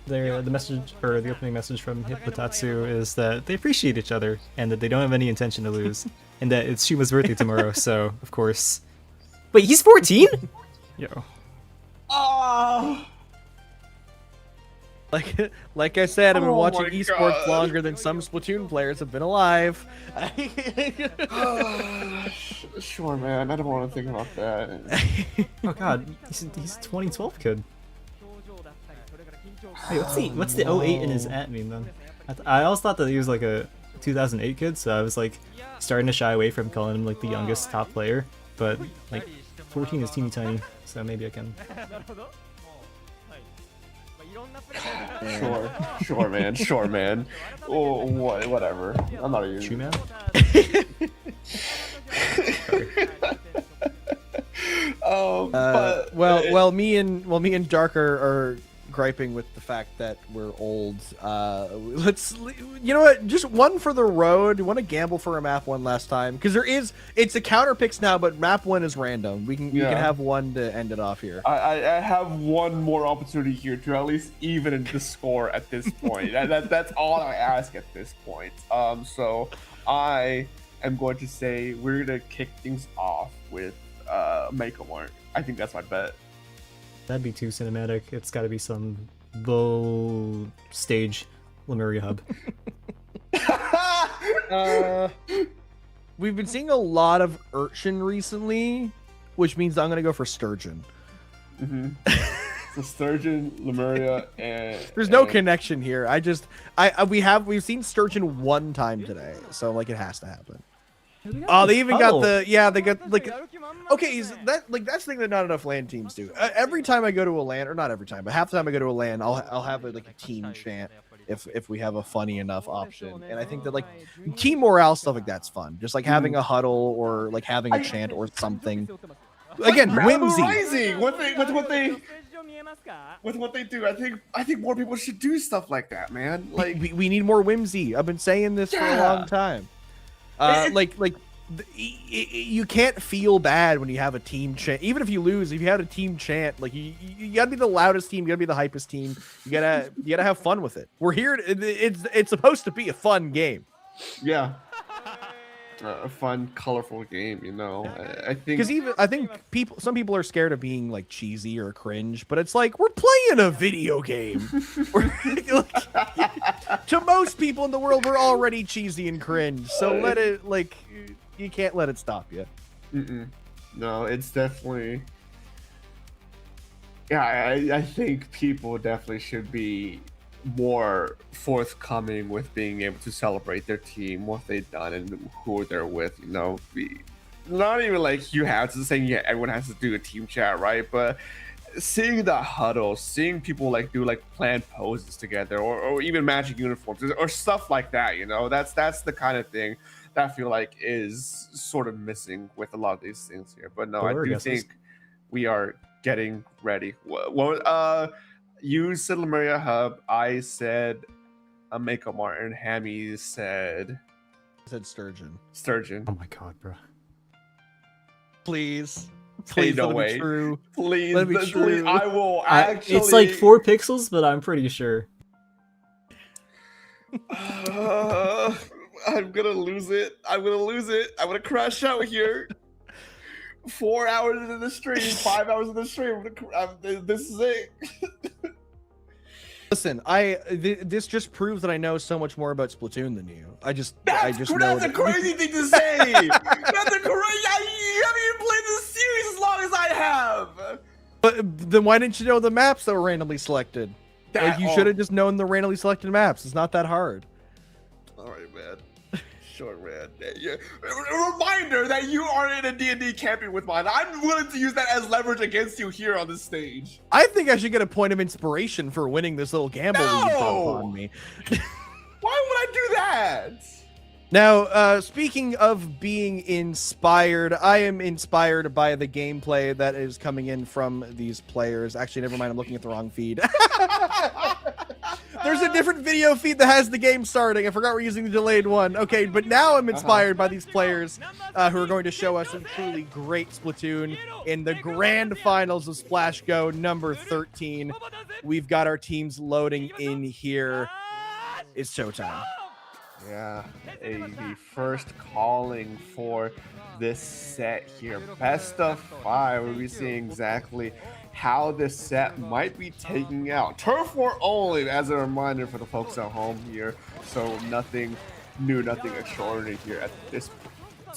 The message, or the opening message from Hippopotatsu, is that they appreciate each other and that they don't have any intention to lose, and that it's Shuma's birthday tomorrow, so of course. Wait, he's 14? Yo.
Like I said, I've been watching esports longer than some Splatoon players have been alive.
Sure, man. I don't want to think about that.
Oh god, he's a 2012 kid. Hey, what's the 08 in his at mean then? I always thought that he was like a 2008 kid, so I was like starting to shy away from calling him like the youngest top player, but like 14 is teeny tiny, so maybe I can.
Sure, man. Oh, whatever. I'm not a user.
True man.
Well, me and Dark are griping with the fact that we're old. You know what? Just one for the road. You want to gamble for a map one last time, because it's a counter picks now, but map one is random. We can have one to end it off here.
I have one more opportunity here to at least even the score at this point. That's all I ask at this point. So I am going to say we're gonna kick things off with Mako Mart. I think that's my bet.
That'd be too cinematic. It's got to be some low stage Lemuria hub.
We've been seeing a lot of Urchin recently, which means I'm gonna go for Sturgeon.
So Sturgeon, Lemuria, and
there's no connection here. We've seen Sturgeon one time today, so like it has to happen. Oh, they even got they got like, okay, that's the thing that not enough LAN teams do. Every time I go to a LAN, or not every time, but half the time I go to a LAN, I'll have like a team chant if we have a funny enough option. And I think that like team morale stuff like that's fun. Just like having a huddle or like having a chant or something. Again, whimsy.
Rising with what they do, I think more people should do stuff like that, man. Like
we need more whimsy. I've been saying this for a long time. You can't feel bad when you have a team chant. Even if you lose, if you had a team chant, like you gotta be the loudest team, you gotta be the hypest team. You gotta have fun with it. We're here. It's supposed to be a fun game.
Yeah. A fun, colorful game, you know. I think
because some people are scared of being like cheesy or cringe, but it's like we're playing a video game. To most people in the world, we're already cheesy and cringe. So you can't let it stop you.
No, it's definitely. Yeah, I think people definitely should be more forthcoming with being able to celebrate their team, what they've done, and who they're with. You know, not even like you have to say everyone has to do a team chat, right? But seeing the huddle, seeing people like do like planned poses together, or even matching uniforms or stuff like that. You know, that's the kind of thing that I feel like is sort of missing with a lot of these things here. But no, I do think we are getting ready. You said Lemuria Hub. I said Mako Martin. Hammy said
Sturgeon.
Oh my god, bro.
Please
no way.
True.
Please,
let me be true.
Please, I will actually.
It's like 4 pixels, but I'm pretty sure.
I'm gonna lose it. I'm gonna crash out here. 4 hours into the stream, 5 hours into the stream. This is it.
Listen, this just proves that I know so much more about Splatoon than you. I just know
That's a crazy thing to say. That's a crazy. You haven't even played this series as long as I have.
But then why didn't you know the maps that were randomly selected? Like you should have just known the randomly selected maps. It's not that hard.
All right, man. Sure, man. Yeah. A reminder that you are in a D&D campaign with mine. I'm willing to use that as leverage against you here on this stage.
I think I should get a point of inspiration for winning this little gamble that you brought upon me.
Why would I do that?
Now, speaking of being inspired, I am inspired by the gameplay that is coming in from these players. Actually, never mind, I'm looking at the wrong feed. There's a different video feed that has the game starting. I forgot we're using the delayed one. Okay, but now I'm inspired by these players who are going to show us a truly great Splatoon in the grand finals of SplashGo number 13. We've got our teams loading in here. It's showtime.
Yeah, the first calling for this set here. Best of 5. We'll be seeing exactly how this set might be taking out. Turf War only, as a reminder for the folks at home here. So nothing new, nothing extraordinary here at this point.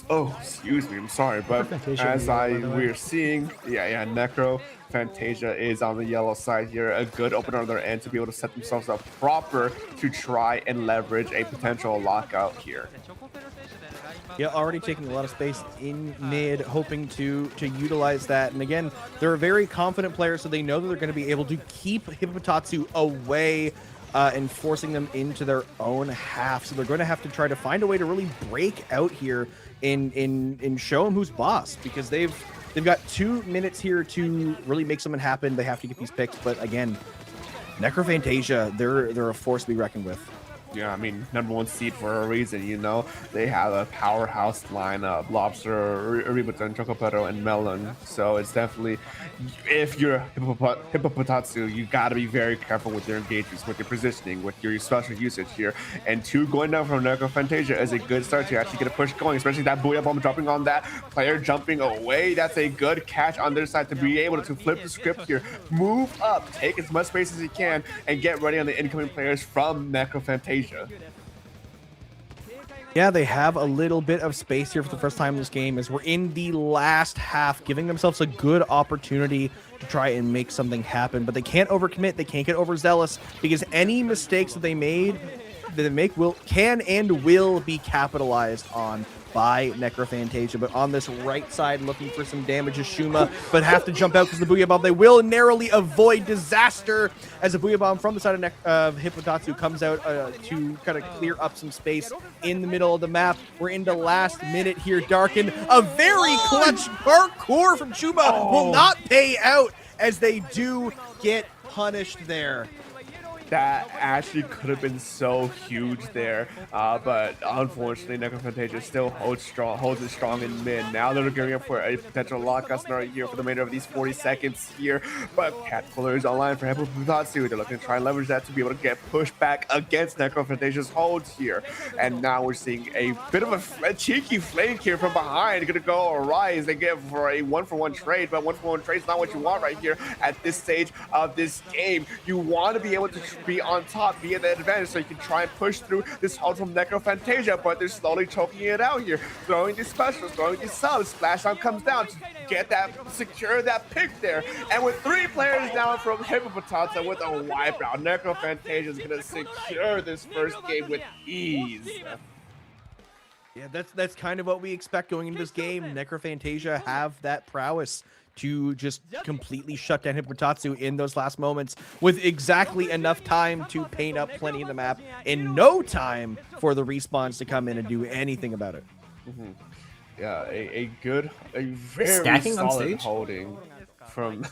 Oh, excuse me, I'm sorry, but as we're seeing, Necro Fantasia is on the yellow side here. A good opener on their end to be able to set themselves up proper to try and leverage a potential lockout here.
Yeah, already taking a lot of space in mid, hoping to utilize that. And again, they're a very confident player, so they know that they're going to be able to keep Hippopotatsu away and forcing them into their own half. So they're going to have to try to find a way to really break out here and show them who's boss, because they've got 2 minutes here to really make something happen. They have to get these picks, but again, Necrophantasia, they're a force to be reckoned with.
Yeah, I mean, #1 seed for a reason, you know. They have a powerhouse lineup: Lobster, Ribotan, Chocopero, and Melon. So it's definitely, if you're Hippopotatsu, you got to be very careful with your engagements, with your positioning, with your special usage here. And 2 going down from Necrophantasia is a good start to actually get a push going, especially that Booyah Bomb dropping on that player jumping away. That's a good catch on their side to be able to flip the script here, move up, take as much space as you can, and get ready on the incoming players from Necrophantasia.
Yeah, they have a little bit of space here for the first time in this game as we're in the last half, giving themselves a good opportunity to try and make something happen, but they can't overcommit, they can't get overzealous, because any mistakes that they make can and will be capitalized on by Necrophantasia. But on this right side, looking for some damage is Shuma, but have to jump out because the Booyah Bomb. They will narrowly avoid disaster as a Booyah Bomb from the side of Hippotatsu comes out to kind of clear up some space in the middle of the map. We're into last minute here. Darken, a very clutch parkour from Shuma will not pay out as they do get punished there.
That actually could have been so huge there, but unfortunately, Necrophantasia still holds it strong in mid. Now they're gearing up for a potential lockout scenario here for the remainder of these 40 seconds here. But Cat Puller is online for Hippopotatsu. They're looking to try and leverage that to be able to get pushed back against Necrophantasia's holds here. And now we're seeing a bit of a cheeky flank here from behind. Gonna go Rise. They get for a 1-for-1 trade, but 1-for-1 trade is not what you want right here at this stage of this game. You want to be able to be on top, be at the advantage, so you can try and push through this hold from Necrophantasia, but they're slowly choking it out here, throwing these specials, throwing these subs. Splashdown comes down to get that, secure that pick there, and with 3 players down from Hippopotatsu with a wipeout, Necrophantasia is gonna secure this first game with ease.
Yeah, that's kind of what we expect going into this game. Necrophantasia have that prowess to just completely shut down Hippopotatsu in those last moments with exactly enough time to paint up plenty of the map and no time for the respawns to come in and do anything about it.
Yeah, a very
Stacking on
solid
stage?
holding from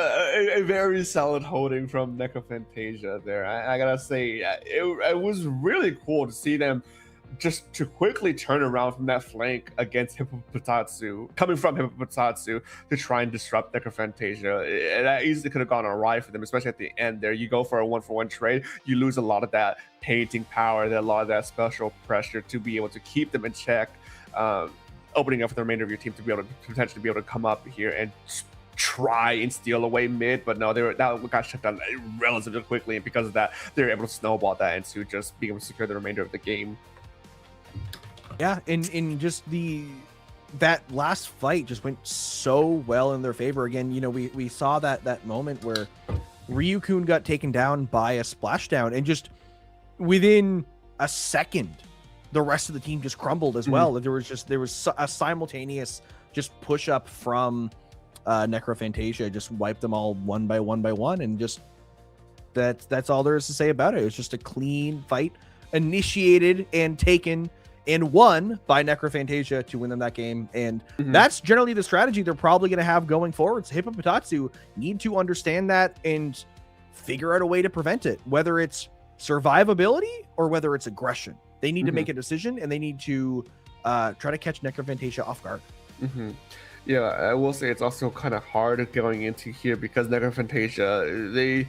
a very solid holding from Necrophantasia there. I gotta say, it was really cool to see them just to quickly turn around from that flank against Hippopotatsu, coming from Hippopotatsu to try and disrupt Necrophantasia. That easily could have gone awry for them, especially at the end there. You go for a 1-for-1 trade, you lose a lot of that painting power, a lot of that special pressure to be able to keep them in check, opening up for the remainder of your team to be able to potentially be able to come up here and try and steal away mid, but no, that got shut down relatively quickly, and because of that, they were able to snowball that into just being able to secure the remainder of the game.
Yeah, in just that last fight just went so well in their favor. Again, you know, we saw that moment where Ryukun got taken down by a splashdown, and just within a second, the rest of the team just crumbled as well. There was a simultaneous just push up from Necrophantasia, just wiped them all one by one, and just that's all there is to say about it. It was just a clean fight, initiated and taken and won by Necrophantasia to win them that game. And that's generally the strategy they're probably going to have going forward. So Hippopotatsu need to understand that and figure out a way to prevent it, whether it's survivability or whether it's aggression. They need to make a decision, and they need to try to catch Necrophantasia off guard.
Yeah, I will say it's also kind of hard going into here because Necrophantasia,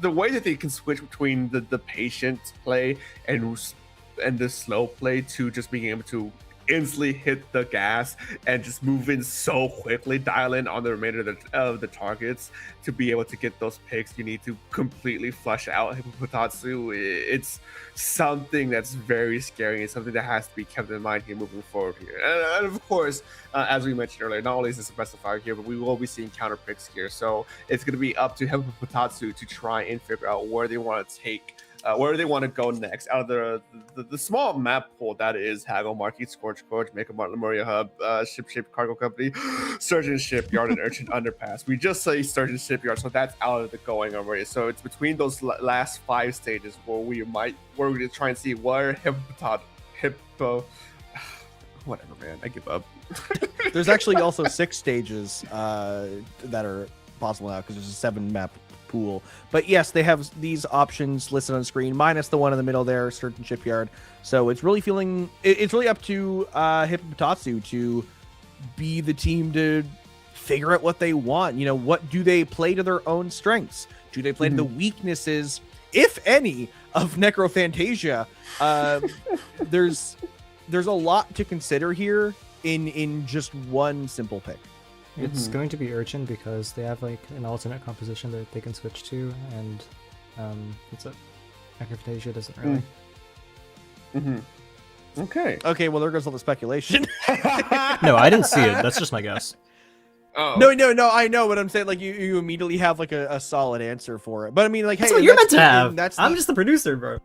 the way that they can switch between the patient play and the slow play to just being able to instantly hit the gas and just move in so quickly, dial in on the remainder of the targets to be able to get those picks. You need to completely flush out Hippopotatsu. It's something that's very scary and something that has to be kept in mind here moving forward here. And of course, as we mentioned earlier, not only is this a specifier here, but we will be seeing counter picks here. So it's going to be up to Hippopotatsu to try and figure out where they want to take where they want to go next out of the small map pool that is Haggle Market, Scorch Gorge, Make a Martin Lemuria Hub, Ship Cargo Company, Sturgeon Shipyard, and Urchin Underpass. We just say Sturgeon Shipyard, so that's out of the going already. So it's between those last 5 stages where we're going to try and see where Hippo. Whatever, man. I give up.
There's actually also 6 stages that are possible now because there's a 7 map pool. But yes, they have these options listed on screen, minus the one in the middle there, Sturgeon Shipyard. So it's really it's really up to Hippopotatsu to be the team to figure out what they want. You know, what do they play to their own strengths? Do they play to the weaknesses, if any, of Necrophantasia? There's a lot to consider here in just one simple pick.
It's going to be Urchin because they have like an alternate composition that they can switch to, and it's a Necrophantasia doesn't really.
Okay, well there goes all the speculation.
No, I didn't see it. That's just my guess.
Oh.
No, I know what I'm saying. Like you immediately have like a solid answer for it. But I mean, like,
That's
hey,
what you're meant to have. I'm
the...
just the producer, bro.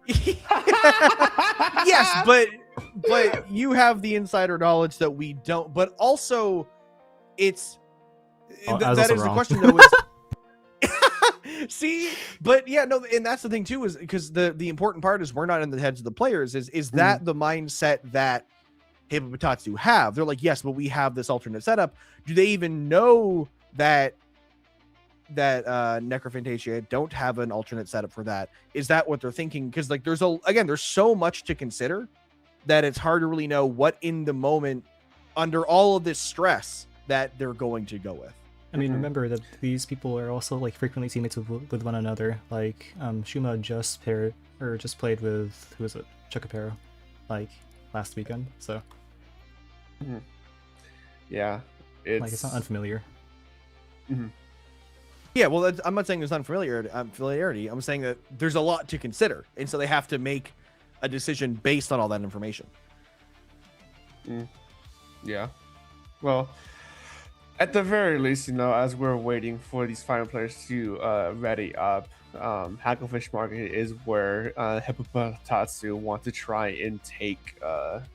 Yes, but you have the insider knowledge that we don't. But also, it's that is the question though. Is see, but yeah, no, and that's the thing too, is because the important part is we're not in the heads of the players. Is that the mindset that Hippopotatsu have? They're like, yes, but we have this alternate setup. Do they even know that Necrophantasia don't have an alternate setup for that? Is that what they're thinking? Because like there's so much to consider that it's hard to really know what in the moment under all of this stress that they're going to go with.
I mean, remember that these people are also like frequently teammates with one another. Like Shuma just played with, who was it, Chocopero, like last weekend. So
yeah,
it's not unfamiliar.
Yeah, well, I'm not saying there's familiarity. I'm saying that there's a lot to consider, and so they have to make a decision based on all that information.
Yeah. Well, at the very least, as we're waiting for these final players to ready up, Hacklefish Market is where Hippopotatsu want to try and take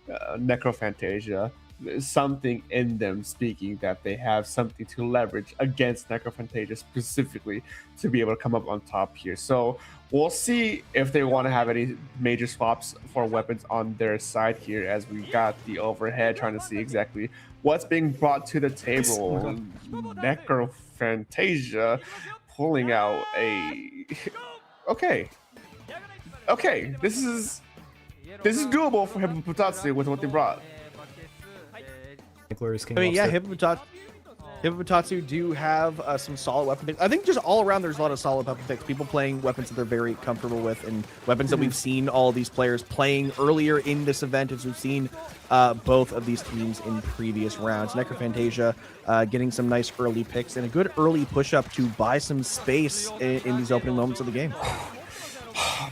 Necrophantasia. Something in them speaking that they have something to leverage against Necrophantasia specifically to be able to come up on top here. So we'll see if they want to have any major swaps for weapons on their side here, as we got the overhead trying to see exactly what's being brought to the table. Necrophantasia pulling out a... Okay, this is this is doable for Hippopotatsu with what they brought.
I mean, yeah, Hippopotatsu do have some solid weapon picks. I think just all around there's a lot of solid weapon picks. People playing weapons that they're very comfortable with, and weapons that we've seen all these players playing earlier in this event, as we've seen both of these teams in previous rounds. Necrophantasia getting some nice early picks and a good early push-up to buy some space in these opening moments of the game.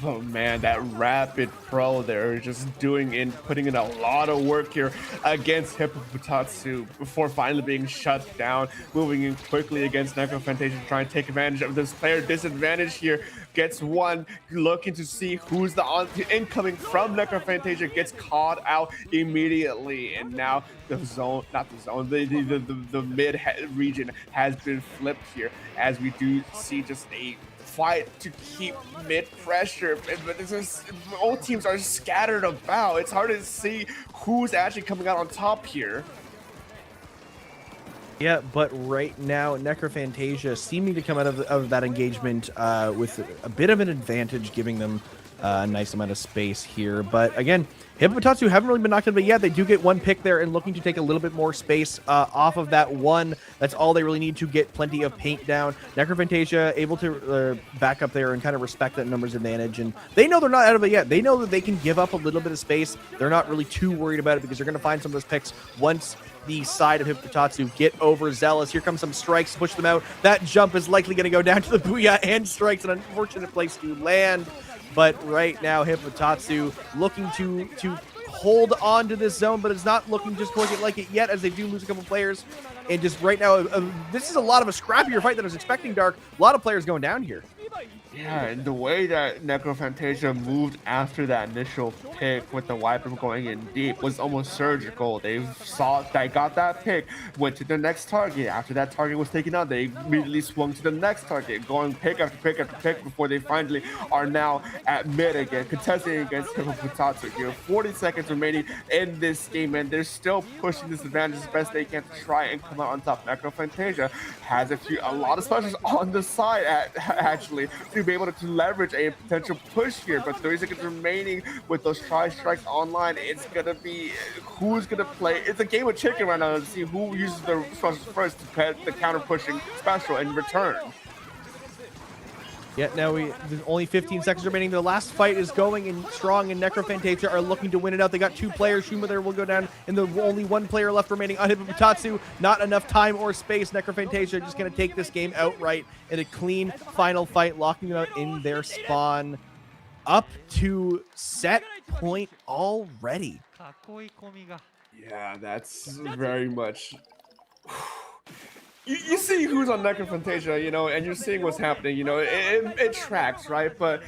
Oh man, that rapid pro there, just putting in a lot of work here against Hippopotatsu before finally being shut down, moving in quickly against Necrophantasia, trying to take advantage of this player disadvantage here. Gets one, looking to see who's the incoming from Necrophantasia, gets caught out immediately, and now the mid region has been flipped here, as we do see just a fight to keep mid pressure, but all teams are scattered about. It's hard to see who's actually coming out on top here.
Yeah, but right now, Necrophantasia seeming to come out of that engagement with a bit of an advantage, giving them a nice amount of space here. But again, Hippopotatsu haven't really been knocked out, but yeah, they do get one pick there and looking to take a little bit more space off of that one. That's all they really need to get plenty of paint down. Necrophantasia able to back up there and kind of respect that numbers advantage. And they know they're not out of it yet. They know that they can give up a little bit of space. They're not really too worried about it because they're going to find some of those picks once the side of Hippopotatsu get overzealous. Here comes some strikes to push them out. That jump is likely going to go down to the Booyah and strikes, an unfortunate place to land. But right now, Hippopotatsu looking to hold on to this zone, but it's not looking just quite like it yet, as they do lose a couple players. And just right now, this is a lot of a scrappier fight than I was expecting, Dark. A lot of players going down here.
Yeah, and the way that Necrophantasia moved after that initial pick with the wiper going in deep was almost surgical. They got that pick, went to the next target. After that target was taken out, they immediately swung to the next target, going pick after pick after pick before they finally are now at mid again, contesting against Hippopotatsu here. 40 seconds remaining in this game, and they're still pushing this advantage as best they can to try and come out on top. Necrophantasia has a lot of specials on the side actually to be able to leverage a potential push here, but 30 seconds remaining with those strikes online. It's gonna be who's gonna play. It's a game of chicken right now to see who uses their specials first to pet the counter pushing special in return.
Yeah, now there's only 15 seconds remaining. The last fight is going in strong, and Necrophantasia are looking to win it out. They got two players. Shuma there will go down, and the only one player left remaining on Hippopotatsu. Not enough time or space. Necrophantasia just going to take this game outright in a clean final fight, locking them out in their spawn. Up to set point already.
Yeah, that's very much... You see who's on Necrophantasia, and you're seeing what's happening, it tracks, right? But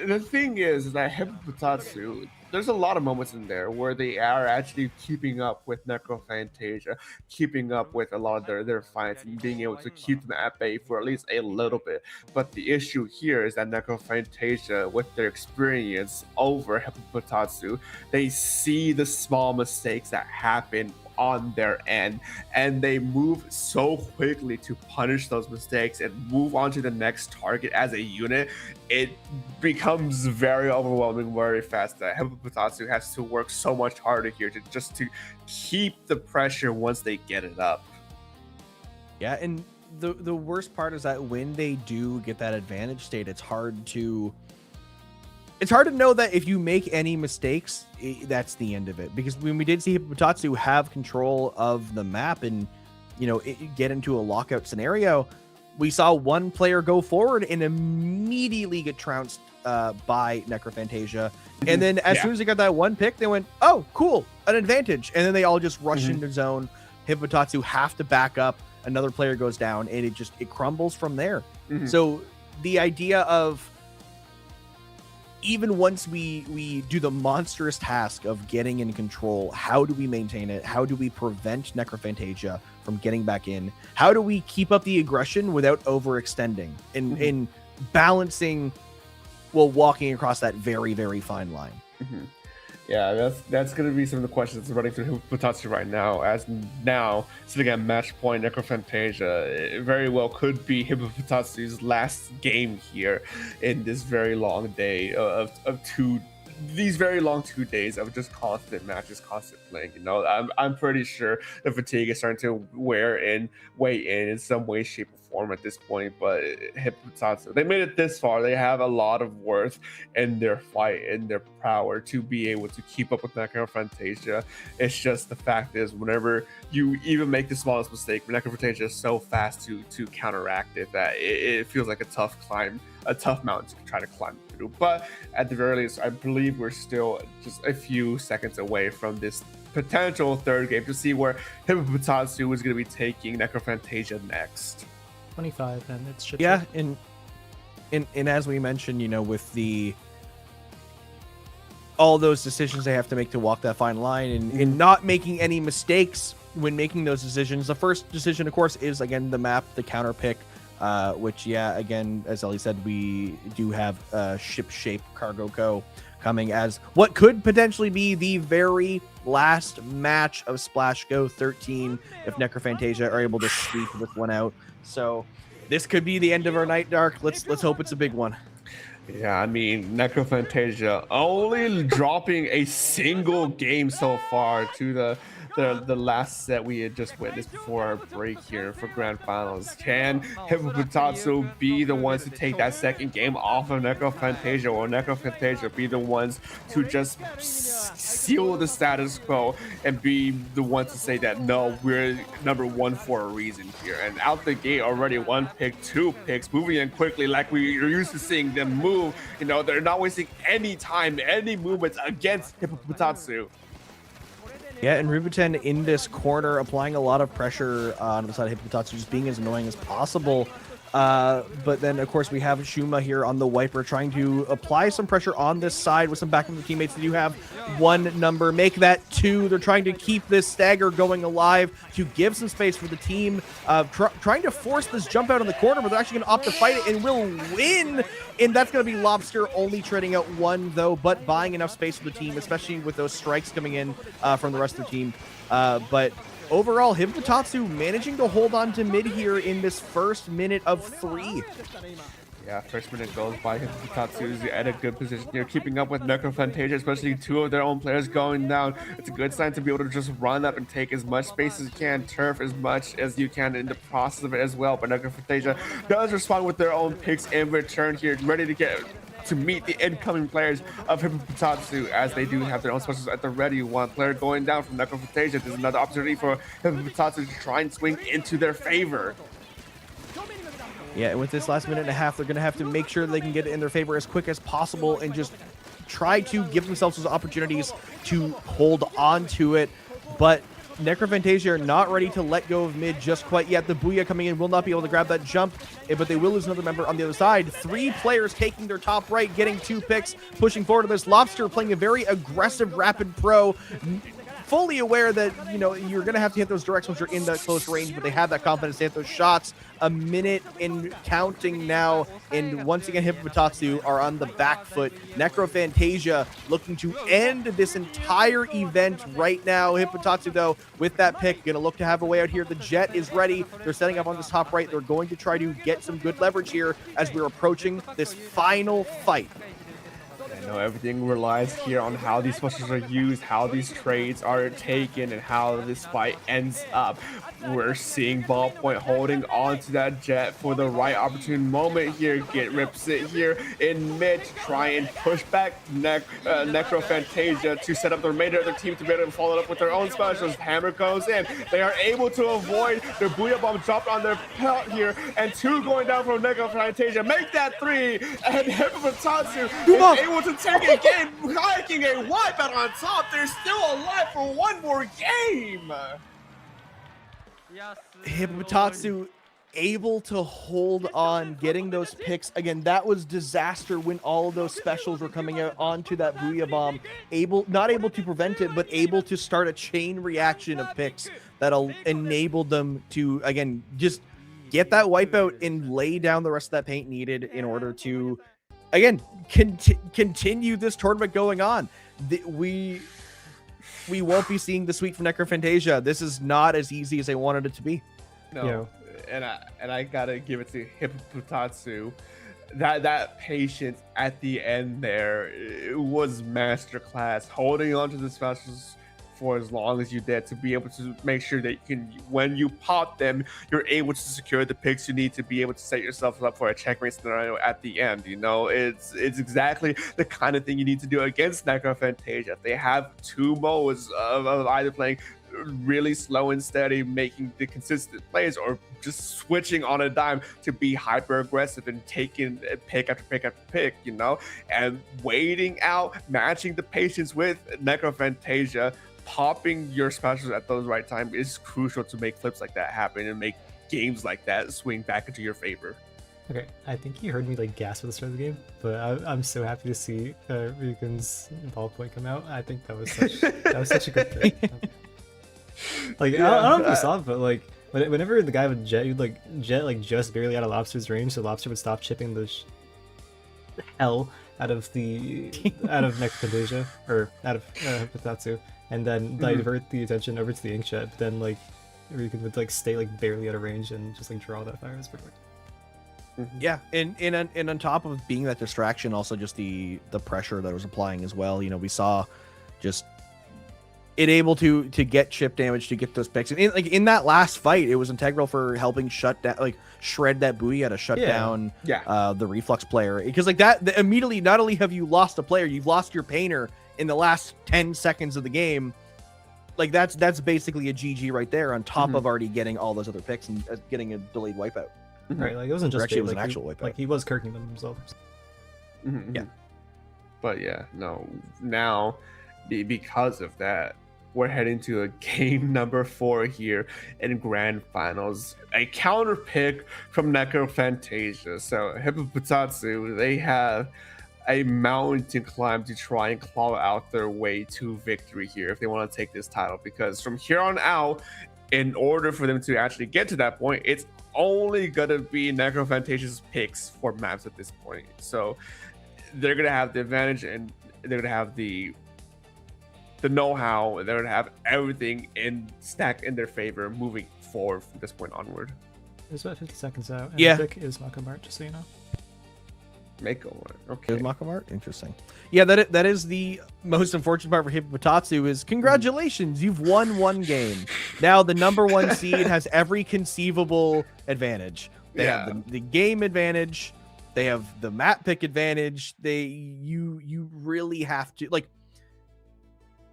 the thing is that Hippopotatsu, there's a lot of moments in there where they are actually keeping up with Necrophantasia, keeping up with a lot of their fights and being able to keep them at bay for at least a little bit. But the issue here is that Necrophantasia, with their experience over Hippopotatsu, they see the small mistakes that happen on their end, and they move so quickly to punish those mistakes and move on to the next target as a unit. It becomes very overwhelming very fast that Hippopotatsu has to work so much harder here to keep the pressure once they get it up.
Yeah, and the worst part is that when they do get that advantage state, it's hard to know that if you make any mistakes, that's the end of it. Because when we did see Hippopotatsu have control of the map and, get into a lockout scenario, we saw one player go forward and immediately get trounced by Necrophantasia. And then as soon as they got that one pick, they went, oh, cool, an advantage. And then they all just rush into zone. Hippopotatsu have to back up. Another player goes down, and it crumbles from there. So the idea of, even once we do the monstrous task of getting in control, how do we maintain it? How do we prevent Necrophantasia from getting back in? How do we keep up the aggression without overextending and balancing while walking across that very, very fine line?
Yeah, that's going to be some of the questions running through Hippopotatsu right now. As now, sitting at match point, Necrophantasia, it very well could be Hippopotatsu's last game here in this very long day of two these very long 2 days of just constant matches, constant playing. You know, I'm pretty sure the fatigue is starting to weigh in some way, shape, or form at this point. But Hippopotatsu, they made it this far. They have a lot of worth in their fight, in their power to be able to keep up with Necrofantasia. It's just the fact is, whenever you even make the smallest mistake, Necrofantasia is so fast to counteract it that it feels like a tough climb, a tough mountain to try to climb through. But at the very least, I believe we're still just a few seconds away from this potential third game to see where Hippopotatsu is going to be taking Necrofantasia next.
25, and it's shit.
Yeah, and as we mentioned, you know, with all those decisions they have to make to walk that fine line and not making any mistakes when making those decisions. The first decision, of course, is again the map, the counter pick, which, yeah, again, as Ellie said, we do have Ship Shape Cargo Co. coming as what could potentially be the very last match of SplashGo 13 if Necrofantasia are able to squeak this one out. So this could be the end of our night, Dark. Let's hope it's a big one.
Yeah, I mean, Necrofantasia only dropping a single game so far to the last set we had just witnessed before our break here for Grand Finals. Can Hippopotatsu be the ones to take that second game off of Necrofantasia, or Necrofantasia be the ones to just seal the status quo and be the ones to say that, no, we're number one for a reason here? And out the gate already, 1 pick, 2 picks, moving in quickly like we are used to seeing them move. You know, they're not wasting any time, any movements against Hippopotatsu.
Yeah, and Rubuten in this corner, applying a lot of pressure on the side of Hippopotatsu, just being as annoying as possible. But then, of course, we have Shuma here on the Wiper trying to apply some pressure on this side with some back from the teammates. They do have 1 number. Make that 2. They're trying to keep this stagger going alive to give some space for the team. Trying to force this jump out in the corner, but they're actually going to opt to fight it and will win. And that's going to be Lobster only trading out 1, though, but buying enough space for the team, especially with those strikes coming in from the rest of the team. But overall, Hippopotatsu managing to hold on to mid here in this first minute of 3.
Yeah, first minute goes by. Hippopotatsu is at a good position here, keeping up with Necrofantasia, especially 2 of their own players going down. It's a good sign to be able to just run up and take as much space as you can, turf as much as you can in the process of it as well. But Necrofantasia does respond with their own picks in return here, ready to meet the incoming players of Hippopotatsu, as they do have their own specials at the ready. 1 player going down from Necrofantasia. There's another opportunity for Hippopotatsu to try and swing into their favor.
Yeah, with this last minute and a half, they're going to have to make sure they can get it in their favor as quick as possible and just try to give themselves those opportunities to hold on to it. But Necrofantasia are not ready to let go of mid just quite yet. The Booyah coming in will not be able to grab that jump, but they will lose another member on the other side. 3 players taking their top right, getting 2 picks, pushing forward to this. Lobster playing a very aggressive rapid pro, fully aware that, you know, you're going to have to hit those directs once you're in that close range, but they have that confidence to hit those shots. A minute in counting now, and once again, Hippopotatsu are on the back foot. Necrofantasia looking to end this entire event right now. Hippopotatsu, though, with that pick, going to look to have a way out here. The Jet is ready. They're setting up on this top right. They're going to try to get some good leverage here as we're approaching this final fight.
I know everything relies here on how these specials are used, how these trades are taken, and how this fight ends up. We're seeing Ballpoint holding on to that Jet for the right opportune moment here. Rips it here in mid to try and push back Necrofantasia to set up the remainder of their team to be able to follow it up with their own specials. Hammer goes in. They are able to avoid their Booyah Bomb dropped on their pelt here, and 2 going down from Necrofantasia. Make that 3, and Hippopotatsu is able to take it again, hiking a wipeout on top. They're still alive for 1 more game.
Hippopotatsu able to hold on, getting those picks. Again, that was disaster when all of those specials were coming out onto that Booyah Bomb. Not able to prevent it, but able to start a chain reaction of picks that'll enable them to, again, just get that wipeout and lay down the rest of that paint needed in order to, again, continue this tournament going on. We won't be seeing the sweep from Necrofantasia. This is not as easy as they wanted it to be.
No, and I gotta give it to Hippopotatsu. that patience at the end there, it was masterclass. Holding on to the specials for as long as you did to be able to make sure that you can, when you pop them, you're able to secure the picks you need to be able to set yourself up for a checkmate scenario at the end. You know, it's exactly the kind of thing you need to do against Necrophantasia. They have two modes of either playing really slow and steady, making the consistent plays, or just switching on a dime to be hyper aggressive and taking pick after pick after pick, you know, and waiting out, matching the patience with Necrophantasia. Popping your specials at those right time is crucial to make flips like that happen and make games like that swing back into your favor.
Okay, I think you heard me like gasp at the start of the game, but I'm so happy to see Ryuken's ballpoint come out. I think that was such a good thing. Like
Yeah,
I don't know if you saw it, but like whenever the guy would jet just barely out of Lobster's range, so Lobster would stop chipping the hell out of Necrophantasia or out of Hippothatsu, and then divert the attention over to the inkjet. But then like Ryuken would like stay like barely out of range and just like draw that fire. It's perfect.
Yeah, and on top of being that distraction, also just the pressure that it was applying as well. You know, we saw just it able to get chip damage, to get those picks. And in that last fight, it was integral for helping shut down, like shred that Booyah to shut down the reflux player. Because like that immediately, not only have you lost a player, you've lost your painter in the last 10 seconds of the game. Like that's basically a GG right there, on top of already getting all those other picks and getting a delayed wipeout.
Right, like it wasn't just
actually, it was
like,
an actual wipeout.
Like he was kirking them himself.
Yeah,
but yeah, no, now because of that, we're heading to a game number 4 here in Grand Finals. A counter pick from Necrophantasia. So Hippopotatsu, they have a mountain to climb to try and claw out their way to victory here if they want to take this title. Because from here on out, in order for them to actually get to that point, it's only gonna be Necrophantasia's picks for maps at this point. So they're gonna have the advantage, and they're gonna have the know-how, and they're gonna have everything stacked in their favor moving forward from this point onward.
There's about 50 seconds out. And
Yeah.
the pick is Mako Mart, just so you know.
Mako Mart, okay.
Is Mako Mart? Interesting. Yeah, that is the most unfortunate part for Hippopotatsu is congratulations, you've won one game. Now the number 1 seed has every conceivable advantage. They have the game advantage. They have the map pick advantage. You really have to, like,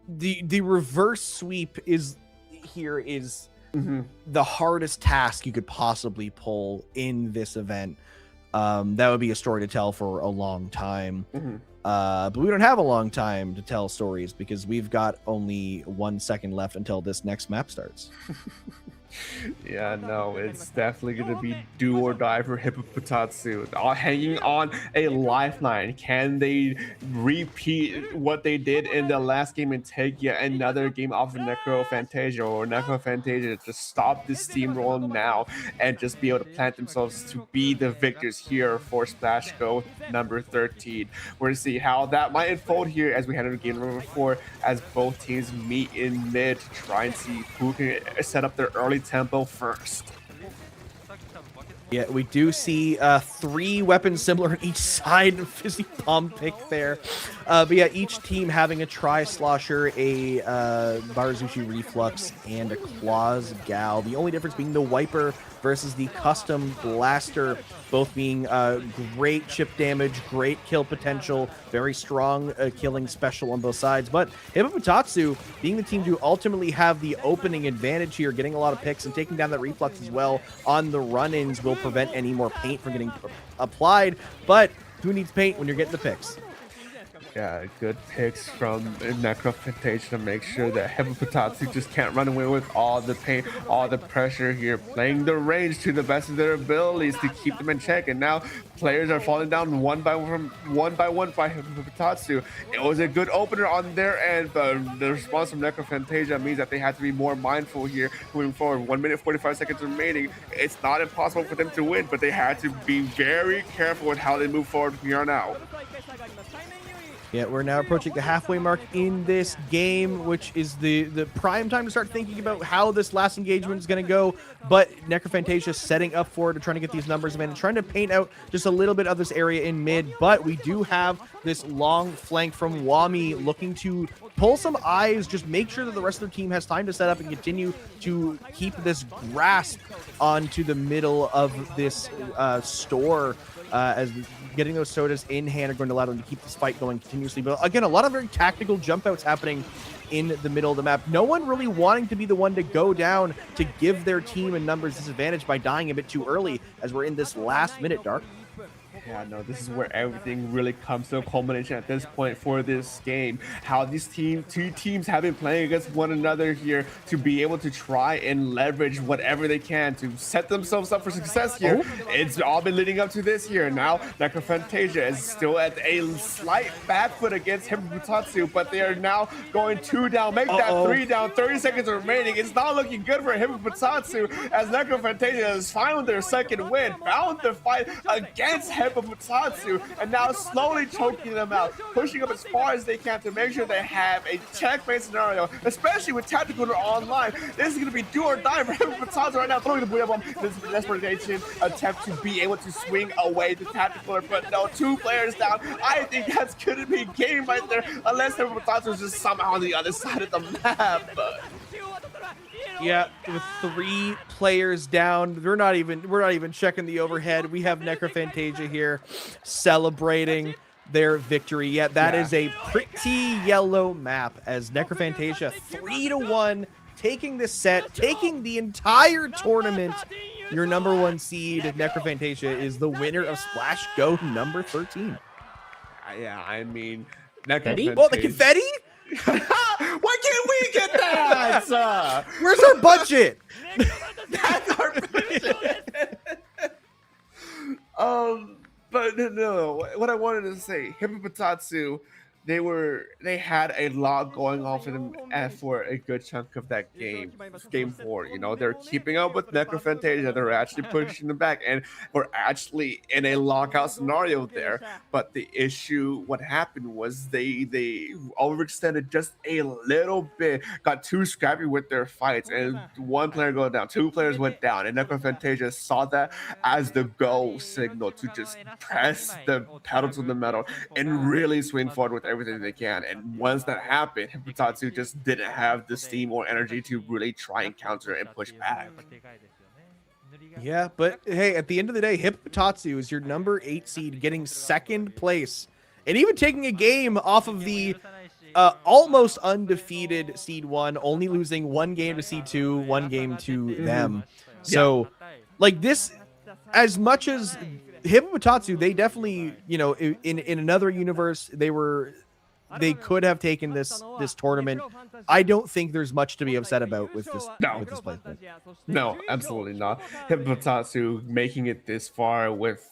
the reverse sweep is the hardest task you could possibly pull in this event. That would be a story to tell for a long time. But we don't have a long time to tell stories because we've got only 1 second left until this next map starts.
Yeah, no, it's definitely going to be do or die for Hippopotatsu. Hanging on a lifeline. Can they repeat what they did in the last game and take yet another game off of Necrophantasia, or Necrophantasia just stop this steamroll now and just be able to plant themselves to be the victors here for SplashGo number 13. We're going to see how that might unfold here as we head into game number 4, as both teams meet in mid to try and see who can set up their early tempo first.
Yeah, we do see 3 weapons similar on each side of Fizzy Bomb pick there. But yeah, each team having a Tri-Slosher, a Barazushi Reflux, and a Claws Gal. The only difference being the Wiper versus the Custom Blaster, both being great chip damage, great kill potential, very strong killing special on both sides. But Hippopotatsu, being the team to ultimately have the opening advantage here, getting a lot of picks and taking down that Reflux as well on the run-ins, will prevent any more paint from getting applied. But who needs paint when you're getting the picks?
Yeah, good picks from Necrophantasia to make sure that Hippopotatsu just can't run away with all the pain, all the pressure here, playing the range to the best of their abilities to keep them in check. And now players are falling down one by one by Hippopotatsu. It was a good opener on their end, but the response from Necrophantasia means that they have to be more mindful here moving forward. 1 minute 45 seconds remaining. It's not impossible for them to win, but they had to be very careful with how they move forward from here on out.
Yeah, we're now approaching the halfway mark in this game, which is the prime time to start thinking about how this last engagement is going to go. But Necrophantasia setting up for it, trying to get these numbers in and trying to paint out just a little bit of this area in mid. But we do have this long flank from Wami looking to pull some eyes, just make sure that the rest of the team has time to set up and continue to keep this grasp onto the middle of this store. As getting those sodas in hand are going to allow them to keep this fight going continuously. But again, a lot of very tactical jump outs happening in the middle of the map. No one really wanting to be the one to go down to give their team a numbers disadvantage by dying a bit too early as we're in this last minute, Dark.
Yeah, no, this is where everything really comes to a culmination at this point for this game. How these two teams have been playing against one another here to be able to try and leverage whatever they can to set themselves up for success here. It's all been leading up to this here. Now, Necrophantasia is still at a slight back foot against Hippopotatsu, but they are now going 2 down. Make that 3 down, 30 seconds remaining. It's not looking good for Hippopotatsu as Necrophantasia has found their second win, found the fight against Hippopotatsu, and now slowly choking them out, pushing up as far as they can to make sure they have a checkmate scenario, especially with Tactical online. This is going to be do or die for Hippopotatsu right now, throwing the Booyah Bomb. This is a desperation attempt to be able to swing away the Tactical, but no, 2 players down. I think that's going to be game right there, unless Hippopotatsu is just somehow on the other side of the map.
Yeah, with 3 players down, we're not even checking the overhead. We have Necrophantasia here celebrating their victory. Yeah, that is a pretty yellow map as Necrophantasia 3-1 taking this set, taking the entire tournament. Your number 1 seed, Necrophantasia, is the winner of SplashGo number 13.
Yeah, I mean,
Necrophantasia. Oh, the confetti?
Why can't we get that?
Where's our budget?
That's our budget. But no, what I wanted to say, Hippopotatsu, they had a lot going on for them for a good chunk of that game 4. You know, they're keeping up with Necrophantasia. They're actually pushing them back, and we're actually in a lockout scenario there. But the issue, what happened was they overextended just a little bit, got too scrappy with their fights, and 1 player go down, 2 players went down, and Necrophantasia saw that as the go signal to just press the pedal to the metal and really swing forward with everything they can. And once that happened, Hippopotatsu just didn't have the steam or energy to really try and counter and push back.
Yeah, but hey, at the end of the day, Hippopotatsu is your number 8 seed, getting 2nd place, and even taking a game off of the almost undefeated seed 1, only losing 1 game to seed 2, 1 game to them. So, like this, as much as Hippopotatsu, they definitely, you know, in another universe, they could have taken this tournament. I don't think there's much to be upset about with this. With this placement.
No, absolutely not. Hippopotatsu making it this far with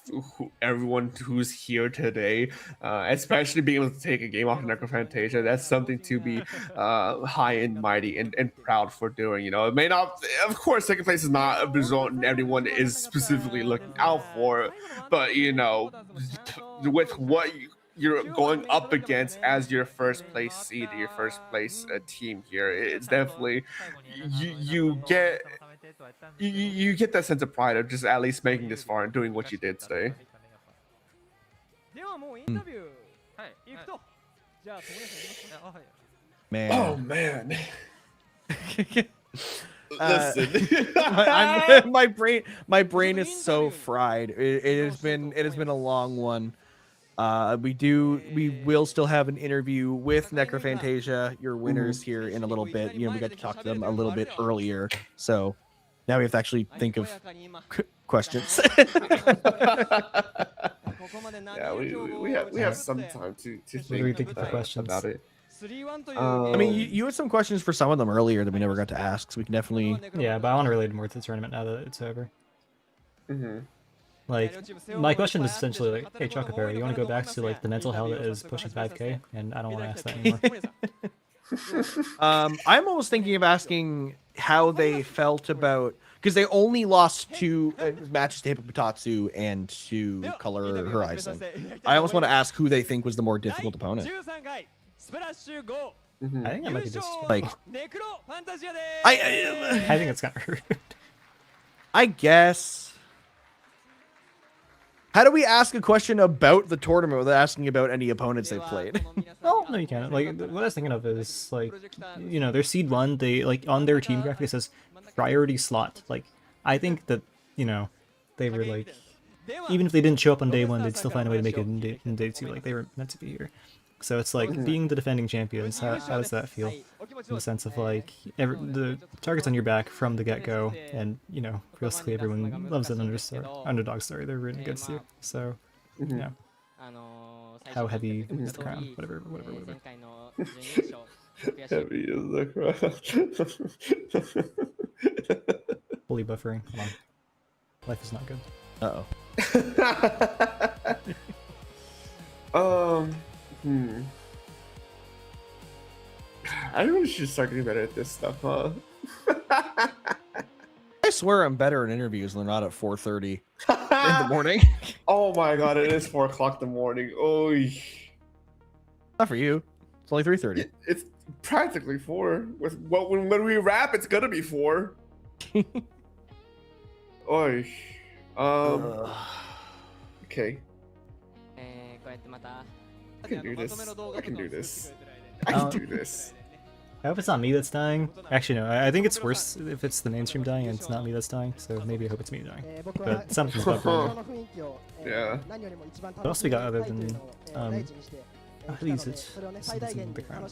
everyone who's here today, especially being able to take a game off of Necrophantasia, that's something to be high and mighty and proud for doing. You know, it may not, of course, 2nd place is not a result and everyone is specifically looking out for, but you know, with what you're going up against as your 1st place seed, your 1st place team here, it's definitely you get that sense of pride of just at least making this far and doing what you did today.
Man.
Oh man.
Listen, my brain is so fried. It has been a long one. We will still have an interview with Necrophantasia, your winners, here in a little bit. You know, we got to talk to them a little bit earlier, so now we have to actually think of questions.
Yeah, we have some time to think about it.
I mean, you had some questions for some of them earlier that we never got to ask, so we can definitely.
Yeah, but I want to relate more to the tournament now that it's over. Like, my question is essentially like, hey, Chocopero, you want to go back to like the mental hell that is pushing 5K? And I don't want to ask that anymore.
I'm almost thinking of asking how they felt about, because they only lost 2 matches to Hippopotatsu and to Color Horizon. I almost want to ask who they think was the more difficult opponent.
I think that might be just
like.
I think it's kind of rude.
I guess. How do we ask a question about the tournament without asking about any opponents they played?
Well, no, you can't. Like, what I was thinking of is, like, you know, their seed 1, they, like, on their team graphic it says priority slot. Like, I think that, you know, they were, like, even if they didn't show up on day 1, they'd still find a way to make it in day 2. Like, they were meant to be here. So it's like, being the defending champions, how does that feel? In the sense of, like, the target's on your back from the get-go, and, you know, realistically everyone loves an underdog story. They're rooting against you. So, you know. How heavy is the crown? Whatever.
Heavy is the crown.
Fully buffering. Hold on. Life is not good.
Uh-oh. I really should start getting better at this stuff, huh?
I swear I'm better in interviews than not at 4:30 in the morning.
Oh my god, it is 4 o'clock in the morning. Oh,
not for you. It's only 3:30.
It's practically 4. With when we wrap, it's gonna be 4. Oy. Okay. I can do this. I can do this. I can do this.
I hope it's not me that's dying. Actually, no. I think it's worse if it's the mainstream dying and it's not me that's dying. So maybe I hope it's me dying. But something's about brewing.
Yeah.
What else we got other than please, it's in the crown.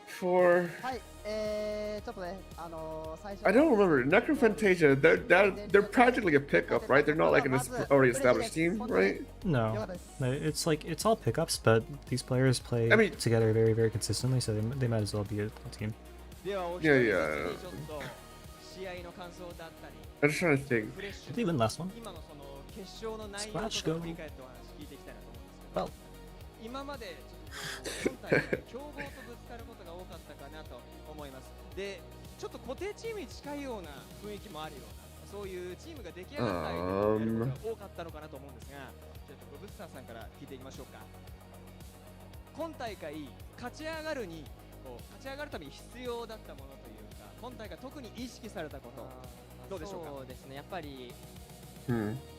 For I don't remember. Necrophantasia, they're practically a pickup, right? They're not like an already established team, right?
No, it's like it's all pickups, but these players play together very, very consistently, so they might as well be a team.
Yeah. I'm just trying to think.
Did they win last one? SplashGo. Well.
今まで今大会強豪とぶつかることが多かったかなと思います。で、ちょっと固定チームに近いような雰囲気もあるような、そういうチームが出来上がったりが多かったのかなと思うんですが、ちょっとブブスターさんから聞いていきましょうか。今大会勝ち上がるに勝ち上がるために必要だったものというか、今大会特に意識されたこと、どうでしょうか。
そうですね、やっぱり
気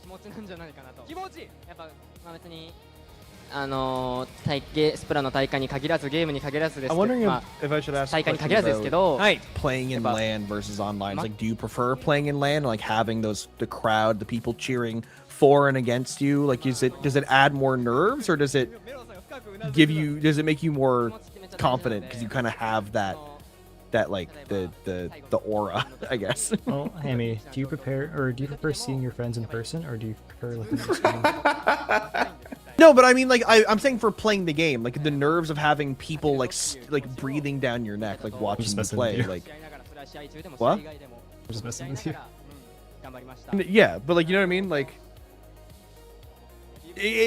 持ちなんじゃないかなと。気持ち。
やっぱまあ別に。スプラの大会に限らずゲームに限らずですけど、大会に限らずですけど、
playing in LAN versus online. Like, do you prefer playing in LAN, like having the crowd, the people cheering for and against you? Like, does it add more nerves, or does it make you more confident because you kind of have that like the aura, I guess?
Well, Hammy, do you prefer seeing your friends in person, or do you prefer looking at the screen?
No, but I mean, like, I'm saying for playing the game, like the nerves of having people like breathing down your neck, like watching you play, like. What?
I'm just messing with you.
Yeah, but like, you know what I mean, like.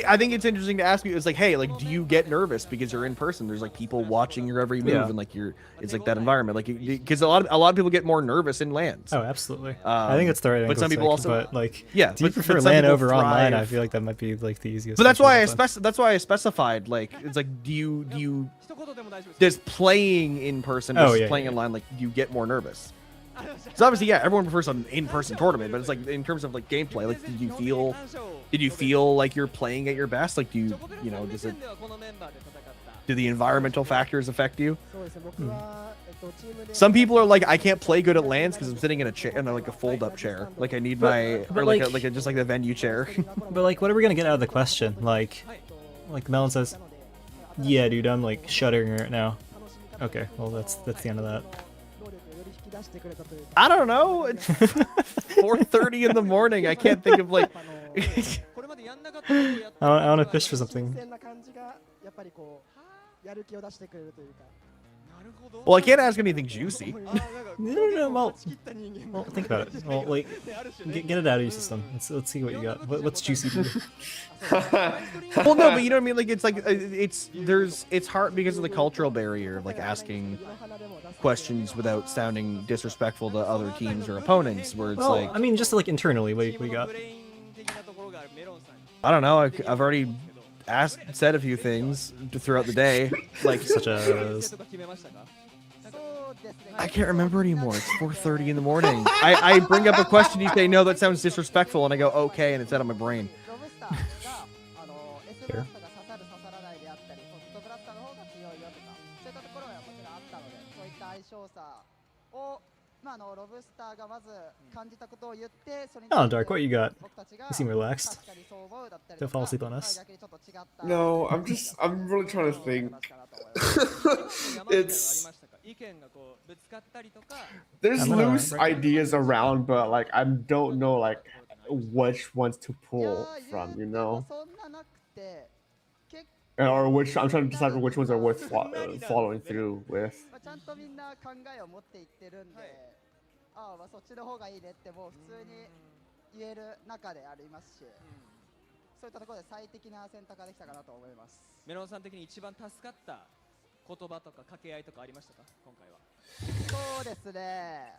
I think it's interesting to ask you. It's like, hey, like, do you get nervous because you're in person? There's like people watching your every move, and like it's like that environment, like because a lot of people get more nervous in LANs.
Oh, absolutely. I think it's the right.
But some people also,
but like,
yeah.
Do you prefer LAN over online? I feel like that might be like the easiest.
But that's why I specified, like, it's like, does playing in person versus playing online, like, do you get more nervous? So obviously, yeah, everyone prefers an in-person tournament, but it's like in terms of like gameplay, like did you feel like you're playing at your best? Like, do the environmental factors affect you? Some people are like, I can't play good at LANs because I'm sitting in a chair, in like a fold-up chair. Like I need just like a venue chair.
But like, what are we gonna get out of the question? Like Melon says, yeah, dude, I'm like shuddering right now. Okay, well that's the end of that.
I don't know. It's 4:30 in the morning. I can't think of like.
I want to fish for something.
Well, I can't ask anything juicy.
No, well, think about it. Well, like, get it out of your system. Let's see what you got. What's juicy to you?
Well, no, but you know what I mean. Like, it's it's hard because of the cultural barrier of like asking questions without sounding disrespectful to other teams or opponents. Where it's
Well,
like,
I mean, just like internally, what you got?
I don't know. I've already said a few things throughout the day, like
such as.
I can't remember anymore. It's 4:30 in the morning. I bring up a question, you say no, that sounds disrespectful, and I go okay, and it's out of my brain.
Fair.
まあロブスターがまず感じたことを言ってそれに
Oh, Dark, what you got? You seem relaxed. Don't fall asleep on us.
No, I'm really trying to think. There's loose ideas around, but like I don't know like which ones to pull from, you know? Or which I'm trying to decide which ones are worth following through with.
ちゃんとみんな考えを持っていってるんで、ああそっちの方がいいねってもう普通に言える中でありますし、そういったところで最適な選択ができたかなと思います。
メロンさん的に一番助かった言葉とか掛け合いとかありましたか今回は？
そうですね。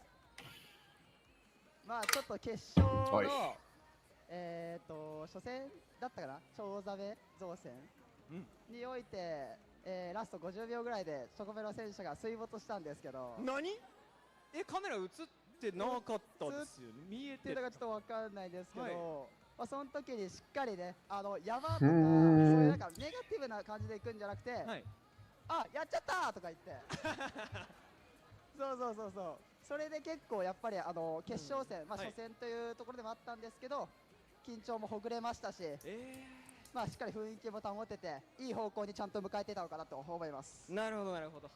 まあちょっと決勝の初戦だったかな、チョウザメ造船において。ラスト50秒ぐらいでチョコベロ選手が水没したんですけど、
何？カメラ映ってなかったですよね。見えて
るのがちょっとわかんないですけど、まあその時にしっかりね、山とかそういうなんかネガティブな感じでいくんじゃなくて、あ、やっちゃったとか言って、そうそれで結構やっぱり決勝戦、まあ初戦というところでもあったんですけど、緊張もほぐれましたし。まあしっかり雰囲気も保てていい方向にちゃんと迎えていたのかなと思います。
なるほどなるほど。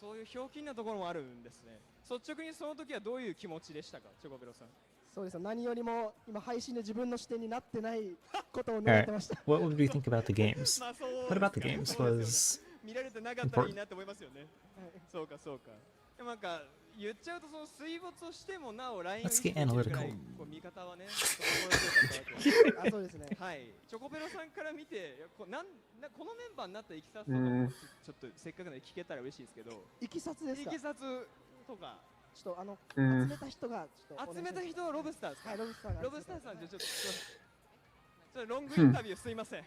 そういうひょうきんなところもあるんですね。率直にその時はどういう気持ちでしたか、チョコベロさん。
そうですよ。何よりも今配信で自分の視点になってないことを願ってました。
What would we think about the games? What about the games was
見られてなかったらいいなって思いますよね。そうかそうか。でもなんか言っちゃうとその水没をしてもなおラインを見方はね、
そうですね。
はい。チョコベロさんから見てこのメンバーになったいきさつとかもちょっとせっかくなので聞けたら嬉しいですけど。
いきさつですか？
いきさつとか。
ちょっと集めた人が
集めた人はロブスターですか？はい、ロブスターが。ロブスターさんじゃちょっとロングインタビューすいません。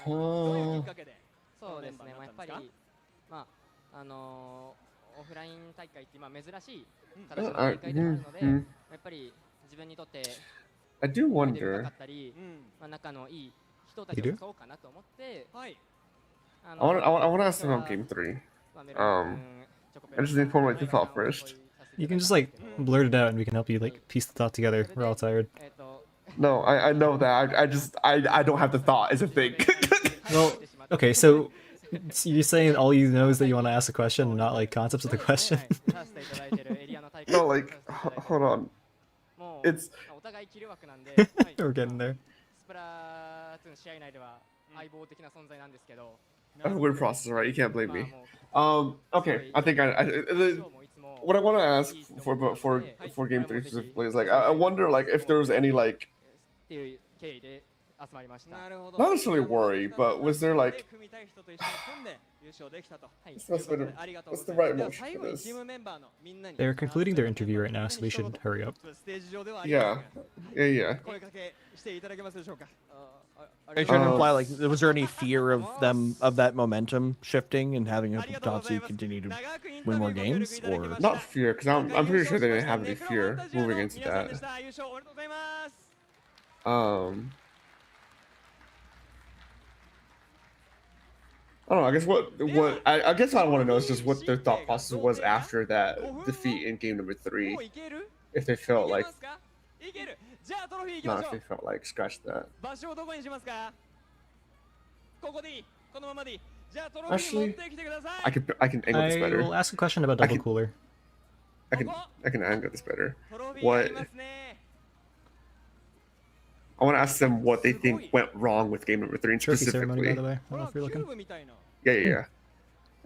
どういうきっかけで？
そうですね、やっぱり、まあオフライン大会って今珍しい形の大会でもあるので、やっぱり自分にとって
I do wonder
かったり、仲のいい人たちもそうかなと思って、はい。
I want to ask them about Game 3. I just need to formulate the thought first.
You can just like blurt it out and we can help you like piece the thought together. We're all tired.
No, I know that. I don't have the thought. It's a thing.
Well, okay, so you're saying all you know is that you want to ask a question and not like concepts of the question?
No, like, hold on. It's...
We're getting there.
That's a weird process, right? You can't blame me. Okay, I think what I want to ask for Game 3 specifically is like, I wonder like if there was any like... Not necessarily worry, but was there like... What's the right emotion for this?
They're concluding their interview right now, so we should hurry up.
Yeah.
Are you trying to imply like was there any fear of that momentum shifting and having Tatsu continue to win more games, or
not fear? Because I'm pretty sure they didn't have any fear moving into that. I don't know. I guess I guess I want to know is just what their thought process was after that defeat in game number 3. If they felt like, not if they felt like scratch that. Actually, I can angle this better.
I will ask a question about double cooler.
I can angle this better. What? I want to ask them what they think went wrong with game number 3 and
Trophy ceremony,
specifically.
by the way. I don't know if you're looking.
Yeah.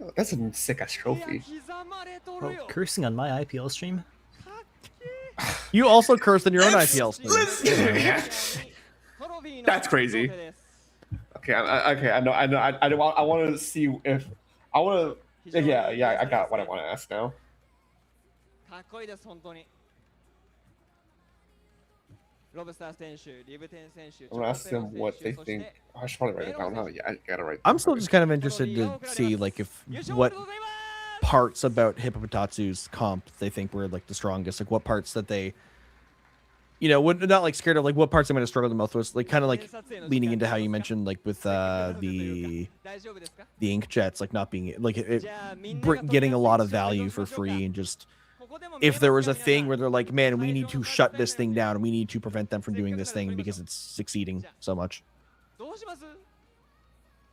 Oh, that's a sick ass trophy.
Oh, cursing on my IPL stream?
You also cursed in your own IPL stream.
That's crazy. Okay, I know. I want to see if I want to. Yeah. I got what I want to ask now.
かっこいいです本当に。ロブスター選手、リブテン選手、
I want to ask them what they think. I should probably write it down. Huh? Yeah, I gotta write.
I'm still just kind of interested to see like if what parts about Hippopotatsu's comp they think were like the strongest, like what parts that they, you know, would not like scared of, like what parts I'm going to struggle the most with, like kind of like leaning into how you mentioned like with the ink jets, like not being like getting a lot of value for free, and just if there was a thing where they're like, man, we need to shut this thing down, we need to prevent them from doing this thing because it's succeeding so much.
どうします？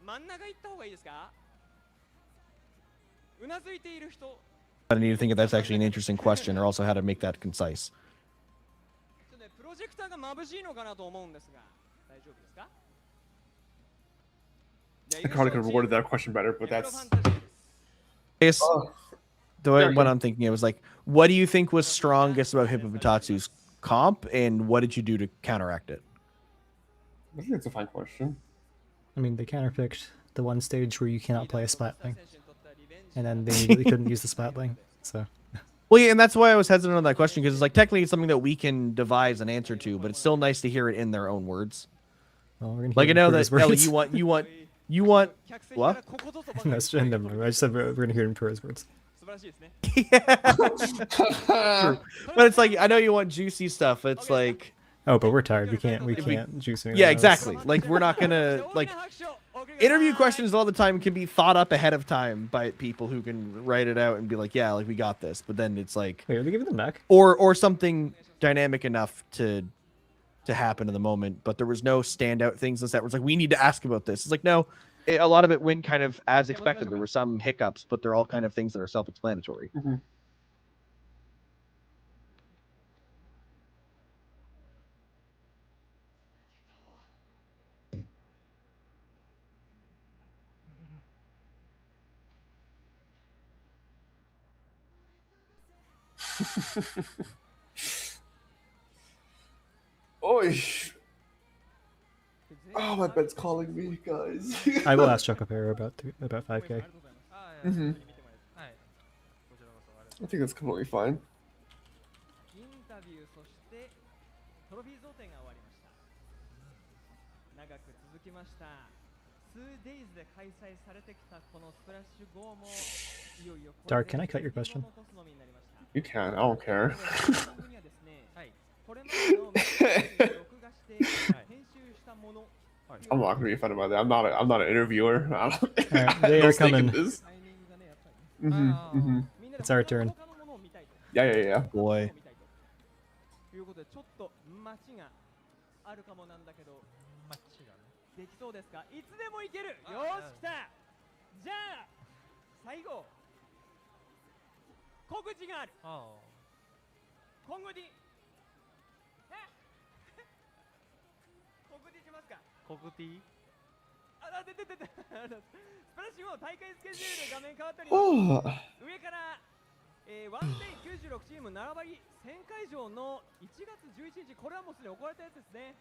真ん中行った方がいいですか？うなずいている人。
I need to think if that's actually an interesting question, or also how to make that concise.
プロジェクターが眩しいのかなと思うんですが、大丈夫ですか？
I probably could have worded that question better, but that's.
Guess the way what I'm thinking, it was like, what do you think was strongest about Hippopotatsu's comp, and what did you do to counteract it?
I think it's a fine question.
I mean, they counterpicked the one stage where you cannot play a Splatling. And then they immediately couldn't use the Splatling, so...
Well, yeah, and that's why I was hesitant on that question, because it's like, technically it's something that we can devise an answer to, but it's still nice to hear it in their own words.
Well, we're gonna
like, I
hear
know
it in
that, Ellie,
Purr's
you want... What?
No, never mind. I just said we're gonna hear it in Purr's words.
True. But it's like, I know you want juicy stuff, it's like...
Oh, but we're tired. We can't juice anything.
Yeah, exactly. Like, we're not gonna, like... Interview questions all the time can be thought up ahead of time by people who can write it out and be like, yeah, like, we got this. But then it's like...
Wait, are they giving them back?
Or something dynamic enough to happen in the moment, but there was no standout things that was like, we need to ask about this. It's like, no, a lot of it went kind of as expected. There were some hiccups, but they're all kind of things that are self-explanatory.
Mm-hmm. Oy. Oh, my bed's calling me, guys.
I will ask Chocopero about 5K.
Mm-hmm. I think that's completely fine.
インタビューそしてトロフィー贈呈が終わりました。長く続きました。2days で開催されてきたこのスプラッシュ GO もいよいよ
Dark, can I cut your question?
You can. I don't care. I'm not gonna be offended by that. I'm not an interviewer.
They are coming. It's our turn.
Yeah.
Boy.
ということでちょっと待ちがあるかもなんだけど、できそうですか？いつでもいける。よーし来た。じゃあ最後告知がある。今後に告知しますか？
告知？
あ、出て。スプラッシュ後大会スケジュール画面変わっております。上からワンデイ96チーム並ばり1000会場の1月11日、これはもうすでに行われたやつですね。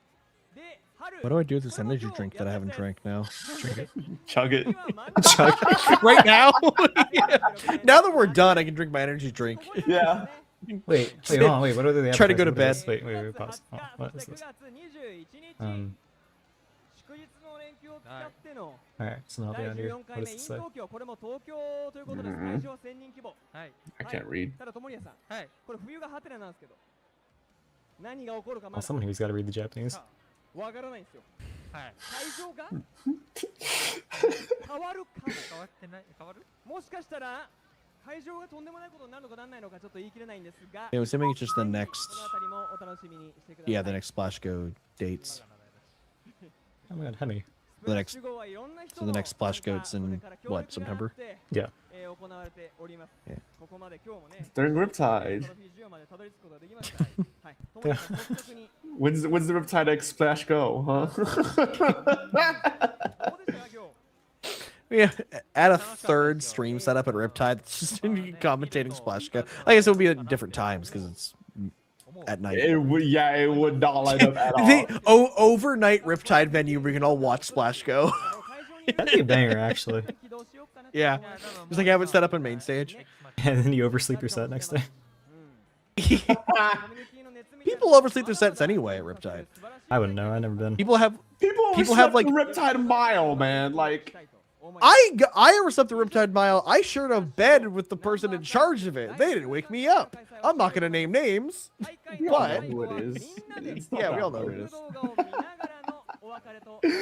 で、春
What do I do with this energy drink that I haven't drank now?
Drink it.
Chug it.
Chug it. Right now? Now that we're done, I can drink my energy drink.
Yeah.
Wait, hold on, what are they?
Try to go to bed.
Wait, pause. Oh, what is this? Alright, so now they're under. What does it say?
I can't read.
Oh, someone who's got to read the Japanese.
わからないんですよ。はい。会場が変わるかも。変わってない。変わる？もしかしたら会場がとんでもないことになるのかなんないのかちょっと言い切れないんですが。
Yeah, assuming it's just the next.
このあたりもお楽しみにしてください。
Yeah, the next SplashGo dates.
Oh my god, Hemi.
So the next SplashGo it's in what, September?
Yeah.
During Riptide. When's the Riptide X SplashGo, huh?
Yeah, add a third stream setup at Riptide. It's just commentating SplashGo. I guess it would be at different times because it's at night.
It would not light up at all.
Overnight Riptide venue, we can all watch SplashGo.
That'd be a banger, actually.
Yeah, just like have it set up on main stage.
And then you oversleep your set next day.
People oversleep their sets anyway at Riptide.
I wouldn't know. I've never been.
People have like the Riptide Mile, man. Like
I overslept the Riptide Mile. I shared a bed with the person in charge of it. They didn't wake me up. I'm not gonna name names, but
who it is.
Yeah, we all know who it is.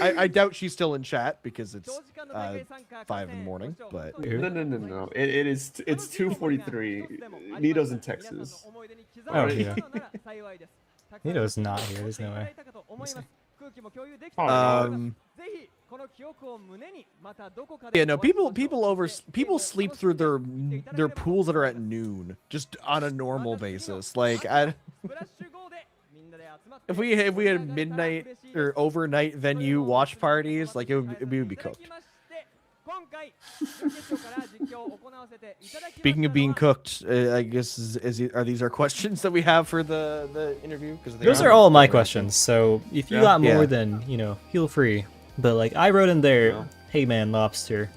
I doubt she's still in chat because it's 5 in the morning. But
No. It's 2:43. Nito's in Texas.
Oh yeah. Nito's not here. There's no way.
Yeah, no. People sleep through their pools that are at noon, just on a normal basis. Like if we had midnight or overnight venue watch parties, like it would be cooked. Speaking of being cooked, I guess are these our questions that we have for the interview? Because
those are all my questions. So if you got more,
Yeah.
then feel free. But like I wrote in there, hey man, Lobster,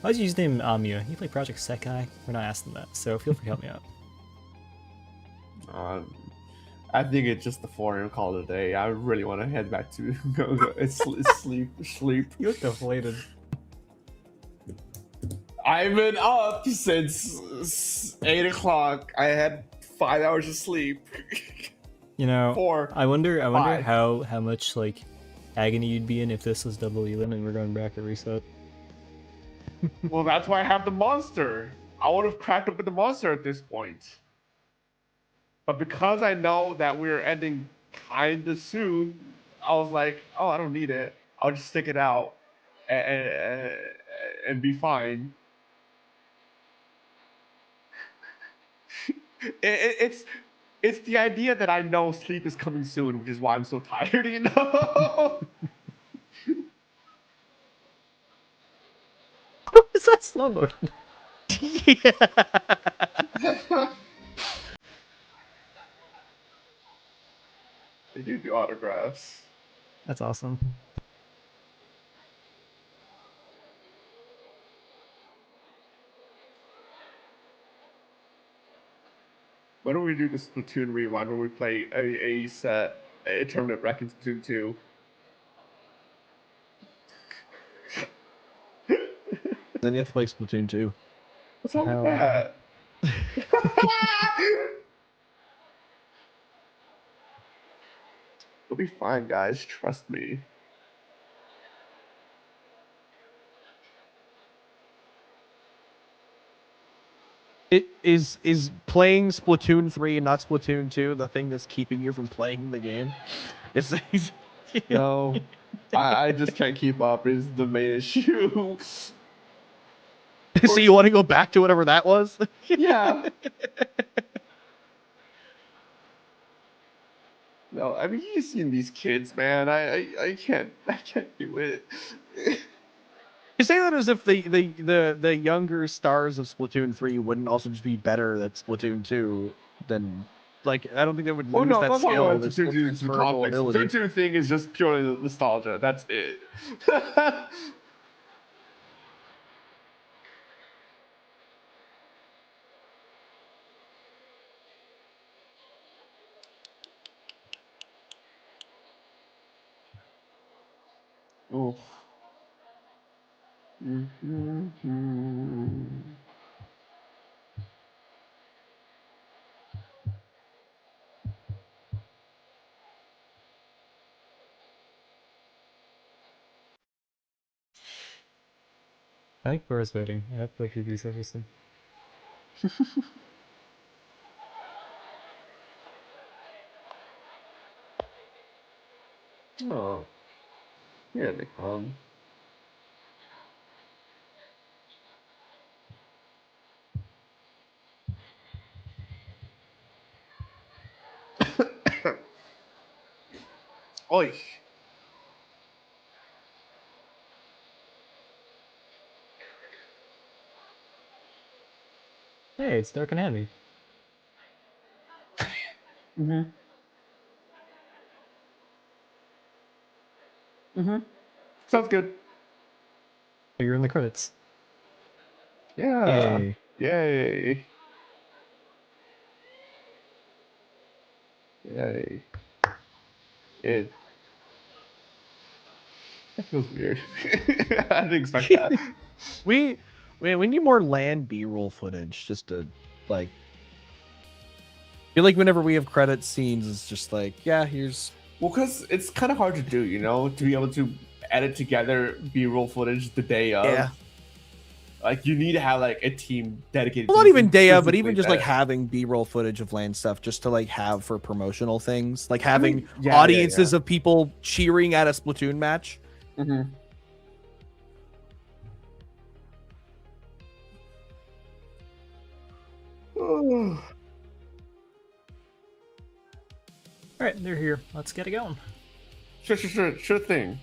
why'd you use the name Amia? You play Project Sekai? We're not asking that, so feel free to help me out.
I think it's just the 4 a.m. call today. I really want to head back to go sleep.
You look deflated.
I've been up since 8 o'clock. I had 5 hours of sleep.
I wonder
5.
how much like agony you'd be in if this was double Elan and we're going back to reset.
Well, that's why I have the monster. I would have cracked open the monster at this point. But because I know that we're ending kinda soon, I was like, oh, I don't need it. I'll just stick it out and be fine. It's the idea that I know sleep is coming soon, which is why I'm so tired,
Is that slow motion?
They do the autographs.
That's awesome.
When do we do the Splatoon rewind where we play a tournament back in Splatoon 2?
Then you have to play Splatoon 2.
What's wrong with that? It'll be fine, guys. Trust me.
It is playing Splatoon 3 and not Splatoon 2 the thing that's keeping you from playing the game?
No, I just can't keep up. Is the main issue.
So you want to go back to whatever that was?
Yeah. No, I mean you've seen these kids, man. I can't do it.
You say that as if the younger stars of Splatoon 3 wouldn't also just be better at Splatoon 2 than like I don't think they would lose that
don't talk
skill.
about
Their
Splatoon 2 is the
transferable
complex.
ability.
Splatoon 2 thing is just purely nostalgia. That's it. Oof.
I think Bora's voting. I have to like review everything.
Oh. Yeah, they come. Oi.
Hey, it's dark and heavy.
Mhm. Mhm. Sounds good.
Oh, you're in the credits.
Yeah.
Yay.
Yay. Yay. It That feels weird. I didn't expect that.
we need more LAN B-roll footage just to like. I feel like whenever we have credit scenes, it's just like, yeah, here's.
Well, because it's kind of hard to do, you know, to be able to edit together B-roll footage the day of.
Yeah.
Like you need to have like a team dedicated.
Well,
to
not even day of, but
physically
even just like
that.
having B-roll footage of LAN stuff, just to like have for promotional things, like having
yeah,
audiences
yeah.
of people cheering at a Splatoon match.
Mm-hmm.
Alright, they're here. Let's get it going.
Sure thing.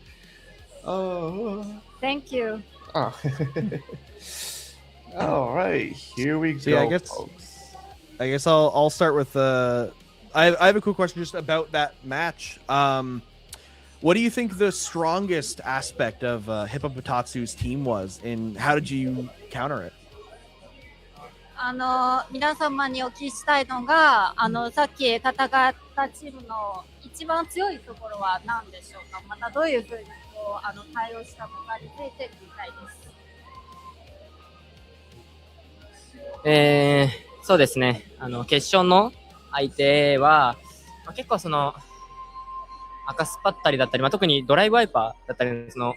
Thank you.
Oh. All right, here we
So
go,
yeah,
folks.
I guess I'll start with I have a cool question just about that match. What do you think the strongest aspect of Hippopotatsu's team was, and how did you counter it?
皆様にお聞きしたいのが、さっき戦ったチームの一番強いところは何でしょうか。またどういうふうにこう対応したのかについて聞きたいです。
そうですね。決勝の相手は、結構その赤スパッタリだったり、特にドライブワイパーだったり、その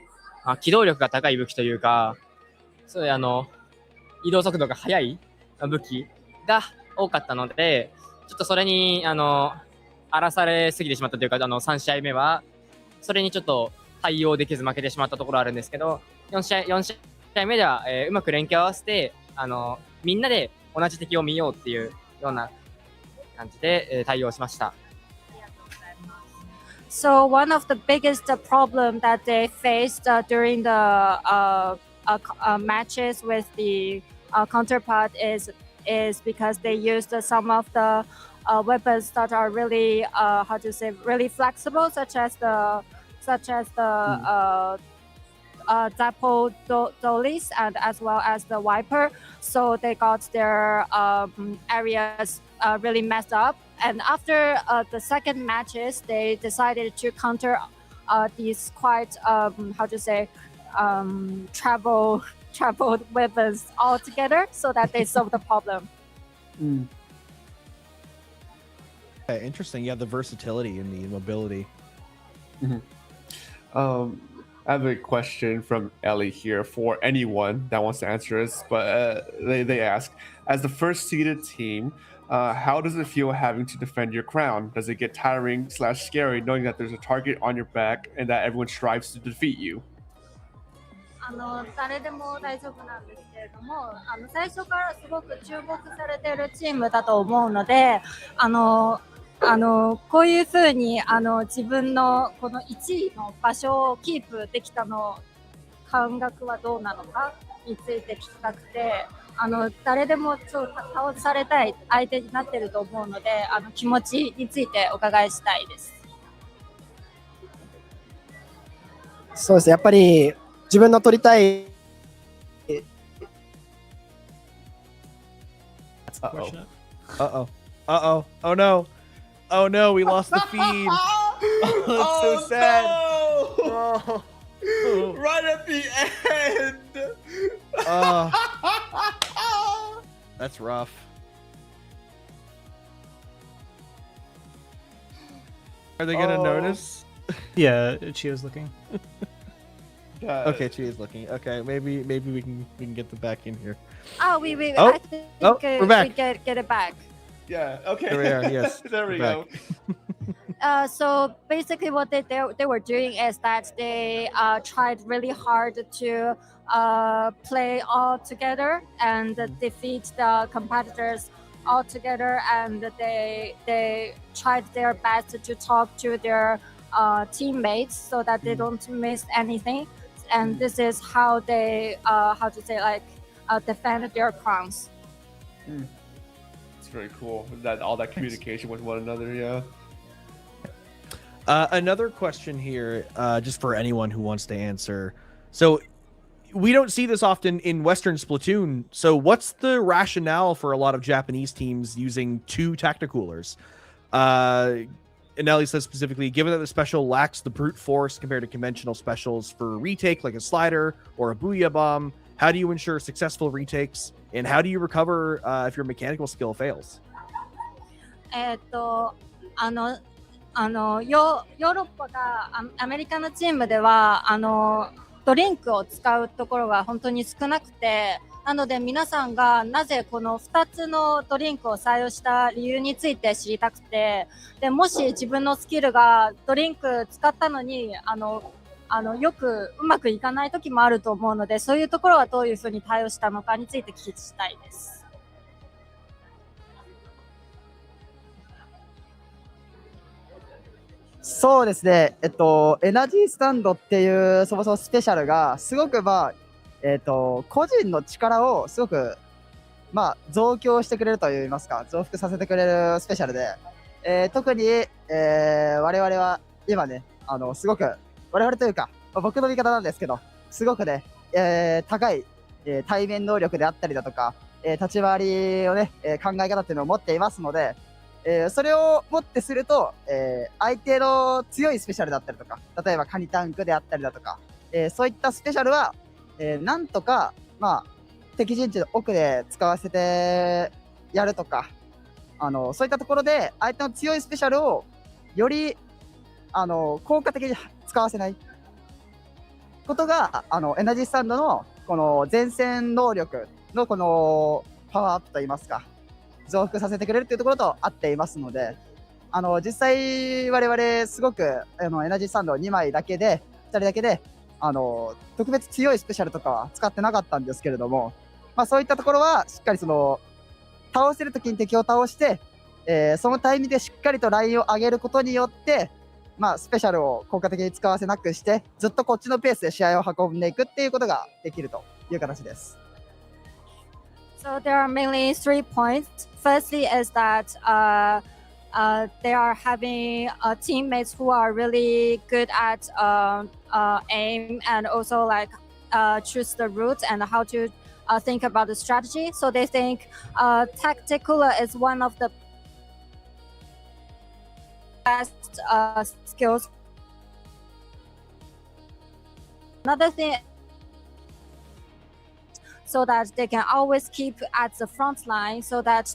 機動力が高い武器というか、そういう移動速度が速い武器が多かったので、ちょっとそれに荒らされすぎてしまったというか、3試合目はそれにちょっと対応できず負けてしまったところあるんですけど、4試合目では、うまく連携を合わせてみんなで同じ敵を見ようっていうような感じで、対応しました。
So one of the biggest problem that they faced during the matches with the counterpart is because they used some of the weapons that are really really flexible, such as the Zappo dollies and as well as the wiper. So they got their areas really messed up. And after the second matches, they decided to counter these quite traveled weapons all together, so that they solve the problem.
Okay, interesting. Yeah, the versatility and the mobility.
Mm-hmm. I have a question from Ellie here for anyone that wants to answer this, but they ask, as the first seeded team, how does it feel having to defend your crown? Does it get tiring / scary knowing that there's a target on your back and that everyone strives to defeat you?
誰でも大丈夫なんですけれども、最初からすごく注目されているチームだと思うので、こういうふうに自分のこの1位の場所をキープできたの感覚はどうなのかについて聞きたくて、誰でも倒されたい相手になっていると思うので、気持ちについてお伺いしたいです。
そうですね、やっぱり自分の取りたい。
Oh no. Oh no, we lost the feed. That's so sad.
No! Right at the end.
That's rough. Are they gonna notice?
Yeah, Chio's looking.
Okay, Chio's looking. Okay, maybe we can get them back in here.
Oh, we
Oh,
I think
we're back.
we get it back.
Yeah. Okay.
There we are. Yes.
There we
we're
go.
back.
So basically, what they were doing is that they tried really hard to play all together and defeat the competitors all together, and they tried their best to talk to their teammates so that they don't miss anything, and this is how they how to say like defend their crowns.
It's very cool that all that communication with one another. Yeah.
Another question here, just for anyone who wants to answer. So we don't see this often in Western Splatoon. So what's the rationale for a lot of Japanese teams using 2 Tacticoolers? Anelli says specifically, given that the special lacks the brute force compared to conventional specials for retake, like a slider or a booyah bomb, how do you ensure successful retakes? And how do you recover if your mechanical skill fails?
ヨーロッパがアメリカのチームではドリンクを使うところが本当に少なくて、なので皆さんがなぜこの2つのドリンクを採用した理由について知りたくて、でもし自分のスキルがドリンク使ったのによくうまくいかない時もあると思うので、そういうところはどういうふうに対応したのかについて聞きたいです。
そうですね、エナジースタンドっていうそもそもスペシャルがすごく個人の力をすごく増強してくれるといいますか、増幅させてくれるスペシャルで、特に、我々は今ねすごく我々というか、僕の見方なんですけど、すごくね、高い、対面能力であったりだとか、立ち回りをね、考え方っていうのを持っていますので、それをもってすると、相手の強いスペシャルだったりとか、例えばカニタンクであったりだとか、そういったスペシャルは、なんとか、敵陣地の奥で使わせてやるとか、そういったところで相手の強いスペシャルをより効果的に使わせないことがエナジースタンドのこの前線能力のこのパワーアップといいますか、増幅させてくれるというところと合っていますので、実際我々すごくエナジースタンド2枚だけで2人だけで特別強いスペシャルとかは使ってなかったんですけれども、そういったところはしっかり倒せるときに敵を倒して、そのタイミングでしっかりとラインを上げることによって、スペシャルを効果的に使わせなくしてずっとこっちのペースで試合を運んでいくっていうことができるという形です。
So there are mainly 3 points. Firstly is that they are having teammates who are really good at aim and also like choose the route and how to think about the strategy. So they think tactical is one of the best skills. Another thing, so that they can always keep at the front line so that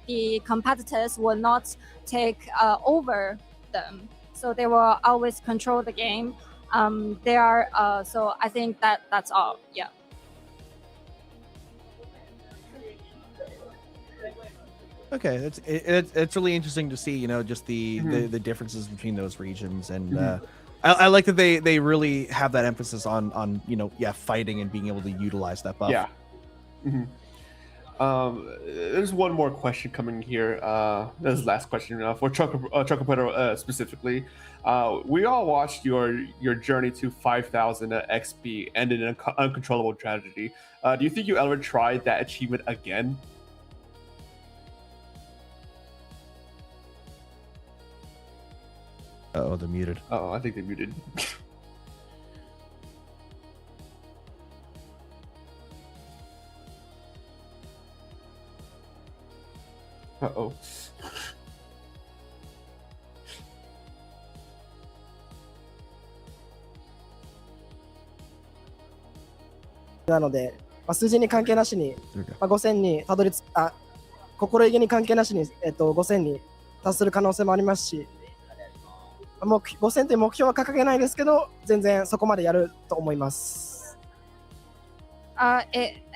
the competitors will not take over them. So they will always control the game. They are so I think that's all. Yeah.
Okay, it's really interesting to see, just the differences between those regions, and I like that they really have that emphasis on fighting and being able to utilize that buff.
Yeah. There's one more question coming here. This is the last question for Chocopedo specifically. We all watched your journey to 5,000 XP ended in an uncontrollable tragedy. Do you think you ever tried that achievement again?
Oh, they're muted.
Oh, I think they muted. Uh-oh.
なので、数字に関係なしに、5000にたどり着心意気に関係なしに、5000に達する可能性もありますし、5000という目標は掲げないですけど、全然そこまでやると思います。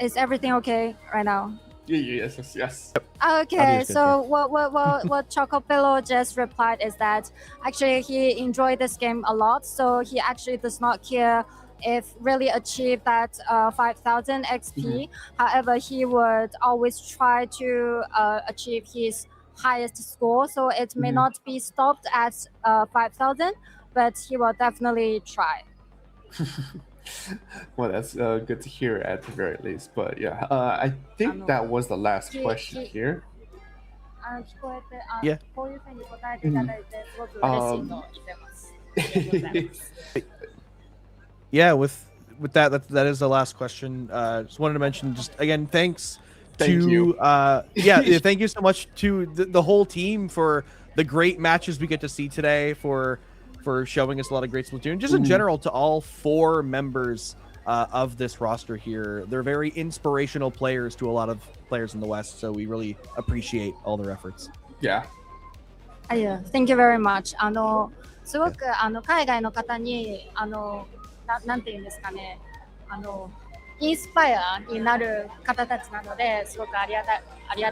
Is everything okay right now?
Yes.
Okay, so what Chocopillo just replied is that actually he enjoyed this game a lot, so he actually does not care if really achieve that 5,000 XP. However, he would always try to achieve his highest score, so it may not be stopped at 5,000, but he will definitely try.
Well, that's good to hear at the very least. But yeah, I think that was the last question here.
聞こえて、
Yeah.
こういうふうに答えていただいて、すごく嬉しいと言ってます。ありがとうございます。
Yeah, with that is the last question. Just wanted to mention, just again, thanks
Thank
to
you.
yeah, thank you so much to the whole team for the great matches we get to see today, for showing us a lot of great Splatoon, just in general to all 4 members of this roster here. They're very inspirational players to a lot of players in the West, so we really appreciate all their efforts.
Yeah.
Thank you very much. すごく海外の方になんていうんですかね、インスパイアになる方たちなので、すごくありが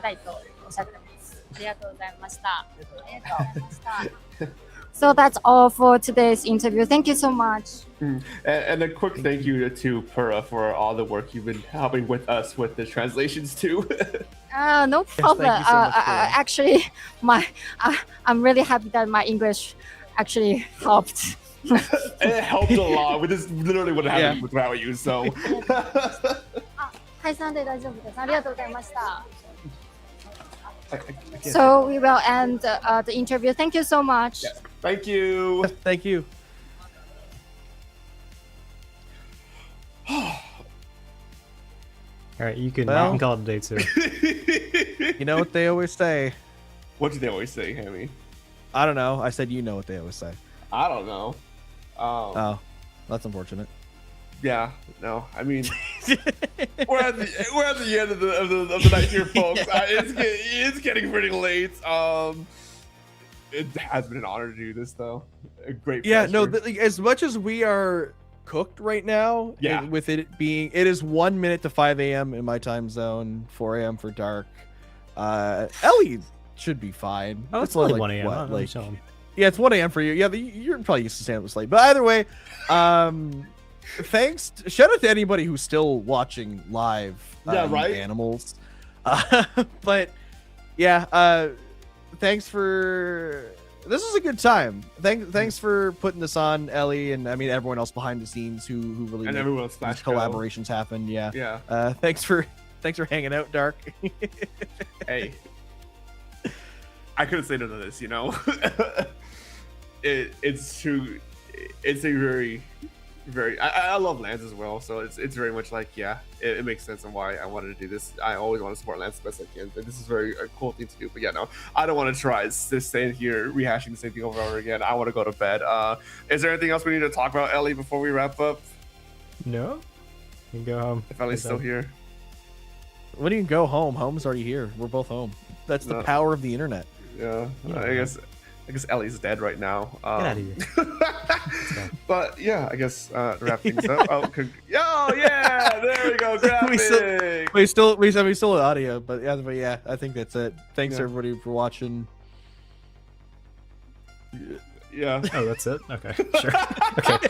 たいとおっしゃってます。ありがとうございました。ありがとうございました。So that's all for today's interview. Thank you so much.
And a quick thank you to Pura for all the work you've been helping with us with the translations too.
No problem.
Yes, thank you so much, Pura.
Actually, I'm really happy that my English actually helped.
It helped a lot. We just literally wouldn't have it without you. So.
解散で大丈夫です。ありがとうございました。So we will end the interview. Thank you so much.
Yes. Thank you.
Thank you.
All right, you can call it a day too.
You know what they always say.
What do they always say, Hammy?
I don't know. I said you know what they always say.
I don't know.
Oh, that's unfortunate.
Yeah, no. I mean, we're at the end of the night here, folks. It's getting pretty late. It has been an honor to do this, though. A great pleasure.
No. As much as we are cooked right now, with it is 1 minute to 5 a.m. in my time zone, 4 a.m. for Dark. Ellie should be fine.
Oh, it's only 1 a.m.
Yeah, it's 1 a.m. for you. Yeah, you're probably used to staying up late. But either way, thanks. Shout out to anybody who's still watching live.
Right.
Animals. But yeah, thanks for. This is a good time. Thanks for putting this on, Ellie, and I mean everyone else behind the scenes who really
and everyone else
collaborations happen. Yeah.
Yeah.
Thanks for hanging out, Dark.
Hey, I couldn't say none of this. You know, it's true. It's a very I love LANs as well, so it's very much like it makes sense on why I wanted to do this. I always want to support LANs as best I can, and this is a cool thing to do. But no, I don't want to try just staying here rehashing the same thing over and over again. I want to go to bed. Is there anything else we need to talk about, Ellie, before we wrap up?
No, you can go home.
If Ellie's still here.
When do you go home? Home's already here. We're both home. That's the power of the internet.
Yeah, I guess Ellie's dead right now.
Get out of here.
But yeah, I guess wrap things up. Yeah, there we go. Graphic.
we still have audio, but yeah, I think that's it. Thanks everybody for watching.
Yeah.
Oh, that's it. Okay, sure. Okay.